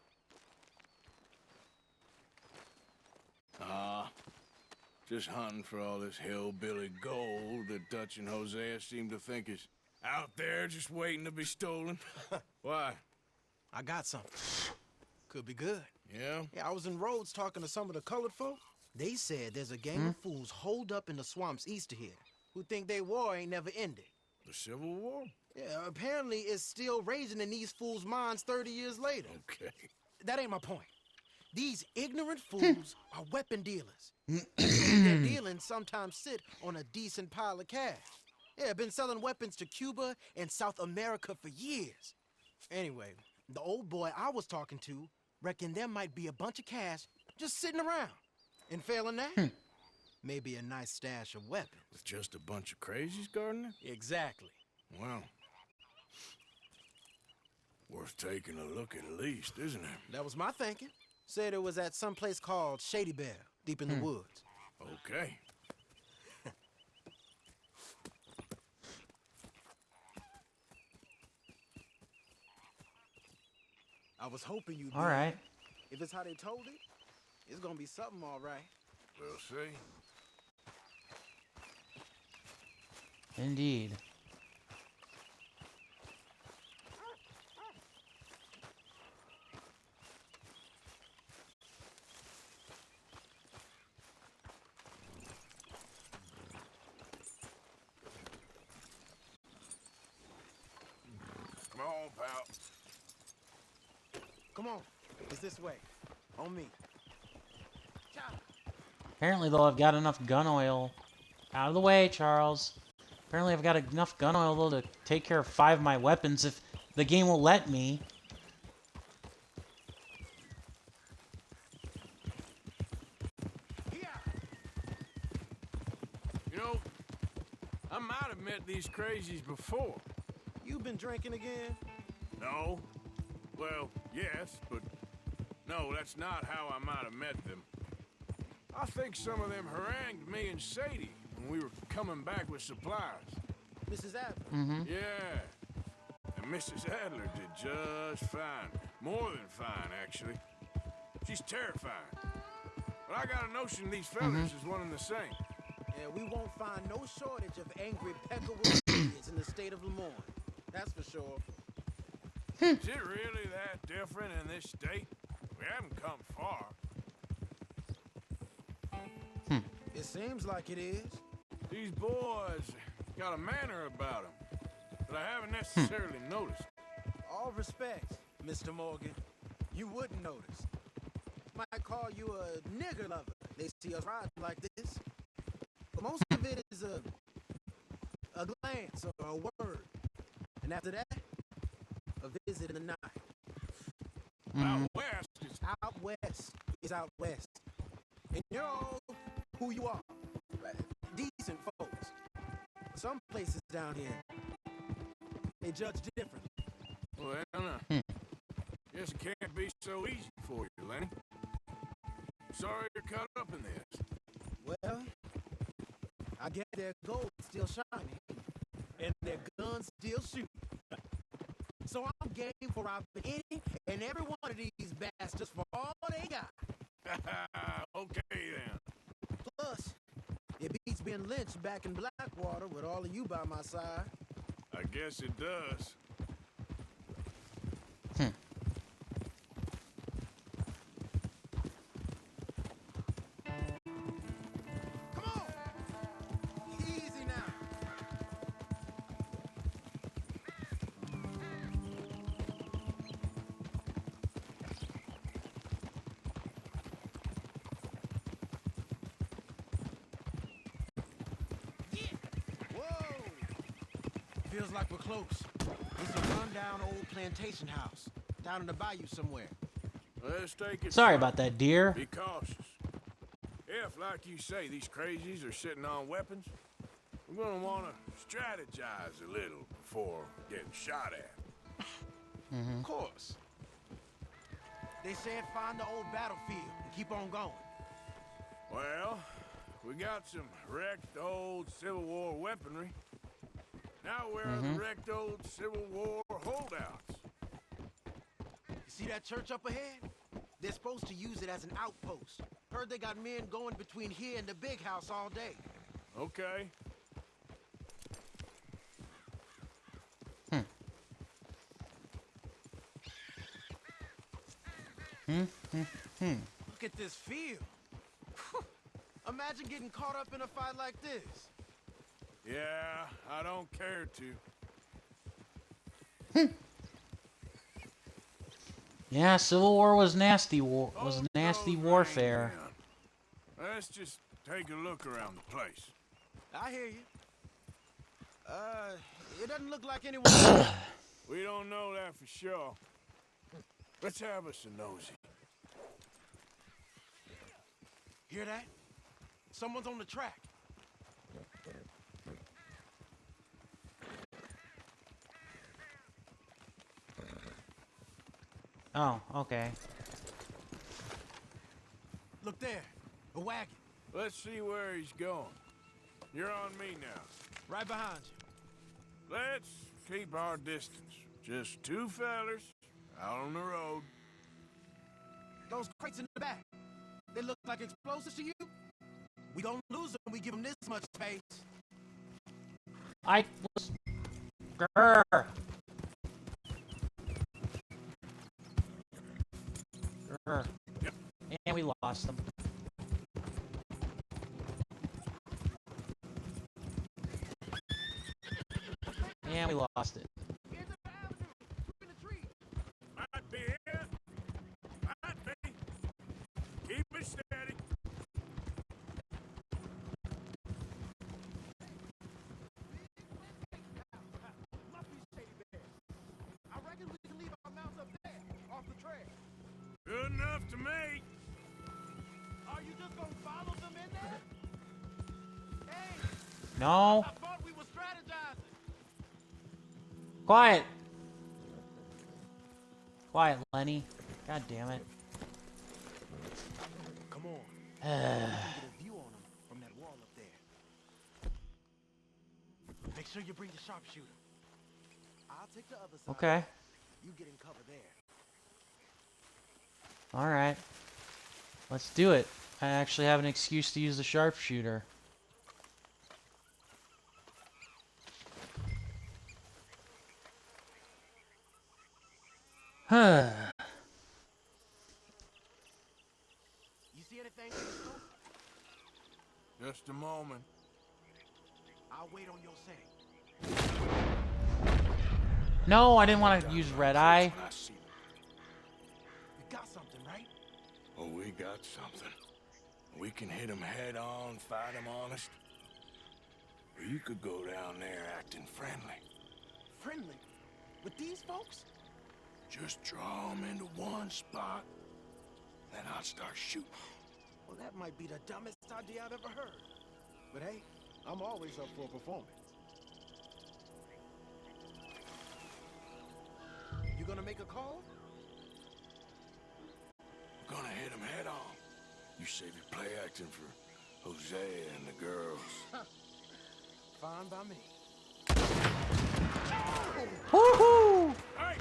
Just hunting for all this hillbilly gold that Dutch and Hosea seem to think is out there just waiting to be stolen. Why? I got something. Could be good. Yeah? Yeah, I was in Rhodes talking to some of the colored folk. They said there's a gang of fools holed up in the swamps east of here who think their war ain't never ended. The Civil War? Yeah, apparently it's still raging in these fools' minds 30 years later. Okay. That ain't my point. These ignorant fools are weapon dealers. Their dealing sometimes sit on a decent pile of cash. Yeah, been selling weapons to Cuba and South America for years. Anyway, the old boy I was talking to reckoned there might be a bunch of cash just sitting around. And failing that, maybe a nice stash of weapons. With just a bunch of crazies guarding it? Exactly. Well, worth taking a look at least, isn't it? That was my thinking. Said it was at some place called Shady Belle, deep in the woods. Okay. I was hoping you'd All right. If it's how they told it, it's gonna be something all right. We'll see. Indeed. Come on, pal. Come on, it's this way. On me. Apparently, though, I've got enough gun oil. Out of the way, Charles. Apparently, I've got enough gun oil, though, to take care of 5 of my weapons if the game will let me. You know, I might have met these crazies before. You been drinking again? No. Well, yes, but no, that's not how I might have met them. I think some of them harangued me and Sadie when we were coming back with supplies. Mrs. Adler? Mm-hmm. Yeah. And Mrs. Adler did just fine. More than fine, actually. She's terrifying. But I got a notion these fellas is one and the same. Yeah, we won't find no shortage of angry peckerwood kids in the state of Lemoyne. That's for sure. Is it really that different in this state? We haven't come far. It seems like it is. These boys got a manner about them that I haven't necessarily noticed. All respect, Mr. Morgan. You wouldn't notice. Might call you a nigger lover. They see us riding like this. But most of it is a glance or a word. And after that, a visit in the night. Out west is out west. Is out west. And you know who you are. Decent folks. Some places down here, they judge differently. Well, guess it can't be so easy for you, Lenny. Sorry you're caught up in this. Well, I guess their gold still shining, and their guns still shoot. So I'm game for robbing any and every one of these bastards for all they got. Okay, then. Plus, it beats being lynched back in Blackwater with all of you by my side. I guess it does. Come on! Easy now. Whoa! Feels like we're close. It's a rundown old plantation house down in the bayou somewhere. Let's take it. Sorry about that, dear. Be cautious. If, like you say, these crazies are sitting on weapons, we're gonna want to strategize a little before getting shot at. Of course. They said find the old battlefield and keep on going. Well, we got some wrecked old Civil War weaponry. Now where are the wrecked old Civil War holdouts? You see that church up ahead? They're supposed to use it as an outpost. Heard they got men going between here and the big house all day. Okay. Look at this field. Imagine getting caught up in a fight like this. Yeah, I don't care to. Yeah, Civil War was nasty. Nasty warfare. Let's just take a look around the place. I hear you. It doesn't look like anyone. We don't know that for sure. Let's have us a nosy. Hear that? Someone's on the track. Oh, okay. Look there, a wagon. Let's see where he's going. You're on me now. Right behind you. Let's keep our distance. Just two fellers out on the road. Those crates in the back. They look like explosives to you? We don't lose them when we give them this much space. I was... Grr. Grr. And we lost them. And we lost it. Might be here. Might be. Keep it steady. I reckon we can leave our mounts up there, off the trail. Good enough to me. Are you just gonna follow them in there? Hey! No. I thought we were strategizing. Quiet. Quiet, Lenny. God damn it. Come on. Uh. Get a view on them from that wall up there. Make sure you bring the sharpshooter. I'll take the other side. Okay. You get in cover there. All right. Let's do it. I actually have an excuse to use the sharpshooter. Huh. You see anything? Just a moment. I'll wait on your say. No, I didn't want to use red eye. We got something, right? Oh, we got something. We can hit them head on, fight them honest. Or you could go down there acting friendly. Friendly? With these folks? Just draw them into one spot, then I'll start shooting. Well, that might be the dumbest idea I've ever heard. But hey, I'm always up for a performance. You gonna make a call? We're gonna hit them head on. You save your play acting for Hosea and the girls. Fine by me. Woohoo! Hey!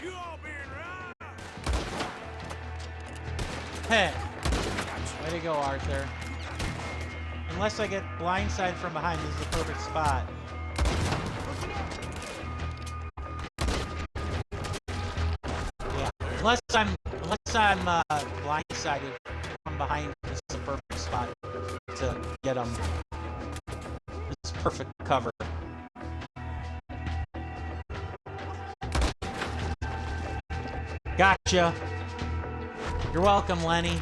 You all being right! Hey! Way to go, Arthur. Unless I get blindsided from behind, this is the perfect spot. Yeah. Unless I'm blindsided from behind, this is the perfect spot to get them. This is perfect cover. Gotcha. You're welcome, Lenny.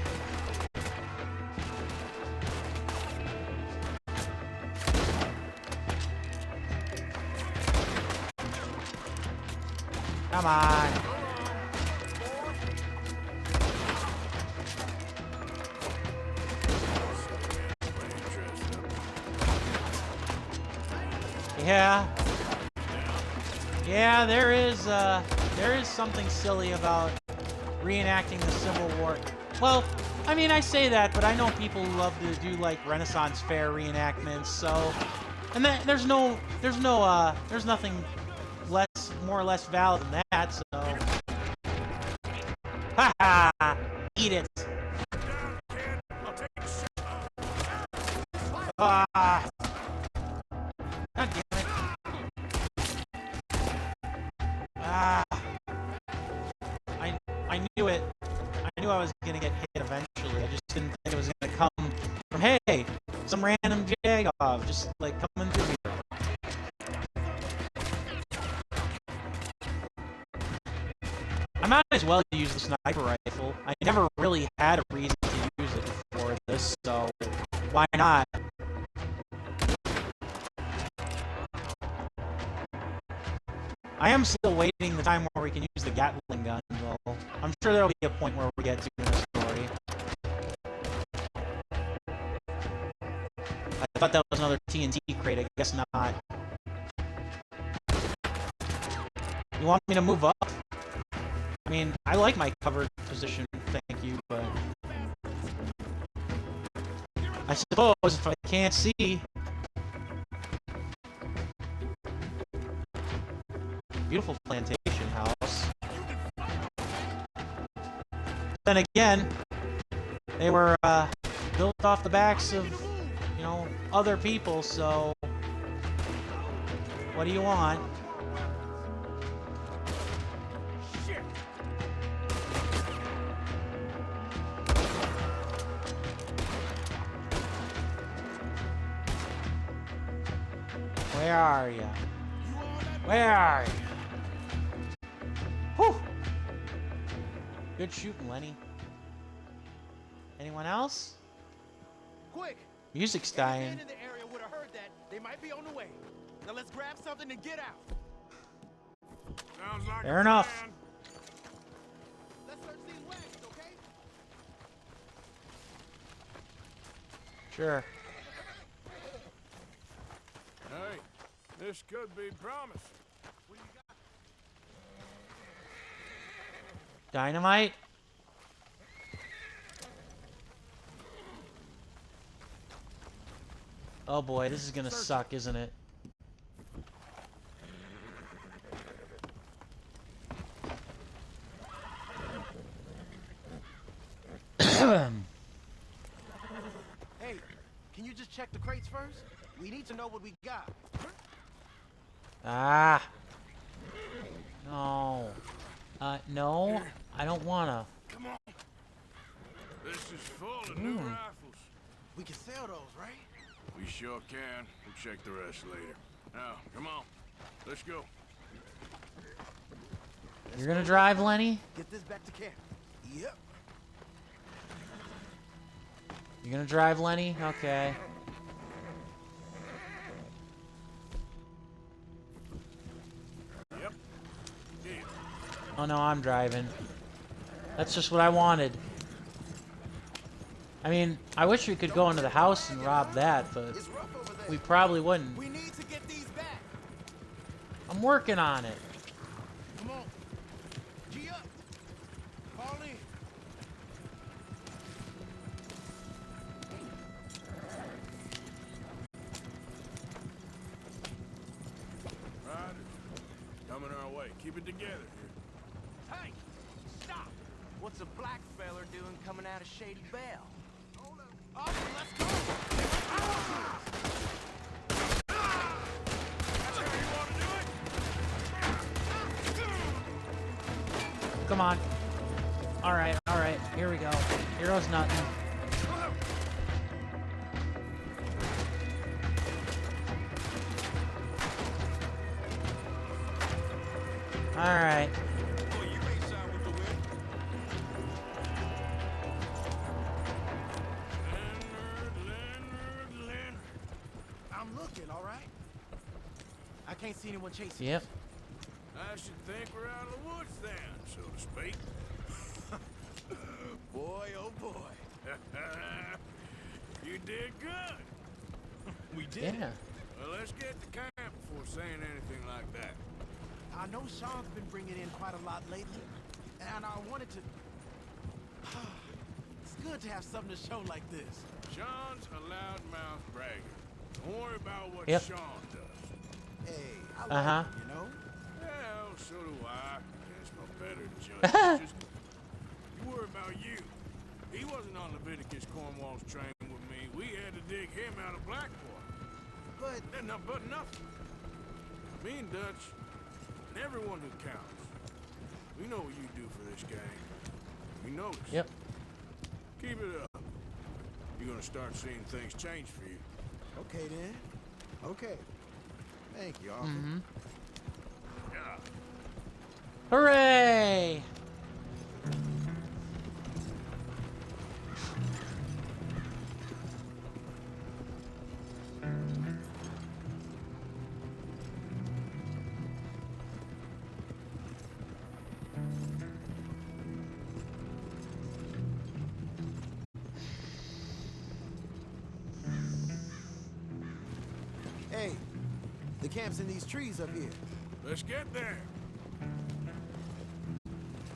Come on. Yeah. Yeah, there is something silly about reenacting the Civil War. Well, I mean, I say that, but I know people who love to do like Renaissance Fair reenactments. So, and there's nothing more or less valid than that. So, Ha ha! Eat it! Ah! God damn it! Ah! I knew it. I knew I was gonna get hit eventually. I just didn't think it was gonna come from, hey, some random Jagov just like coming through here. I might as well use the sniper rifle. I never really had a reason to use it before this, so why not? I am still waiting the time where we can use the Gatling gun, though. I'm sure there'll be a point where we get to in the story. I thought that was another TNT crate. I guess not. You want me to move up? I mean, I like my covered position, thank you, but I suppose if I can't see... Beautiful plantation house. Then again, they were built off the backs of, you know, other people, so what do you want? Where are you? Where are you? Whew! Good shooting, Lenny. Anyone else? Quick! Music's dying. Every man in the area would have heard that. They might be on the way. Now let's grab something and get out. Sounds like Fair enough. plan. Let's search these wagons, okay? Sure. Hey, this could be promise. Dynamite? Oh boy, this is gonna suck, isn't it? Hey, can you just check the crates first? We need to know what we got. Ah. No. No, I don't wanna. Come on. This is full of new rifles. We can sell those, right? We sure can. We'll check the rest later. Now, come on. Let's go. You're gonna drive, Lenny? Get this back to camp. Yep. You're gonna drive, Lenny? Okay. Yep. Yeah. Oh no, I'm driving. That's just what I wanted. I mean, I wish we could go into the house and rob that, but we probably wouldn't. We need to get these back. I'm working on it. Come on. G up. Fall in. Riders, coming our way. Keep it together here. Hey, stop. What's a black feller doing coming out of Shady Belle? Let's go. Come on. Alright, here we go. Here goes nothing. Alright. I'm looking, all right? I can't see anyone chasing. Yep. I should think we're out of the woods then, so to speak. Boy, oh boy. You did good. We did. Yeah. Well, let's get to camp before saying anything like that. I know Sean's been bringing in quite a lot lately, and I wanted to... It's good to have something to show like this. Sean's a loudmouth bragger. Don't worry about what Yep. Sean does. Hey, I like him, you know? Well, so do I. Guess no better to judge. Just wasn't on Leviticus Cornwall's train with me. We had to dig him out of Blackwater. But... But nothing. Me and Dutch, and everyone who counts, we know what you do for this gang. We notice. Yep. Keep it up. You're gonna start seeing things change for you. Okay, then. Okay. Thank you, Arthur. Mm-hmm. Yeah. Hooray! Hey, the camp's in these trees up here. Let's get there.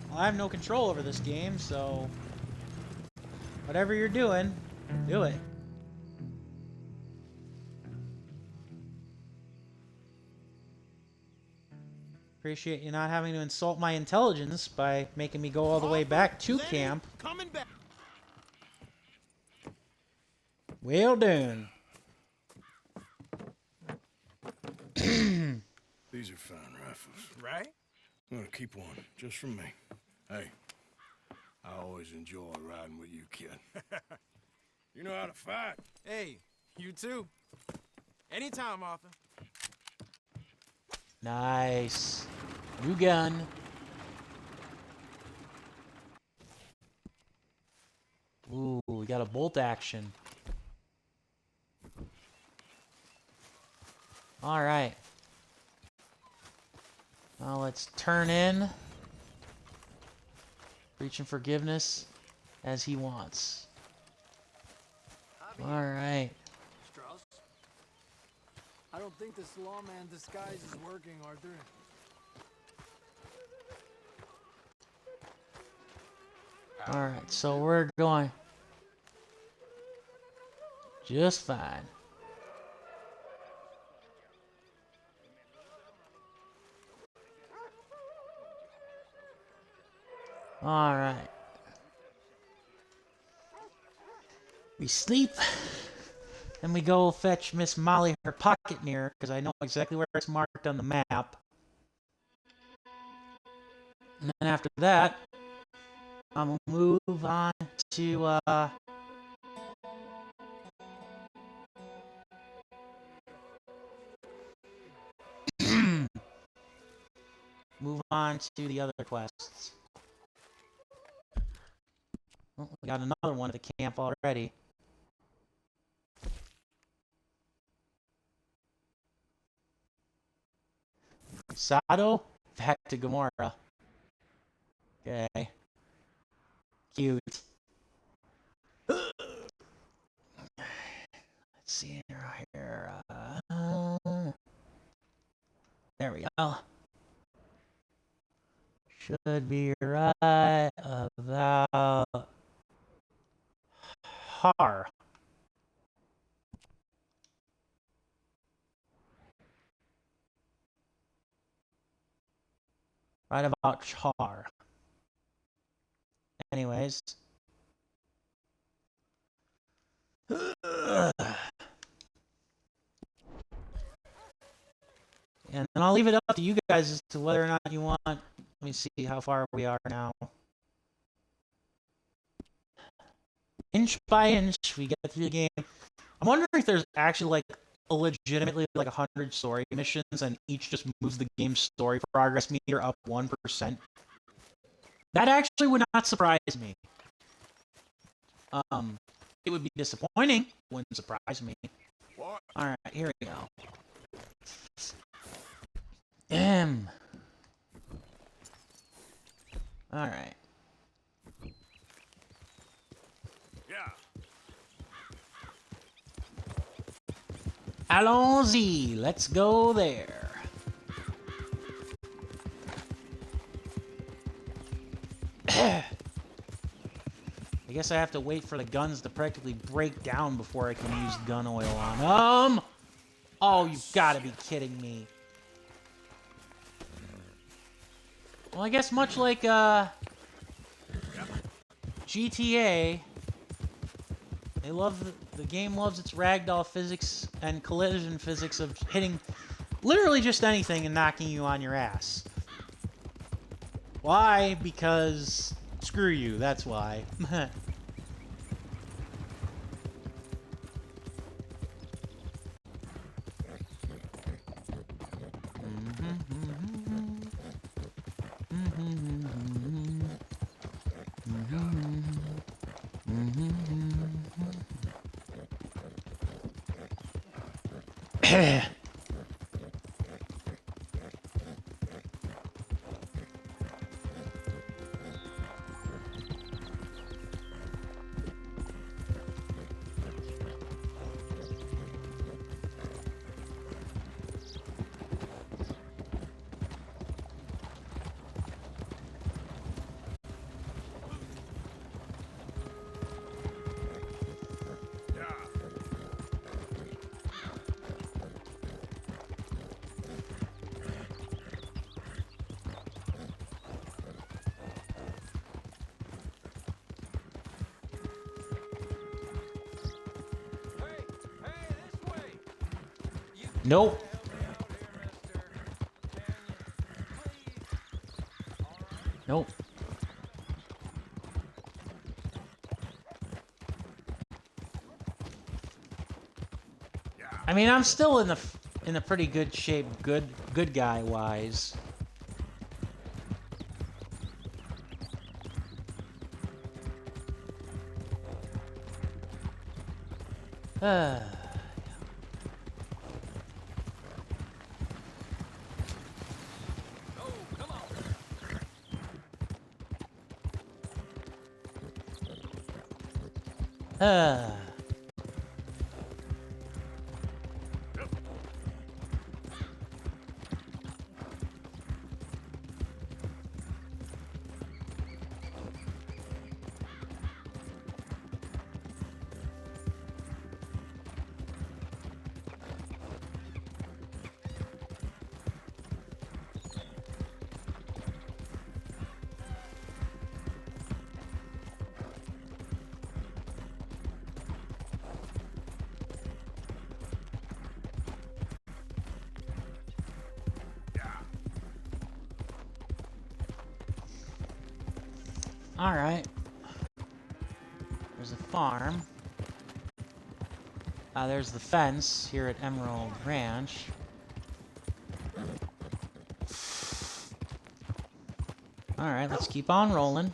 Well, I have no control over this game, so whatever you're doing, do it. Appreciate you not having to insult my intelligence by making me go all the way back to camp. Coming back. Well done. These are fine rifles. Right? I'm gonna keep one, just for me. Hey, I always enjoy riding with you, kid. You know how to fight. Hey, you too. Anytime, Arthur. Nice. New gun. Ooh, we got a bolt action. All right. Now let's turn in. Reaching forgiveness as he wants. All right. Strauss? I don't think this lawman disguise is working, Arthur. All right, so we're going just fine. All right. We sleep, and we go fetch Miss Molly her pocket mirror, because I know exactly where it's marked on the map. And then after that, I'm gonna move on to, move on to the other quests. Oh, we got another one at the camp already. Sado, back to Gamora. Okay. Cute. Let's see here. There we go. Should be right about Har. Right about Char. Anyways. And then I'll leave it up to you guys as to whether or not you want. Let me see how far we are now. Inch by inch, we get through the game. I'm wondering if there's actually like legitimately like 100 story missions, and each just moves the game's story progress meter up 1%. That actually would not surprise me. It would be disappointing. Wouldn't surprise me. What? All right, here we go. All right. Yeah. Allons-y. Let's go there. I guess I have to wait for the guns to practically break down before I can use gun oil on them. Oh, you've got to be kidding me. Well, I guess much like GTA, They love the game loves its ragdoll physics and collision physics of hitting literally just anything and knocking you on your ass. Why? Because screw you, that's why. Nope. Nope. I mean, I'm still in a pretty good shape, good guy wise. Alright. There's a farm. There's the fence here at Emerald Ranch. Alright, let's keep on rolling.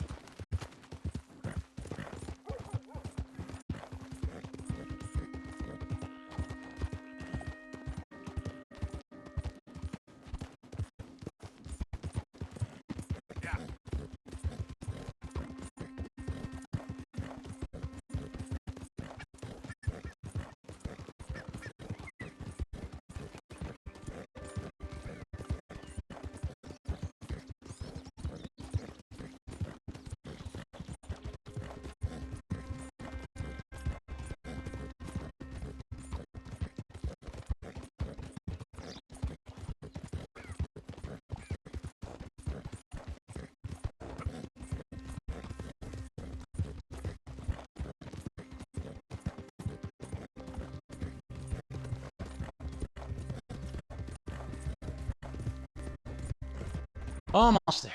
Almost there.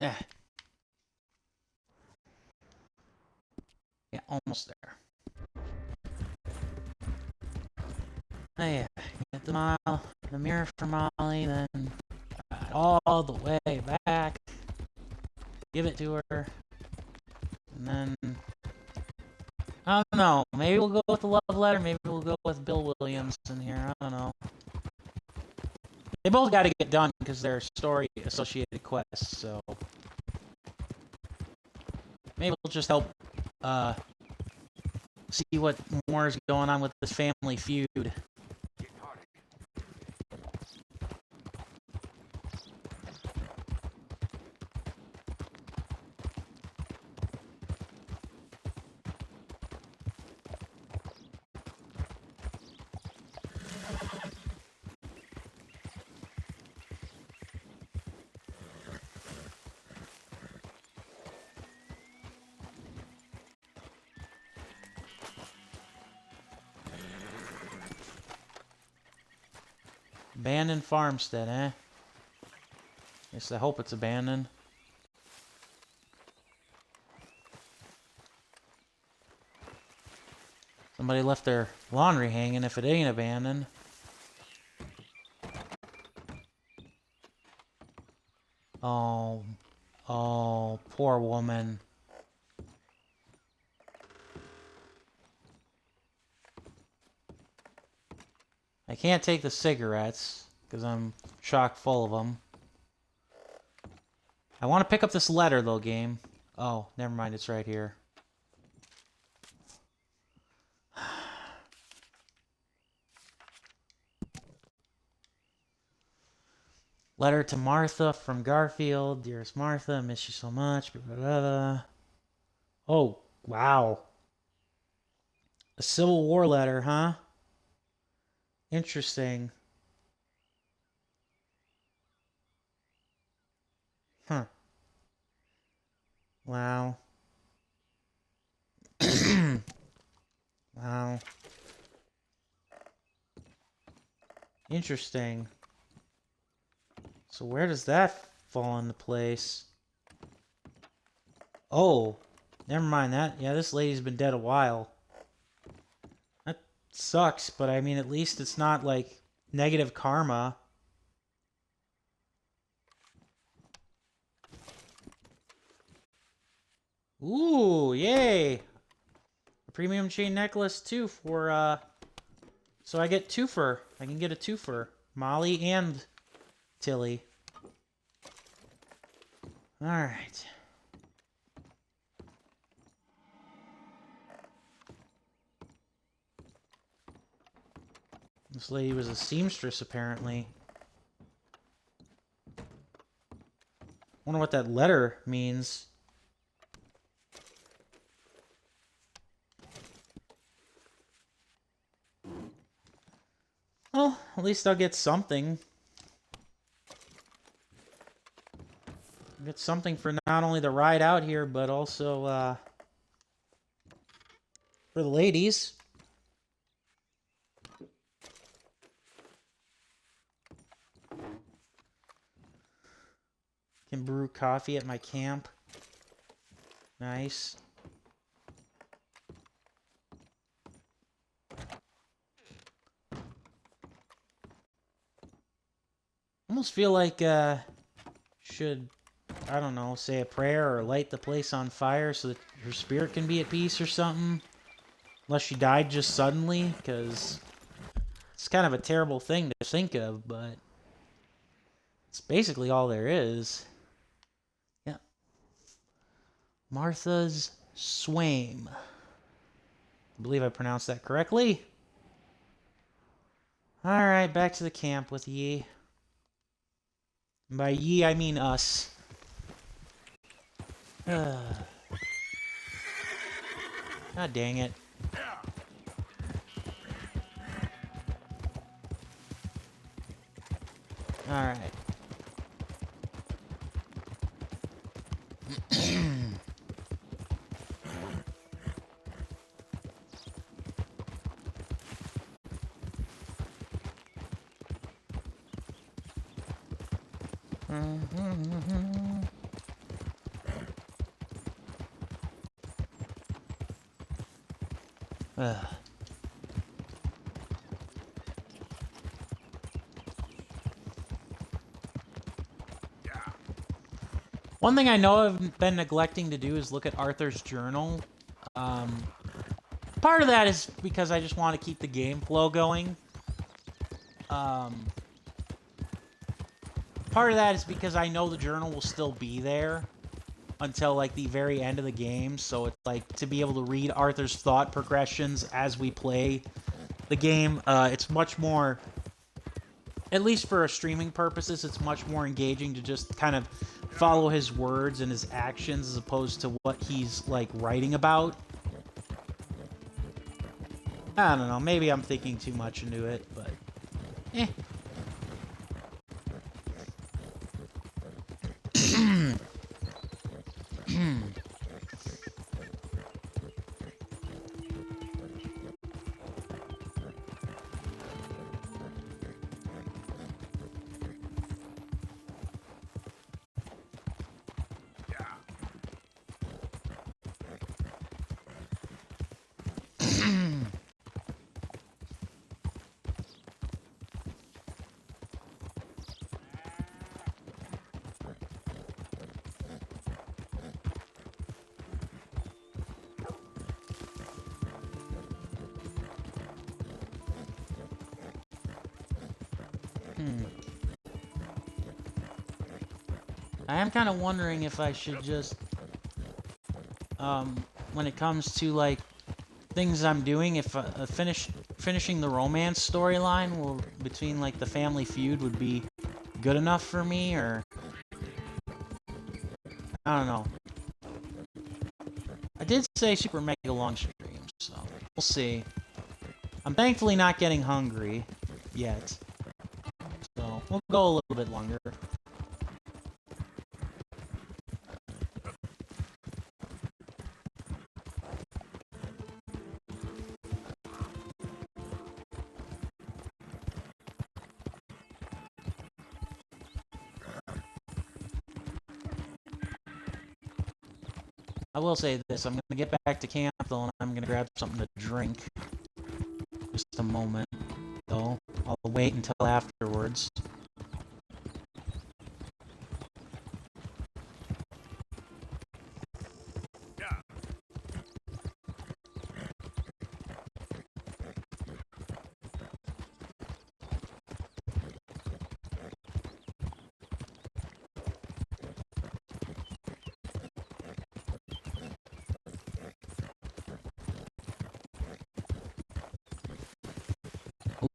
Yeah. Yeah, almost there. Oh yeah, get the mirror for Molly, then all the way back. Give it to her. And then I don't know. Maybe we'll go with the love letter, maybe we'll go with Bill Williams in here. I don't know. They both got to get done because they're story-associated quests, so maybe we'll just help see what more is going on with this family feud. Abandoned farmstead, eh? Guess I hope it's abandoned. Somebody left their laundry hanging if it ain't abandoned. Oh, poor woman. I can't take the cigarettes because I'm chock full of them. I want to pick up this letter though, game. Oh, never mind, it's right here. Letter to Martha from Garfield. Dearest Martha, I miss you so much. Blah, blah, blah. Oh, wow. A Civil War letter, huh? Interesting. Huh. Wow. Wow. Interesting. So where does that fall into place? Oh, never mind that. Yeah, this lady's been dead a while. That sucks, but I mean, at least it's not like negative karma. Ooh, yay! A premium chain necklace too for so I get twofer. I can get a twofer. Molly and Tilly. Alright. This lady was a seamstress, apparently. Wonder what that letter means. Well, at least I'll get something. Get something for not only the ride out here, but also for the ladies. Can brew coffee at my camp. Nice. Almost feel like should, I don't know, say a prayer or light the place on fire so that her spirit can be at peace or something. Unless she died just suddenly, because it's kind of a terrible thing to think of, but it's basically all there is. Yeah. Martha's Swaim. I believe I pronounced that correctly. Alright, back to the camp with ye. And by ye, I mean us. God dang it. Alright. One thing I know I've been neglecting to do is look at Arthur's journal. Part of that is because I just want to keep the game flow going. Part of that is because I know the journal will still be there until like the very end of the game, so it's like to be able to read Arthur's thought progressions as we play the game. It's much more, at least for streaming purposes, it's much more engaging to just kind of follow his words and his actions as opposed to what he's like writing about. I don't know, maybe I'm thinking too much into it, but eh. I am kind of wondering if I should just, when it comes to like things I'm doing, if finishing the romance storyline will between like the family feud would be good enough for me, or I don't know. I did say super mega long streams, so we'll see. I'm thankfully not getting hungry yet, so we'll go a little bit longer. I will say this, I'm going to get back to camp, though, and I'm going to grab something to drink. Just a moment, though. I'll wait until afterwards.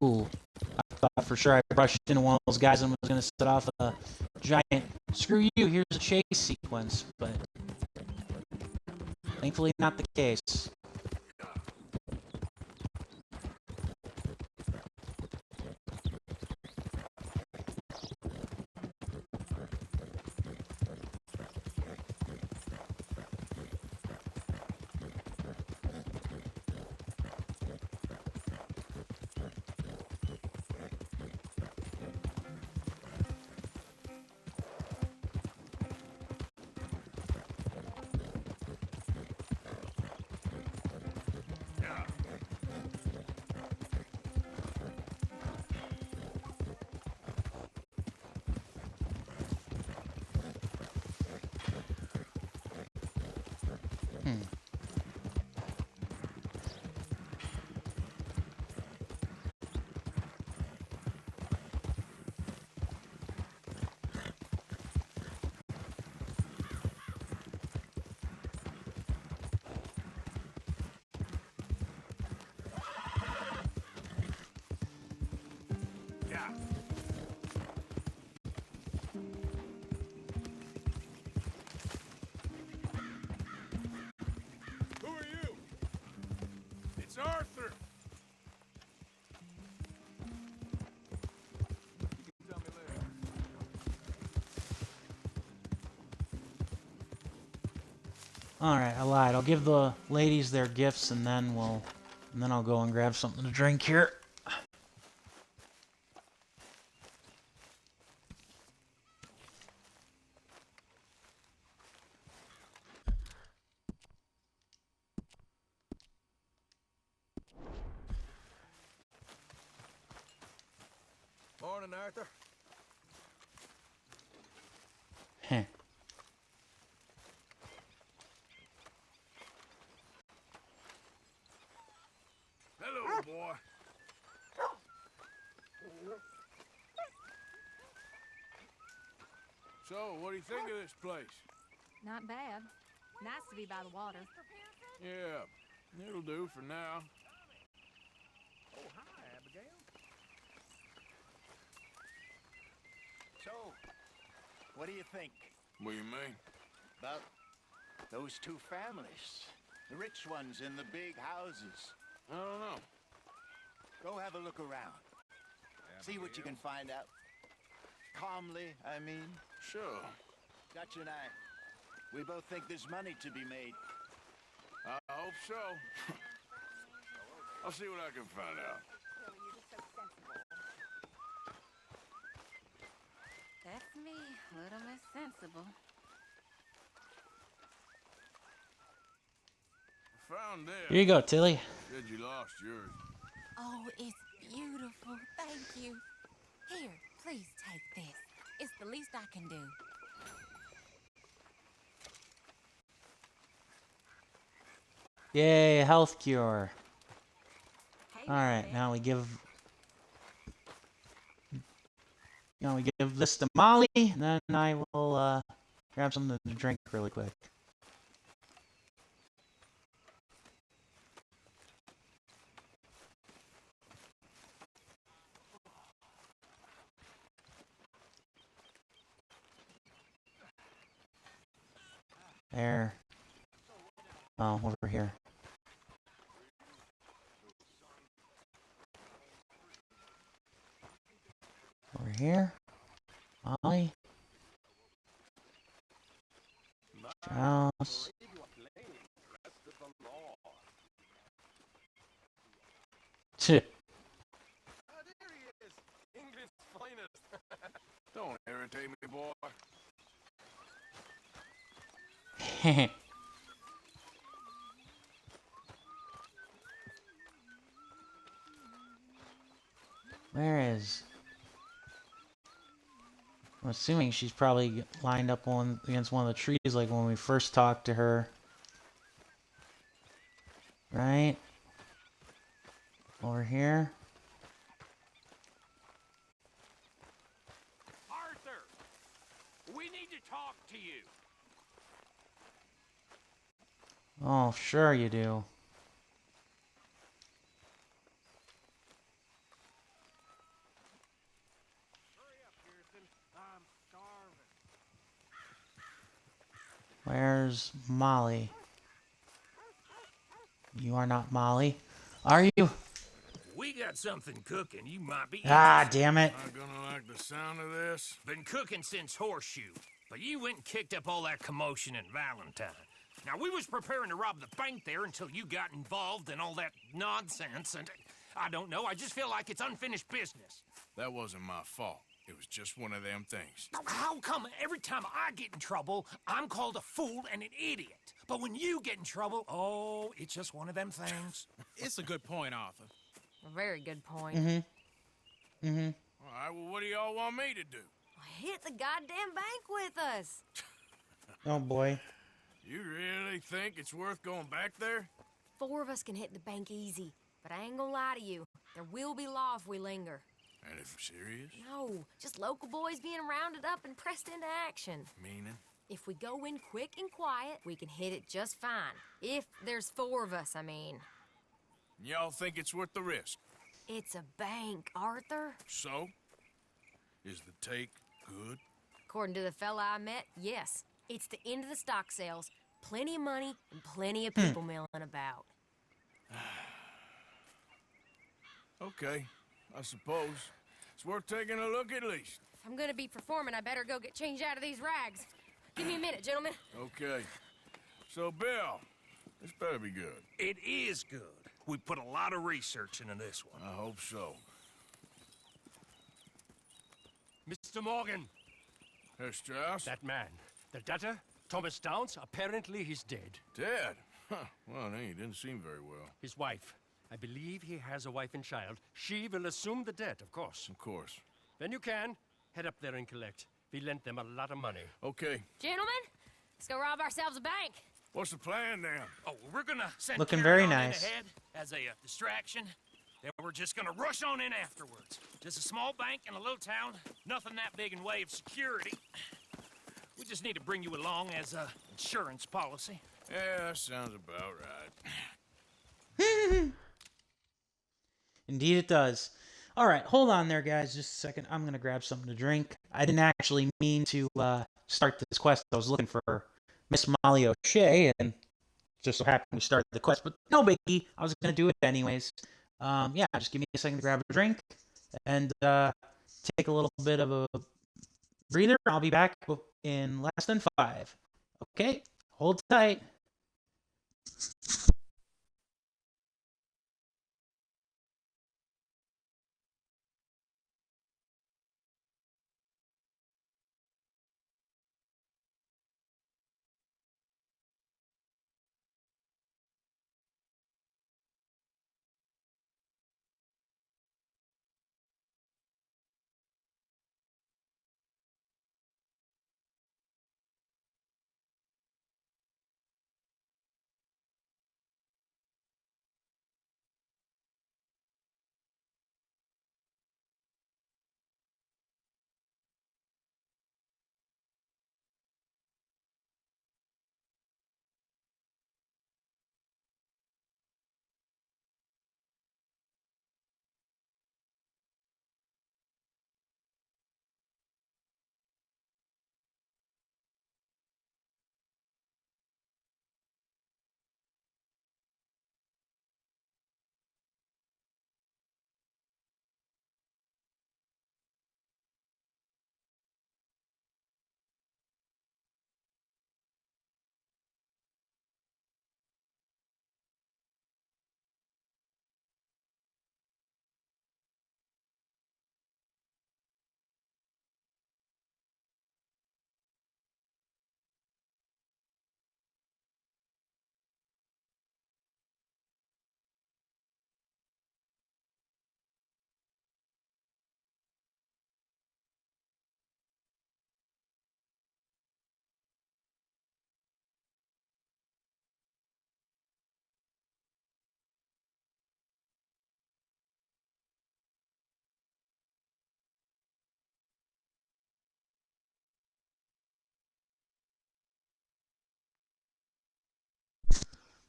Ooh, I thought for sure I brushed into one of those guys and was going to set off a giant, screw you, here's a chase sequence, but thankfully not the case. Who are you? It's Arthur. Tell me later. Alright, I lied. I'll give the ladies their gifts and then I'll go and grab something to drink here. Morning, Arthur. Heh. Hello, boy. So, what do you think of this place? Not bad. Nice to be by the water. Yeah, it'll do for now. Oh, hi, Abigail. So, what do you think What do you mean? about those two families? The rich ones in the big houses. I don't know. Go have a look around. See what you can find out. Calmly, I mean. Sure. Dutch and I, we both think there's money to be made. I hope so. I'll see what I can find out. That's me, Little Miss Sensible. Found this. Here you go, Tilly. Said you lost yours. Oh, it's beautiful. Thank you. Here, please take this. It's the least I can do. Yay, health cure. Alright, now we give we give this to Molly, and then I will grab something to drink really quick. There. Oh, over here. Over here. Molly. House. Don't irritate me, boy. Where is... I'm assuming she's probably lined up on against one of the trees like when we first talked to her. Right? Over here. Arthur, we need to talk to you. Oh, sure you do. Where's Molly? You are not Molly. Are you? We got something cooking. You might be Ah, interested. damn it. Not gonna like the sound of this. Been cooking since Horseshoe, but you went and kicked up all that commotion in Valentine. Now, we was preparing to rob the bank there until you got involved in all that nonsense, and I don't know, I just feel like it's unfinished business. That wasn't my fault. It was just one of them things. How come every time I get in trouble, I'm called a fool and an idiot? But when you get in trouble, oh, it's just one of them things. It's a good point, Arthur. A very good point. Mm-hmm. Mm-hmm. All right, well, what do y'all want me to do? Hit the goddamn bank with us. Oh, boy. You really think it's worth going back there? 4 of us can hit the bank easy, but I ain't gonna lie to you. There will be law if we linger. And if you're serious? No, just local boys being rounded up and pressed into action. Meaning? If we go in quick and quiet, we can hit it just fine. If there's 4 of us, I mean. Y'all think it's worth the risk? It's a bank, Arthur. So? Is the take good? According to the fella I met, yes. It's the end of the stock sales. Plenty of money and plenty of people milling about. Okay, I suppose. It's worth taking a look at least. If I'm gonna be performing, I better go get changed out of these rags. Give me a minute, gentlemen. Okay. So, Bill, this better be good. It is good. We put a lot of research into this one. I hope so. Mr. Morgan. Herr Strauss? That man. The debtor, Thomas Downs, apparently he's dead. Dead? Huh. Well, he didn't seem very well. His wife. I believe he has a wife and child. She will assume the debt, of course. Of course. Then you can. Head up there and collect. We lent them a lot of money. Okay. Gentlemen, let's go rob ourselves a bank. What's the plan, then? Oh, we're gonna send Looking Carry very on in nice. ahead as a distraction. Then we're just gonna rush on in afterwards. Just a small bank in a little town. Nothing that big in way of security. We just need to bring you along as a insurance policy. Yeah, that sounds about right. Indeed it does. All right, hold on there, guys. Just a second. I'm going to grab something to drink. I didn't actually mean to start this quest. I was looking for Miss Molly O'Shea, and just so happened we started the quest. But no biggie. I was going to do it anyways. Yeah, just give me a second to grab a drink and take a little bit of a breather. I'll be back in less than 5. Okay, hold tight.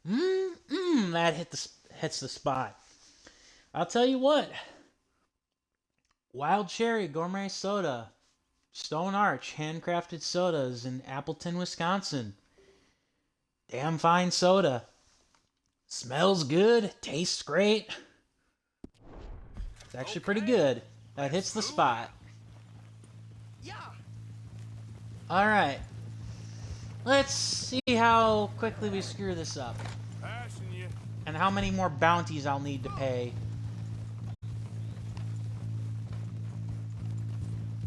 That hits the spot. I'll tell you what. Wild Cherry Gourmet Soda. Stone Arch Handcrafted Sodas in Appleton, Wisconsin. Damn fine soda. Smells good. Tastes great. It's actually pretty good. That hits the spot. Alright. Let's see how quickly we screw this up. And how many more bounties I'll need to pay.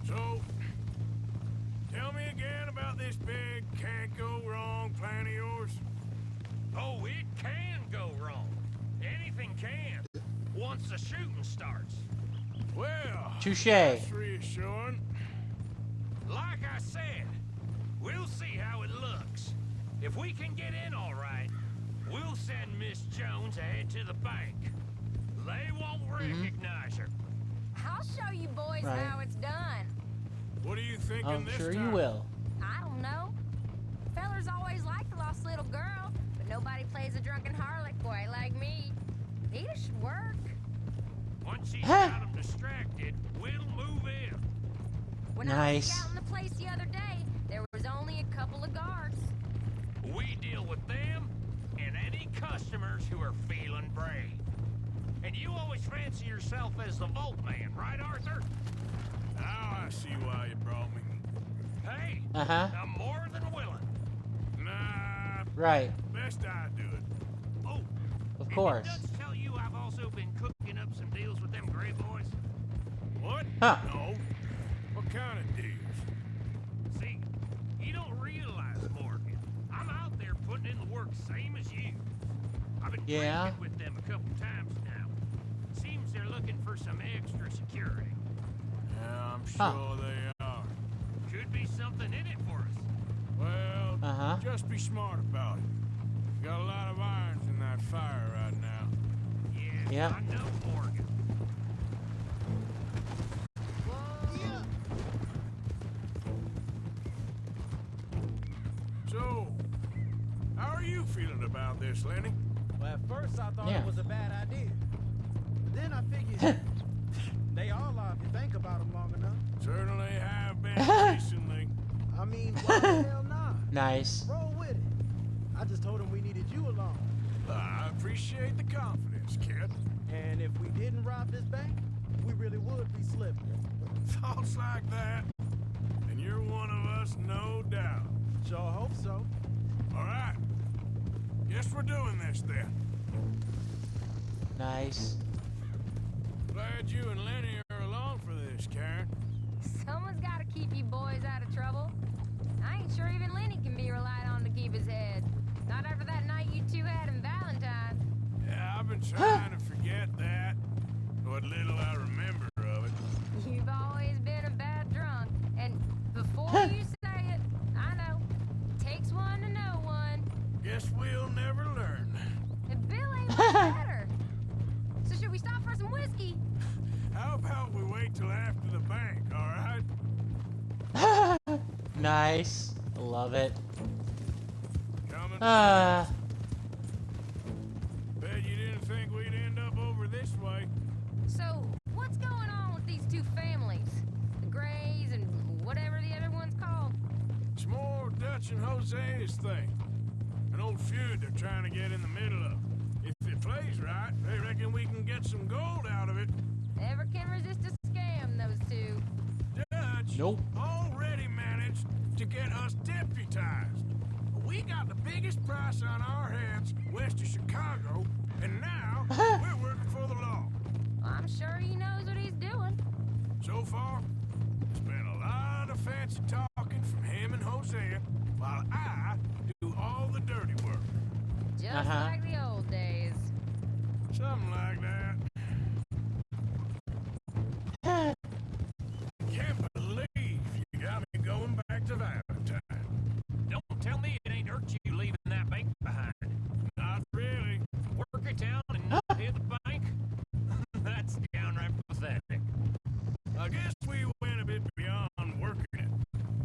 So, tell me again about this big can't go wrong plan of yours. Oh, it can go wrong. Anything can. Once the shooting starts. Well, touche. That's reassuring. Like I said, we'll see how it looks. If we can get in all right, we'll send Miss Jones ahead to the bank. They won't recognize her. I'll show you boys Right. how it's done. What are you thinking I'm this sure time? you will. I don't know. Fellers always like the lost little girl, but nobody plays a drunken harlot quite like me. Nita should work. Once she's got them distracted, we'll move in. When I was scouting the place the other day, there was only a couple of guards. We deal with them and any customers who are feeling brave. And you always fancy yourself as the Vault Man, right, Arthur? Now I see why you brought me. Hey, I'm more than willing. Nah. Right. Best I do it. Oh, Of course. Did Dutch tell you I've also been cooking up some deals with them Gray Boys? What? Huh. No. What kind of deals? See, you don't realize, Morgan. I'm out there putting in the work same as you. I've been drinking with them a couple times now. Seems they're looking for some extra security. Yeah, I'm sure they are. Could be something in it for us. Well, just be smart about it. You got a lot of irons in that fire right now. Yeah, I know, Morgan. So, how are you feeling about this, Lenny? Well, at first I thought Yeah. it was a bad idea. But then I figured they all are if you think about them long enough. Certainly have been recently. I mean, why the hell not? Nice. Roll with it. I just told him we needed you along. I appreciate the confidence, kid. And if we didn't rob this bank, we really would be slipping. Thoughts like that, and you're one of us, no doubt. Sure hope so. All right. Guess we're doing this then. Nice. Glad you and Lenny are along for this, Karen. Someone's got to keep you boys out of trouble. I ain't sure even Lenny can be relied on to keep his head. Not after that night you two had in Valentine. Yeah, I've been trying to forget that. What little I remember of it. You've always been a bad drunk. And before you say it, I know. Takes one to know one. Guess we'll never learn. And Bill ain't much better. So should we stop for some whiskey? How about we wait till after the bank, all right? Nice. Love it. Coming. Ah. Bet you didn't think we'd end up over this way. So, what's going on with these two families? The Grays and whatever the other one's called? It's more Dutch and Jose's thing. An old feud they're trying to get in the middle of. If it plays right, they reckon we can get some gold out of it. Never can resist a scam, those two. Dutch already managed to get us deputized. We got the biggest price on our hands west of Chicago, and now we're working for the law. I'm sure he knows what he's doing. So far, there's been a lot of fancy talking from him and Hosea, while I do all the dirty work. Just like the old days. Something like that. Can't believe you got me going back to Valentine. Don't tell me it ain't hurt you leaving that bank behind. Not really. Work a town and not hit the bank? That's downright pathetic. I guess we went a bit beyond working it.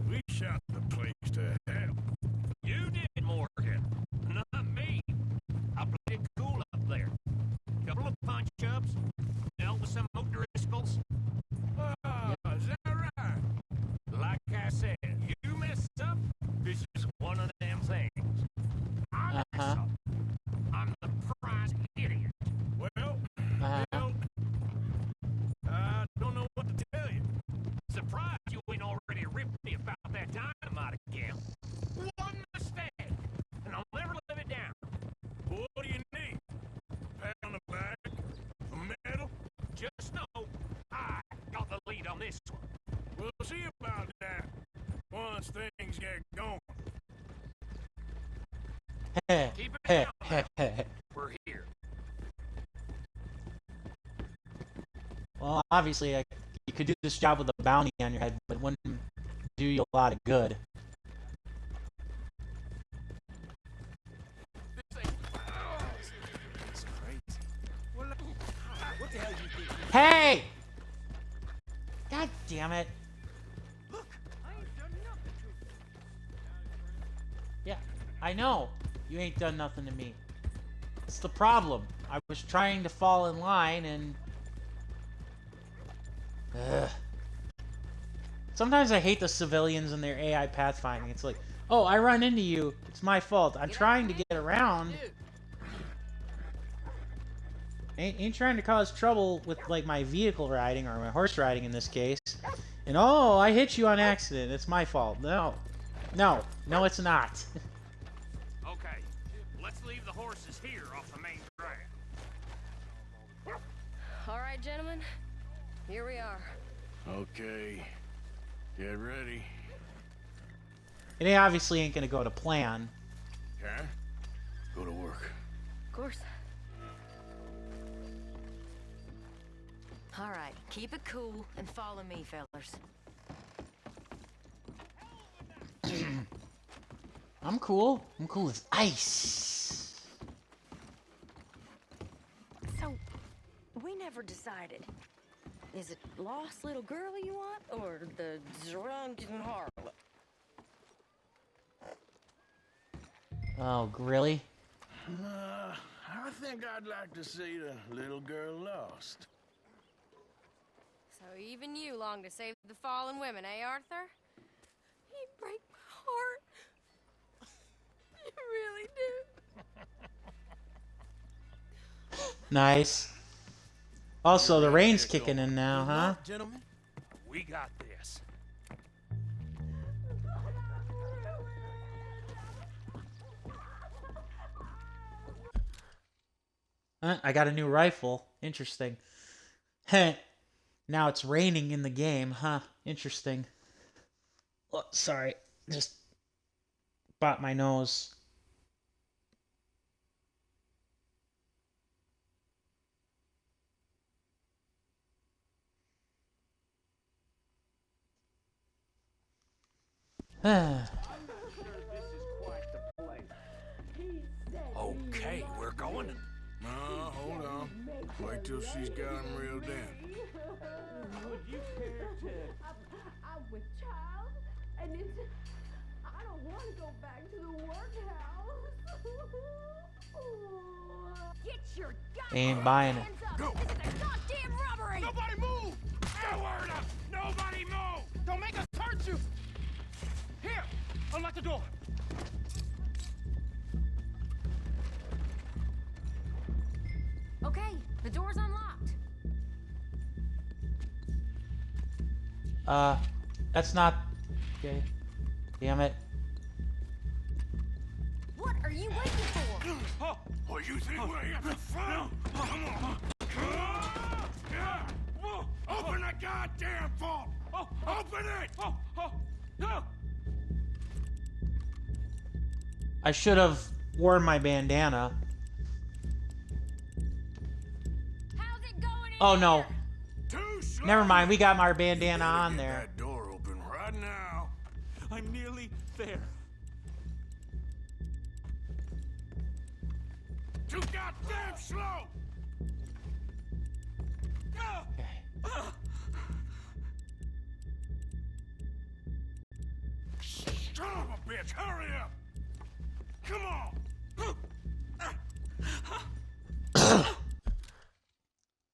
We shot the place to hell. You did, Morgan. Not me. Just know I got the lead on this one. We'll see about that once things get going. Keep it down. We're here. Well, obviously, you could do this job with a bounty on your head, but it wouldn't do you a lot of good. What the hell do you think? Hey! God damn it. Look, I ain't done nothing to you. Yeah, I know. You ain't done nothing to me. That's the problem. I was trying to fall in line and... Ugh. Sometimes I hate the civilians and their AI pathfinding. It's like, oh, I run into you. It's my fault. I'm trying to get around. Ain't trying to cause trouble with, like, my vehicle riding, or my horse riding in this case. And, oh, I hit you on accident. It's my fault. No. No. No, it's not. Okay, let's leave the horses here off the main drag. All right, gentlemen. Here we are. Okay, get ready. It obviously ain't gonna go to plan. Okay? Go to work. Of course. All right, keep it cool and follow me, fellas. I'm cool. I'm cool as ice. So, we never decided. Is it lost little girl you want, or the drunken harlot? Oh, really? I think I'd like to see the little girl lost. So even you long to save the fallen women, eh, Arthur? You break my heart. You really do. Nice. Also, the rain's kicking in now, huh? Gentlemen, We got this. I got a new rifle. Interesting. Heh. Now it's raining in the game, huh? Interesting. Oh, sorry. Just bought my nose. Okay, we're going. No, hold on. Wait till she's got him reeled in. Would you care to... I'm with child, and it's... I don't want to go back to the workhouse. Get your Ain't buying it. Go! This is a goddamn robbery! Nobody move! No word up! Nobody move! Don't make us hurt you! Here! Unlock the door! Okay, the door's unlocked. That's not... Okay. Damn it. What are you waiting for? Oh, you think we're here for fun? Come on. Open the goddamn vault! Open it! I should have worn my bandana. How's it going in Oh, no. Too slow. Never mind. We got our bandana on Get there. that door open right now. I'm nearly there. Too goddamn slow! Son of a bitch, hurry up! Come on!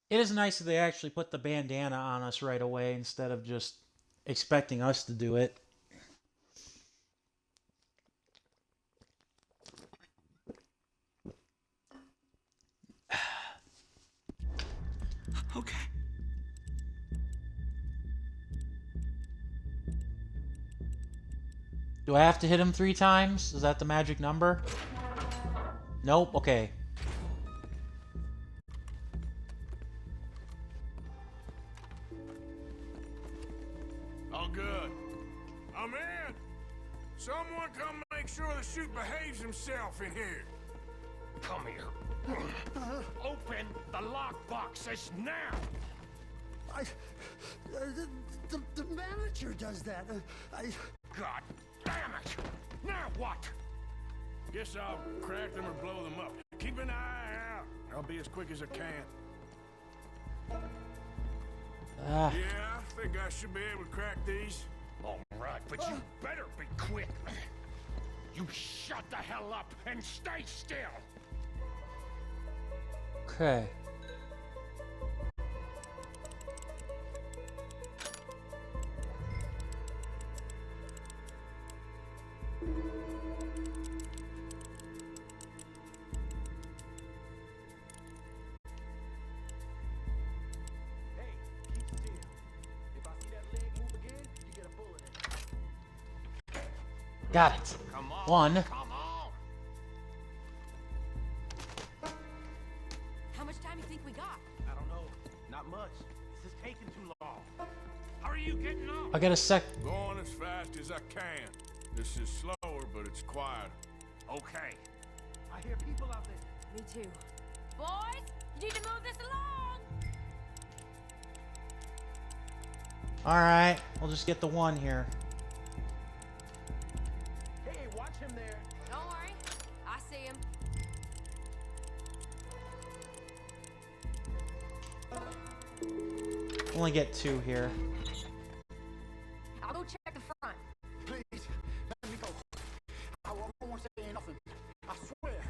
It is nice that they actually put the bandana on us right away instead of just expecting us to do it. Okay. Do I have to hit him 3 times? Is that the magic number? Nope. Okay. All good. I'm in. Someone come make sure the chute behaves himself in here. Come here. Open the lock boxes now. The manager does that. God damn it! Now what? Guess I'll crack them or blow them up. Keep an eye out. I'll be as quick as I can. Ah. Yeah, I think I should be able to crack these. All right, but you better be quick. You shut the hell up and stay still. Okay. Got it. One. How much time do you think we got? I don't know. Not much. This is taking too long. How are you getting on? I got a sec. Going as fast as I can. This is slower, but it's quieter. Okay. I hear people out there. Me too. Boys, you need to move this along. Alright, we'll just get the one here. Hey, watch him there. Don't worry, I see him. Only get two here. I'll go check the front. Please, let me go. I won't say nothing. I swear.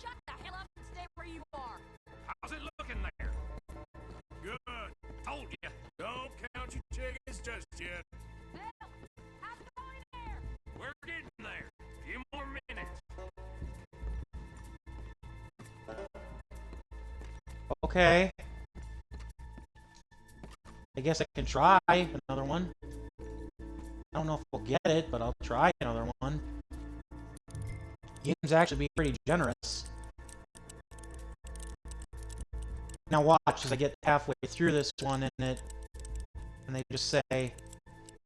Shut the hell up and stay where you are. How's it looking there? Good. Told you. Don't count your chickens just yet. Bill, how's it going there? We're getting there. Few more minutes. Okay. I guess I can try another one. I don't know if we'll get it, but I'll try another one. Game's actually being pretty generous. Now watch as I get halfway through this one and they just say,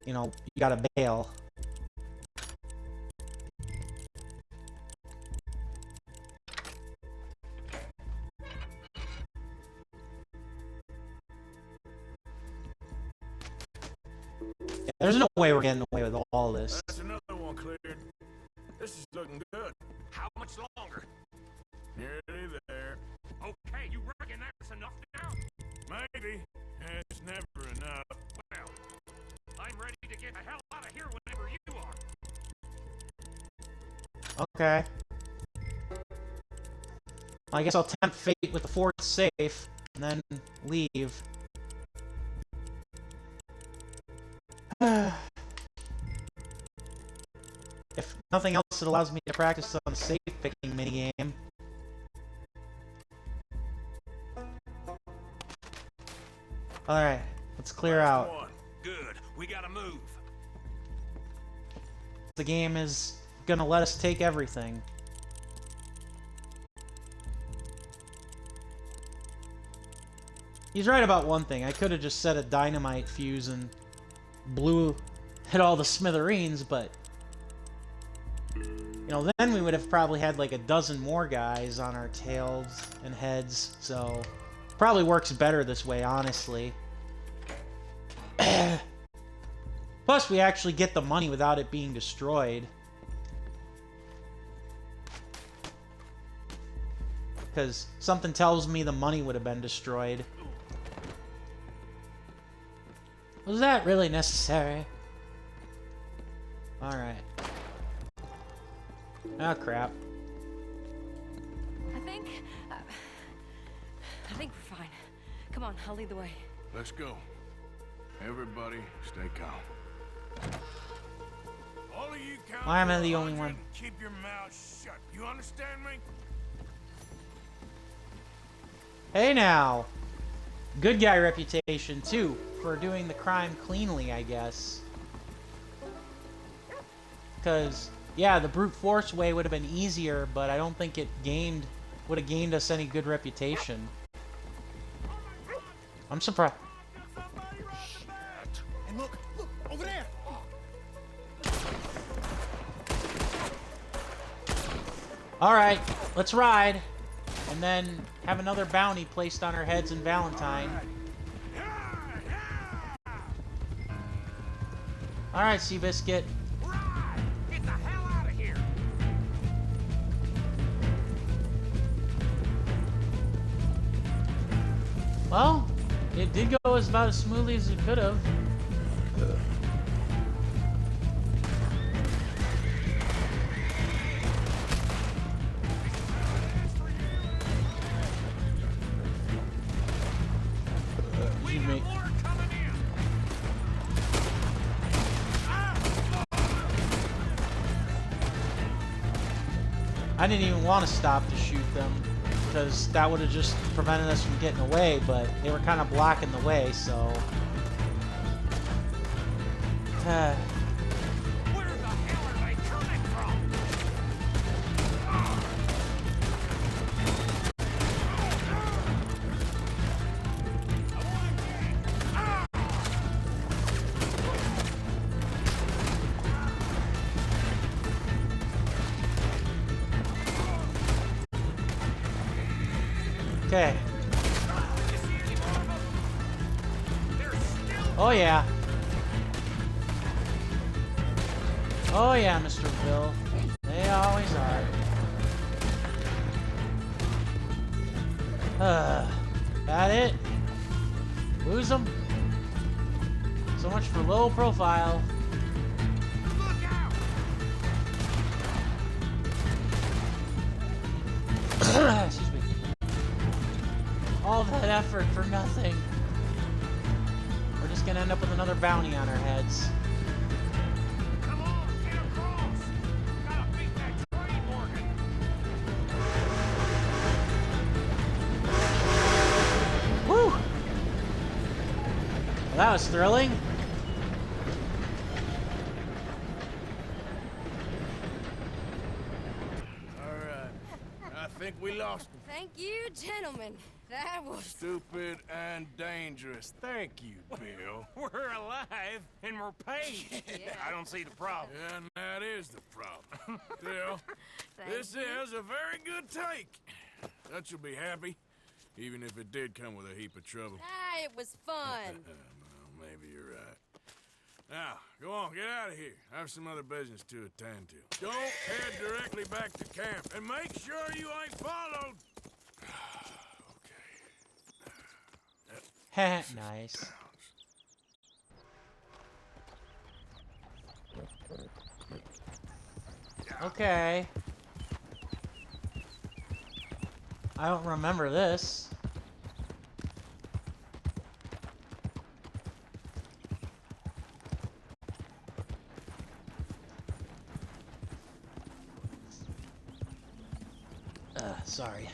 you know, you gotta bail. Yeah, there's no way we're getting away with all this. That's another one cleared. This is looking good. How much longer? Nearly there. Okay, you reckon that's enough now? Maybe. It's never enough. Well, I'm ready to get the hell out of here whenever you are. Okay. I guess I'll tempt fate with the fourth safe, and then leave. If nothing else, it allows me to practice on the safe picking minigame. Alright, let's clear out. One. Good. We gotta move. The game is gonna let us take everything. He's right about one thing. I could have just set a dynamite fuse and hit all the smithereens, but you know, then we would have probably had like a dozen more guys on our tails and heads, so probably works better this way, honestly. Plus, we actually get the money without it being destroyed. Because something tells me the money would have been destroyed. Was that really necessary? Alright. Oh, crap. I think we're fine. Come on, I'll lead the way. Let's go. Everybody, stay calm. All of you count. Why am I the only one? Keep your mouth shut. You understand me? Hey now! Good guy reputation, too, for doing the crime cleanly, I guess. Because, yeah, the brute force way would have been easier, but I don't think it would have gained us any good reputation. I'm surprised. And look, over there! Alright, let's ride. And then have another bounty placed on our heads in Valentine. Alright, Seabiscuit. Get the hell out of here! Well, it did go about as smoothly as it could have. Excuse me. I didn't even want to stop to shoot them, because that would have just prevented us from getting away, but they were kind of blocking the way, so... Where the hell are they coming from? Okay. Oh yeah. Oh yeah, Mr. Bill. They always are. That it? Lose them? So much for low profile. Excuse me. All that effort for nothing. We're just gonna end up with another bounty on our heads. Come on, get across! Gotta beat that train, Morgan! Woo! Well, that was thrilling. Alright. I think we lost him. Thank you, gentlemen. That was... Stupid and dangerous. Thank you, Bill. We're alive and we're paid. I don't see the problem. And that is the problem. Bill, this is a very good take. That you'll be happy, even if it did come with a heap of trouble. Ah, it was fun. Well, maybe you're right. Now, go on, get out of here. I have some other business to attend to. Don't head directly back to camp, and make sure you ain't followed. Nice. Okay. I don't remember this. Sorry.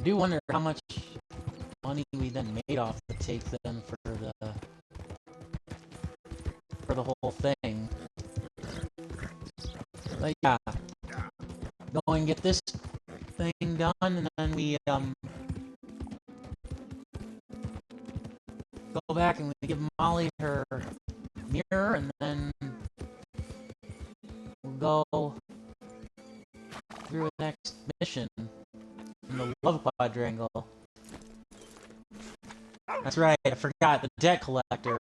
I do wonder how much money we then made off the take then for the whole thing. But yeah, go and get this thing done, and then we go back and we give Molly her mirror, and then we'll go through the next mission in the Love Quadrangle. That's right, I forgot, the debt collector.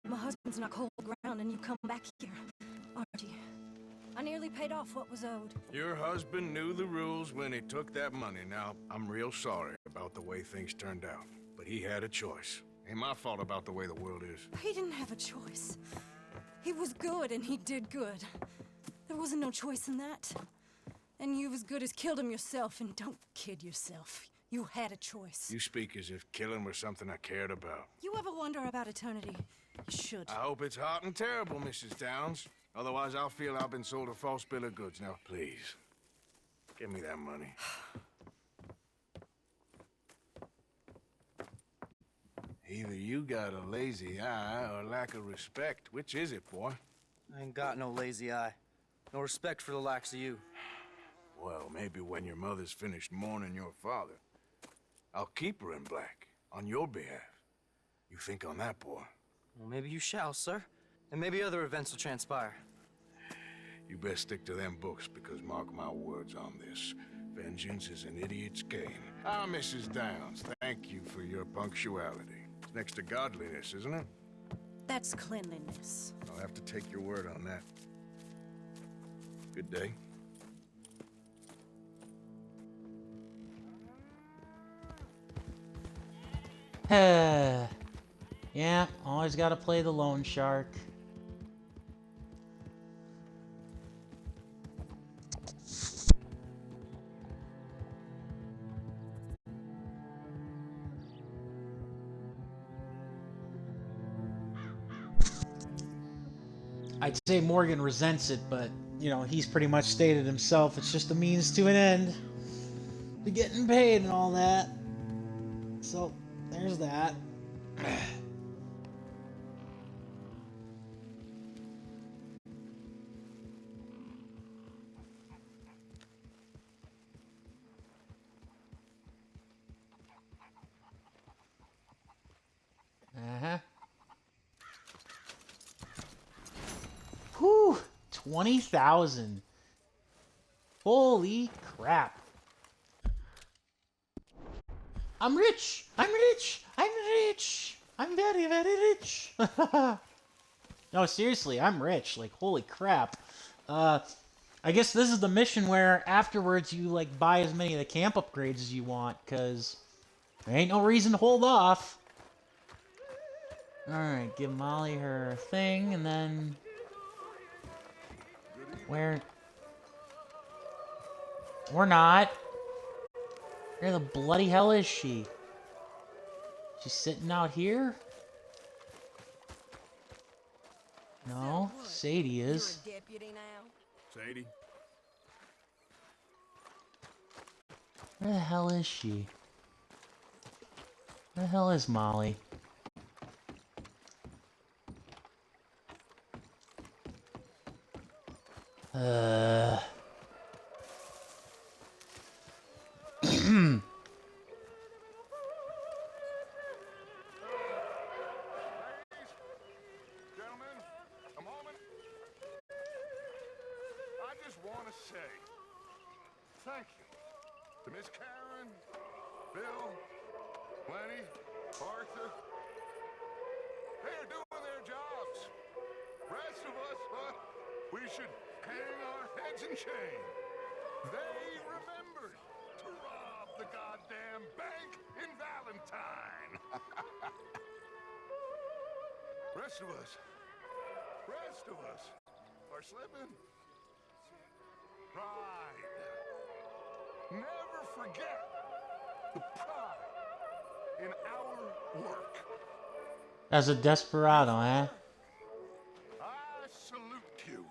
My husband's not cold ground and you come back here, aren't you? I nearly paid off what was owed. Your husband knew the rules when he took that money. Now, I'm real sorry about the way things turned out. But he had a choice. Ain't my fault about the way the world is. He didn't have a choice. He was good and he did good. There wasn't no choice in that. And you as good as killed him yourself, and don't kid yourself. You had a choice. You speak as if killing was something I cared about. You ever wonder about eternity? You should. I hope it's hot and terrible, Mrs. Downs. Otherwise, I'll feel I've been sold a false bill of goods. Now, please, give me that money. Either you got a lazy eye or lack of respect. Which is it, boy? I ain't got no lazy eye. No respect for the likes of you. Well, maybe when your mother's finished mourning your father, I'll keep her in black on your behalf. You think on that, boy? Well, maybe you shall, sir. And maybe other events will transpire. You best stick to them books, because mark my words on this. Vengeance is an idiot's game. Ah, Mrs. Downs, thank you for your punctuality. It's next to godliness, isn't it? That's cleanliness. I'll have to take your word on that. Good day. Yeah, always gotta play the loan shark. I'd say Morgan resents it, but, you know, he's pretty much stated himself, it's just a means to an end. To getting paid and all that. So, there's that. Uh-huh. Whew! 20,000. Holy crap. I'm rich! I'm rich! I'm rich! I'm very, very rich! No, seriously, I'm rich. Like, holy crap. I guess this is the mission where afterwards you, like, buy as many of the camp upgrades as you want, because there ain't no reason to hold off. Alright, give Molly her thing, and then... Where... Or not. Where the bloody hell is she? She's sitting out here? No, Sadie is. You're a deputy now? Sadie? Where the hell is she? Where the hell is Molly? Gentlemen, a moment. I just want to say thank you to Miss Karen, Bill, Lenny, Arthur. They are doing their jobs. Rest of us, we should hang our heads in shame. They remembered to rob the goddamn bank in Valentine. Rest of us are slipping. Pride. Never forget the pride in our work. As a desperado, eh? I salute you.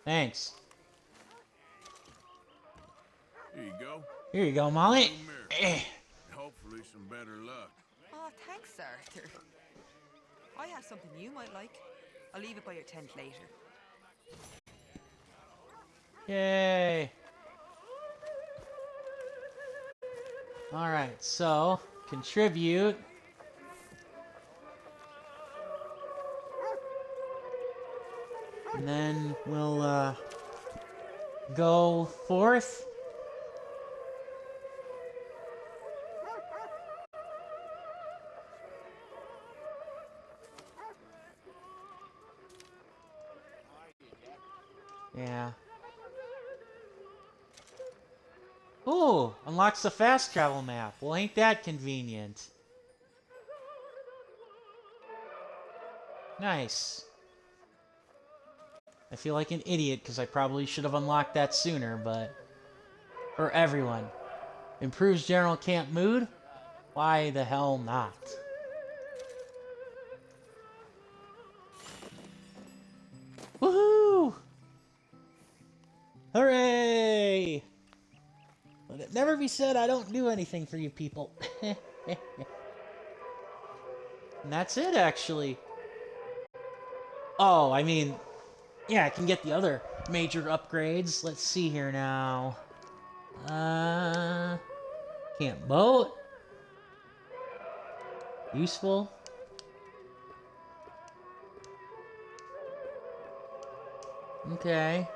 Thanks. Here you go. Here you go, Molly. New mirror. Eh. Hopefully some better luck. Oh, thanks, Arthur. I have something you might like. I'll leave it by your tent later. Yay. Alright, so contribute. And then we'll go forth. Yeah. Ooh, unlocks the fast travel map. Well, ain't that convenient? Nice. I feel like an idiot because I probably should have unlocked that sooner, but... For everyone. Improves general camp mood? Why the hell not? Woohoo! Hooray! Let it never be said I don't do anything for you people. And that's it, actually. Oh, I mean... Yeah, I can get the other major upgrades. Let's see here now. Camp boat. Useful. Okay.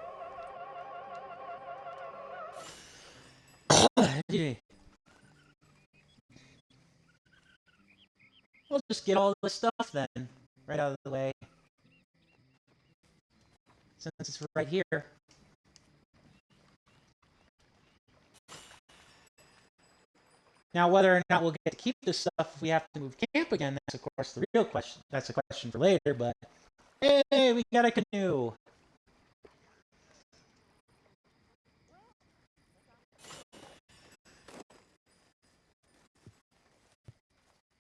We'll just get all this stuff then, right out of the way. Since it's right here. Now, whether or not we'll get to keep this stuff if we have to move camp again, that's of course the real question. That's a question for later, but hey, we got a canoe.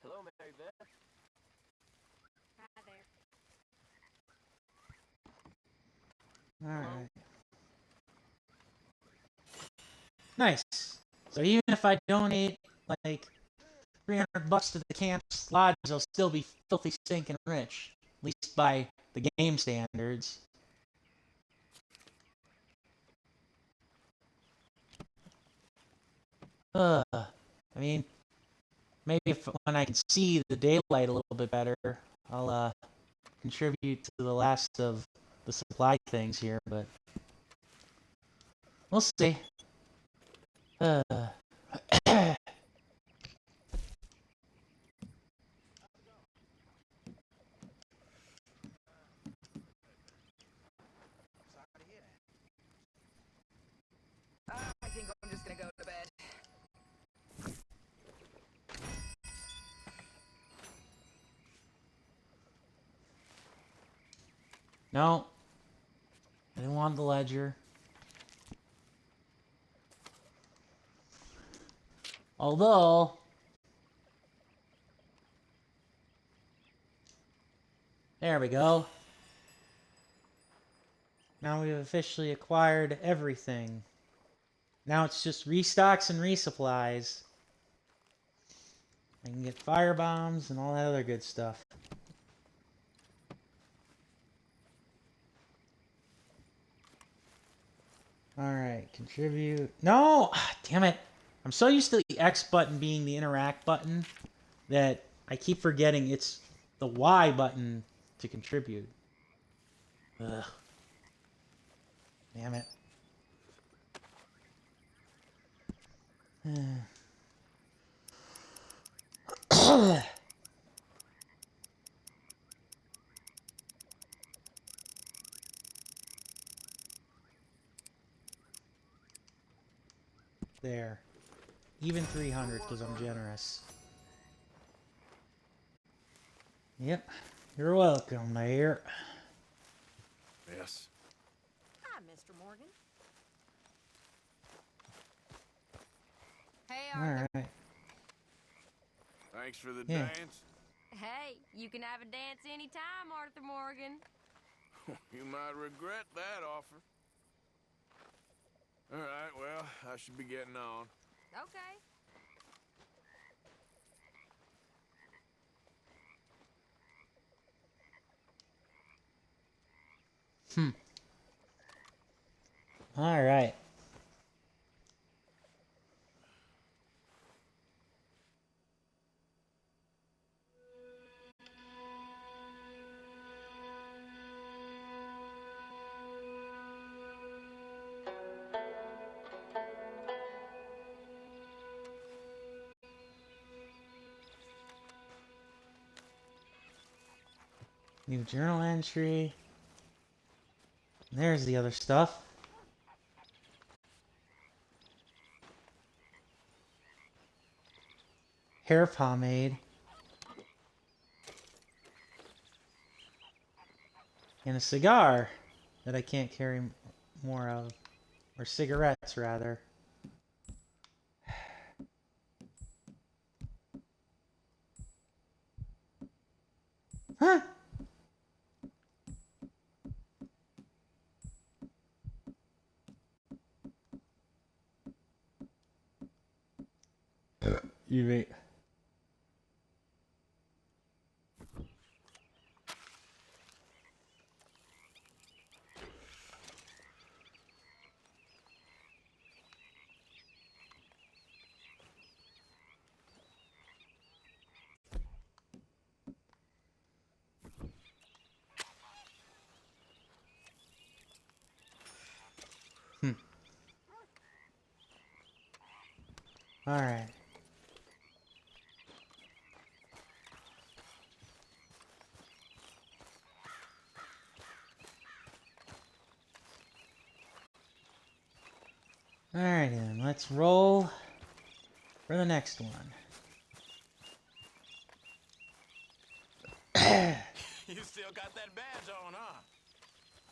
Hello, Mary Beth. Hi there. Alright. Nice. So even if I donate, like, $300 to the camp's lodge, I'll still be filthy stinking rich. At least by the game standards. I mean, maybe when I can see the daylight a little bit better, I'll contribute to the last of the supply things here, but we'll see. I think I'm just gonna go to bed. No. I didn't want the ledger. Although... There we go. Now we've officially acquired everything. Now it's just restocks and resupplies. I can get fire bombs and all that other good stuff. Alright, contribute. No! Damn it. I'm so used to the X button being the interact button that I keep forgetting it's the Y button to contribute. Ugh. Damn it. There. Even 300 because I'm generous. Yep. You're welcome, Mayor. Yes. Hi, Mr. Morgan. Hey, Arthur. Alright. Thanks for the Yeah. dance. Hey, you can have a dance anytime, Arthur Morgan. You might regret that offer. All right, well, I should be getting on. Okay. All right. New journal entry. There's the other stuff. Hair pomade. And a cigar that I can't carry more of. Or cigarettes, rather. Huh? You wait. All right. Alright then, let's roll for the next one. You still got that badge on, huh?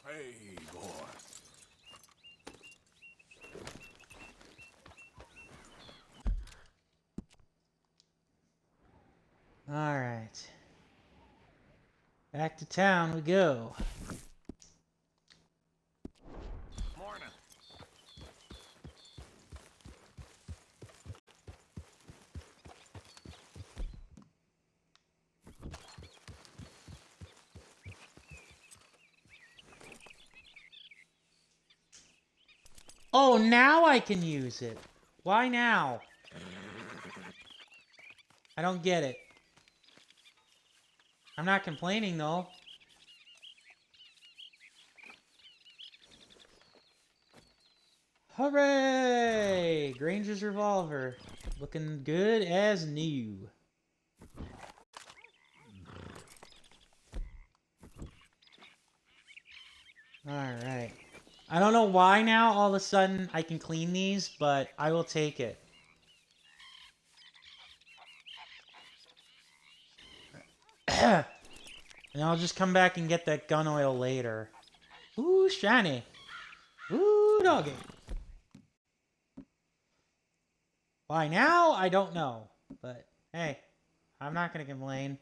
Hey, boy. Alright. Back to town we go. Morning. Oh, now I can use it. Why now? I don't get it. I'm not complaining though. Hooray! Granger's revolver. Looking good as new. Alright. I don't know why now all of a sudden I can clean these, but I will take it. And I'll just come back and get that gun oil later. Ooh, shiny. Ooh, doggy. Why now? I don't know. But, hey, I'm not going to complain.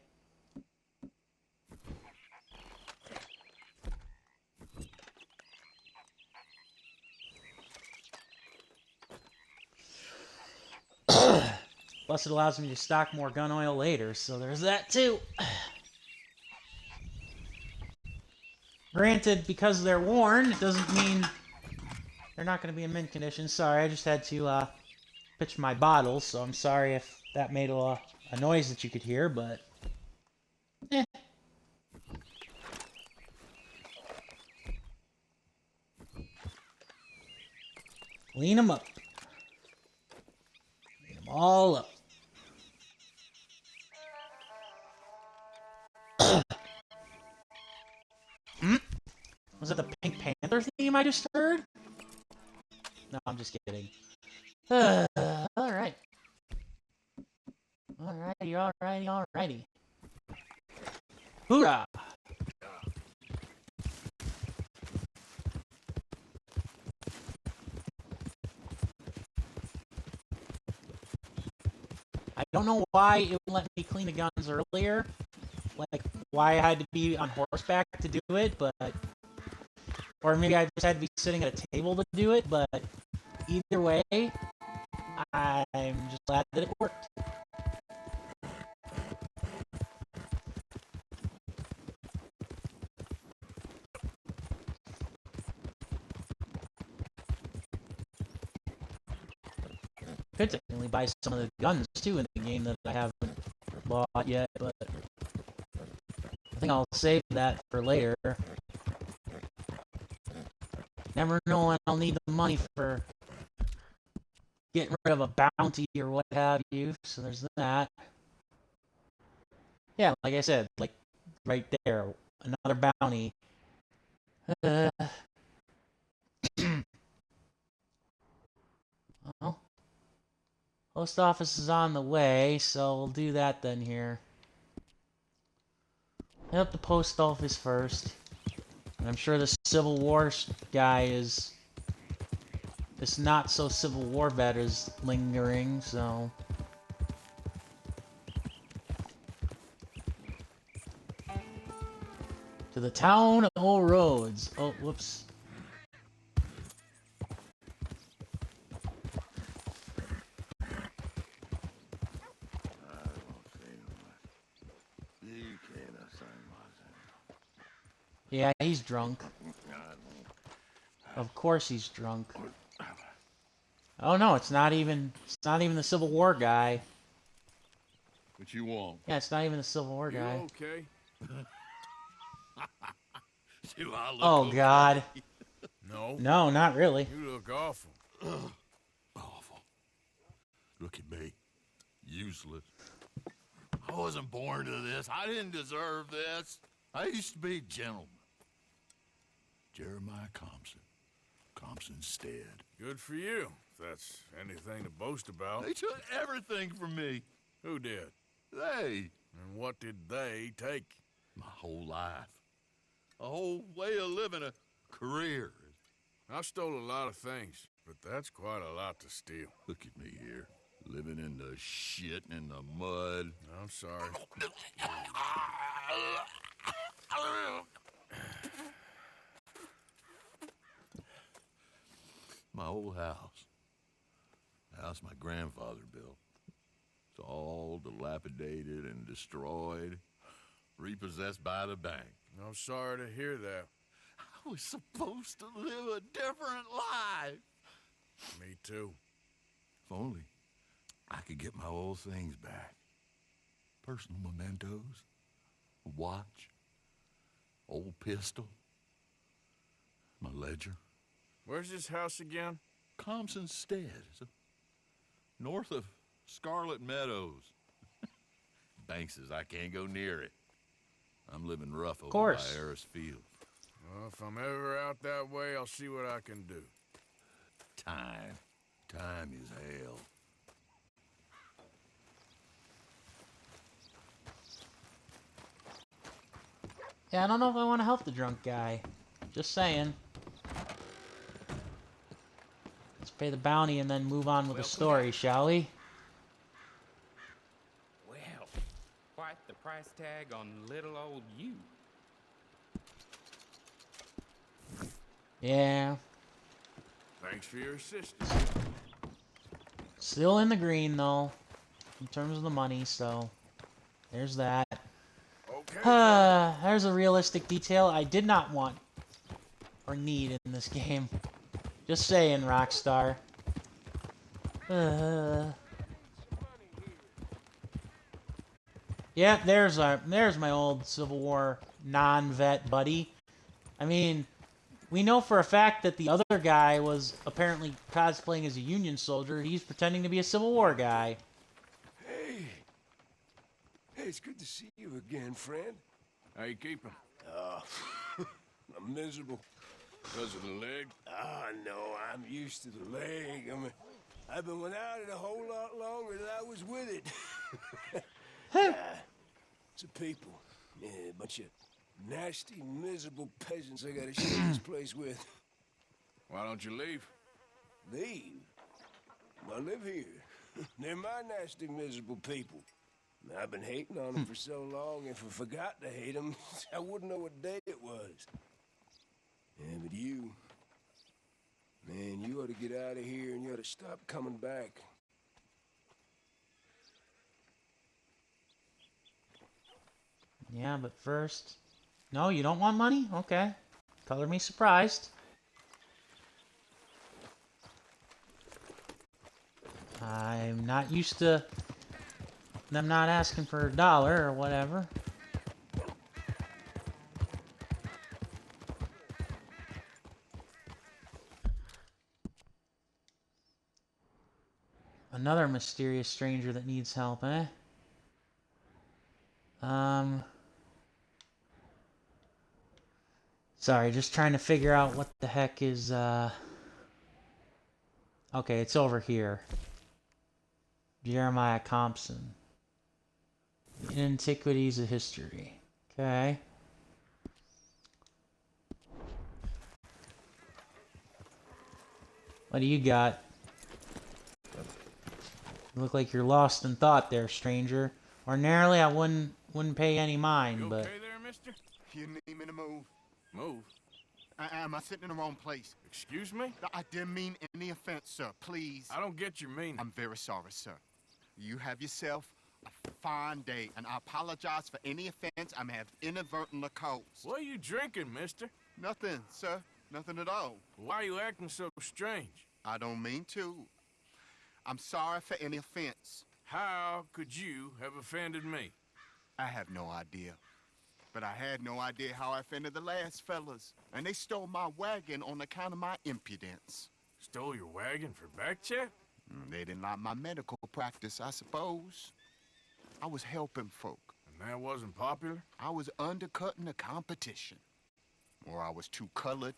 Plus, it allows me to stock more gun oil later, so there's that too. Granted, because they're worn, it doesn't mean they're not going to be in mint condition. Sorry, I just had to pitch my bottles, so I'm sorry if that made a noise that you could hear, but... eh. Clean them up. Clean them all up. Was that the Pink Panther theme I just heard? No, I'm just kidding. Alright. Alrighty. Hoorah! I don't know why it wouldn't let me clean the guns earlier. Like, why I had to be on horseback to do it, but... Or maybe I just had to be sitting at a table to do it, but either way, I'm just glad that it worked. Could technically buy some of the guns too in the game that I haven't bought yet, but I think I'll save that for later. Never know when I'll need the money for getting rid of a bounty or what have you, so there's that. Yeah, like I said, like right there, another bounty. Well, post office is on the way, so we'll do that then here. Hit up the post office first. And I'm sure the Civil War guy is... This not-so-Civil War vet is lingering, so... To the town of Old Roads. Oh, whoops. Yeah, he's drunk. Of course he's drunk. Oh no, it's not even the Civil War guy. What you want? Yeah, it's not even the Civil War guy. You okay? Do I look Oh okay? God. No. No, not really. You look awful. Awful. Look at me. Useless. I wasn't born to this. I didn't deserve this. I used to be a gentleman. Jeremiah Compson. Compson Stead. Good for you, if that's anything to boast about. They took everything from me. Who did? They. And what did they take? My whole life. A whole way of living, a career. I stole a lot of things, but that's quite a lot to steal. Look at me here, living in the shit and the mud. I'm sorry. My old house. The house my grandfather built. It's all dilapidated and destroyed, repossessed by the bank. I'm sorry to hear that. I was supposed to live a different life. Me too. If only I could get my old things back. Personal mementos, a watch, old pistol, my ledger. Where's this house again? Compson Stead, north of Scarlet Meadows. Bank says I can't go near it. I'm living rough over by Harris Field. Well, if I'm ever out that way, I'll see what I can do. Time. Time is hell. Yeah, I don't know if I want to help the drunk guy. Just saying. Let's pay the bounty and then move on with the story, shall we? Well, quite the price tag on little old you. Yeah. Thanks for your assistance. Still in the green, though, in terms of the money, so there's that. Okay. There's a realistic detail I did not want or need in this game. Just saying, Rockstar. Yeah, there's my old Civil War non-vet buddy. I mean, we know for a fact that the other guy was apparently cosplaying as a Union soldier. He's pretending to be a Civil War guy. Hey. Hey, it's good to see you again, friend. How you keeping? I'm miserable. Because of the leg? No, I'm used to the leg. I mean, I've been without it a whole lot longer than I was with it. It's a people. Yeah, a bunch of nasty, miserable peasants I gotta share this place with. Why don't you leave? Leave? I live here. They're my nasty, miserable people. I've been hating on them for so long, if I forgot to hate them, I wouldn't know what day it was. Yeah, but you... Man, you ought to get out of here and you ought to stop coming back. Yeah, but first... No, you don't want money? Okay. Color me surprised. I'm not used to them not asking for $1 or whatever. Another mysterious stranger that needs help, eh? Sorry, just trying to figure out what the heck is, Okay, it's over here. Jeremiah Compson. Antiquities of History. Okay. What do you got? You look like you're lost in thought there, stranger. Ordinarily, I wouldn't pay any mind, but... okay there, mister? You need me to move? Move? Am I sitting in the wrong place? Excuse me? I didn't mean any offense, sir. Please. I don't get your meaning. I'm very sorry, sir. You have yourself a fine day, and I apologize for any offense I may have inadvertently caused. What are you drinking, mister? Nothing, sir. Nothing at all. Why are you acting so strange? I don't mean to. I'm sorry for any offense. How could you have offended me? I have no idea. But I had no idea how I offended the last fellas. And they stole my wagon on account of my impudence. Stole your wagon for back check? They didn't like my medical practice, I suppose. I was helping folk. And that wasn't popular? I was undercutting the competition. Or I was too colored.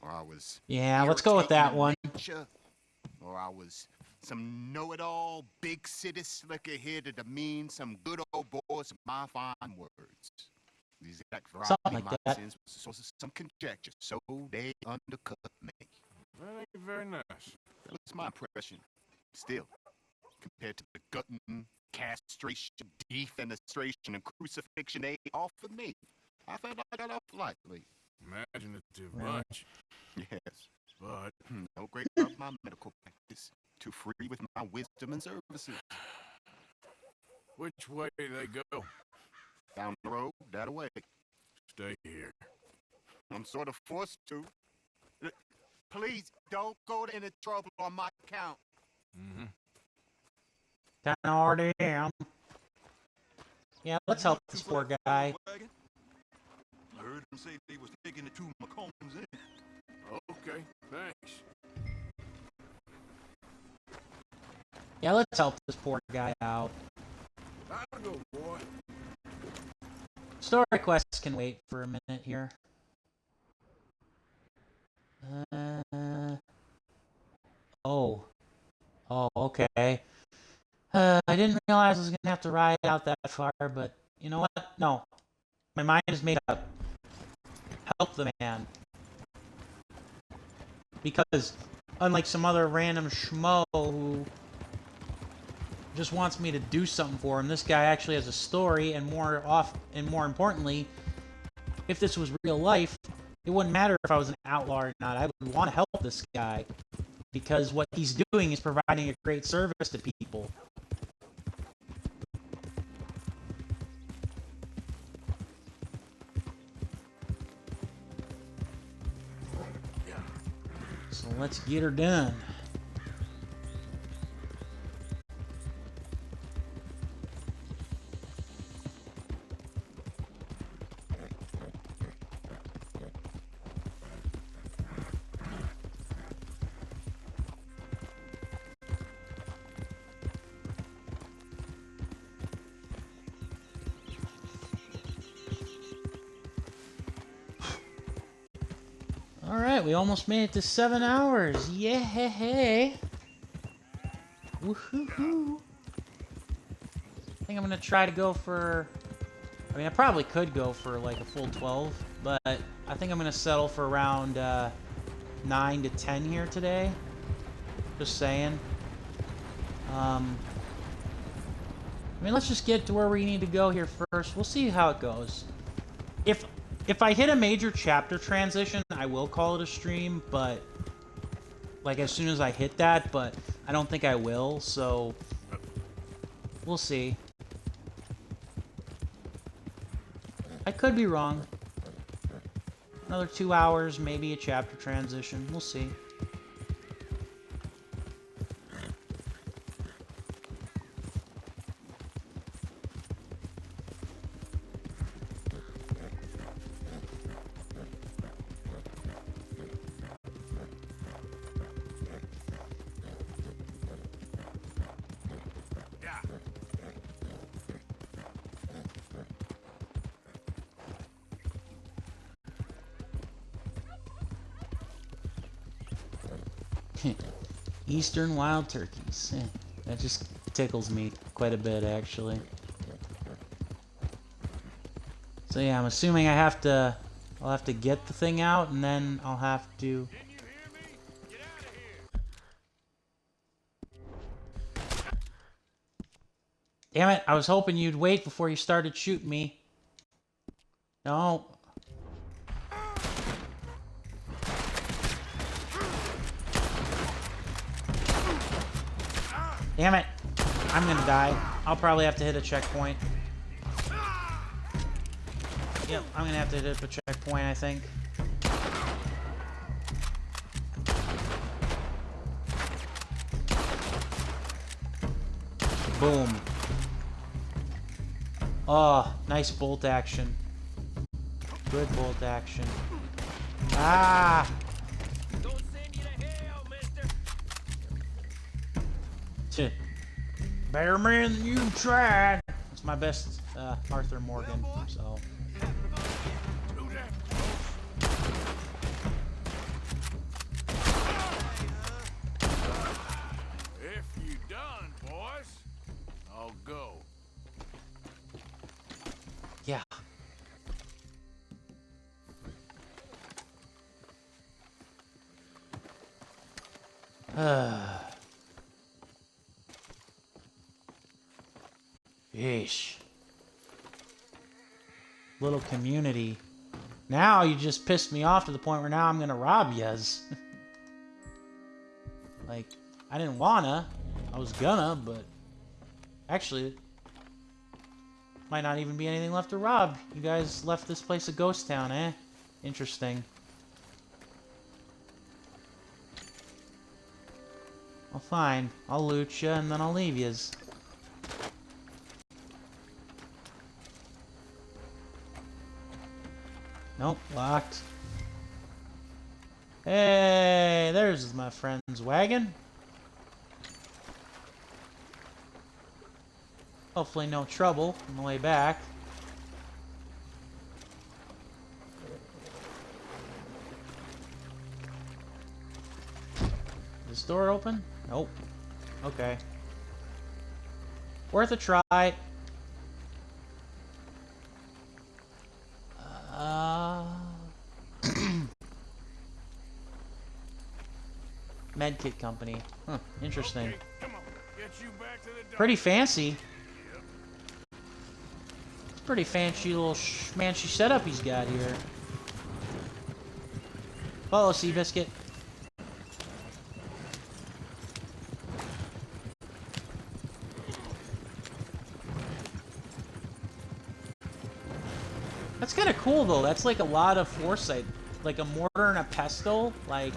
Or I was... Yeah, let's go with that one. Nature, or I was some know-it-all big city slicker here to demean some good old boys with my fine words. The exact variety of my sins was the source of some conjecture, so they undercut me. That ain't very nice. That was my impression. Still, compared to the gutting, castration, defenestration, and crucifixion they offered me, I felt I got off lightly. Imaginative bunch. Yes, but no great about my medical practice. Too free with my wisdom and services. Which way they go? Down the road, that way. Stay here. I'm sort of forced to. Please don't go to any trouble on my account. Kinda already am. Yeah, let's help this poor guy. I heard him say they was taking it to McCombs in. Okay, thanks. Yeah, let's help this poor guy out. I'll go, boy. Story quests can wait for a minute here. Oh, okay. I didn't realize I was gonna have to ride out that far, but you know what? No. My mind is made up. Help the man. Because, unlike some other random schmo who just wants me to do something for him, this guy actually has a story, and more importantly, if this was real life, it wouldn't matter if I was an outlaw or not. I would want to help this guy. Because what he's doing is providing a great service to people. So let's get her done. Alright, we almost made it to 7 hours. Yeah. Woohoo. I think I'm gonna try to go for... I mean, I probably could go for like a full 12, but I think I'm gonna settle for around 9 to 10 here today. Just saying. I mean, let's just get to where we need to go here first. We'll see how it goes. If I hit a major chapter transition, I will call it a stream, but like as soon as I hit that, but I don't think I will, so we'll see. I could be wrong. Another 2 hours, maybe a chapter transition. We'll see. Eastern wild turkeys. That just tickles me quite a bit, actually. So yeah, I'm assuming I'll have to get the thing out, and then I'll have to... Damn it, I was hoping you'd wait before you started shooting me. No. Damn it. I'm gonna die. I'll probably have to hit a checkpoint. Yep, I'm gonna have to hit a checkpoint, I think. Boom. Oh, nice bolt action. Good bolt action. Ah! Better man than you tried. It's my best Arthur Morgan, so. If you done, boys, I'll go. Yeah. Yeesh. Little community. Now you just pissed me off to the point where now I'm gonna rob yez. Like, I didn't wanna. I was gonna, but... Actually... Might not even be anything left to rob. You guys left this place a ghost town, eh? Interesting. Well, fine. I'll loot you, and then I'll leave yez. Nope, locked. Hey, there's my friend's wagon. Hopefully no trouble on the way back. Is this door open? Nope. Okay. Worth a try. Medkit company. Huh, interesting. Okay, come on. Get you back to the dock. Pretty fancy. It's pretty fancy little schmancy setup he's got here. Follow, Seabiscuit. That's kind of cool, though. That's like a lot of foresight. Like a mortar and a pestle, like...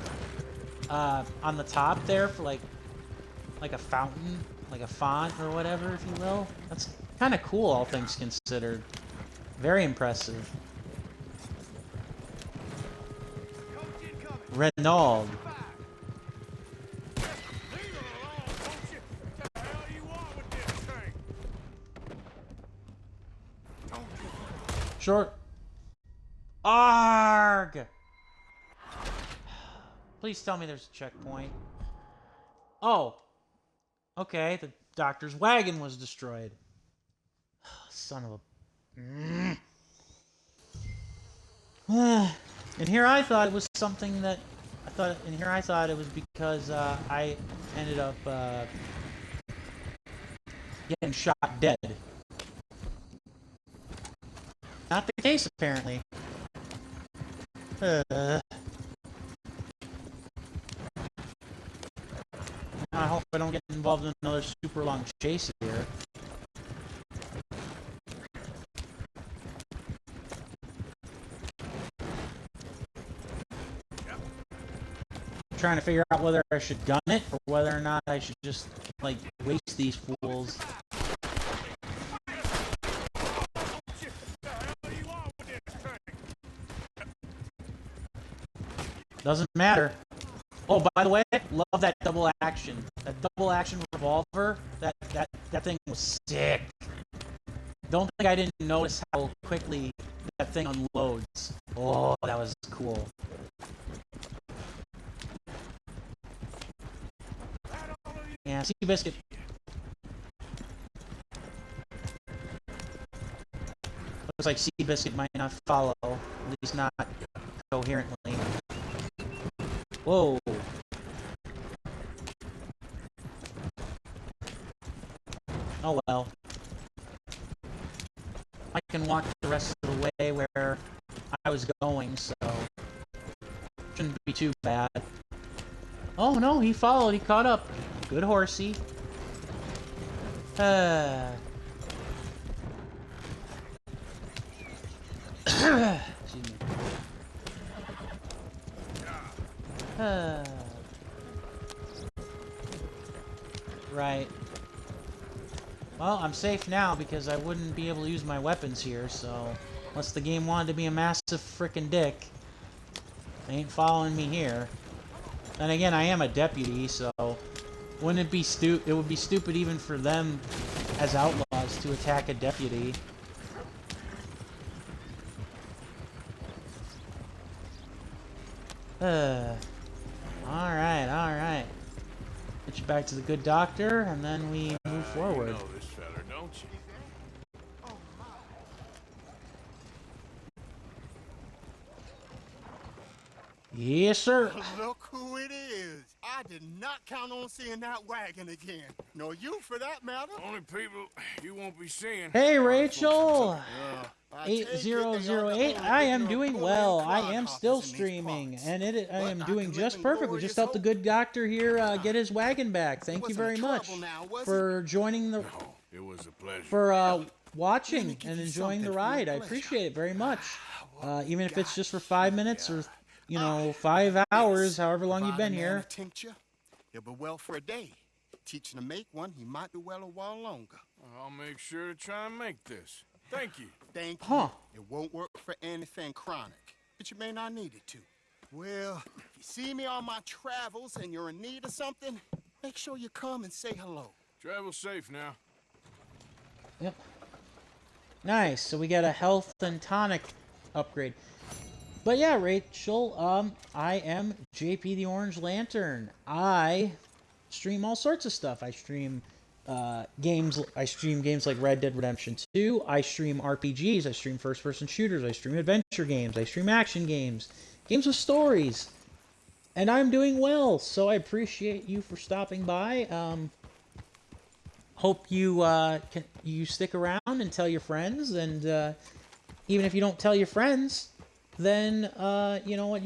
on the top there for like a fountain, like a font or whatever, if you will. That's kind of cool, all things considered. Very impressive. Renault. Short. Arg! Please tell me there's a checkpoint. Oh. Okay, the doctor's wagon was destroyed. Son of a... And here I thought it was something that... And here I thought it was because I ended up getting shot dead. Not the case, apparently. I hope I don't get involved in another super long chase here. Trying to figure out whether I should gun it or whether or not I should just like waste these fools. Doesn't matter. Oh, by the way, love that double action. That double action revolver. That thing was sick. Don't think I didn't notice how quickly that thing unloads. Oh, that was cool. Yeah, Seabiscuit. Looks like Seabiscuit might not follow, at least not coherently. Whoa. Oh well. I can walk the rest of the way where I was going, so shouldn't be too bad. Oh no, he followed, he caught up. Good horsey. Excuse me. Right. Well, I'm safe now because I wouldn't be able to use my weapons here, so unless the game wanted to be a massive frickin' dick, they ain't following me here. Then again, I am a deputy, so wouldn't it be it would be stupid even for them as outlaws to attack a deputy. Alright. Get you back to the good doctor, and then we move forward. You know this feller, don't you? Yes, sir. Look who it is. I did not count on seeing that wagon again. Nor you, for that matter. Only people you won't be seeing. Hey, Rachel. 8008. I am doing well. I am still streaming, and I am doing just perfect. We just helped the good doctor here get his wagon back. Thank you very much for joining the. It was a pleasure. For watching and enjoying the ride. I appreciate it very much. Even if it's just for 5 minutes or 5 hours, however long you've been here. Tincture, he'll be well for a day. Teach him to make one, he might be well a while longer. I'll make sure to try and make this. Thank you. Thank you. It won't work for anything chronic, but you may not need it to. Well, if you see me on my travels and you're in need of something, make sure you come and say hello. Travel safe now. Yep. Nice. So we got a health and tonic upgrade. But yeah, Rachel, I am JPtheOrangeLantern. I stream all sorts of stuff. I stream games. I stream games like Red Dead Redemption 2. I stream RPGs. I stream first-person shooters. I stream adventure games. I stream action games. Games with stories. And I'm doing well, so I appreciate you for stopping by. Hope you you stick around and tell your friends. And even if you don't tell your friends, then you know what,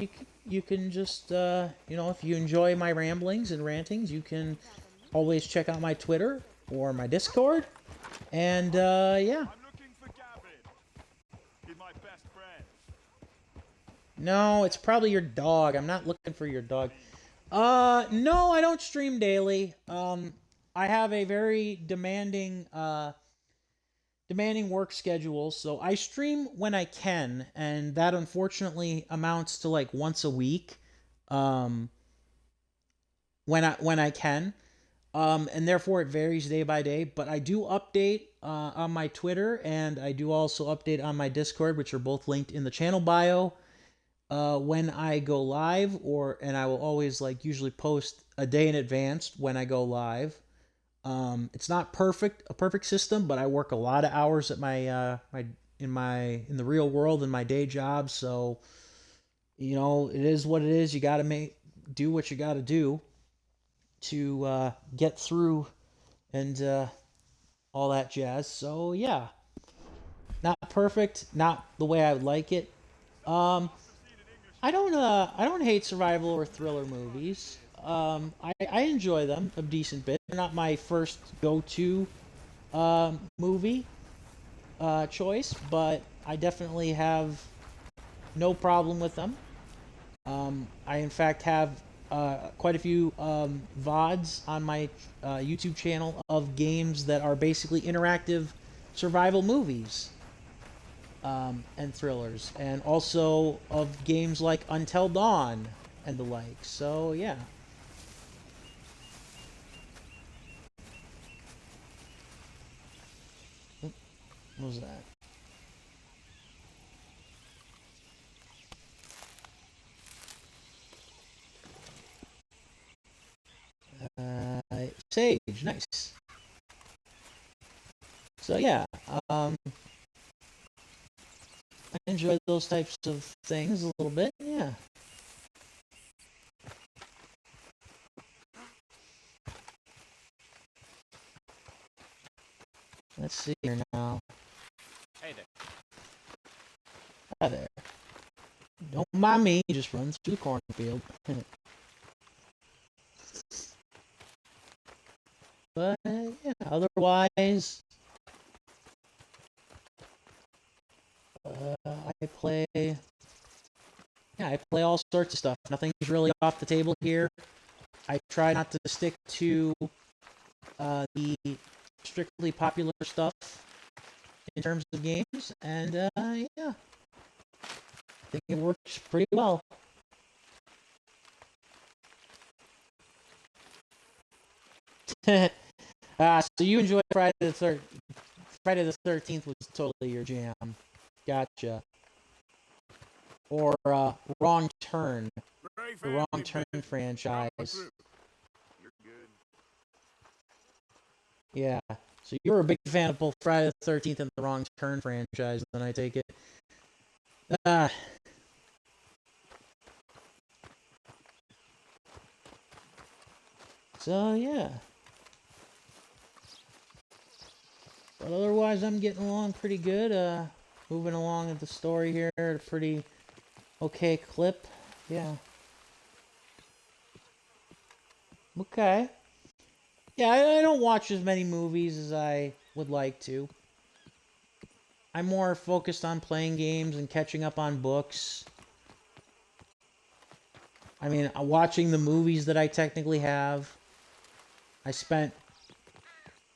you can just if you enjoy my ramblings and rantings, you can always check out my Twitter or my Discord, and yeah. No, it's probably your dog. I'm not looking for your dog. No, I don't stream daily. I have a very demanding work schedule, so I stream when I can, and that unfortunately amounts to like once a week, when I can, and therefore it varies day by day. But I do update on my Twitter, and I do also update on my Discord, which are both linked in the channel bio. When I go live, and I will always usually post a day in advance when I go live. It's not a perfect system, but I work a lot of hours at in the real world in my day job, so it is what it is. You got to do what you got to do to get through and all that jazz. So yeah, not perfect, not the way I would like it. I don't hate survival or thriller movies. I enjoy them a decent bit. They're not my first go-to movie choice, but I definitely have no problem with them. I in fact have quite a few VODs on my YouTube channel of games that are basically interactive survival movies and thrillers, and also of games like Until Dawn and the like. So yeah. What was that? Sage, nice. So yeah, I enjoy those types of things a little bit. Yeah. Let's see here now. Hey there. Hi there. Don't mind me, he just runs through the cornfield. But yeah, otherwise, I play. Yeah, I play all sorts of stuff. Nothing's really off the table here. I try not to stick to the strictly popular stuff in terms of games, and yeah, I think it works pretty well. So you enjoy Friday the 13th was totally your jam. Gotcha. Or Wrong Turn. The Wrong Turn franchise. Yeah. So you're a big fan of both Friday the 13th and the Wrong Turn franchise, then I take it. So yeah. But otherwise, I'm getting along pretty good. Moving along with the story here at a pretty okay clip. Yeah. Okay. Yeah, I don't watch as many movies as I would like to. I'm more focused on playing games and catching up on books. I mean, watching the movies that I technically have. I spent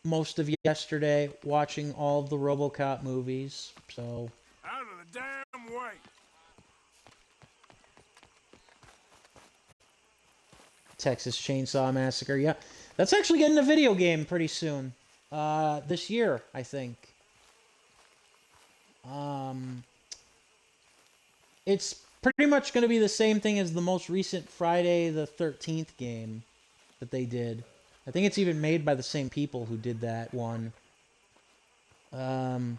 most of yesterday watching all of the RoboCop movies, so... Out of the damn way! Texas Chainsaw Massacre, yeah. That's actually getting a video game pretty soon. This year, I think. It's pretty much going to be the same thing as the most recent Friday the 13th game that they did. I think it's even made by the same people who did that one. Then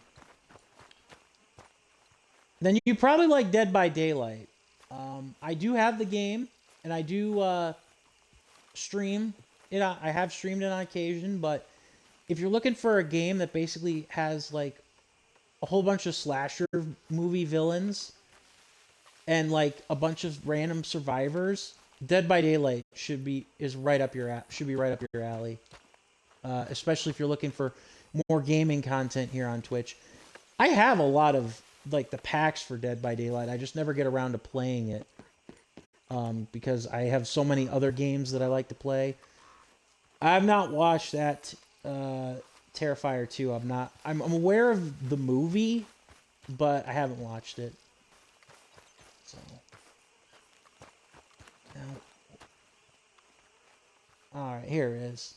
you probably like Dead by Daylight. I do have the game, and I do stream it. I have streamed it on occasion, but if you're looking for a game that basically has like a whole bunch of slasher movie villains and like a bunch of random survivors, Dead by Daylight should be right up your alley. Especially if you're looking for more gaming content here on Twitch. I have a lot of like the packs for Dead by Daylight. I just never get around to playing it. Because I have so many other games that I like to play. I've not watched that Terrifier 2. I'm aware of the movie, but I haven't watched it. So now, all right, here it is.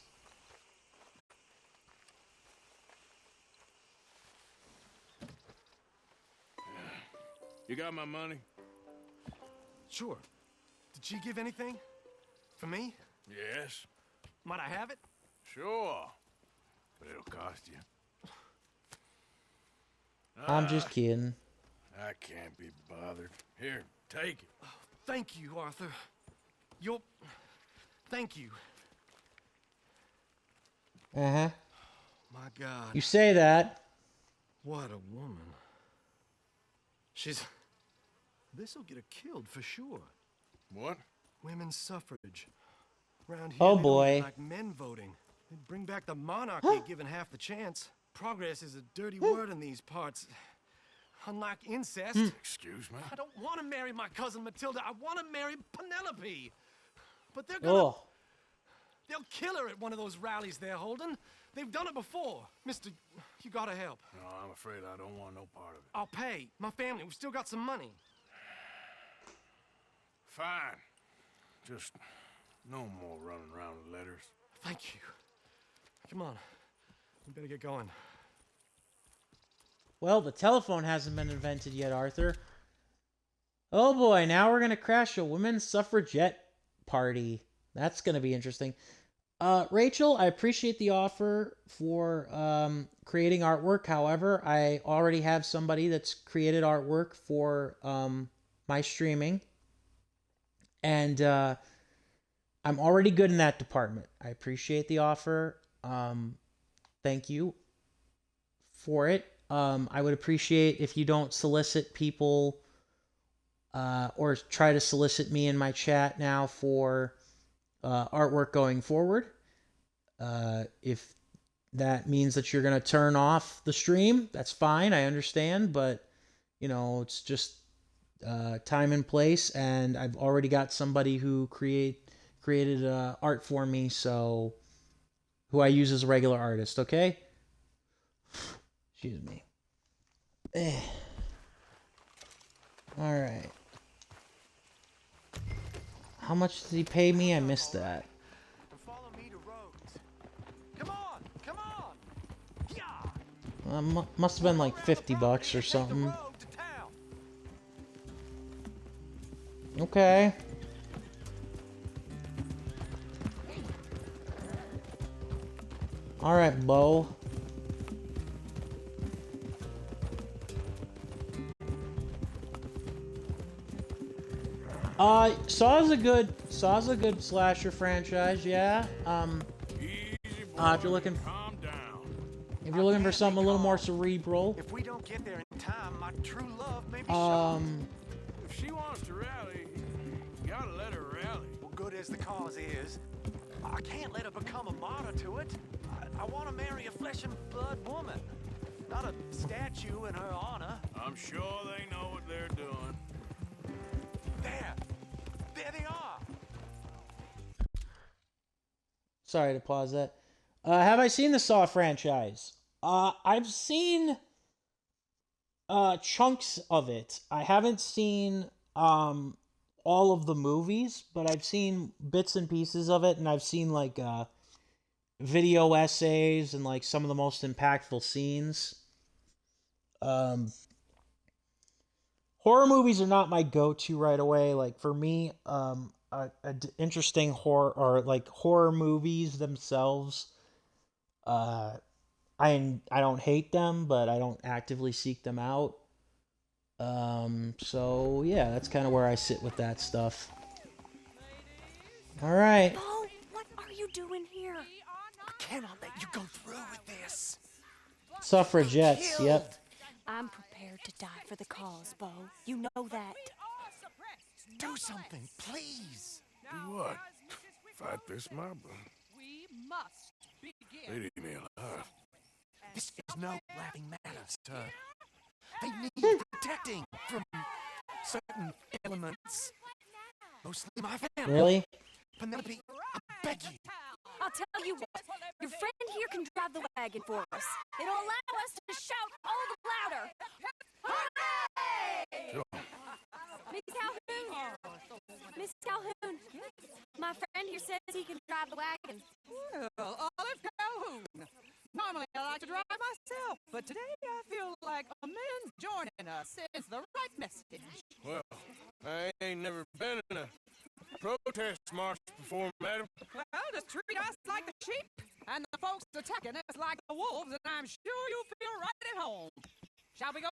You got my money? Sure. Did she give anything? For me? Yes. Might I have it? Sure. But it'll cost you. I'm just kidding. I can't be bothered. Here, take it. Oh, thank you, Arthur. Thank you. Uh-huh. My God. You say that. What a woman. This'll get her killed for sure. What? Women's suffrage. Around here, Oh they don't boy. even like men voting. They'd bring back the monarchy given half the chance. Progress is a dirty word in these parts. Unlike incest. Excuse me? I don't want to marry my cousin Matilda. I want to marry Penelope. But they're gonna... Oh. They'll kill her at one of those rallies they're holding. They've done it before. Mister, you gotta help. No, I'm afraid I don't want no part of it. I'll pay. My family, we've still got some money. Fine. Just no more running around with letters. Thank you. Come on. We better get going. Well, the telephone hasn't been invented yet, Arthur. Oh boy, now we're gonna crash a women's suffragette party. That's gonna be interesting. Rachel, I appreciate the offer for creating artwork. However, I already have somebody that's created artwork for my streaming. And I'm already good in that department. I appreciate the offer. Thank you for it. I would appreciate if you don't solicit people or try to solicit me in my chat now for artwork going forward. If that means that you're going to turn off the stream, that's fine. I understand, but you know, it's just time and place, and I've already got somebody who created art for me, so who I use as a regular artist, okay? Excuse me. All right. How much did he pay me? I missed that. Follow me to Rhodes. Come on, come on. Must have been like $50 or something. Okay. All right, Bo. Saw's a good slasher franchise, yeah. If you're looking for something a little more cerebral. If we don't get there in time, my true love may be shot. If she wants to rally, you gotta let her rally. Well, good as the cause is, I can't let her become a martyr to it. I want to marry a flesh and blood woman, not a statue in her honor. I'm sure they know what they're doing. There they are. Sorry to pause that. Have I seen the Saw franchise? I've seen chunks of it. I haven't seen all of the movies, but I've seen bits and pieces of it, and I've seen like video essays and like some of the most impactful scenes. Horror movies are not my go-to right away. Like for me, interesting horror or like horror movies themselves, I don't hate them, but I don't actively seek them out. So yeah, that's kind of where I sit with that stuff. All right. Bo, what are you doing here? I cannot let you go through with this. Suffragettes, yep. I'm prepared to die for the cause, Bo. You know that. Do something, please. Do what? Fight this mob? We must begin. They need me alive. This is no laughing matter, sir. They need protecting from certain elements. Mostly my family. Really? Penelope, I beg you. I'll tell you what. Your friend here can drive the wagon for us. It'll allow us to shout all the louder. Hooray! Sure. Miss Calhoun. Miss Calhoun. My friend here says he can drive the wagon. Well, Olive Calhoun. Normally I like to drive myself, but today I feel like a man joining us sends the right message. Well, I ain't never been in a protest march before, madam. Well, just treat us like the sheep, and the folks attacking us like the wolves, and I'm sure you'll feel right at home. Shall we go?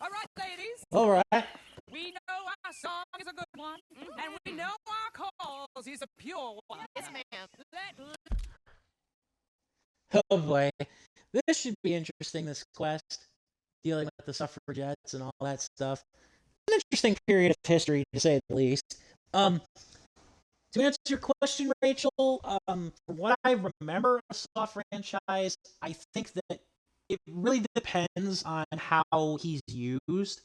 All right, ladies. All right. We know our song is a good one, and we know our cause is a pure one. Yes, ma'am. Oh boy, this should be interesting. This quest, dealing with the suffragettes and all that stuff. An interesting period of history, to say the least. To answer your question, Rachel, from what I remember of the Saw franchise, I think that it really depends on how he's used.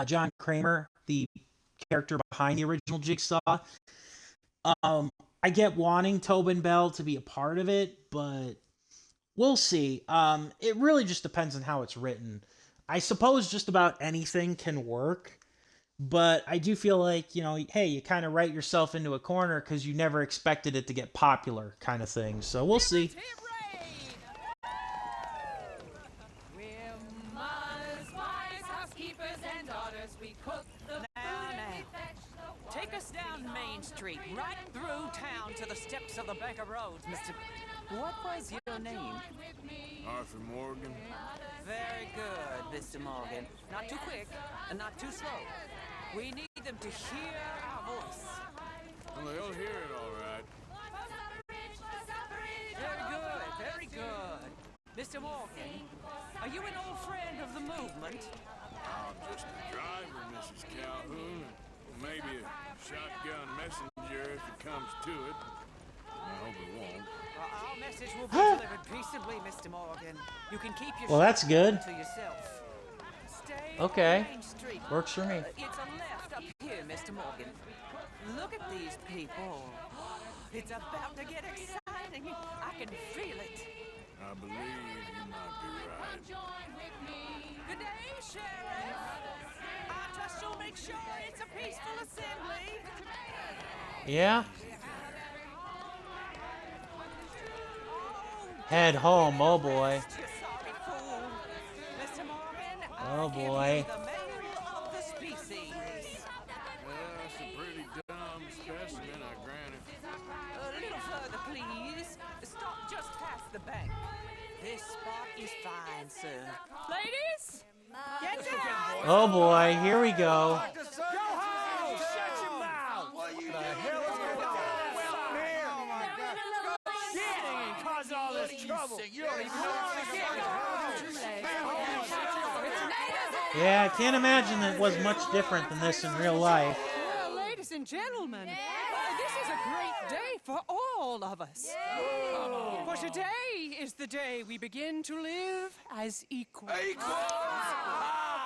John Kramer, the character behind the original Jigsaw, I get wanting Tobin Bell to be a part of it, but we'll see. It really just depends on how it's written. I suppose just about anything can work, but I do feel like, hey, you kind of write yourself into a corner because you never expected it to get popular kind of thing. So we'll see. We're mothers, wives, housekeepers, and daughters. We cook the food and we fetch the water. Take us down Main Street, right through town to the steps of the Bank of Rhodes, Mr. What was your name? Arthur Morgan. Very good, Mr. Morgan. Not too quick and not too slow. We need them to hear our voice. Well, they'll hear it all right. Very good, very good. Mr. Morgan, are you an old friend of the movement? I'm just a driver, Mrs. Calhoun. Maybe a shotgun messenger if it comes to it. I hope it won't. Our message will be delivered peaceably, Mr. Morgan. You can keep your Well, that's good. to yourself. Stay Okay. on Main Street. Works for me. It's a left up here, Mr. Morgan. Look at these people. It's about to get exciting. I can feel it. I believe you might be right. Good day, Sheriff. I trust you'll make sure it's a peaceful assembly. Yeah. Head home, oh boy. Mr. Morgan, Oh boy. the male of the species. That's a pretty dumb specimen, I grant it. A little further, please. Stop just past the bank. This spot is fine, sir. Ladies, get down. Oh boy, here we go. Go home! Shut your mouth! What are you doing? Oh my God! Sitting and causing all this trouble. You don't even know Yeah, I can't imagine that it was much different than this in real life. Well, ladies and gentlemen, this is a great day for all of us. For today is the day we begin to live as equals.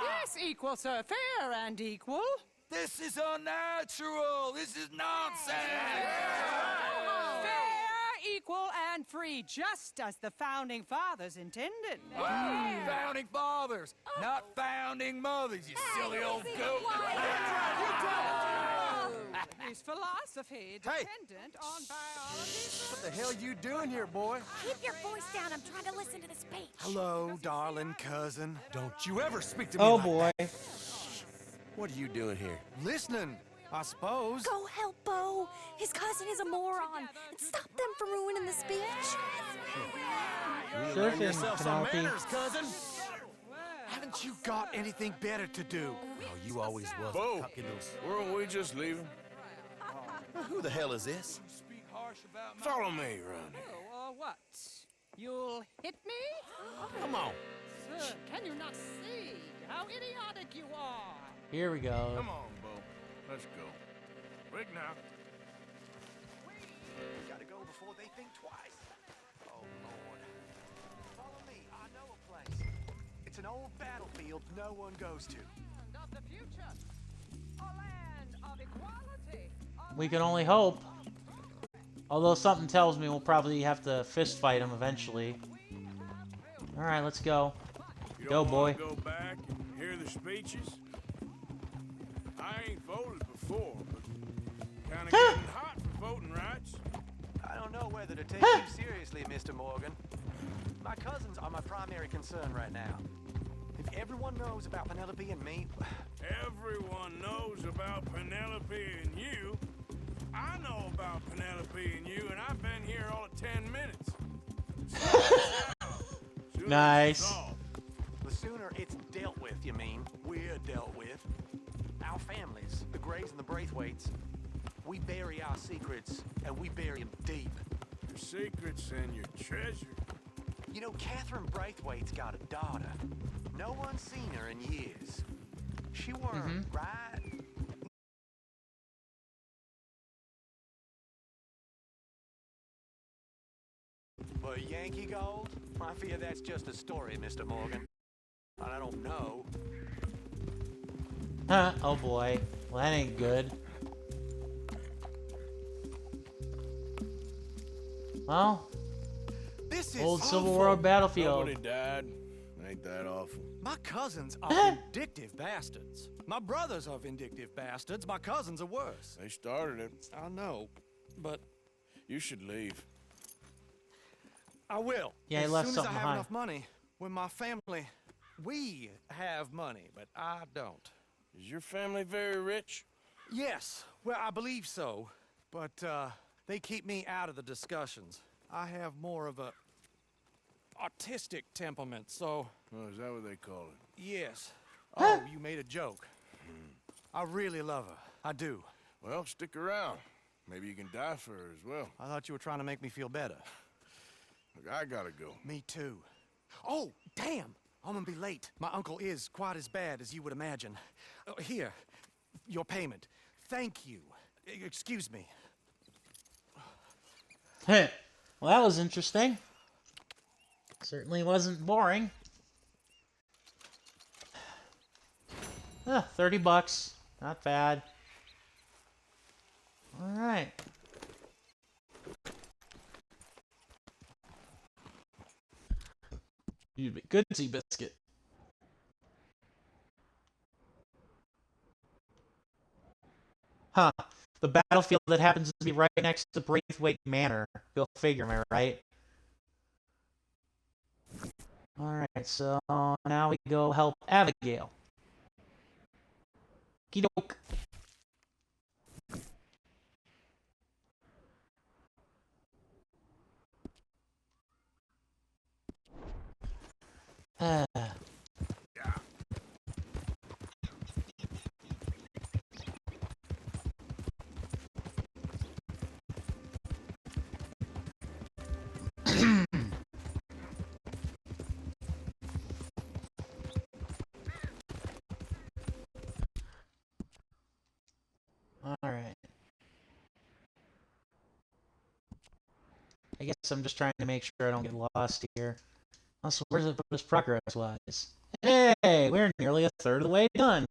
Yes, equal, sir. Fair and equal. This is unnatural. This is nonsense. Fair, equal, and free, just as the Founding Fathers intended. Founding fathers, not founding mothers, you silly old goat. Is philosophy dependent on biology? What the hell you doing here, boy? Keep your voice down. I'm trying to listen to the speech. Hello, darling cousin. Don't you ever speak to me Oh like boy. that. What are you doing here? Listening, I suppose. Go help Bo. His cousin is a moron. And stop them from ruining the speech. You Sure learn thing, yourself some Penelope. manners, cousin. Haven't you got anything better to do? Oh, you always was. Bo, weren't we just leaving? Who the hell is this? Follow me around here. Oh, what? You'll hit me? Come on. Sir, can you not see how idiotic you are? Here we go. Come on, Bo. Let's go. Quick now. We gotta go before they think twice. Oh, Lord. Follow me. I know a place. It's an old battlefield no one goes to. Of the future. A land of equality. We can only hope. Although something tells me we'll probably have to fist fight him eventually. Alright, let's go. You Go, don't boy. wanna go back and hear the speeches? I ain't voted before, but kinda getting hot for voting rights. I don't know whether to take you seriously, Mr. Morgan. My cousins are my primary concern right now. If everyone knows about Penelope and me... Everyone knows about Penelope and you. I know about Penelope and you, and I've been here all of 10 minutes. Nice. The sooner it's dealt with, you mean, we're dealt with. Our families, the Grays and the Braithwaites, we bury our secrets, and we bury them deep. Your secrets and your treasure. You know, Catherine Braithwaite's got a daughter. No one's seen her in years. She weren't right But Yankee gold? I fear that's just a story, Mr. Morgan. I don't know. Huh, oh boy. Well, that ain't good. Well, This is old Civil awful. War battlefield. Nobody died. Ain't that awful? My cousins are vindictive bastards. My brothers are vindictive bastards. My cousins are worse. They started it. I know, but You should leave. I will. Yeah, he as left soon as something I have behind. enough money. When my family, we have money, but I don't. Is your family very rich? Yes, well, I believe so, but they keep me out of the discussions. I have more of a artistic temperament, so... Oh, is that what they call it? Yes. Oh, you made a joke. I really love her. I do. Well, stick around. Maybe you can die for her as well. I thought you were trying to make me feel better. Look, I gotta go. Me too. Oh, damn! I'm gonna be late. My uncle is quite as bad as you would imagine. Here, your payment. Thank you. Excuse me. Well, that was interesting. Certainly wasn't boring. 30 bucks. Not bad. Alright. Good sea biscuit. Huh. The battlefield that happens to be right next to Braithwaite Manor. Go figure, am I right? Alright, so now we go help Abigail. Okey-doke. Alright. I guess I'm just trying to make sure I don't get lost here. Also, where's it put us progress-wise? Hey, we're nearly a third of the way done.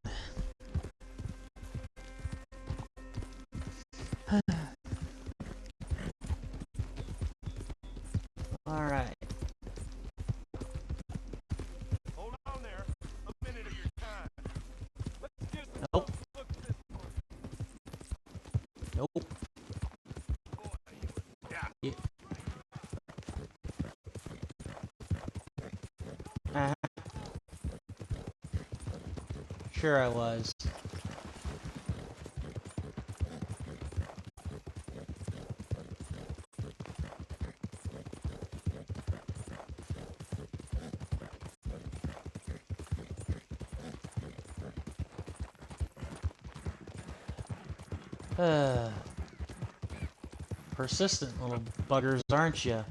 Alright. Hold on there. A minute of your time. Let's get some Nope. look at this one. Nope. Yeah. Sure I was. Persistent little buggers, aren't you?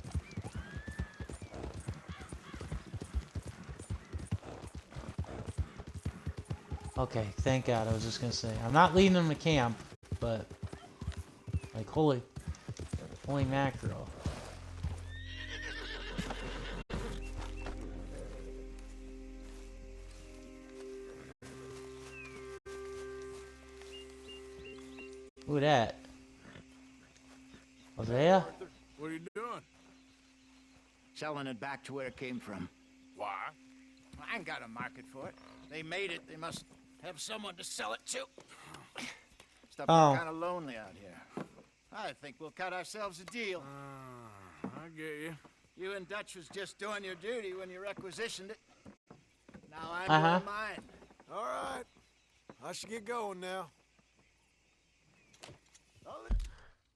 Okay, thank God. I was just gonna say I'm not leading them to camp, but like holy mackerel. Who that? Hosea? What are you doing? Selling it back to where it came from. Why? I ain't got a market for it. They made it. They must have someone to sell it to. Stuff kind of lonely out here. I think we'll cut ourselves a deal. I get you. You and Dutch was just doing your duty when you requisitioned it. Now I'm doing mine. All right. I should get going now.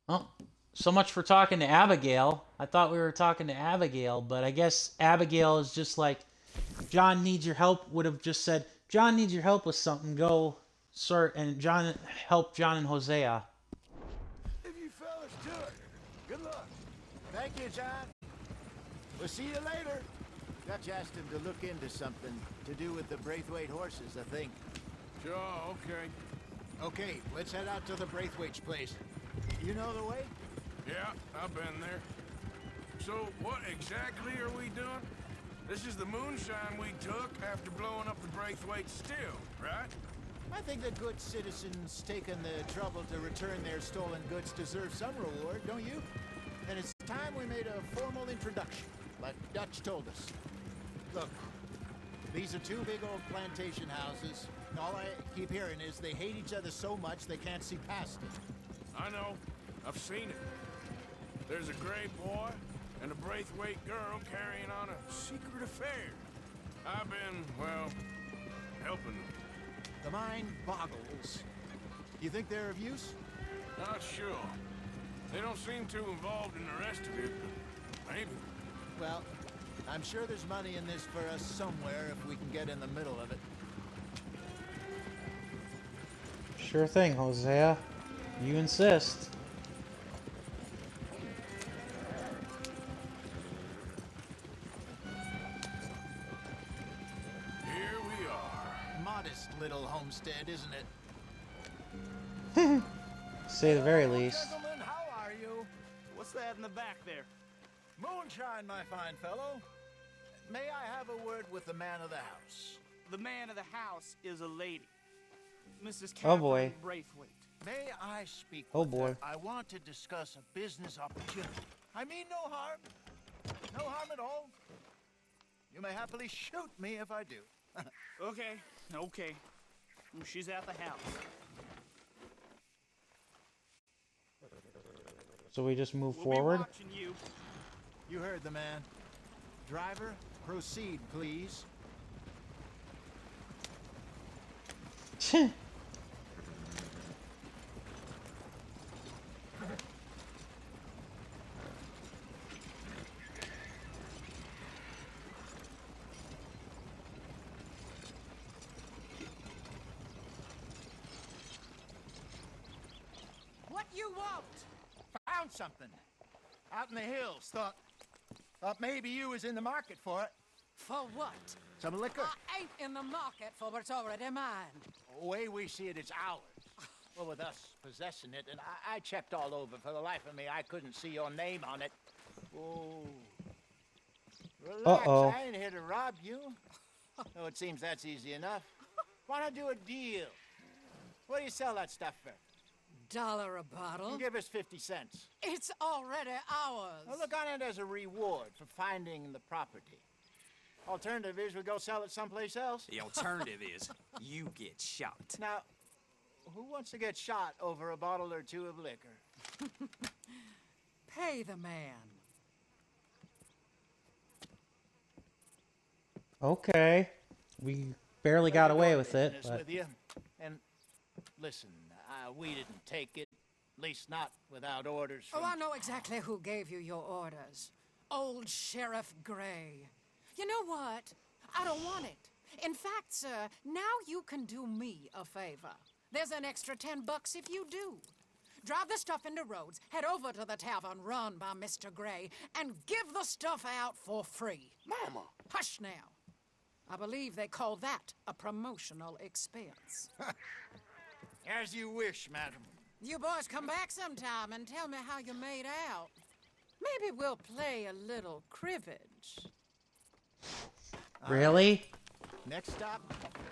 Oh, so much for talking to Abigail. I thought we were talking to Abigail, but I guess Abigail is just like, John needs your help, would have just said, John needs your help with something, go sort, and John help John and Hosea. If you fellas do it. Good luck. Thank you, John. We'll see you later. Dutch asked him to look into something to do with the Braithwaite horses, I think. Sure, okay. Okay, let's head out to the Braithwaite's place. You know the way? Yeah, I've been there. So what exactly are we doing? This is the moonshine we took after blowing up the Braithwaite still, right? I think that good citizens taking the trouble to return their stolen goods deserve some reward, don't you? And it's time we made a formal introduction, like Dutch told us. Look, these are two big old plantation houses. All I keep hearing is they hate each other so much they can't see past it. I know. I've seen it. There's a gray boy and a Braithwaite girl carrying on a secret affair. I've been, well, helping them. The mind boggles. You think they're of use? Not sure. They don't seem too involved in the rest of it, but maybe. Well, I'm sure there's money in this for us somewhere if we can get in the middle of it. Sure thing, Hosea. You insist. Here we are. Modest little homestead, isn't it? Say the very least. Gentlemen, how are you? What's that in the back there? Moonshine, my fine fellow. May I have a word with the man of the house? The man of the house is a lady. Mrs. Oh boy. Braithwaite. May I speak Oh with boy. her? I want to discuss a business opportunity. I mean no harm. No harm at all. You may happily shoot me if I do. Okay. She's at the house. So we just move We'll forward. Be watching you. You heard the man. Driver, proceed, please. What you want? Found something. Out in the hills. Thought maybe you was in the market for it. For what? Some liquor. I ain't in the market for what's already mine. The way we see it, it's ours. Well, with us possessing it, and I checked all over. For the life of me, I couldn't see your name on it. Oh. Relax, Uh-oh. I ain't here to rob you. Oh, it seems that's easy enough. Why not do a deal? What do you sell that stuff for? $1 a bottle? You give us 50 cents. It's already ours. Well, look on it as a reward for finding the property. Alternative is we go sell it someplace else. The alternative is you get shot. Now, who wants to get shot over a bottle or two of liquor? Pay the man. Okay. We barely got away with it, but With you. And listen, we didn't take it. At least not without orders from... Oh, I know exactly who gave you your orders. Old Sheriff Gray. You know what? I don't want it. In fact, sir, now you can do me a favor. There's an extra $10 if you do. Drive the stuff into Rhodes, head over to the tavern run by Mr. Gray, and give the stuff out for free. Mama! Hush now. I believe they call that a promotional expense. As you wish, madam. You boys come back sometime and tell me how you made out. Maybe we'll play a little cribbage. really? Next stop,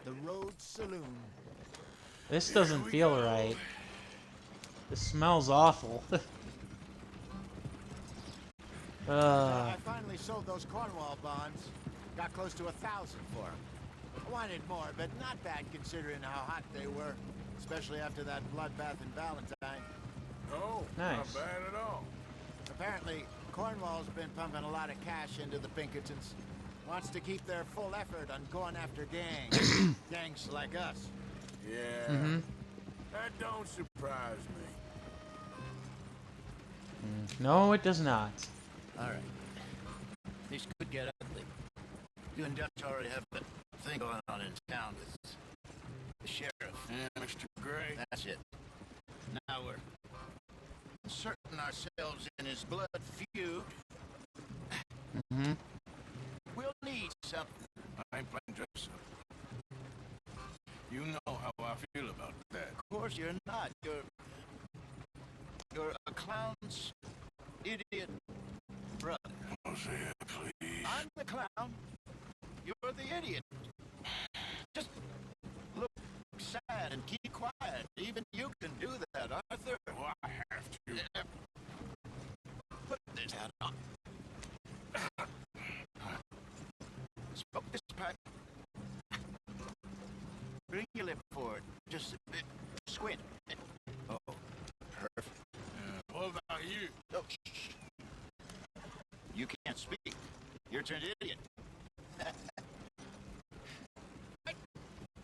the Rhodes Saloon. This doesn't feel right. This smells awful. I finally sold those Cornwall bonds. Got close to 1,000 for them. I wanted more, but not bad considering how hot they were. Especially after that bloodbath in Valentine. Oh, Nice. not bad at all. Apparently, Cornwall's been pumping a lot of cash into the Pinkertons. Wants to keep their full effort on going after gangs. Gangs like us. Yeah. Mm-hmm. That don't surprise me. No, it does not. All right. This could get ugly. You and Dutch already have a thing going on in town with the sheriff. Yeah, Mr. Gray. That's it. Now we're inserting ourselves in his blood feud. Mm-hmm. We'll need something. I ain't playing dress up. You know how I feel about that. Of course you're not. You're a clown's idiot brother. I'm the clown. You're the idiot. Just look sad and keep quiet. Even you can do that, Arthur. Oh, I have to. Put this hat on. Smoke this pipe. Bring your lip forward. Just a bit. Squint. Oh, perfect. What about you? Oh, shh. You can't speak. You're turned idiot.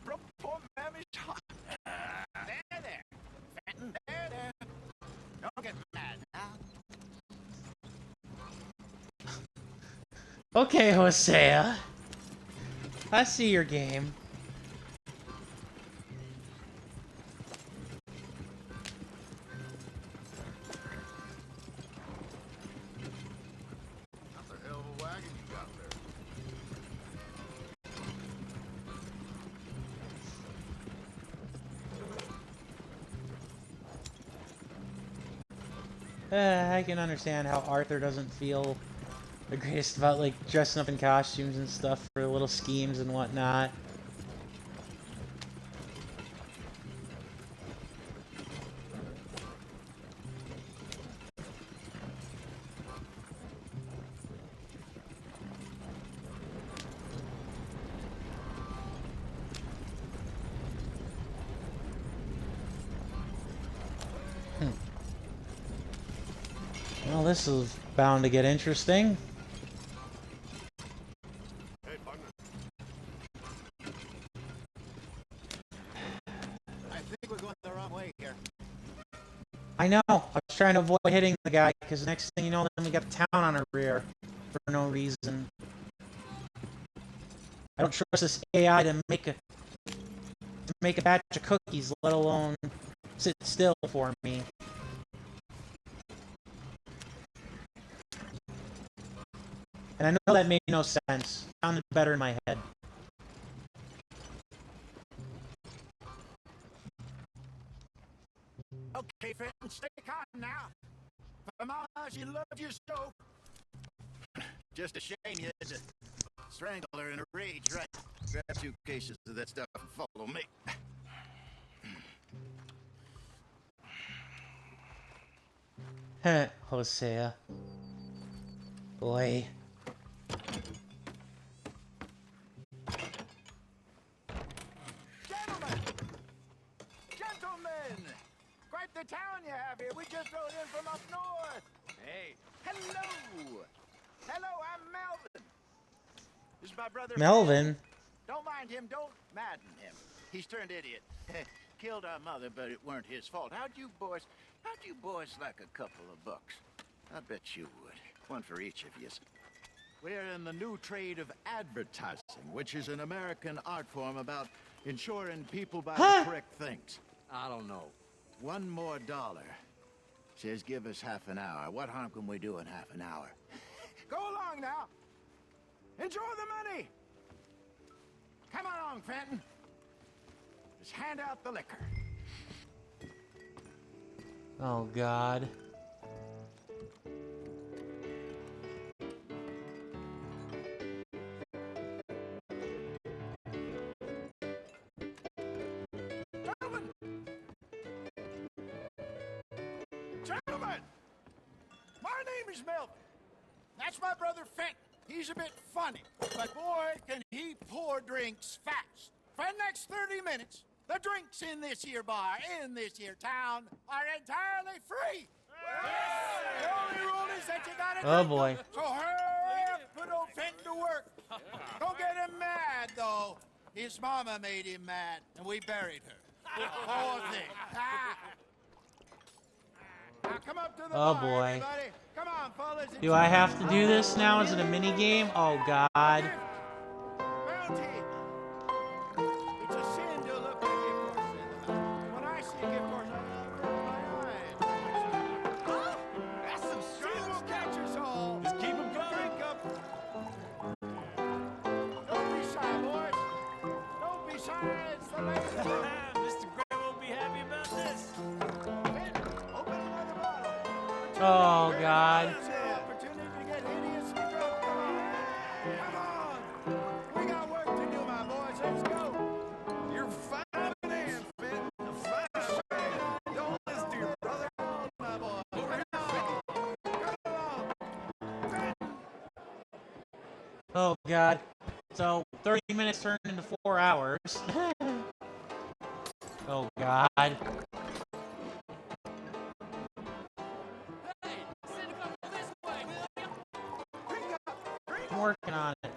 Broke poor Mammy's heart. There. Fenton, there. Don't get mad now. Okay, Hosea. I see your game. That's a hell of a wagon you got there. I can understand how Arthur doesn't feel the greatest about like dressing up in costumes and stuff for little schemes and whatnot. Well, this is bound to get interesting. Hey, partner. I think we're going the wrong way here. I know. I was trying to avoid hitting the guy because next thing you know, then we got town on our rear for no reason. I don't trust this AI to make a batch of cookies, let alone sit still for me. And I know that made no sense. Sounded better in my head. Okay, Fenton, stay calm now. For Mama, she loved you so. Just a shame you had to strangle her in a rage, right? Grab 2 cases of that stuff and follow me. Hosea. Boy. Gentlemen! Quite the town you have here. We just rode in from up north. Hey. Hello! Hello, I'm Melvin. This is my brother. Melvin? Don't mind him. Don't madden him. He's turned idiot. Killed our mother, but it weren't his fault. How'd you boys like a couple of bucks? I bet you would. One for each of you. We're in the new trade of advertising, which is an American art form about ensuring people buy the correct things. I don't know. $1 more. Says give us half an hour. What harm can we do in half an hour? Go along now. Enjoy the money. Come along, Fenton. Just hand out the liquor. Oh, God. Gentlemen, my name is Melvin. That's my brother Fenton. He's a bit funny, but boy, can he pour drinks fast. For the next 30 minutes, the drinks in this here bar, in this here town, are entirely free. The only rule is that you gotta drink boy. them. So hurry up, put old Fenton to work. Don't get him mad, though. His mama made him mad, and we buried her. Poor thing. Now come up to the Oh, bar, boy. everybody. Come on, fellas. Do I have to do this now? Is it a mini game? Oh, God. Bounty. It's a sin to look a gift horse in the mouth. When I see a gift horse, I roll my eyes. Oh, that's some strong. We'll catch us all. Just keep 'em going. Drink up. Don't be shy, boys. Don't be shy. It's the last one. Mr. Gray won't be happy about this. Open another bottle. Oh, God. Opportunity to get hideously drunk. Come on. Oh god. So 30 minutes turned into 4 hours. Oh god. Hey, send a couple this way, will ya? I'm working on it.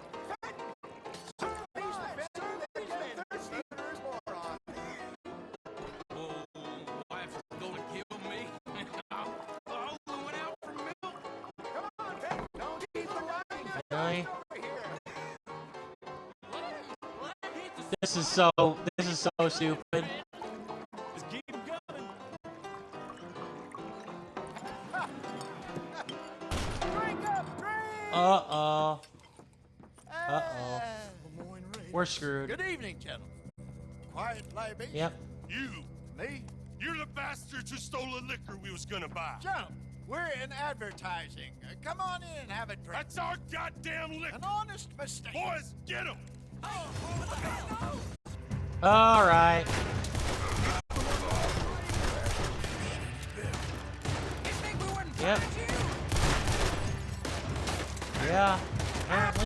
Oh, wife's gonna kill me. The whole went out for milk. Come on, Vic. Don't keep the line. Really? This is so stupid. Just keep 'em coming. Drink up, drink! Uh-oh. Uh-oh. We're screwed. Good evening, gentlemen. Quiet libation. Yep. You! Me? You're the bastards who stole the liquor we was gonna buy. Gentlemen, we're in advertising. Come on in and have a drink. That's our goddamn liquor! An honest mistake. Boys, get him! Alright. Yep. Yeah. Apparently.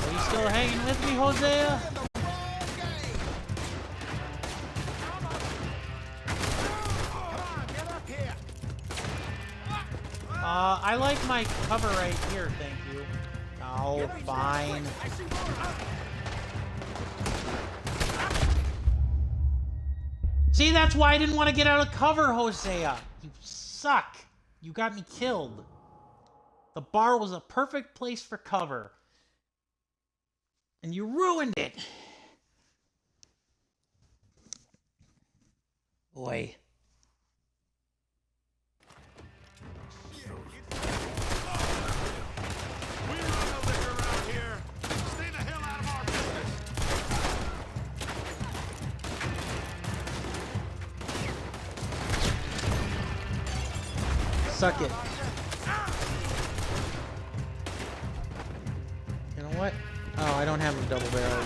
Are you still hanging with me, Hosea? I like my cover right here, thank you. Oh, fine. See, that's why I didn't want to get out of cover, Hosea. You suck. You got me killed. The bar was a perfect place for cover. And you ruined it. Boy. Suck it. You know what? Oh, I don't have a double barrel.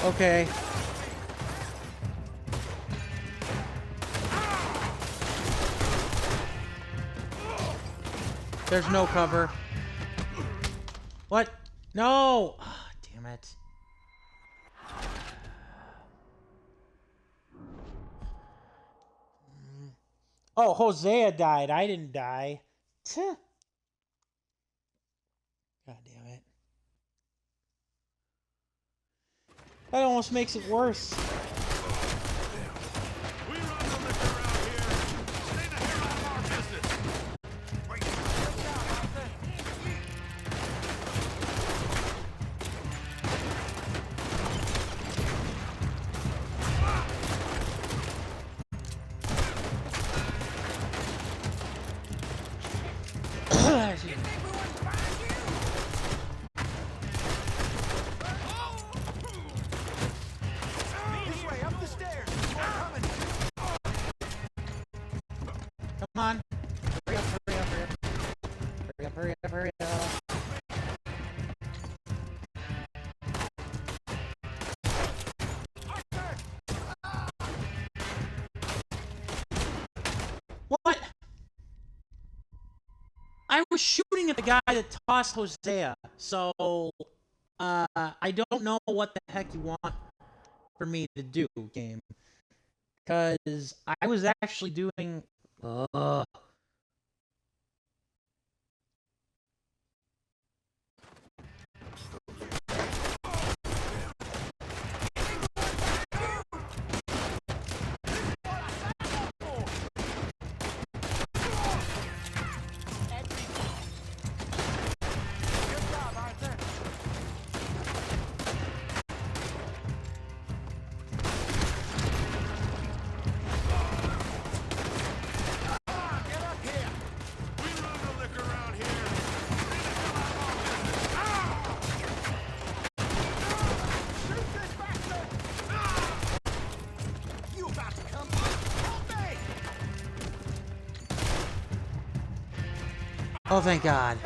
Okay. There's no cover. What? No! Oh, damn it. Oh, Hosea died. I didn't die. God damn it. That almost makes it worse. Come on. Hurry up, hurry up, hurry up. Hurry up, hurry up, hurry up. What? I was shooting at the guy that tossed Hosea, so I don't know what the heck you want for me to do, game. Because I was actually doing... Oh, thank God.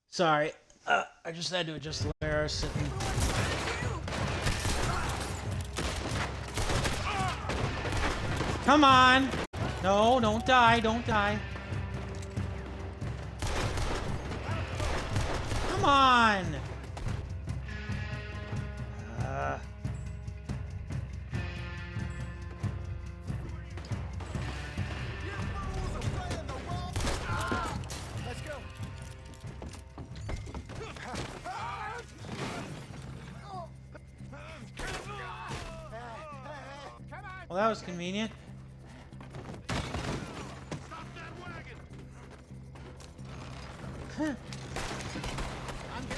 Sorry. I just had to adjust the way I was sitting. Come on! No, don't die, don't die. Come on! Let's go. Well, that was convenient.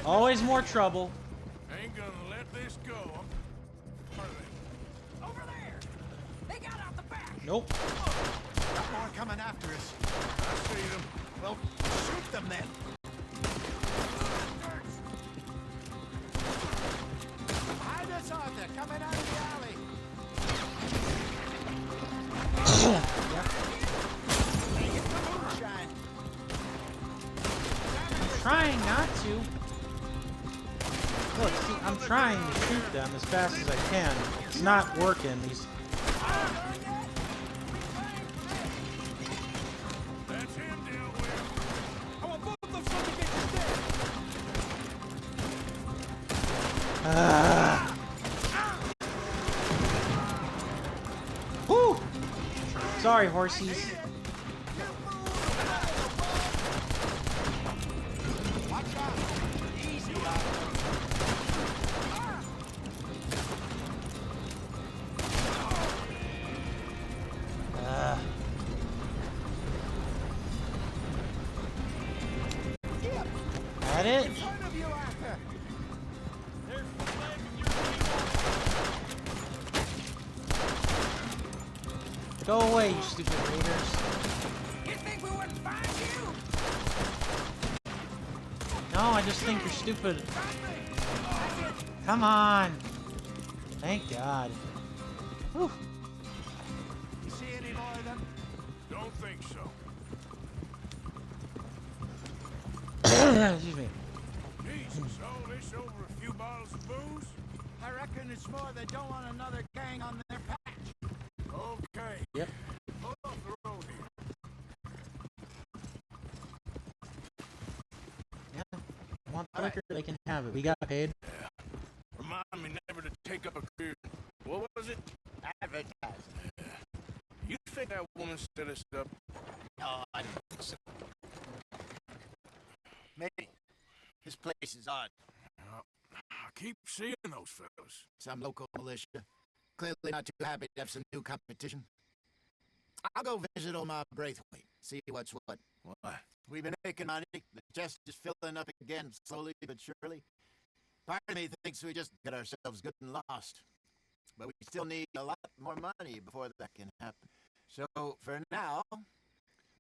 Always more trouble. Ain't gonna let this go. Over there! They got out the back! Nope. Got more coming after us. I see them. Well, shoot them then. Hide us, Arthur. Coming out of the alley. Hey, get the moonshine. I'm trying not to. Look, see, I'm trying to shoot them as fast as I can. It's not working. These. That's him dealt with. I want both of them so we get this dead. Woo! Sorry, horsies. Watch out. Easy, Arthur. That it? In front of you, Arthur. Go away, you stupid raiders. You think we wouldn't find you? No, I just think you're stupid. Come on. Thank God. Whew. You see any more of them? Don't think so. Excuse me. Jesus, all this over a few bottles of booze? I reckon it's more they don't want another gang on their patch. Okay. Yep. Hold off the road here. Yeah. Want the liquor? They can have it. We got paid. Remind me never to take up a career. What was it? Advertising. You think that woman set us up? No, I don't think so. Maybe. This place is odd. I keep seeing those fellas. Some local militia. Clearly not too happy to have some new competition. I'll go visit old Ma Braithwaite, see what's what. Why? We've been making money. The chest is filling up again, slowly but surely. Part of me thinks we just get ourselves good and lost. But we still need a lot more money before that can happen. So, for now,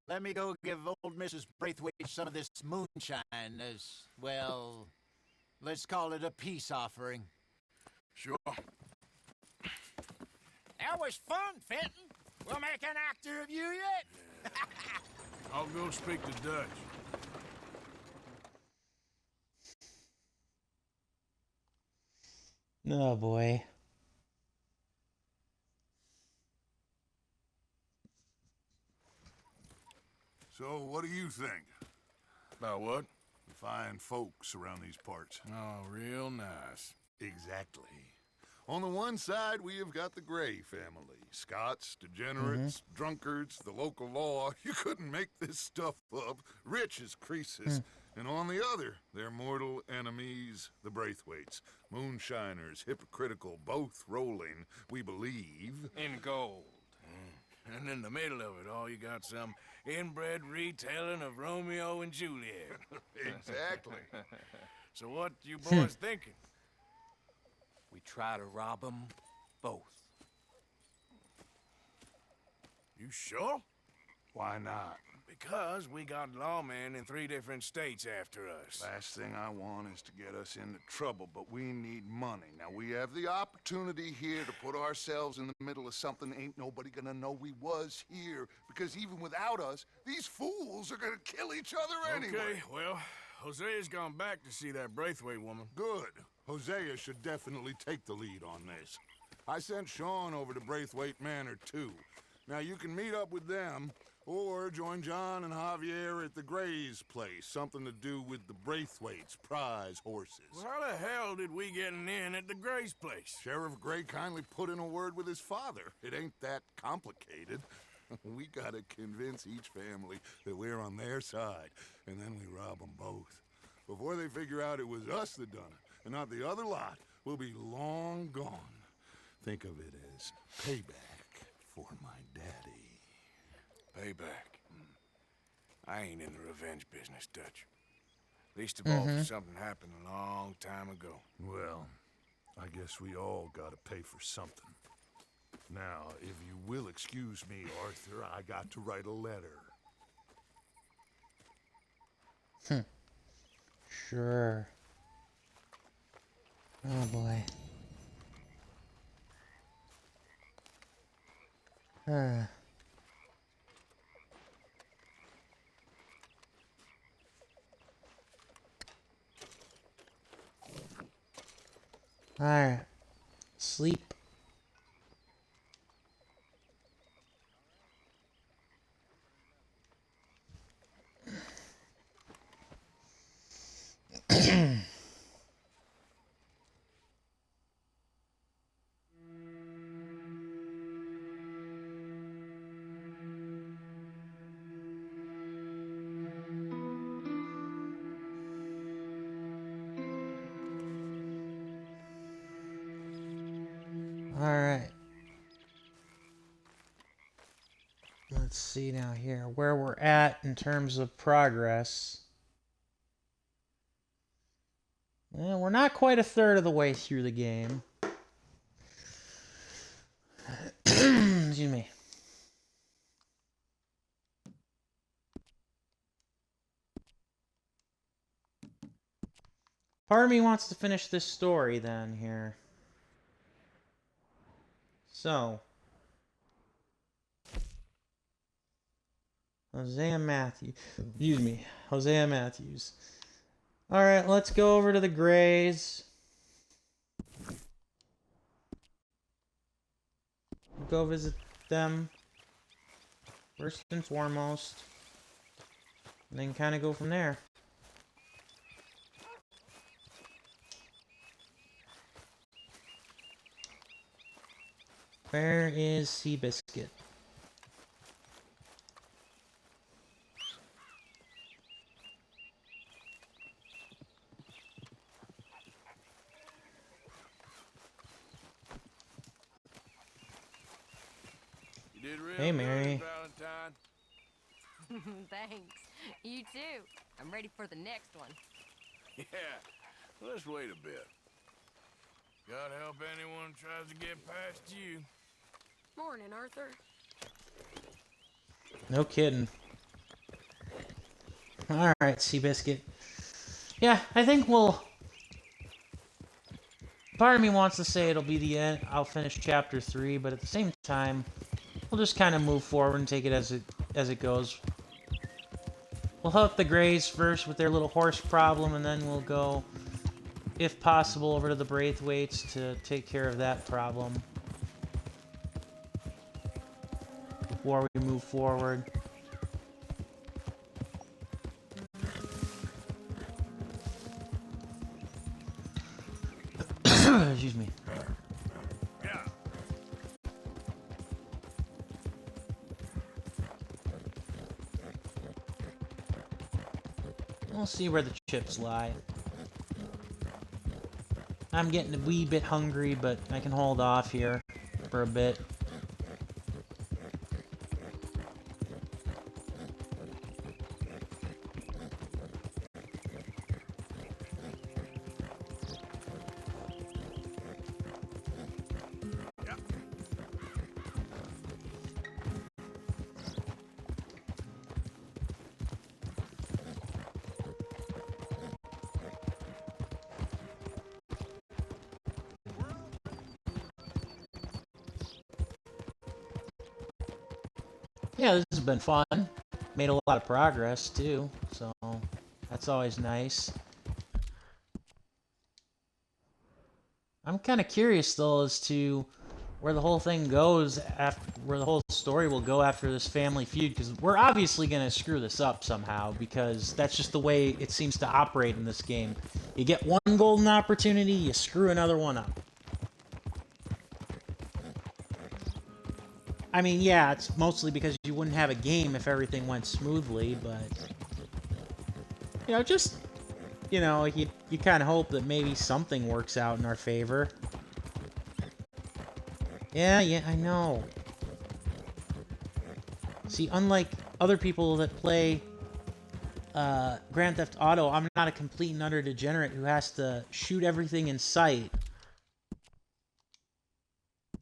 let me go give old Mrs. Braithwaite some of this moonshine as, well, let's call it a peace offering. Sure. That was fun, Fenton. We'll make an actor of you yet. I'll go speak to Dutch. Oh boy. So, what do you think? About what? The fine folks around these parts. Oh, real nice. Exactly. On the one side, we have got the Gray family. Scots, degenerates, drunkards, the local law. You couldn't make this stuff up. Rich as Croesus. And on the other, their mortal enemies, the Braithwaites. Moonshiners, hypocritical, both rolling, we believe. In gold. And in the middle of it all, you got some inbred retelling of Romeo and Juliet. Exactly. So what you boys thinking? We try to rob them both. You sure? Why not? Because we got lawmen in 3 different states after us. Last thing I want is to get us into trouble, but we need money. Now, we have the opportunity here to put ourselves in the middle of something ain't nobody gonna know we was here, because even without us, these fools are gonna kill each other anyway. Okay, well, Hosea's gone back to see that Braithwaite woman. Good. Hosea should definitely take the lead on this. I sent Sean over to Braithwaite Manor, too. Now, you can meet up with them, or join John and Javier at the Gray's place. Something to do with the Braithwaite's prize horses. Well, how the hell did we get in at the Gray's place? Sheriff Gray kindly put in a word with his father. It ain't that complicated. We gotta convince each family that we're on their side, and then we rob them both. Before they figure out it was us that done it, and not the other lot, we'll be long gone. Think of it as payback for my daddy. Payback. I ain't in the revenge business, Dutch. Least of all for something happened a long time ago. Well, I guess we all gotta pay for something. Now, if you will excuse me, Arthur, I got to write a letter. Sure. Oh boy. Alright. Sleep. Alright. Let's see now here where we're at in terms of progress. Well, we're not quite a third of the way through the game. Excuse me. Part of me wants to finish this story then here. So, Hosea Matthews. Alright, let's go over to the Grays. Go visit them first and foremost. And then kind of go from there. Where is Seabiscuit? You did real Hey, Mary. good, Valentine. Thanks. You too. I'm ready for the next one. Yeah, let's wait a bit. God help anyone who tries to get past you. Morning, Arthur. No kidding. Alright, Seabiscuit. Yeah, I think we'll... Part of me wants to say it'll be the end. I'll finish chapter 3, but at the same time, we'll just kind of move forward and take it as it goes. We'll help the Grays first with their little horse problem, and then we'll go, if possible, over to the Braithwaites to take care of that problem before we move forward. Excuse me. Yeah. We'll see where the chips lie. I'm getting a wee bit hungry, but I can hold off here for a bit. Yeah, this has been fun. Made a lot of progress, too, so that's always nice. I'm kind of curious, though, as to where the whole thing goes, after where the whole story will go after this family feud, because we're obviously going to screw this up somehow, because that's just the way it seems to operate in this game. You get one golden opportunity, you screw another one up. I mean, yeah, it's mostly because you wouldn't have a game if everything went smoothly, but... You know, just... You know, you kind of hope that maybe something works out in our favor. Yeah, I know. See, unlike other people that play Grand Theft Auto, I'm not a complete and utter degenerate who has to shoot everything in sight.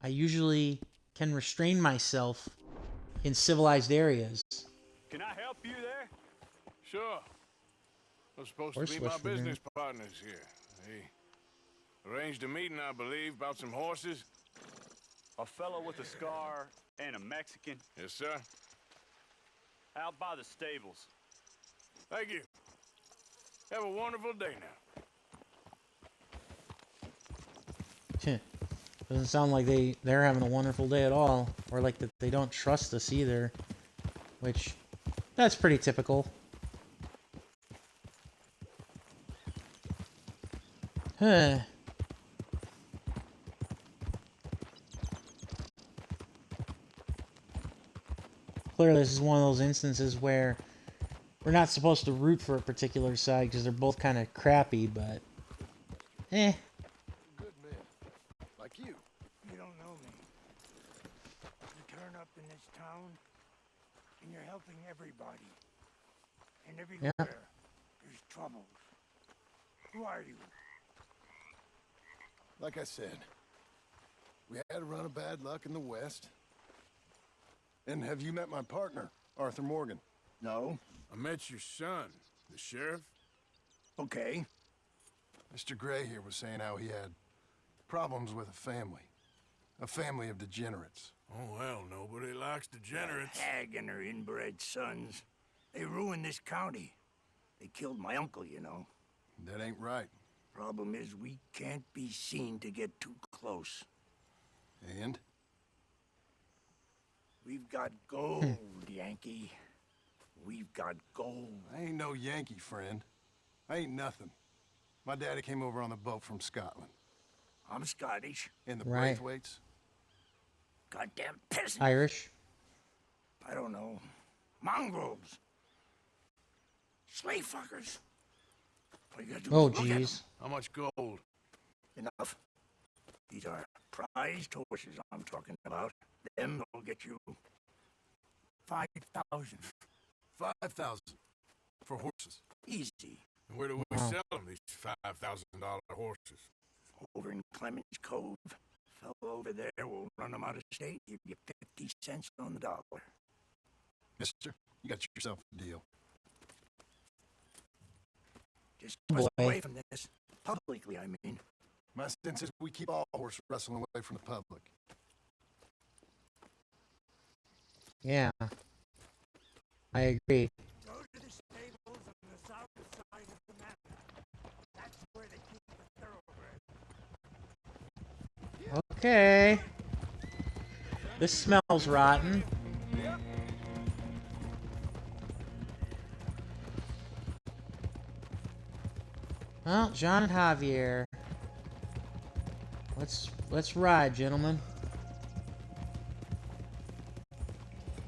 I usually can restrain myself in civilized areas. Can I help you there? Sure. They're supposed to Horse be my whisperer. business partners here. They arranged a meeting, I believe, about some horses. A fellow with a scar and a Mexican Yes, sir. out by the stables. Thank you. Have a wonderful day now. Doesn't sound like they're having a wonderful day at all, or like that they don't trust us either, which that's pretty typical. Huh. Clearly, this is one of those instances where we're not supposed to root for a particular side because they're both kind of crappy, but eh. Good men. Like you. You don't know me. You turn up in this town, and you're helping everybody. And everywhere, there's troubles. Who are you? Like I said, we had a run of bad luck in the West. And have you met my partner, Arthur Morgan? No. I met your son, the sheriff. Okay. Mr. Gray here was saying how he had problems with a family of degenerates. Oh, well, nobody likes degenerates. That hag and her inbred sons. They ruined this county. They killed my uncle, you know. That ain't right. Problem is, we can't be seen to get too close. And? We've got gold, Yankee. We've got gold. I ain't no Yankee, friend. I ain't nothing. My daddy came over on the boat from Scotland. I'm Scottish. In the Right. Braithwaites? Goddamn peasants. Irish. I don't know. Mongrels. Slave fuckers. All you gotta do Oh, is look at 'em. jeez. How much gold? Enough. These are prized horses I'm talking about. Them will get you 5,000. 5,000 for horses. Easy. And where do we Wow. sell them, these $5,000 horses? Over in Clemens Cove. Fellow over there will run them out of state. Give you 50 cents on the dollar. Mister, you got yourself a deal. Just keep us Boy. away from this. Publicly, I mean. My sense is we keep all horse wrestling away from the public. Yeah. I agree. Go to the stables on the south side of the mountain. That's where they keep the thoroughbred. Okay. This smells rotten. Well, John and Javier. Let's ride, gentlemen.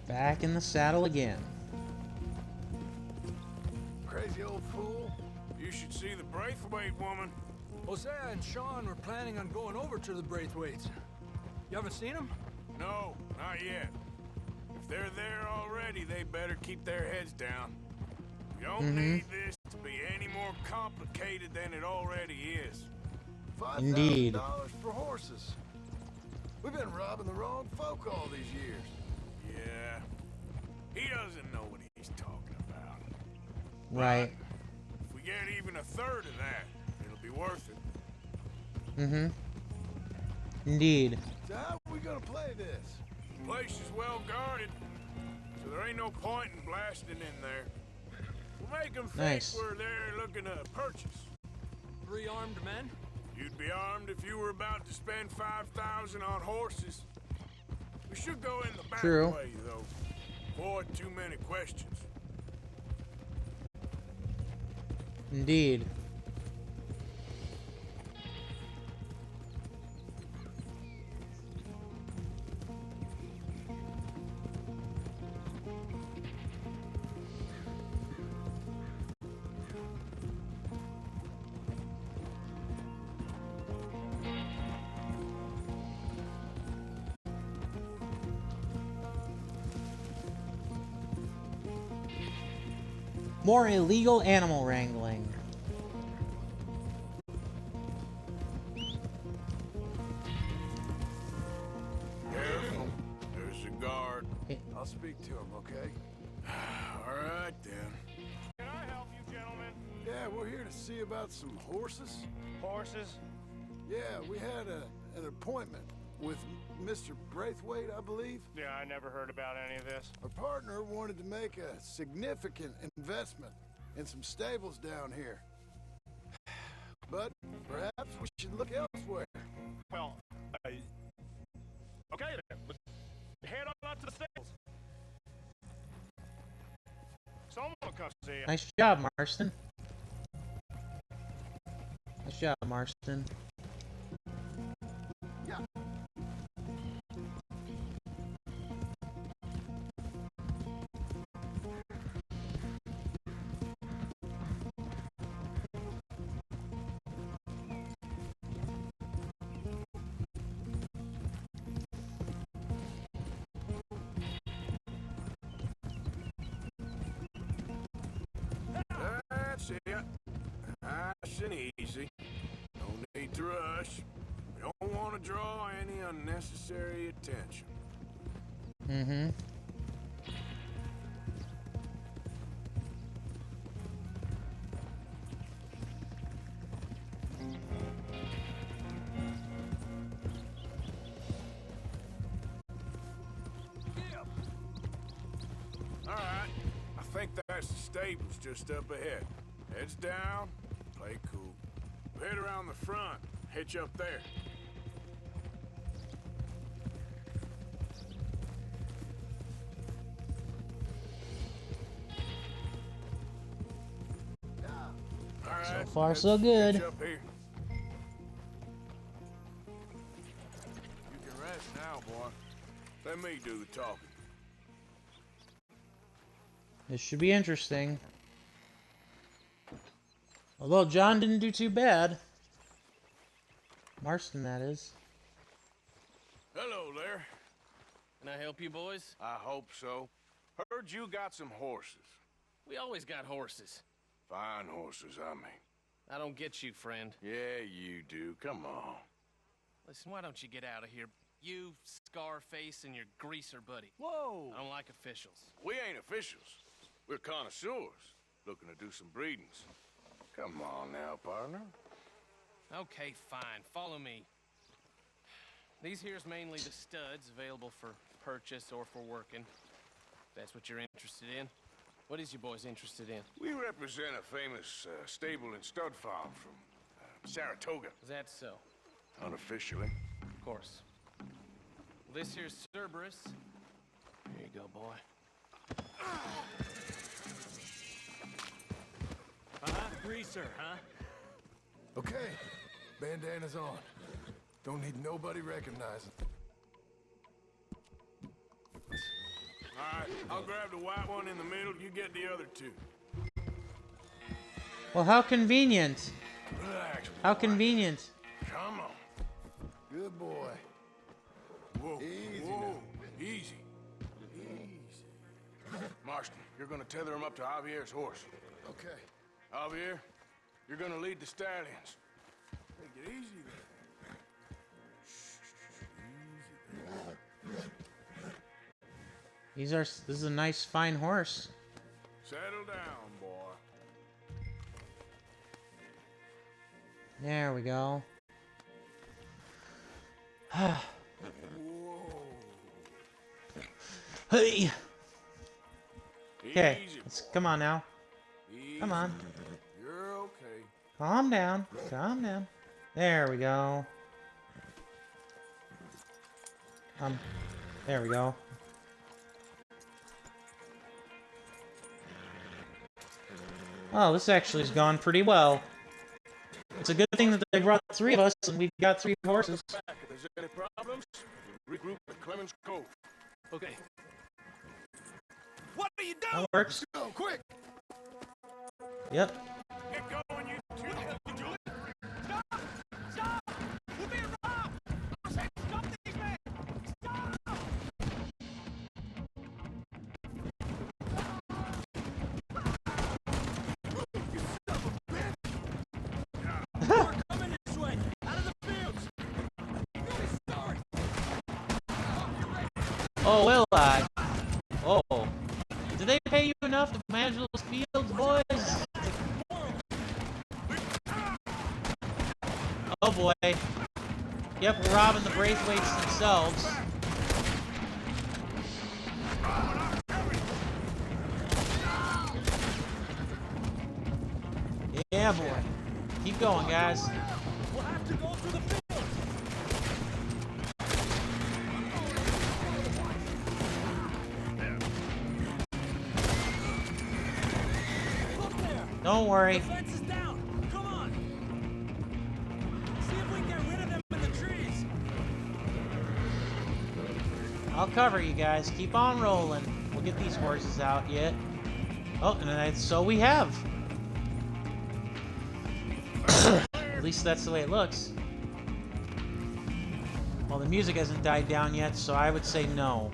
Back in the saddle again. Crazy old fool. You should see the Braithwaite woman. Hosea and Sean were planning on going over to the Braithwaites. You haven't seen them? No, not yet. If they're there already, they better keep their heads down. We don't need this to be any more complicated than it already is. Indeed. $5,000 for horses. We've been robbing the wrong folk all these years. Yeah. He doesn't know what he's talking about. Right. If we get even a third of that, it'll be worth it. Mm-hmm. Indeed. So how are we gonna play this? The place is well guarded. so there ain't no point in blasting in there. We'll make them think Nice. we're there looking to purchase. 3 armed men? You'd be armed if you were about to spend 5,000 on horses. We should go in the back True. way, though. Avoid too many questions. Indeed. More illegal animal wrangling. Careful. There's a guard. I'll speak to him, okay? All right, then. Can I help you, gentlemen? Yeah, we're here to see about some horses. Horses? Yeah, we had an appointment with Mr. Braithwaite, I believe. Yeah, I never heard about any of this. Our partner wanted to make a significant investment in some stables down here. But perhaps we should look elsewhere. Well, okay then. Let's head on up to the stables. Someone will come see you. Nice job, Marston. Nice job, Marston. Yeah. That's it. Nice and easy. No need to rush. We don't want to draw any unnecessary attention. Mm-hmm. All right. I think that's the stables just up ahead. Heads down, play cool. Head around the front, hitch up there. All right, So far, let's so good. hitch up here. You can rest now, boy. Let me do the talking. This should be interesting. Although John didn't do too bad. Marston, that is. Hello there. Can I help you, boys? I hope so. Heard you got some horses. We always got horses. Fine horses, I mean. I don't get you, friend. Yeah, you do. Come on. Listen, why don't you get out of here? You, Scarface, and your greaser buddy. Whoa! I don't like officials. We ain't officials. We're connoisseurs, looking to do some breedings. Come on now, partner. Okay, fine. Follow me. These here's mainly the studs available for purchase or for working. If that's what you're interested in. What is you boys interested in? We represent a famous stable and stud farm from Saratoga. Is that so? Unofficially. Of course. Well, this here's Cerberus. Here you go, boy. Greaser, huh? Okay, bandana's on. Don't need nobody recognizing. All right, I'll grab the white one in the middle. You get the other two. Well, how convenient. Relax. How boy. convenient. Come on. Good boy. Whoa. Easy Whoa. Easy. Marston, you're gonna tether him up to Javier's horse. Okay. Javier, you're gonna lead the stallions. Take it easy there. This is a nice, fine horse. Settle down, boy. There we go. Whoa. Hey! Okay, come on now. Come on. You're okay. Calm down. Calm down. There we go. There we go. Oh, this actually has gone pretty well. It's a good thing that they brought 3 of us and we've got 3 horses. If there's any problems, regroup at Clemens Cove. Okay. What are you doing? That works. Go, quick! Yep. Get going, you two. Stop! Stop! We're being robbed! I said stop these men! Stop! We're coming this way! Out of the fields! You gotta start! Oh, will I? Oh. Did they pay you enough to manage those fields, boys? Oh boy. Yep, we're robbing the Braithwaites themselves. Yeah, boy. Keep going, guys. We'll have to go through the fields! Look there! Don't worry. The fence is down! Come on! See if we can get rid of them in the trees! I'll cover you guys. Keep on rolling. We'll get these horses out yet. Oh, and so we have. At least that's the way it looks. Well, the music hasn't died down yet, so I would say no.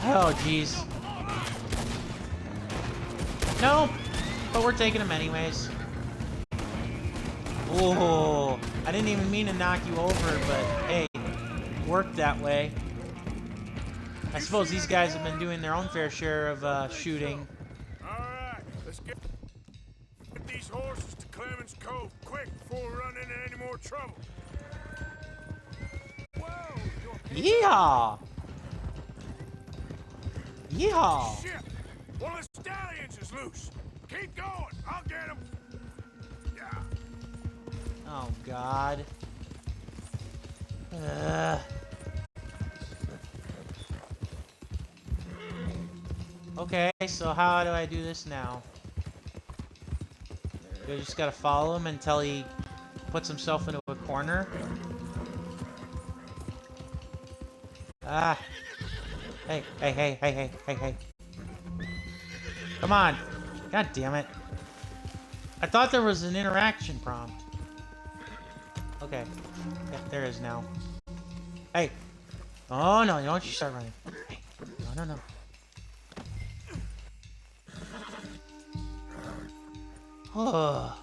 Oh, jeez. No, but we're taking them anyways. Oh, I didn't even mean to knock you over, but hey, it worked that way. I suppose these guys have been doing their own fair share of shooting. Alright, let's get these horses to Clemens Cove quick before we run into any more trouble. Yeehaw! Yeehaw! Shit! One of the stallions is loose. Keep going. I'll get him. Yeah. Oh, God. Okay, so how do I do this now? Do I just gotta follow him until he puts himself into a corner? Ah. Hey, hey, hey, hey, hey, hey, hey. Come on. God damn it. I thought there was an interaction prompt. Okay. Yeah, there is now. Hey. Oh, no, don't you start running. Hey. No, no, no. Oh.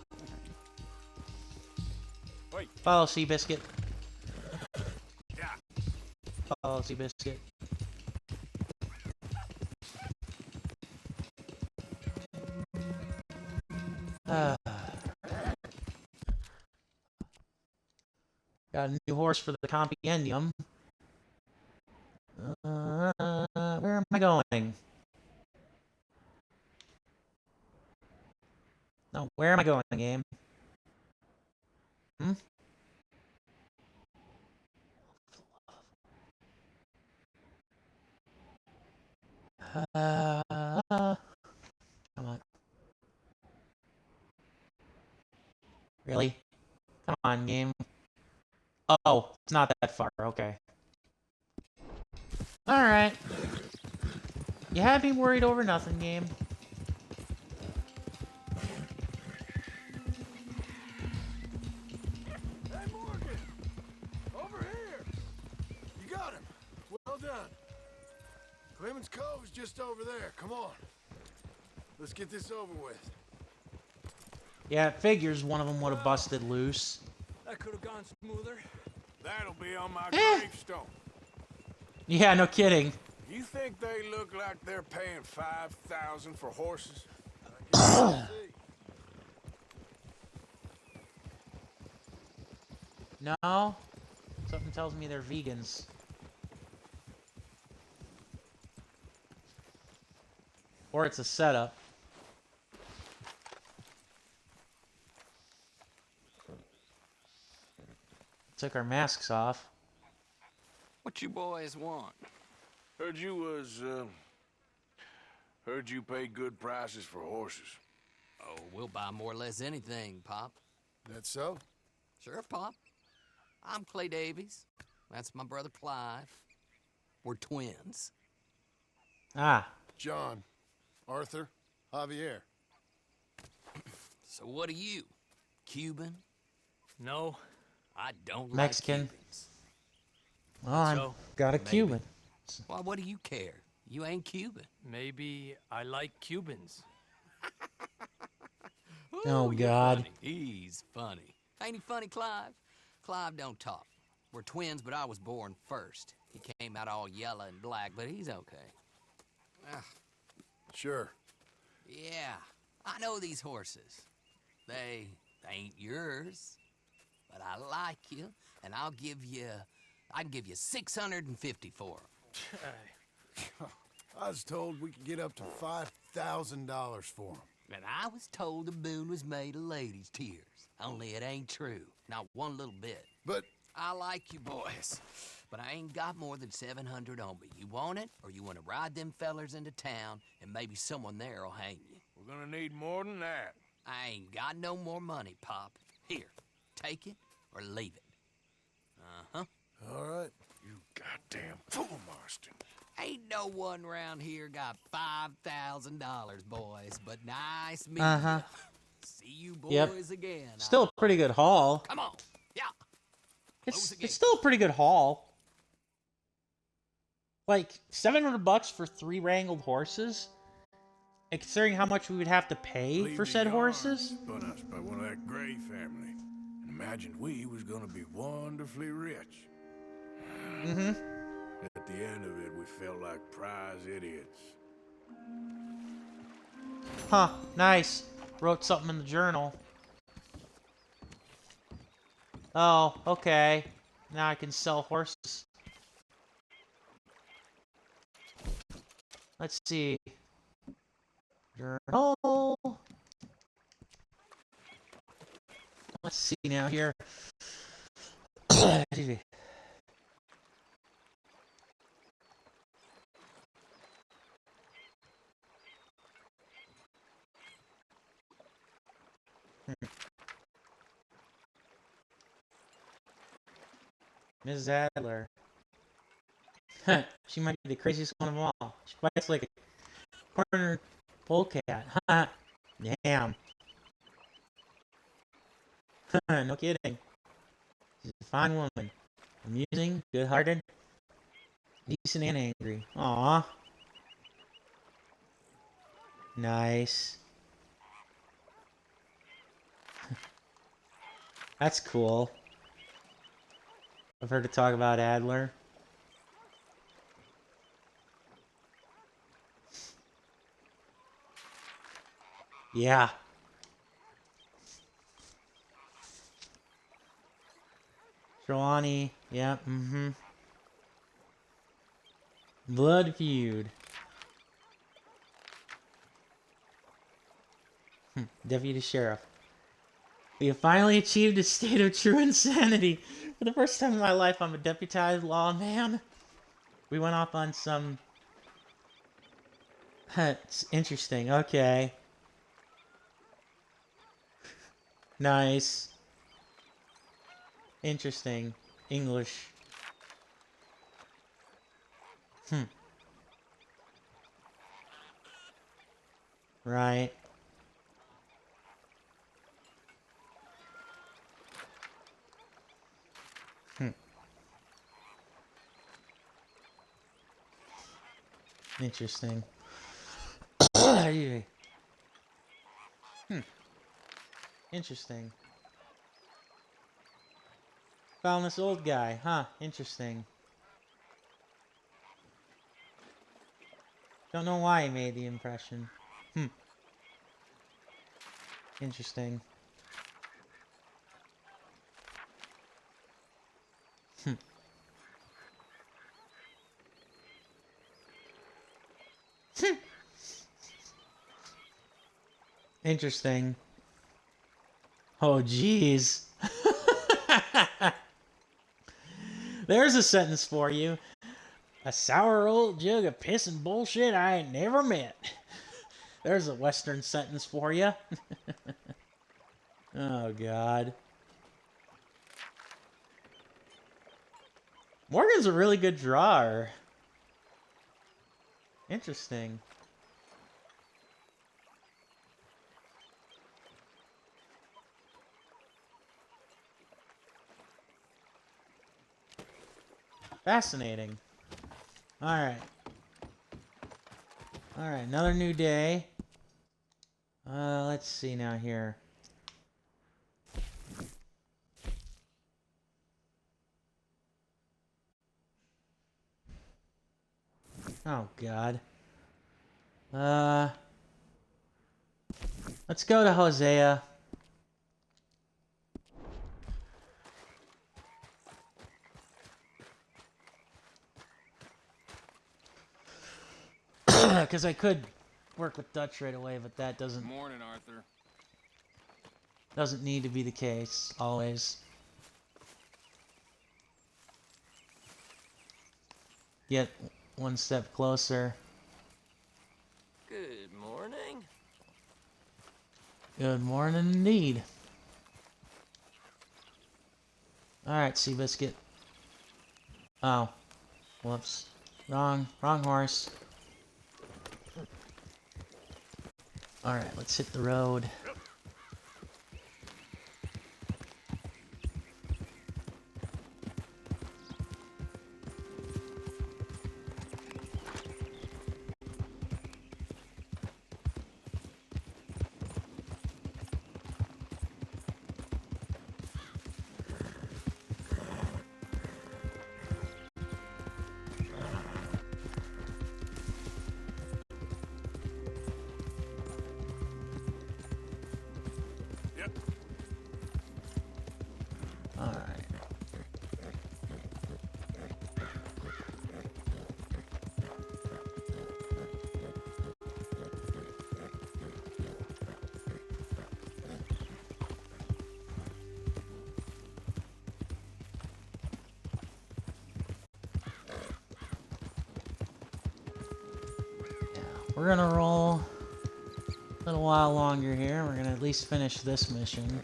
Follow Seabiscuit. Yeah. Follow Seabiscuit. Got a new horse for the compendium. Where am I going? No, where am I going, game? Hmm? Come on. Really? Come on, game. Oh, it's not that far. Okay. Alright. You had me worried over nothing, game. Hey, Morgan! Over here! You got him! Well done. Clemens Cove's just over there. Come on. Let's get this over with. Yeah, it figures one of them would have busted loose. That could have gone smoother. That'll be on my gravestone. Yeah, no kidding. You think they look like they're paying $5,000 for horses? No? Something tells me they're vegans. Or it's a setup. Took our masks off. What you boys want? Heard you pay good prices for horses. Oh, we'll buy more or less anything, Pop. That so? Sure, Pop. I'm Clay Davies. That's my brother Clive. We're twins. Ah. John, Arthur, Javier. So what are you? Cuban? No. I don't Mexican. like Cubans. Well, I So, got a maybe. Cuban. Well, what do you care? You ain't Cuban. Maybe I like Cubans. Oh, Ooh, you're God. funny. He's funny. Ain't he funny, Clive? Clive don't talk. We're twins, but I was born first. He came out all yellow and black, but he's okay. Ah, Sure. yeah, I know these horses. They ain't yours, but I like you, and I can give you 650 for them. I was told we could get up to $5,000 for them. And I was told the moon was made of ladies' tears. Only it ain't true. Not one little bit. But I like you boys, but I ain't got more than 700 on me. You want it, or you want to ride them fellers into town, and maybe someone there'll hang you? We're gonna need more than that. I ain't got no more money, Pop. Here, take it or leave it. Uh-huh. All right. You goddamn fool, Marston. Ain't no one round here got $5,000, boys, but nice meeting Uh-huh. you. See you boys Yep. again. Still a pretty good haul. Come on. Yeah. It's still a pretty good haul. Like $700 for 3 wrangled horses, and considering how much we would have to pay Leave for the said yarn horses. spun us by one of that Gray family. And imagined we was gonna be wonderfully rich. Mm-hmm. At the end of it, we felt like prize idiots. Huh. Nice. Wrote something in the journal. Oh, okay. Now I can sell horses. Let's see. Journal. Let's see now here. Mrs. Adler. She might be the craziest one of all. She fights like a cornered polecat. Damn. No kidding. She's a fine woman. Amusing, good-hearted, decent and angry. Aw. Nice. That's cool. I've heard her talk about Adler. Yeah. Trelawney. Yeah, mm-hmm. Blood feud. Deputy Sheriff. We have finally achieved a state of true insanity. For the first time in my life, I'm a deputized lawman. We went off on some... It's interesting. Okay. Nice. Interesting. English. Right. Interesting. Interesting. Found this old guy. Huh. Interesting. Don't know why he made the impression. Interesting. Interesting. Oh, jeez. There's a sentence for you. A sour old jug of piss and bullshit I ain't never met. There's a Western sentence for you. Oh, God. Morgan's a really good drawer. Interesting. Fascinating. Alright. Alright, another new day. Let's see now here. Oh, God. Let's go to Hosea. Because I could work with Dutch right away, but that doesn't need to be the case always. Yet one step closer. Good morning. Good morning indeed. Alright, Seabiscuit. Oh. Whoops. Wrong horse. Alright, let's hit the road. We're gonna roll a little while longer here. We're gonna at least finish this mission.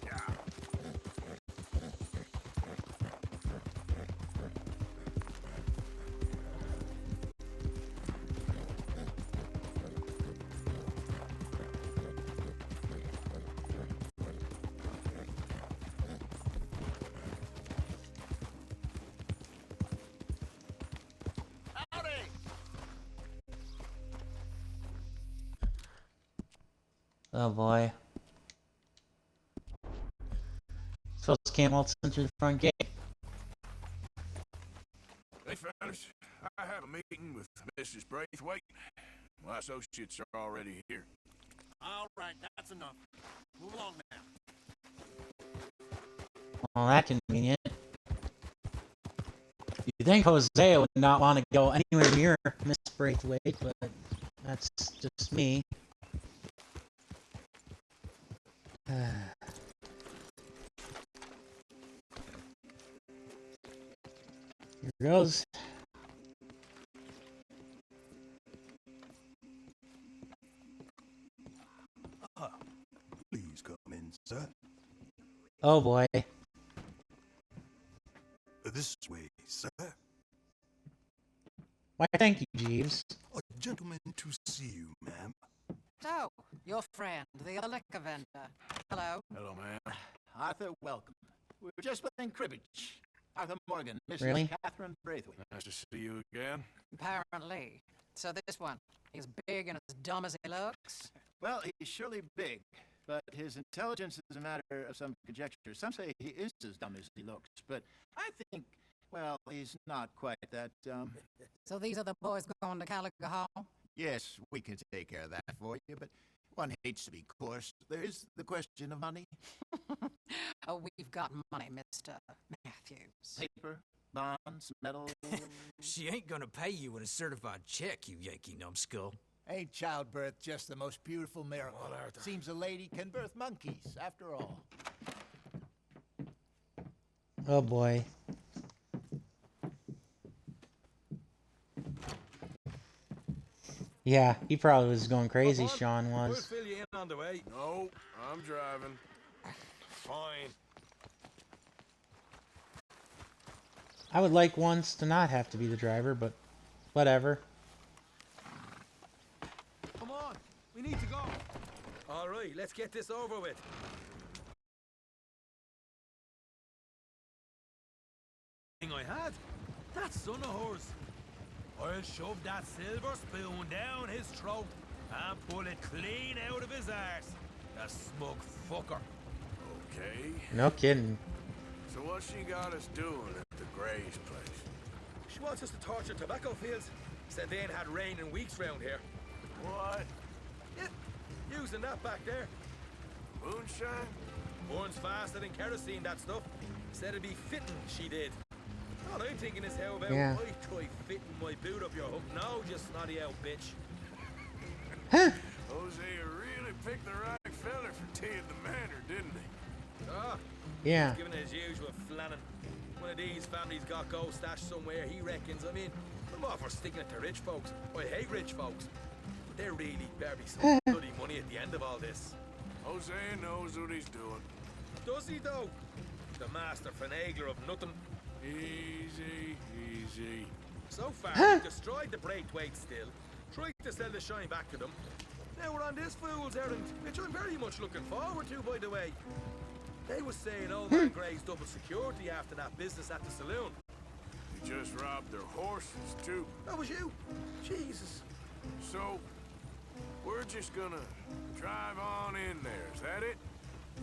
Oh boy. Suppose can't waltz into the front gate. Hey, fellas, I have a meeting with Mrs. Braithwaite. My associates are already here. All right, that's enough. Move along now. Well, that's convenient. You'd think Hosea would not want to go anywhere near Miss Braithwaite, but that's just me. Here goes. Please come in, sir. Oh boy. This way, sir. Why, thank you, Jeeves. A gentleman to see you, ma'am. So, your friend, the other liquor vendor. Hello. Hello, ma'am. Arthur, welcome. We were just playing cribbage. Arthur Morgan, Mrs. Really? Catherine Braithwaite. Nice to see you again. Apparently. So this one, he's big and as dumb as he looks? Well, he's surely big, but his intelligence is a matter of some conjecture. Some say he is as dumb as he looks, but I think, well, he's not quite that dumb. So these are the boys going to Calico Hall? Yes, we can take care of that for you, but one hates to be coarse. There is the question of money. Oh, we've got money, Mr. Matthews. Paper, bonds, metal. She ain't gonna pay you in a certified check, you Yankee numbskull. Ain't childbirth just the most beautiful miracle? Seems a lady can birth monkeys, after all. Oh boy. Yeah, he probably was going crazy, Sean We'll was. fill you in on the way. No, I'm driving. Fine. I would like once to not have to be the driver, but whatever. Come on, we need to go. All right, let's get this over with. Thing I had, that son of horse. I'll shove that silver spoon down his throat and pull it clean out of his arse. The smug fucker. Okay. No kidding. So what's she got us doing at the Gray's place? She wants us to torture tobacco fields. Said they ain't had rain in weeks round here. What? Yeah, using that back there. Moonshine? Burns faster than kerosene, that stuff. Said it'd be fitting, she did. All I'm thinking is how about Yeah. I try fitting my boot up your hook now, you snotty out bitch. Hosea really picked the right feller for tea at the manor, didn't he? Ah, Yeah. he's giving his usual flannin'. One of these families got gold stashed somewhere, he reckons. I mean, I'm all for sticking it to rich folks. I hate rich folks. But there really better be some bloody money at the end of all this. Hosea knows what he's doing. Does he, though? The master finagler of nothing. Easy, easy. So far, we've destroyed the Braithwaite still, tried to sell the shine back to them. Now we're on this fool's errand, which I'm very much looking forward to, by the way. They was saying old man Gray's double security after that business at the saloon. You just robbed their horses, too. That was you? Jesus. So, we're just gonna drive on in there, is that it?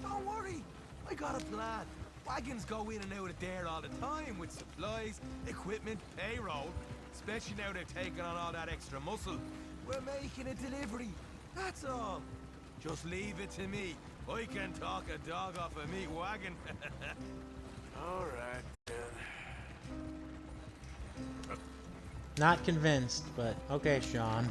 Don't worry, I got a plan. Wagons go in and out of there all the time with supplies, equipment, payroll. Especially now they've taken on all that extra muscle. We're making a delivery, that's all. Just leave it to me. I can talk a dog off a meat wagon. All right, then. Not convinced, but okay, Sean.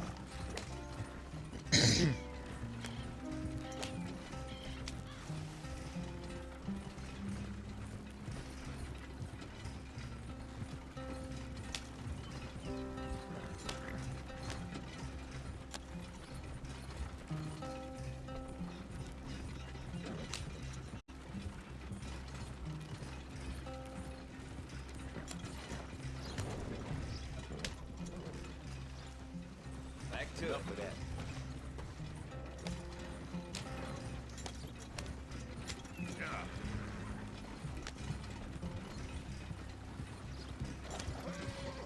Back to it. With that.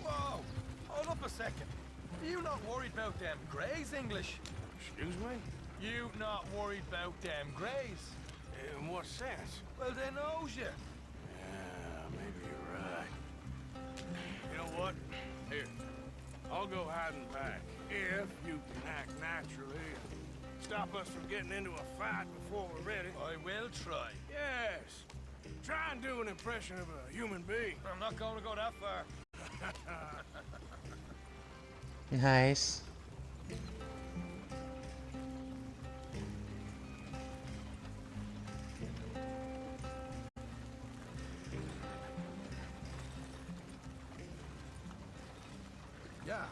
Whoa! Hold up a second. Are you not worried about them Greys, English? Excuse me? You not worried about them Greys? In what sense? Well, they knows you. Yeah, maybe you're right. You know what? Here, I'll go hiding back. If you can act naturally and stop us from getting into a fight before we're ready. I will try. Yes. Try and do an impression of a human being. I'm not going to go that far. Nice. Yeah.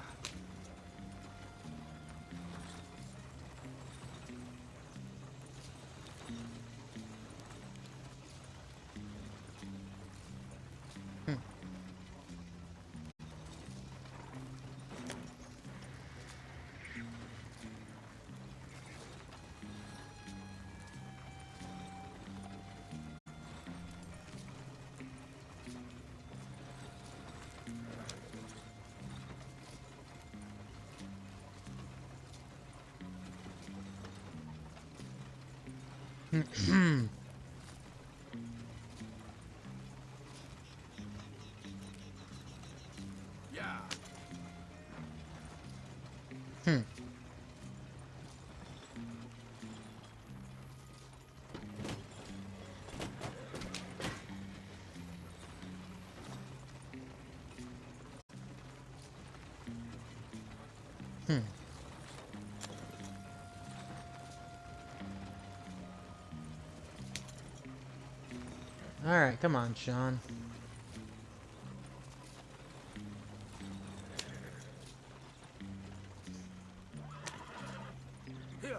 Yeah. Alright, come on, Sean. Here.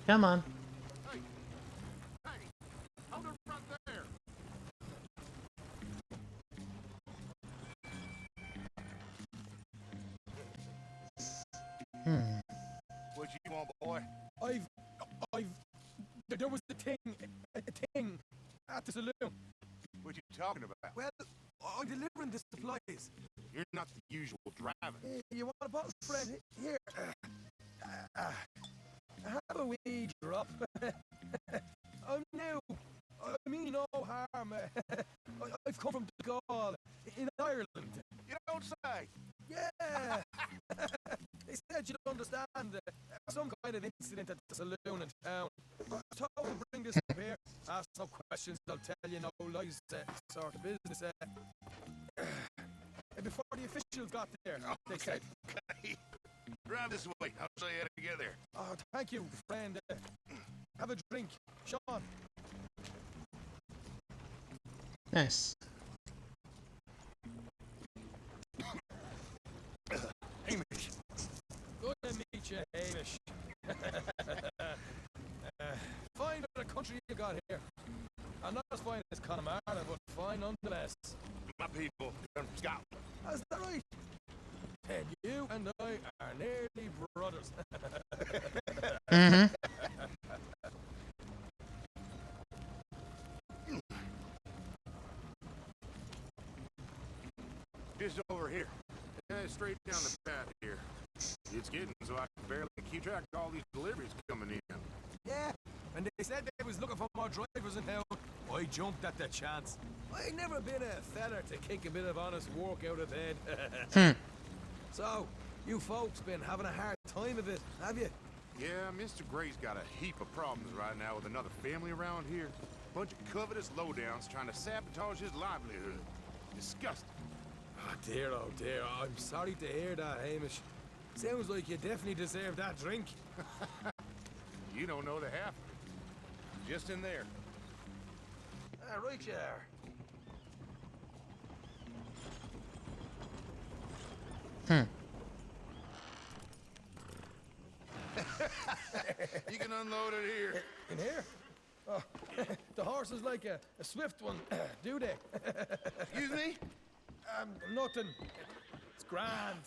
Come on. Hey, hold it right there. What you want, boy? There was a thing at the saloon. What you talking about? Well, I'm delivering the supplies. You're not the usual driver. You want a bottle, Fred? Here. Have a wee drop. I'm new. I mean no harm. I've come from Donegal, in Ireland. You don't say. Yeah. They said you'd understand some kind of incident at the saloon in town. I was told to bring this up here. Ask no questions, I'll tell you no lies, sort of business. Before the officials got there, they said. Okay. Drive this way. I'll show you how to get there. Oh, thank you, friend. Have a drink. Sean. Nice. Hamish. Good to meet you, Hamish. Fine bit of country you got here. I'm not as fine as Connemara, but fine nonetheless. My people from Scotland. Is that right? And you and I are nearly brothers. Mm-hmm. Just over here. Straight down the path here. It's getting so I can barely keep track of all these deliveries coming in. Yeah, and they said they was looking for more drivers in town. I jumped at the chance. I never been a feller to kick a bit of honest work out of bed. So, you folks been having a hard time of it, have you? Yeah, Mr. Gray's got a heap of problems right now with another family around here. Bunch of covetous lowdowns trying to sabotage his livelihood. Disgusting. Oh dear, I'm sorry to hear that, Hamish. Sounds like you definitely deserve that drink. You don't know the half of it. Just in there. Right you are. You can unload it here. In here? Oh, the horse is like a swift one, do they? Excuse me? Nothing. It's grand.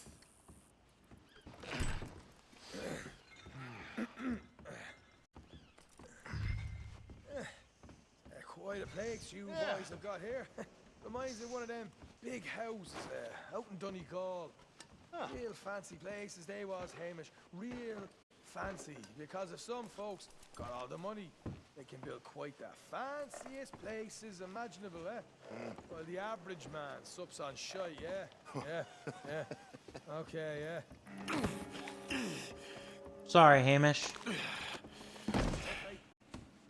Quite a place you boys have got here. Reminds me of one of them big houses out in Donegal. Real fancy places they was, Hamish. Real fancy. Because if some folks got all the money, they can build quite the fanciest places imaginable, Well, the average man sups on shite, yeah. Okay, yeah. Sorry, Hamish.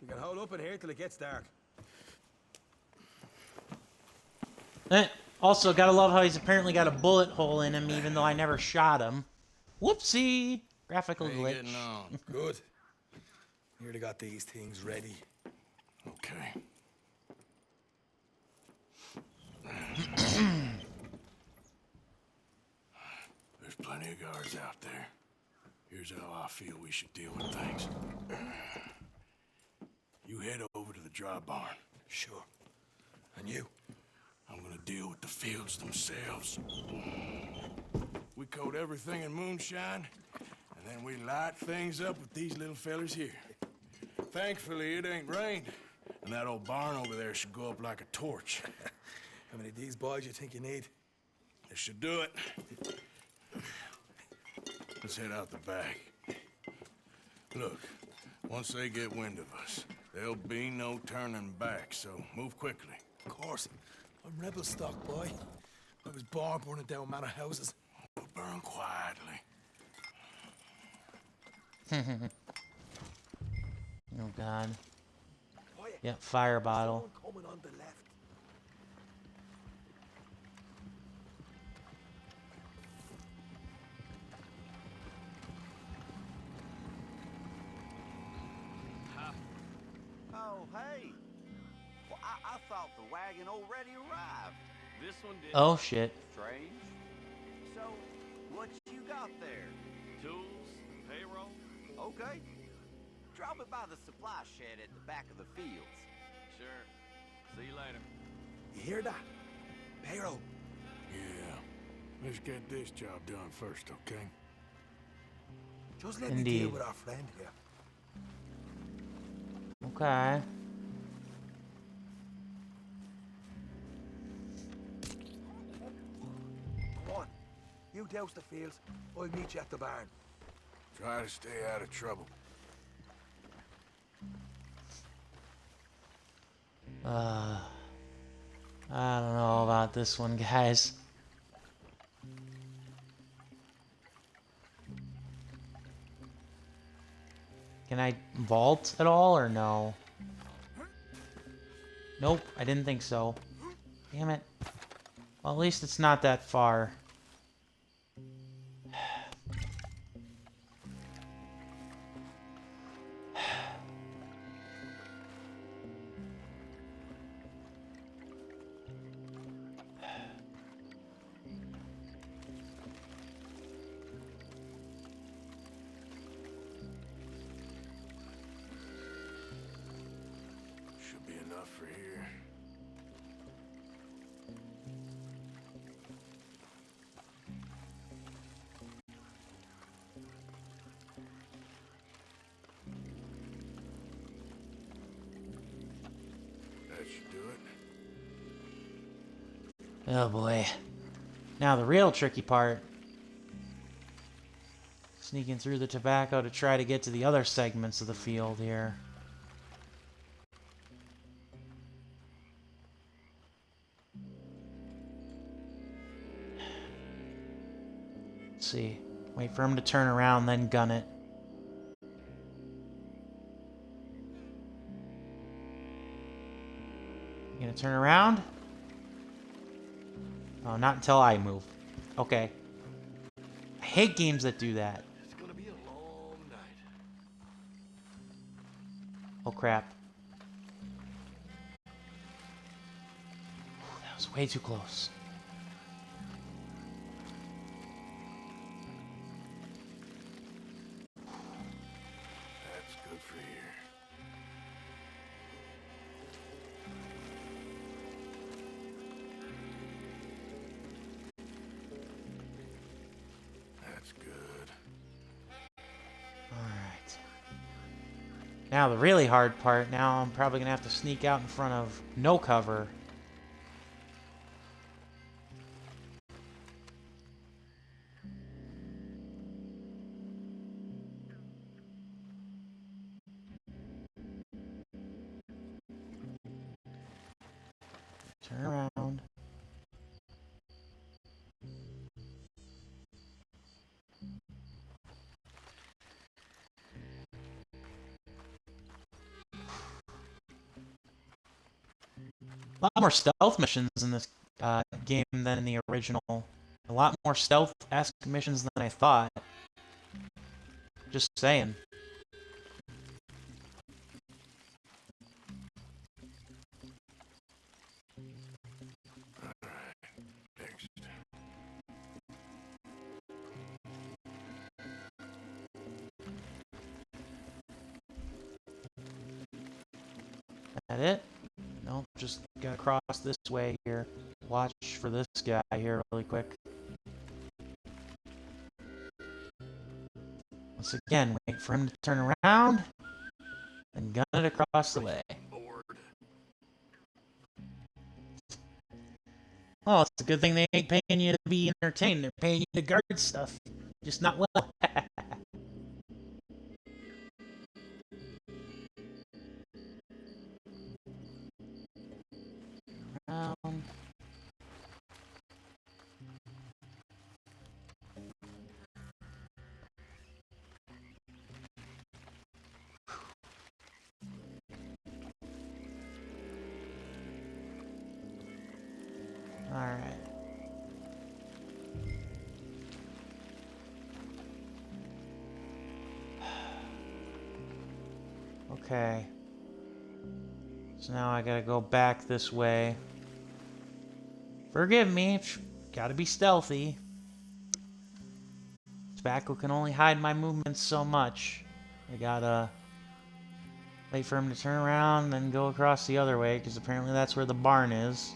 You can hold up in here till it gets dark. Also, gotta love how he's apparently got a bullet hole in him, even though I never shot him. Whoopsie! Graphical glitch. Getting on? Good. Nearly got these things ready. Okay. There's plenty of guards out there. Here's how I feel we should deal with things. You head over to the dry barn. Sure. And you? I'm gonna deal with the fields themselves. We coat everything in moonshine, And then we light things up with these little fellers here. Thankfully, it ain't rained. And that old barn over there should go up like a torch. How many of these boys you think you need? This should do it. Let's head out the back. Look, once they get wind of us, there'll be no turning back, so move quickly. Of course. I'm rebel stock, boy. I was born burning down manor houses. We'll burn quietly. Oh, God. Yep, fire bottle. Coming on the left. Oh, hey. Well, I thought the wagon already arrived. This one did. Oh, shit. Strange. So, what you got there? Tools, payroll. Okay. Drop it by the supply shed at the back of the fields. Sure. See you later. You hear that? Payroll. Yeah. Let's get this job done first, okay? Just let me Indeed. deal with our friend here. Okay. Come on. You douse the fields. I'll meet you at the barn. Try to stay out of trouble. I don't know about this one, guys. Can I vault at all, or no? Nope, I didn't think so. Damn it. Well, at least it's not that far. Should be enough for here. That should do it. Oh boy. Now the real tricky part. Sneaking through the tobacco to try to get to the other segments of the field here. Let's see. Wait for him to turn around, then gun it. You gonna turn around? Oh, not until I move. Okay. I hate games that do that. It's gonna be a long night. Oh crap. That was way too close. That's good for here. That's good. Alright. Now the really hard part. Now I'm probably gonna have to sneak out in front of no cover. Turn around. A lot more stealth missions in this game than in the original. A lot more stealth-esque missions than I thought. Just saying. Next. That it? Nope, just gotta cross this way here. Watch for this guy here really quick. Once again, wait for him to turn around and gun it across the way. Oh, it's a good thing they ain't paying you to be entertained. They're paying you to guard stuff. Just not well. Alright. Okay. So now I gotta go back this way. Forgive me, gotta be stealthy. Tobacco can only hide my movements so much. I gotta wait for him to turn around and then go across the other way, because apparently that's where the barn is.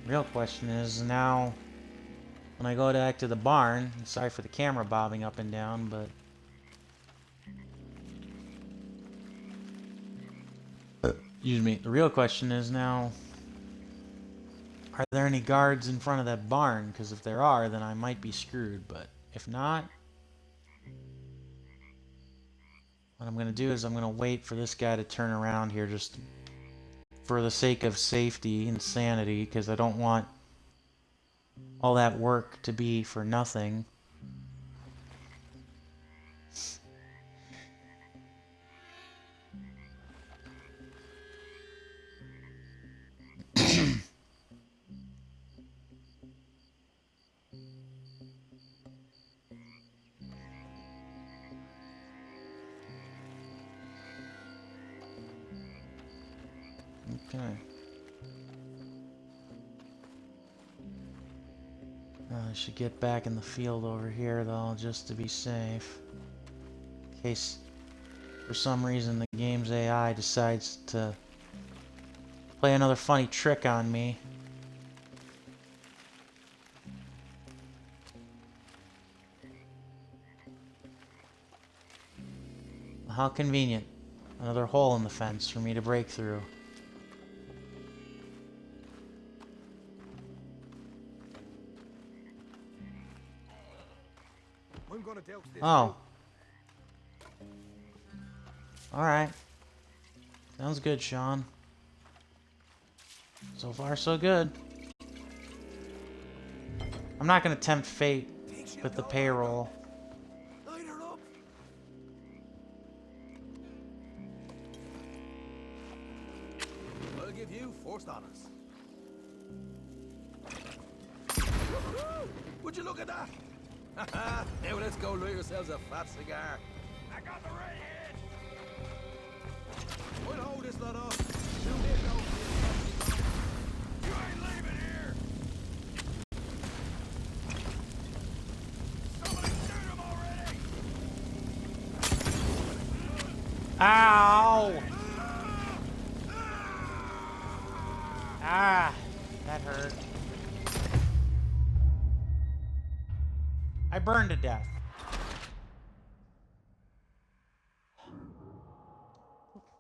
Real question is now when I go back to the barn, sorry for the camera bobbing up and down, but excuse me, the real question is now, are there any guards in front of that barn? Because if there are, then I might be screwed, but if not, what I'm going to do is I'm going to wait for this guy to turn around here just for the sake of safety and sanity, because I don't want all that work to be for nothing. Okay. I should get back in the field over here, though, just to be safe. In case, for some reason, the game's AI decides to play another funny trick on me. How convenient. Another hole in the fence for me to break through. Oh. Alright. Sounds good, Sean. So far, so good. I'm not going to tempt fate with the payroll. I'll give you forced honors. Would you look at that? Now let's go light yourselves a fat cigar. I got the redhead! We'll hold this lot off. Shoot it, no. You ain't leaving here! Somebody shoot him already! Ow! Ah, that hurt. I burned to death.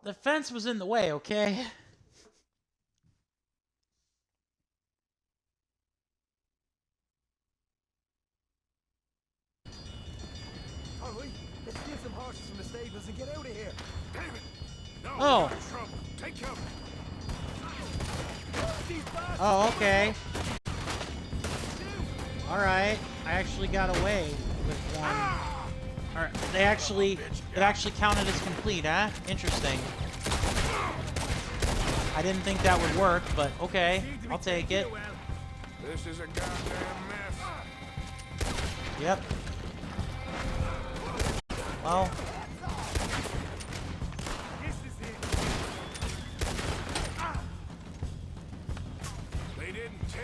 The fence was in the way, okay? Alright, let's steal some horses from the stables and get out of here. Damn it! No, Oh. we're in trouble. Take cover. Oh, okay. Alright, I actually got away with one. Alright, it actually counted as complete, huh? Interesting. I didn't think that would work, but okay, I'll take it. This is a goddamn mess. Yep. Well. They didn't tell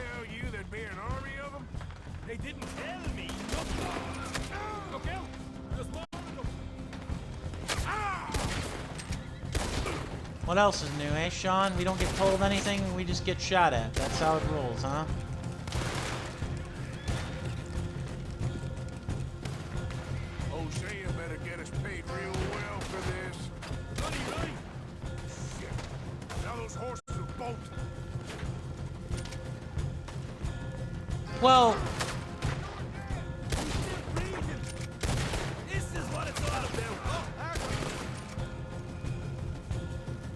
What else is new, eh, Sean? We don't get told anything, we just get shot at. That's how it rolls, huh? Hosea better get us paid real well for this. Bloody right! Shit. Now those horses are bolting. Well, This is what it's all about.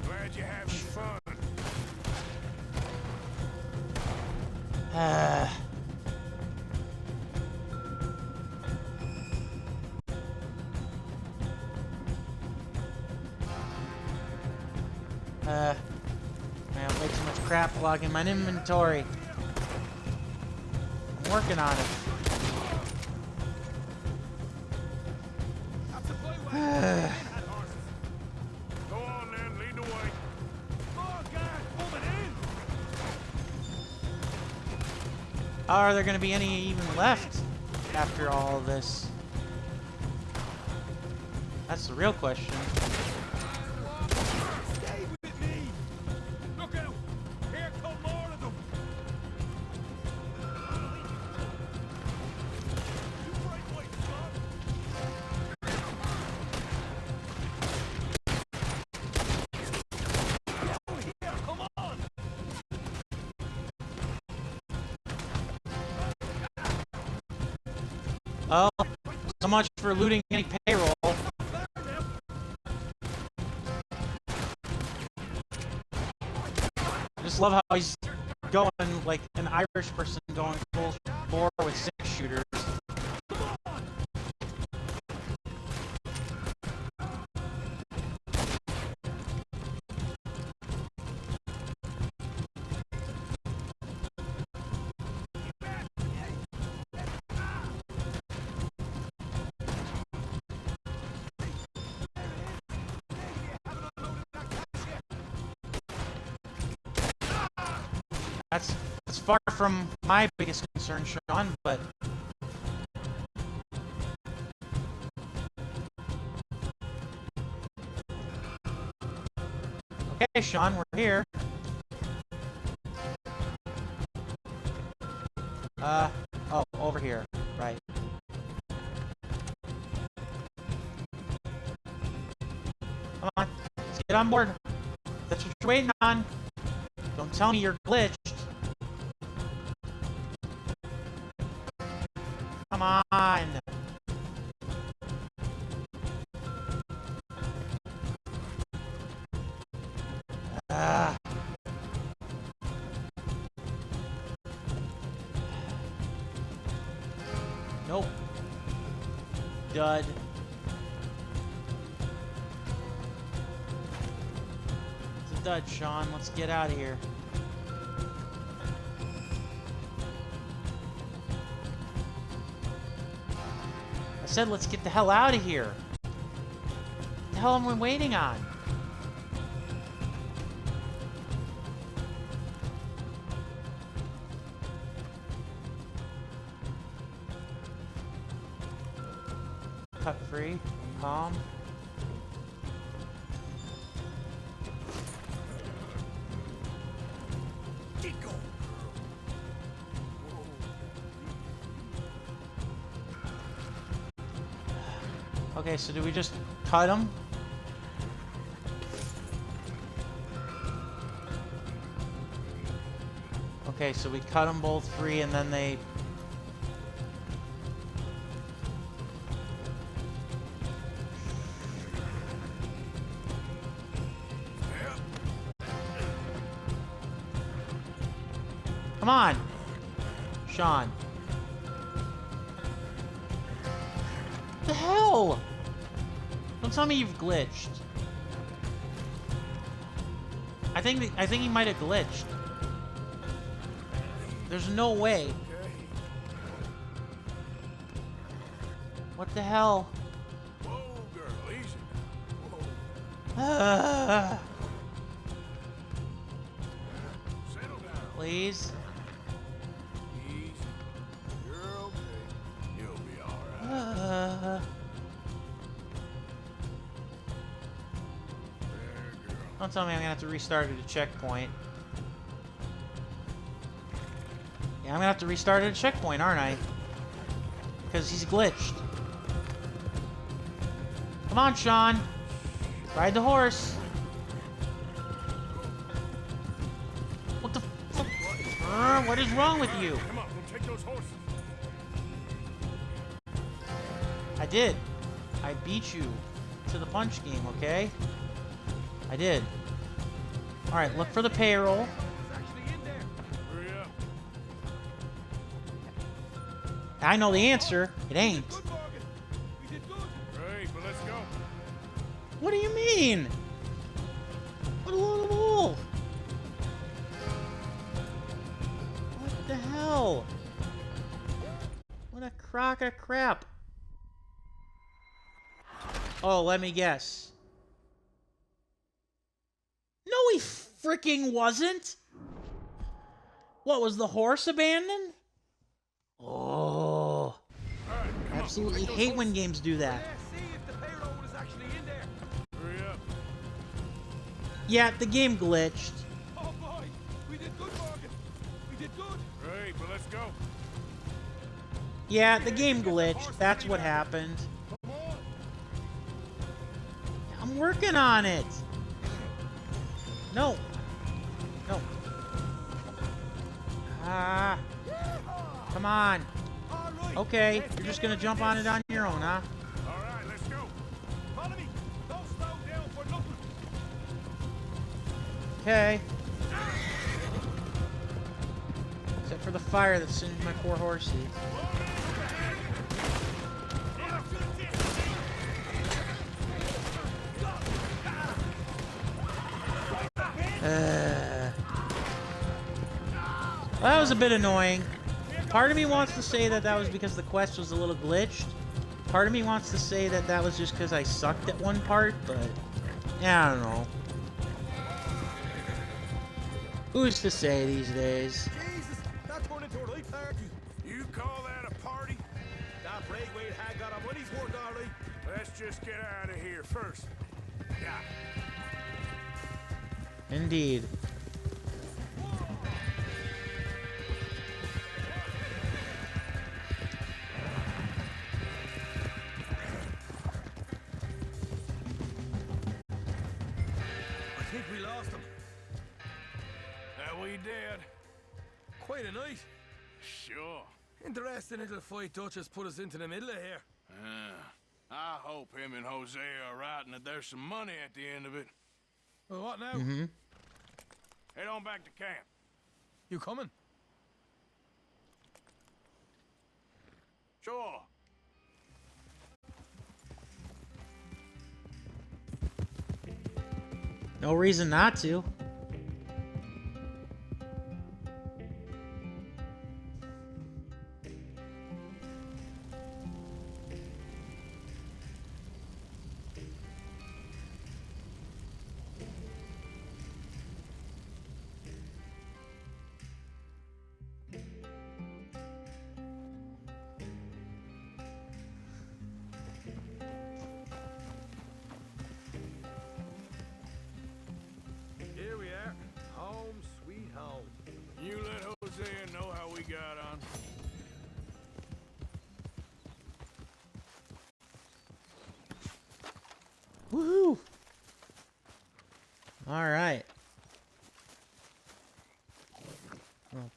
Glad you're having fun. Man, way too much crap logging my inventory. I'm working on it. Go on then, lead the way. Are there going to be any even left after all of this? That's the real question. Stay with me! Look out! Here come more of them! Oh, so much for looting any payroll. I just love how he's going like an Irish person going full bore with 6-shooters. That's far from my biggest concern, Sean, but okay, Sean, we're here. Oh, over here, right. Come on, let's get on board. That's what you're waiting on. Don't tell me you're glitched. Come on. Nope. Dud. It's a dud, Sean. Let's get out of here. I said let's get the hell out of here. What the hell am we waiting on? Cut free. Calm. Get going! Okay, so do we just cut them? Okay, so we cut them both free and then they... Come on! Sean. What the hell? Don't tell me you've glitched. I think he might have glitched. There's no way. What the hell? Whoa, girl, easy. Whoa. Settle down. Please. Easy. You're okay. You'll be all right. Don't tell me I'm gonna have to restart at a checkpoint. Yeah, I'm gonna have to restart at a checkpoint, aren't I? Because he's glitched. Come on, Sean. Ride the horse. What the fuck? What is wrong with you? Come on, we'll take those horses. I did. I beat you to the punch game, okay? I did. Alright, look for the payroll. Hurry up. I know the answer. It ain't. Great, but let's go. What do you mean? What a load of bull. What the hell? What a crock of crap. Oh, let me guess. No, he freaking wasn't. What, was the horse abandoned? Oh. I absolutely hate when games do that. Hurry up. Yeah, the game glitched. Oh boy, we did good, Morgan. We did good. Great, but let's go. Yeah, the game glitched. That's what happened. I'm working on it. No. No. Ah. Come on. Okay, you're just gonna jump on it on your own, huh? All right, let's go. Follow me. Don't slow down for nothing. Okay. Except for the fire that singed my poor horses. Well, that was a bit annoying. Part of me wants to say that that was because the quest was a little glitched. Part of me wants to say that that was just because I sucked at one part, but yeah, I don't know. Who's to say these days? Jesus, that turned into a right party. You call that a party? That Braithwaite had got our money's worth, all right. Let's just get out of here first. Yeah. Indeed. I think we lost him. That we did. Quite a night. Sure. Interesting little fight Dutch has put us into the middle of here. I hope him and Jose are right and that there's some money at the end of it. Well, what now? Mm-hmm. Head on back to camp. You coming? Sure. No reason not to. Here we are. Home sweet home. You let Jose know how we got on. Woohoo! Alright. We'll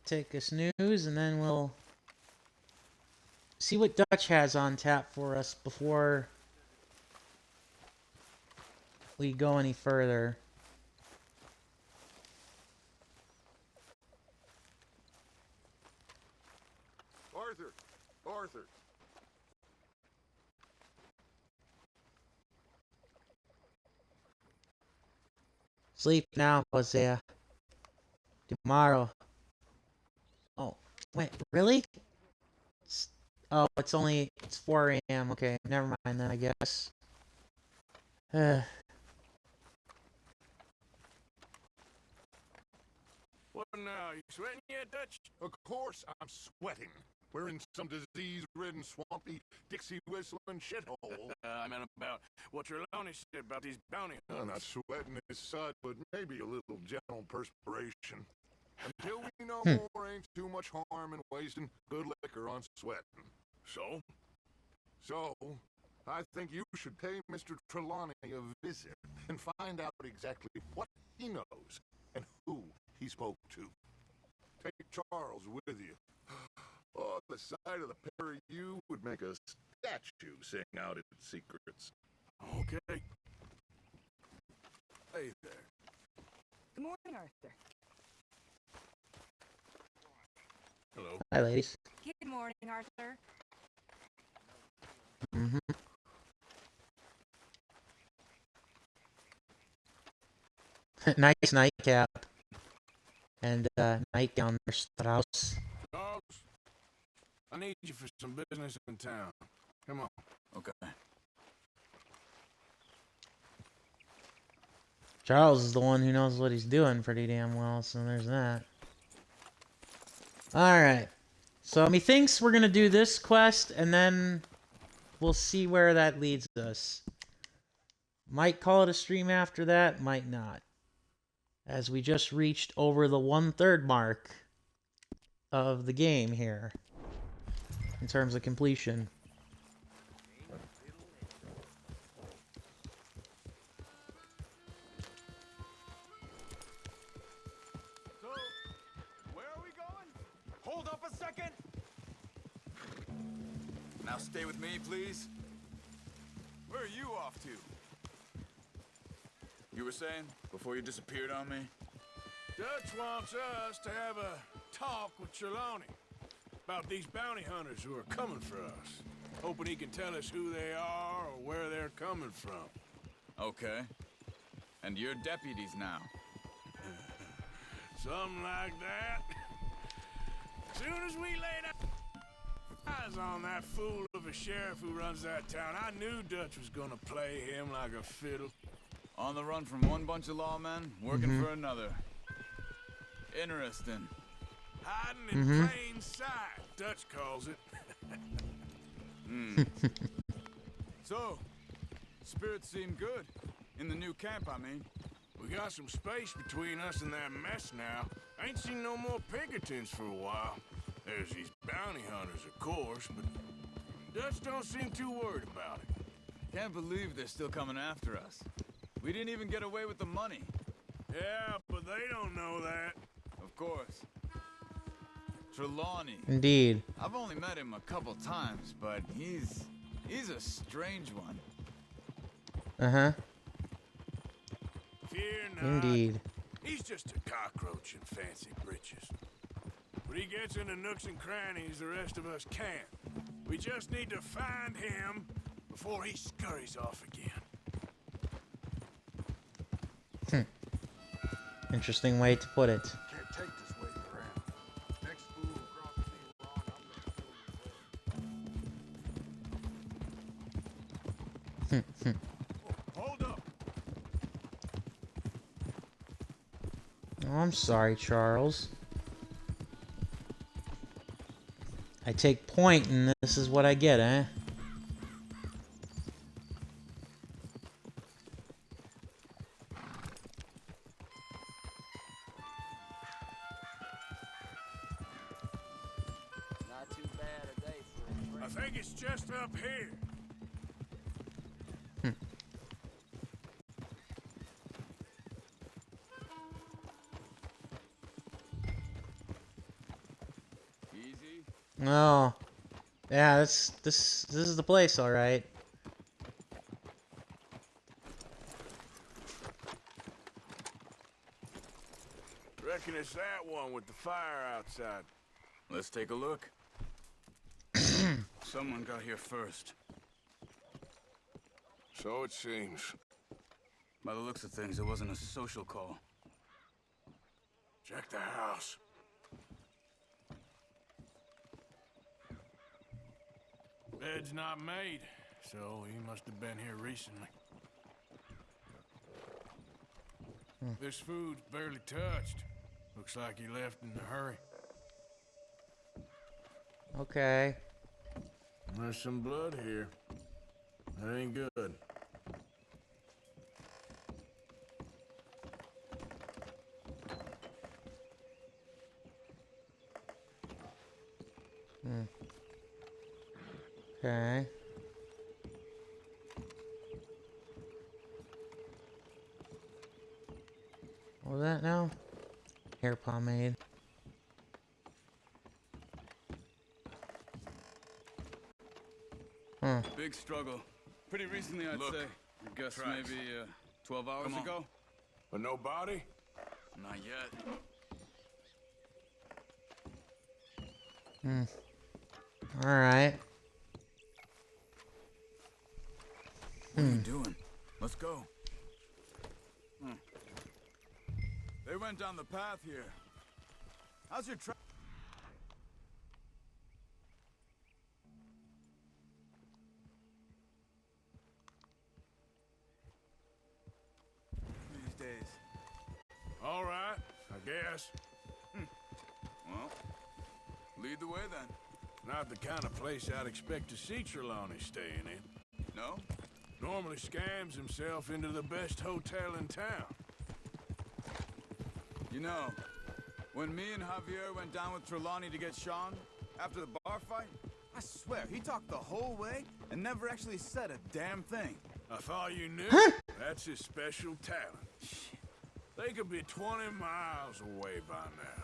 take a snooze and then we'll see what Dutch has on tap for us before we go any further. Arthur! Arthur! Sleep now, Hosea. Tomorrow. Oh, wait, really? Oh, it's 4 a.m. Okay, never mind then, I guess. What now? You sweating yet, Dutch? Of course I'm sweating. We're in some disease-ridden, swampy, Dixie-whistling shithole. I meant about what Trelawney said about these bounty I'm not hunters. sweating this sud, but maybe a little gentle perspiration. Until we know more, ain't too much harm in wasting good liquor on sweating. So? So, I think you should pay Mr. Trelawney a visit and find out exactly what he knows and who he spoke to. Take Charles with you. Oh, the sight of the pair of you would make a statue sing out its secrets. Okay. Hey there. Good morning, Arthur. Hello. Hi, ladies. Good morning, Arthur. Mm-hmm. Nice nightcap. And nightgown there, Strauss. Charles, I need you for some business in town. Come on. Okay. Charles is the one who knows what he's doing pretty damn well, so there's that. Alright. So methinks we're gonna do this quest, and then we'll see where that leads us. Might call it a stream after that, might not. As we just reached over the 1/3 mark of the game here. In terms of completion. So, where are we going? Hold up a second. Now stay with me, please. Where are you off to? You were saying before you disappeared on me? Dutch wants us to have a talk with Trelawney about these bounty hunters who are coming for us. Hoping he can tell us who they are or where they're coming from. Okay. And you're deputies now. Something like that. Soon as we laid eyes on that fool of a sheriff who runs that town, I knew Dutch was gonna play him like a fiddle. On the run from one bunch of lawmen, working for another. Interesting. Hiding in plain sight, Dutch calls it. So, spirits seem good. In the new camp, I mean. We got some space between us and that mess now. Ain't seen no more Pinkertons for a while. There's these bounty hunters, of course, but Dutch don't seem too worried about it. Can't believe they're still coming after us. We didn't even get away with the money. Yeah, but they don't know that. Of course. Trelawney. Indeed. I've only met him a couple times, but he's a strange one. Uh-huh. Fear not. Indeed. He's just a cockroach in fancy breeches. But he gets into nooks and crannies the rest of us can't. We just need to find him before he scurries off again. Interesting way to put it. Can't take this waiting around. Next fool crosses me wrong, Hold up. Oh, I'm sorry, Charles. I take point, and this is what I get, eh? Not too bad a day for a I think it's just up here. Easy. Oh. Yeah, this is the place, all right. Reckon it's that one with the fire outside. Let's take a look. Someone got here first. So it seems. By the looks of things, it wasn't a social call. Check the house. Bed's not made, so he must have been here recently. This food's barely touched. Looks like he left in a hurry. Okay. There's some blood here. That ain't good. Okay. What was that now? Hair pomade. Huh. Big struggle. Pretty recently, I'd say. I guess tracks. maybe 12 hours ago. But no body? Not yet. Alright. What are you doing? Let's go. They went down the path here. How's your track? These days. All right, I guess. Well, lead the way then. Not the kind of place I'd expect to see Trelawney staying in. No? Normally scams himself into the best hotel in town. You know, when me and Javier went down with Trelawney to get Sean, after the bar fight, I swear, he talked the whole way and never actually said a damn thing. I thought you knew. That's his special talent. They could be 20 miles away by now.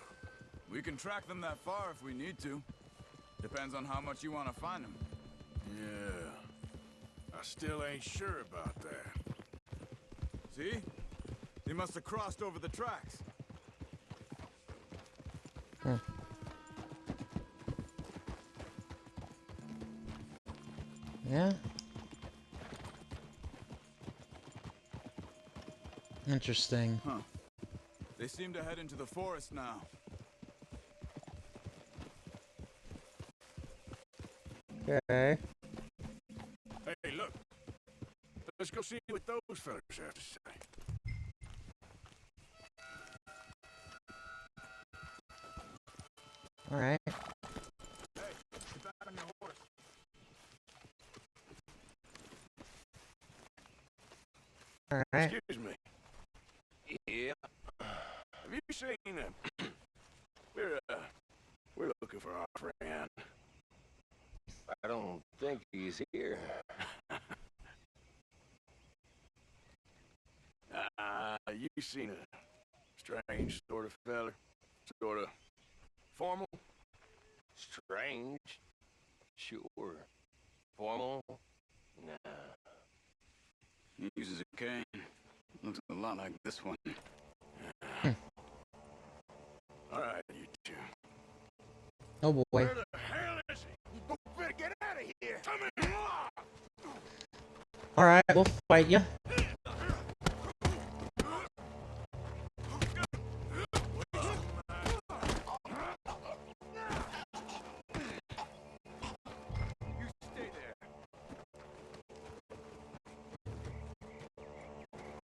We can track them that far if we need to. Depends on how much you want to find them. Yeah. I still ain't sure about that. See? They must have crossed over the tracks. Yeah. Interesting. Huh. They seem to head into the forest now. Okay. Hey, look. Let's go see what those fellas have to say. Alright. Hey, get back on your horse. Alright. Excuse me. Yeah. Have you seen him? We're looking for our friend. I don't think he's here. You seen a strange sort of fella? Sort of formal? Strange? Sure. Formal? Nah. He uses a cane. Looks a lot like this one. All right, you two. Oh boy. Where the hell is he? You better get out of here. Come in. Alright, we'll fight ya. You stay there.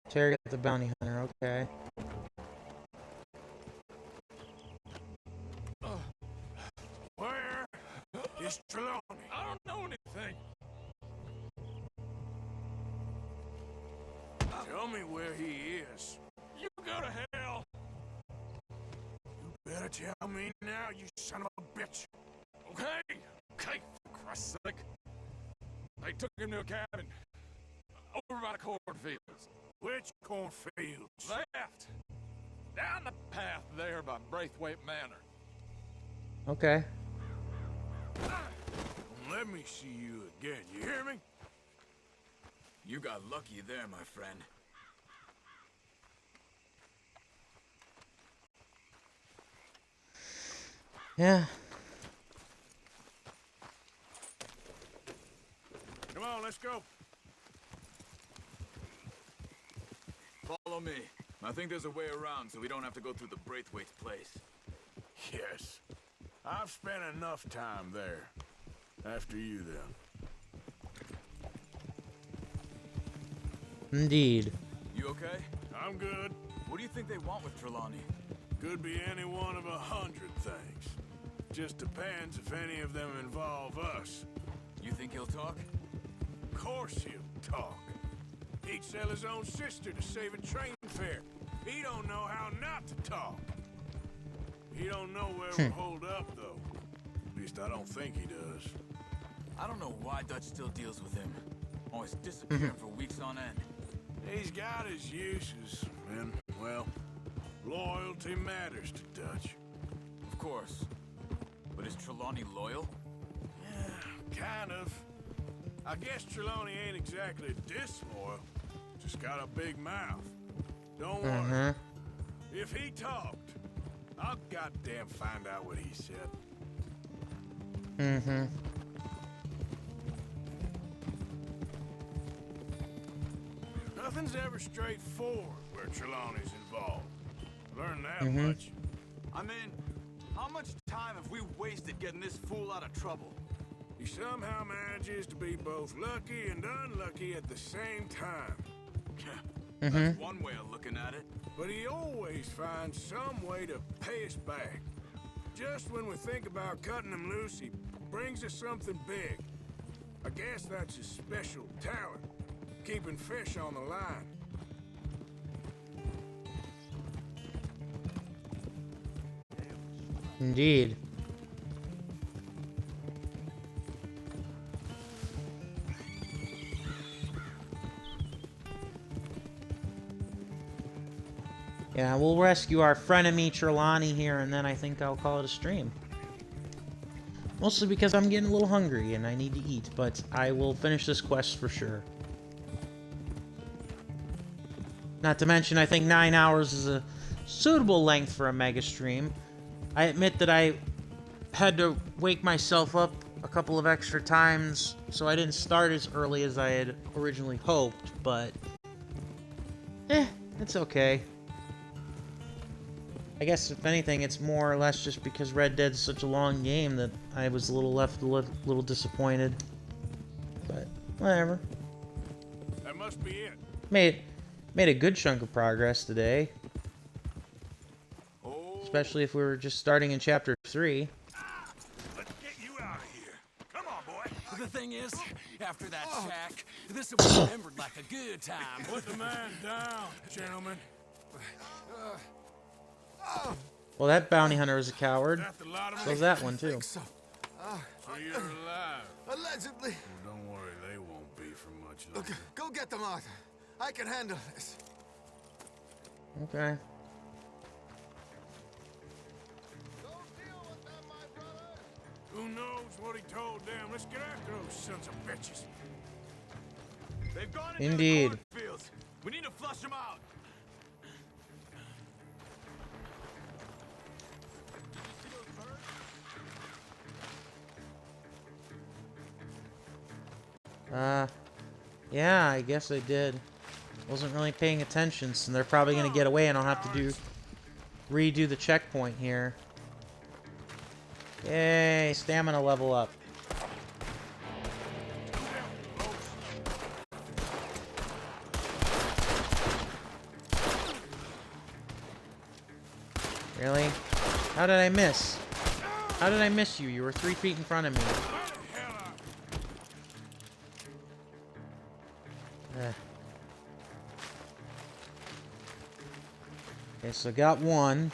Terry got the bounty hunter, okay. Where is Trelawney? I don't know anything. Tell me where he is. You go to hell. You better tell me now, you son of a bitch. Okay? Okay, for Christ's sake. They took him to a cabin. Over by the cornfields. Which cornfields? Left. Down the path there by Braithwaite Manor. Okay. Let me see you again, you hear me? You got lucky there, my friend. Yeah. Come on, let's go. Follow me. I think there's a way around so we don't have to go through the Braithwaite's place. Yes. I've spent enough time there. After you, then. Indeed. You okay? I'm good. What do you think they want with Trelawney? Could be any one of 100 things. Just depends if any of them involve us. You think he'll talk? Of course he'll talk. He'd sell his own sister to save a train fare. He don't know how not to talk. He don't know where we're holed up, though. At least I don't think he does. I don't know why Dutch still deals with him. Always disappearing for weeks on end. He's got his uses, and, well, loyalty matters to Dutch. Of course. But is Trelawney loyal? Yeah, kind of. I guess Trelawney ain't exactly disloyal. Just got a big mouth. Don't worry. If he talked, I'll goddamn find out what he said. Nothing's ever straightforward where Trelawney's involved. Learn that much. I mean, how much time have we wasted getting this fool out of trouble? He somehow manages to be both lucky and unlucky at the same time. That's one way of looking at it. But he always finds some way to pay us back. Just when we think about cutting him loose, he brings us something big. I guess that's his special talent, keeping fish on the line. Indeed. Yeah, we'll rescue our frenemy Trelawney here, and then I think I'll call it a stream. Mostly because I'm getting a little hungry and I need to eat, but I will finish this quest for sure. Not to mention, I think 9 hours is a suitable length for a mega stream. I admit that I had to wake myself up a couple of extra times, so I didn't start as early as I had originally hoped, but it's okay. I guess, if anything, it's more or less just because Red Dead's such a long game that I was a little disappointed. But, whatever. That must be it. Made a good chunk of progress today. Especially if we were just starting in Chapter 3. Let's get you out of here. Come on, boy. The thing is, after that shack, this will be remembered like a good time. Put the man down, gentlemen. Well, that bounty hunter is a coward. So's that one, too. So you're alive. Allegedly. Well, don't worry, they won't be for much longer. Look, go get them, Arthur. I can handle this. Okay. Who knows what he told them? Let's get after those sons of bitches. They've gone into Indeed. the cornfields. We need to flush them out. Yeah, I guess I did. Wasn't really paying attention, so they're probably gonna get away and I'll have to redo the checkpoint here. Yay, stamina level up. Really? How did I miss? How did I miss you? You were 3 feet in front of me. Okay, so got one.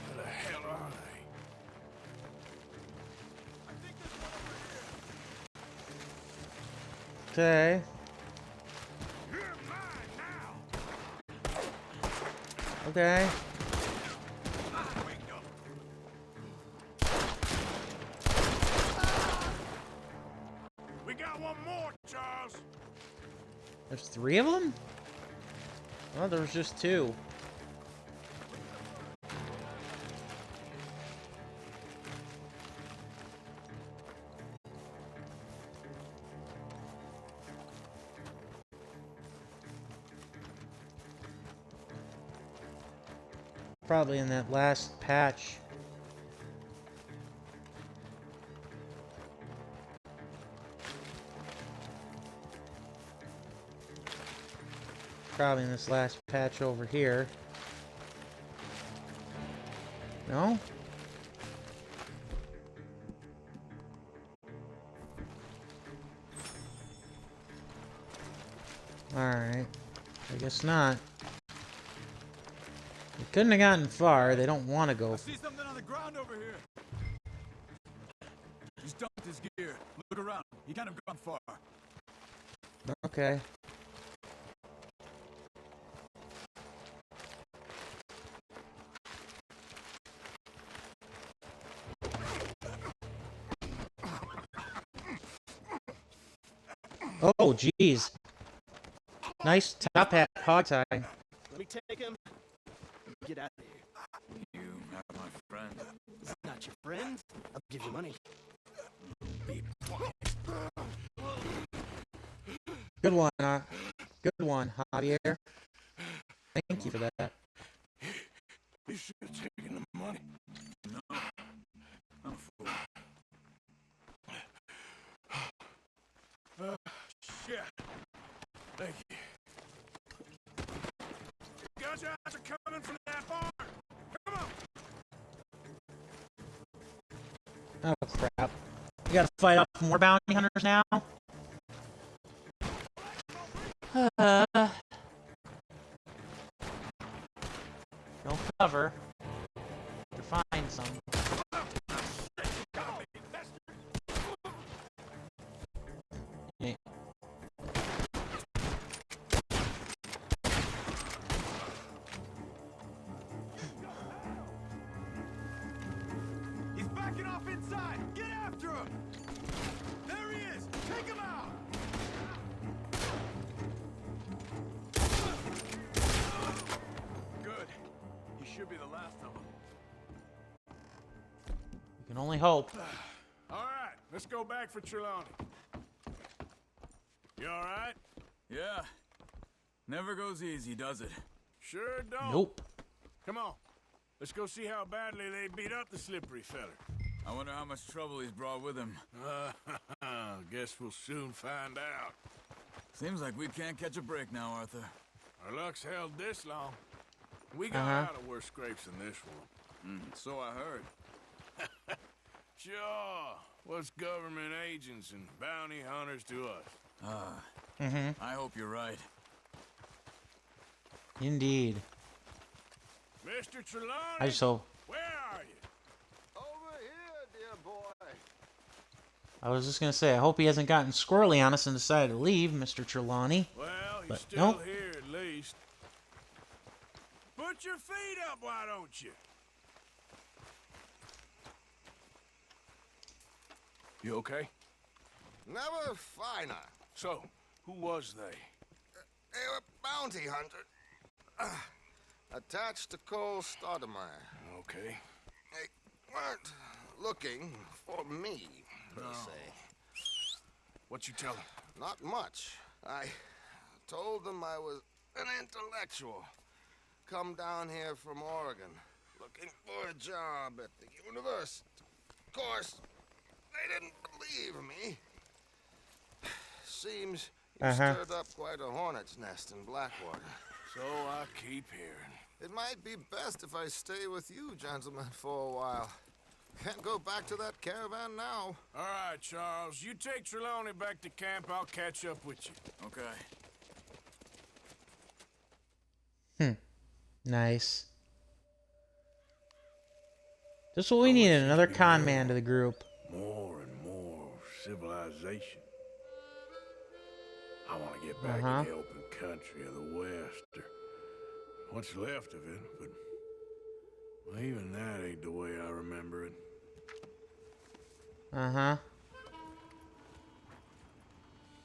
Where the hell are they? Okay. You're mine now. Okay. We got one more, Charles. There's 3 of them? Oh, there was just 2. Probably in that last patch. Probably in this last patch over here. No? Alright. I guess not. They couldn't have gotten far. They don't want to go. I see something on the ground over here. He's dumped his gear. Look around. He can't have gone far. Okay. Oh, jeez. Nice top hat, hog tie. Let me take him. Get out of here. You are my friend. Is it not your friend? I'll give you money. Be Good one, Javier. Thank you for that. You should have taken the money. No. I'm a fool. Shit. Thank you. Gunshots are coming from that barn. Come on. Oh, crap. We gotta fight off more bounty hunters now? Don't cover. To find some. Okay. He's backing off inside! Get after him! There he is! Take him out! Good. He should be the last of them. You can only hope. All right, let's go back for Trelawney. You all right? Yeah. Never goes easy, does it? Sure don't. Nope. Come on. Let's go see how badly they beat up the slippery feller. I wonder how much trouble he's brought with him. Guess we'll soon find out. Seems like we can't catch a break now, Arthur. Our luck's held this long. We got out of worse scrapes than this one. So I heard. Sure. What's government agents and bounty hunters to us? I hope you're right. Indeed. Mr. Trelawney, I just hope. where are you? Over here, dear boy. I was just gonna say, I hope he hasn't gotten squirrely on us and decided to leave, Mr. Trelawney. Well, he's But still nope. here at least. Put your feet up, why don't you? You okay? Never finer. So, who was they? They were bounty hunter. Attached to Cole Stoudemire. Okay. They weren't looking for me, per se. What you tell them? Not much. I told them I was an intellectual. Come down here from Oregon, looking for a job at the university. Of course, they didn't believe me. Seems you stirred up quite a hornet's nest in Blackwater. So I keep hearing. It might be best if I stay with you, gentlemen, for a while. Can't go back to that caravan now. All right, Charles. You take Trelawney back to camp. I'll catch up with you. Okay. Nice. Just what we needed, another con man to the group. More and more civilization. I want to get back in the open country of the West, or what's left of it, but well, even that ain't the way I remember it.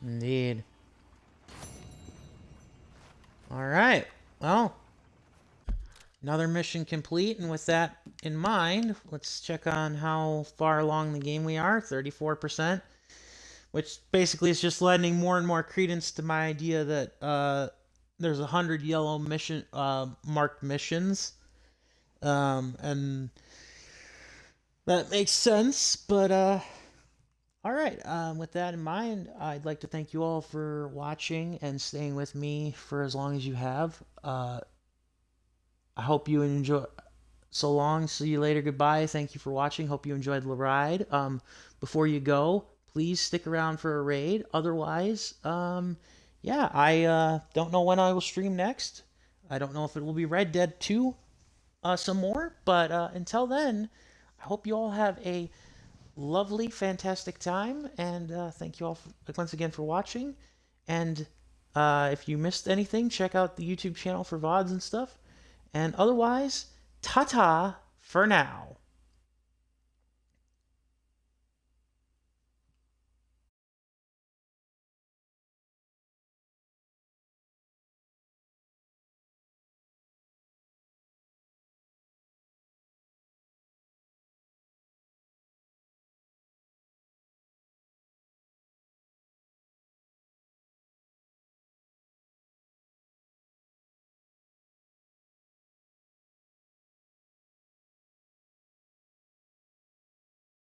Indeed. Alright, well, another mission complete, and with that in mind, let's check on how far along the game we are, 34%, which basically is just lending more and more credence to my idea that there's 100 yellow mission marked missions, and that makes sense, but All right. With that in mind, I'd like to thank you all for watching and staying with me for as long as you have. I hope you enjoy. So long. See you later. Goodbye. Thank you for watching. Hope you enjoyed the ride. Before you go, please stick around for a raid. Otherwise, yeah, I don't know when I will stream next. I don't know if it will be Red Dead 2 some more. But until then, I hope you all have a lovely, fantastic time. And thank you all once again for watching. And if you missed anything, check out the YouTube channel for VODs and stuff. And otherwise, ta-ta for now.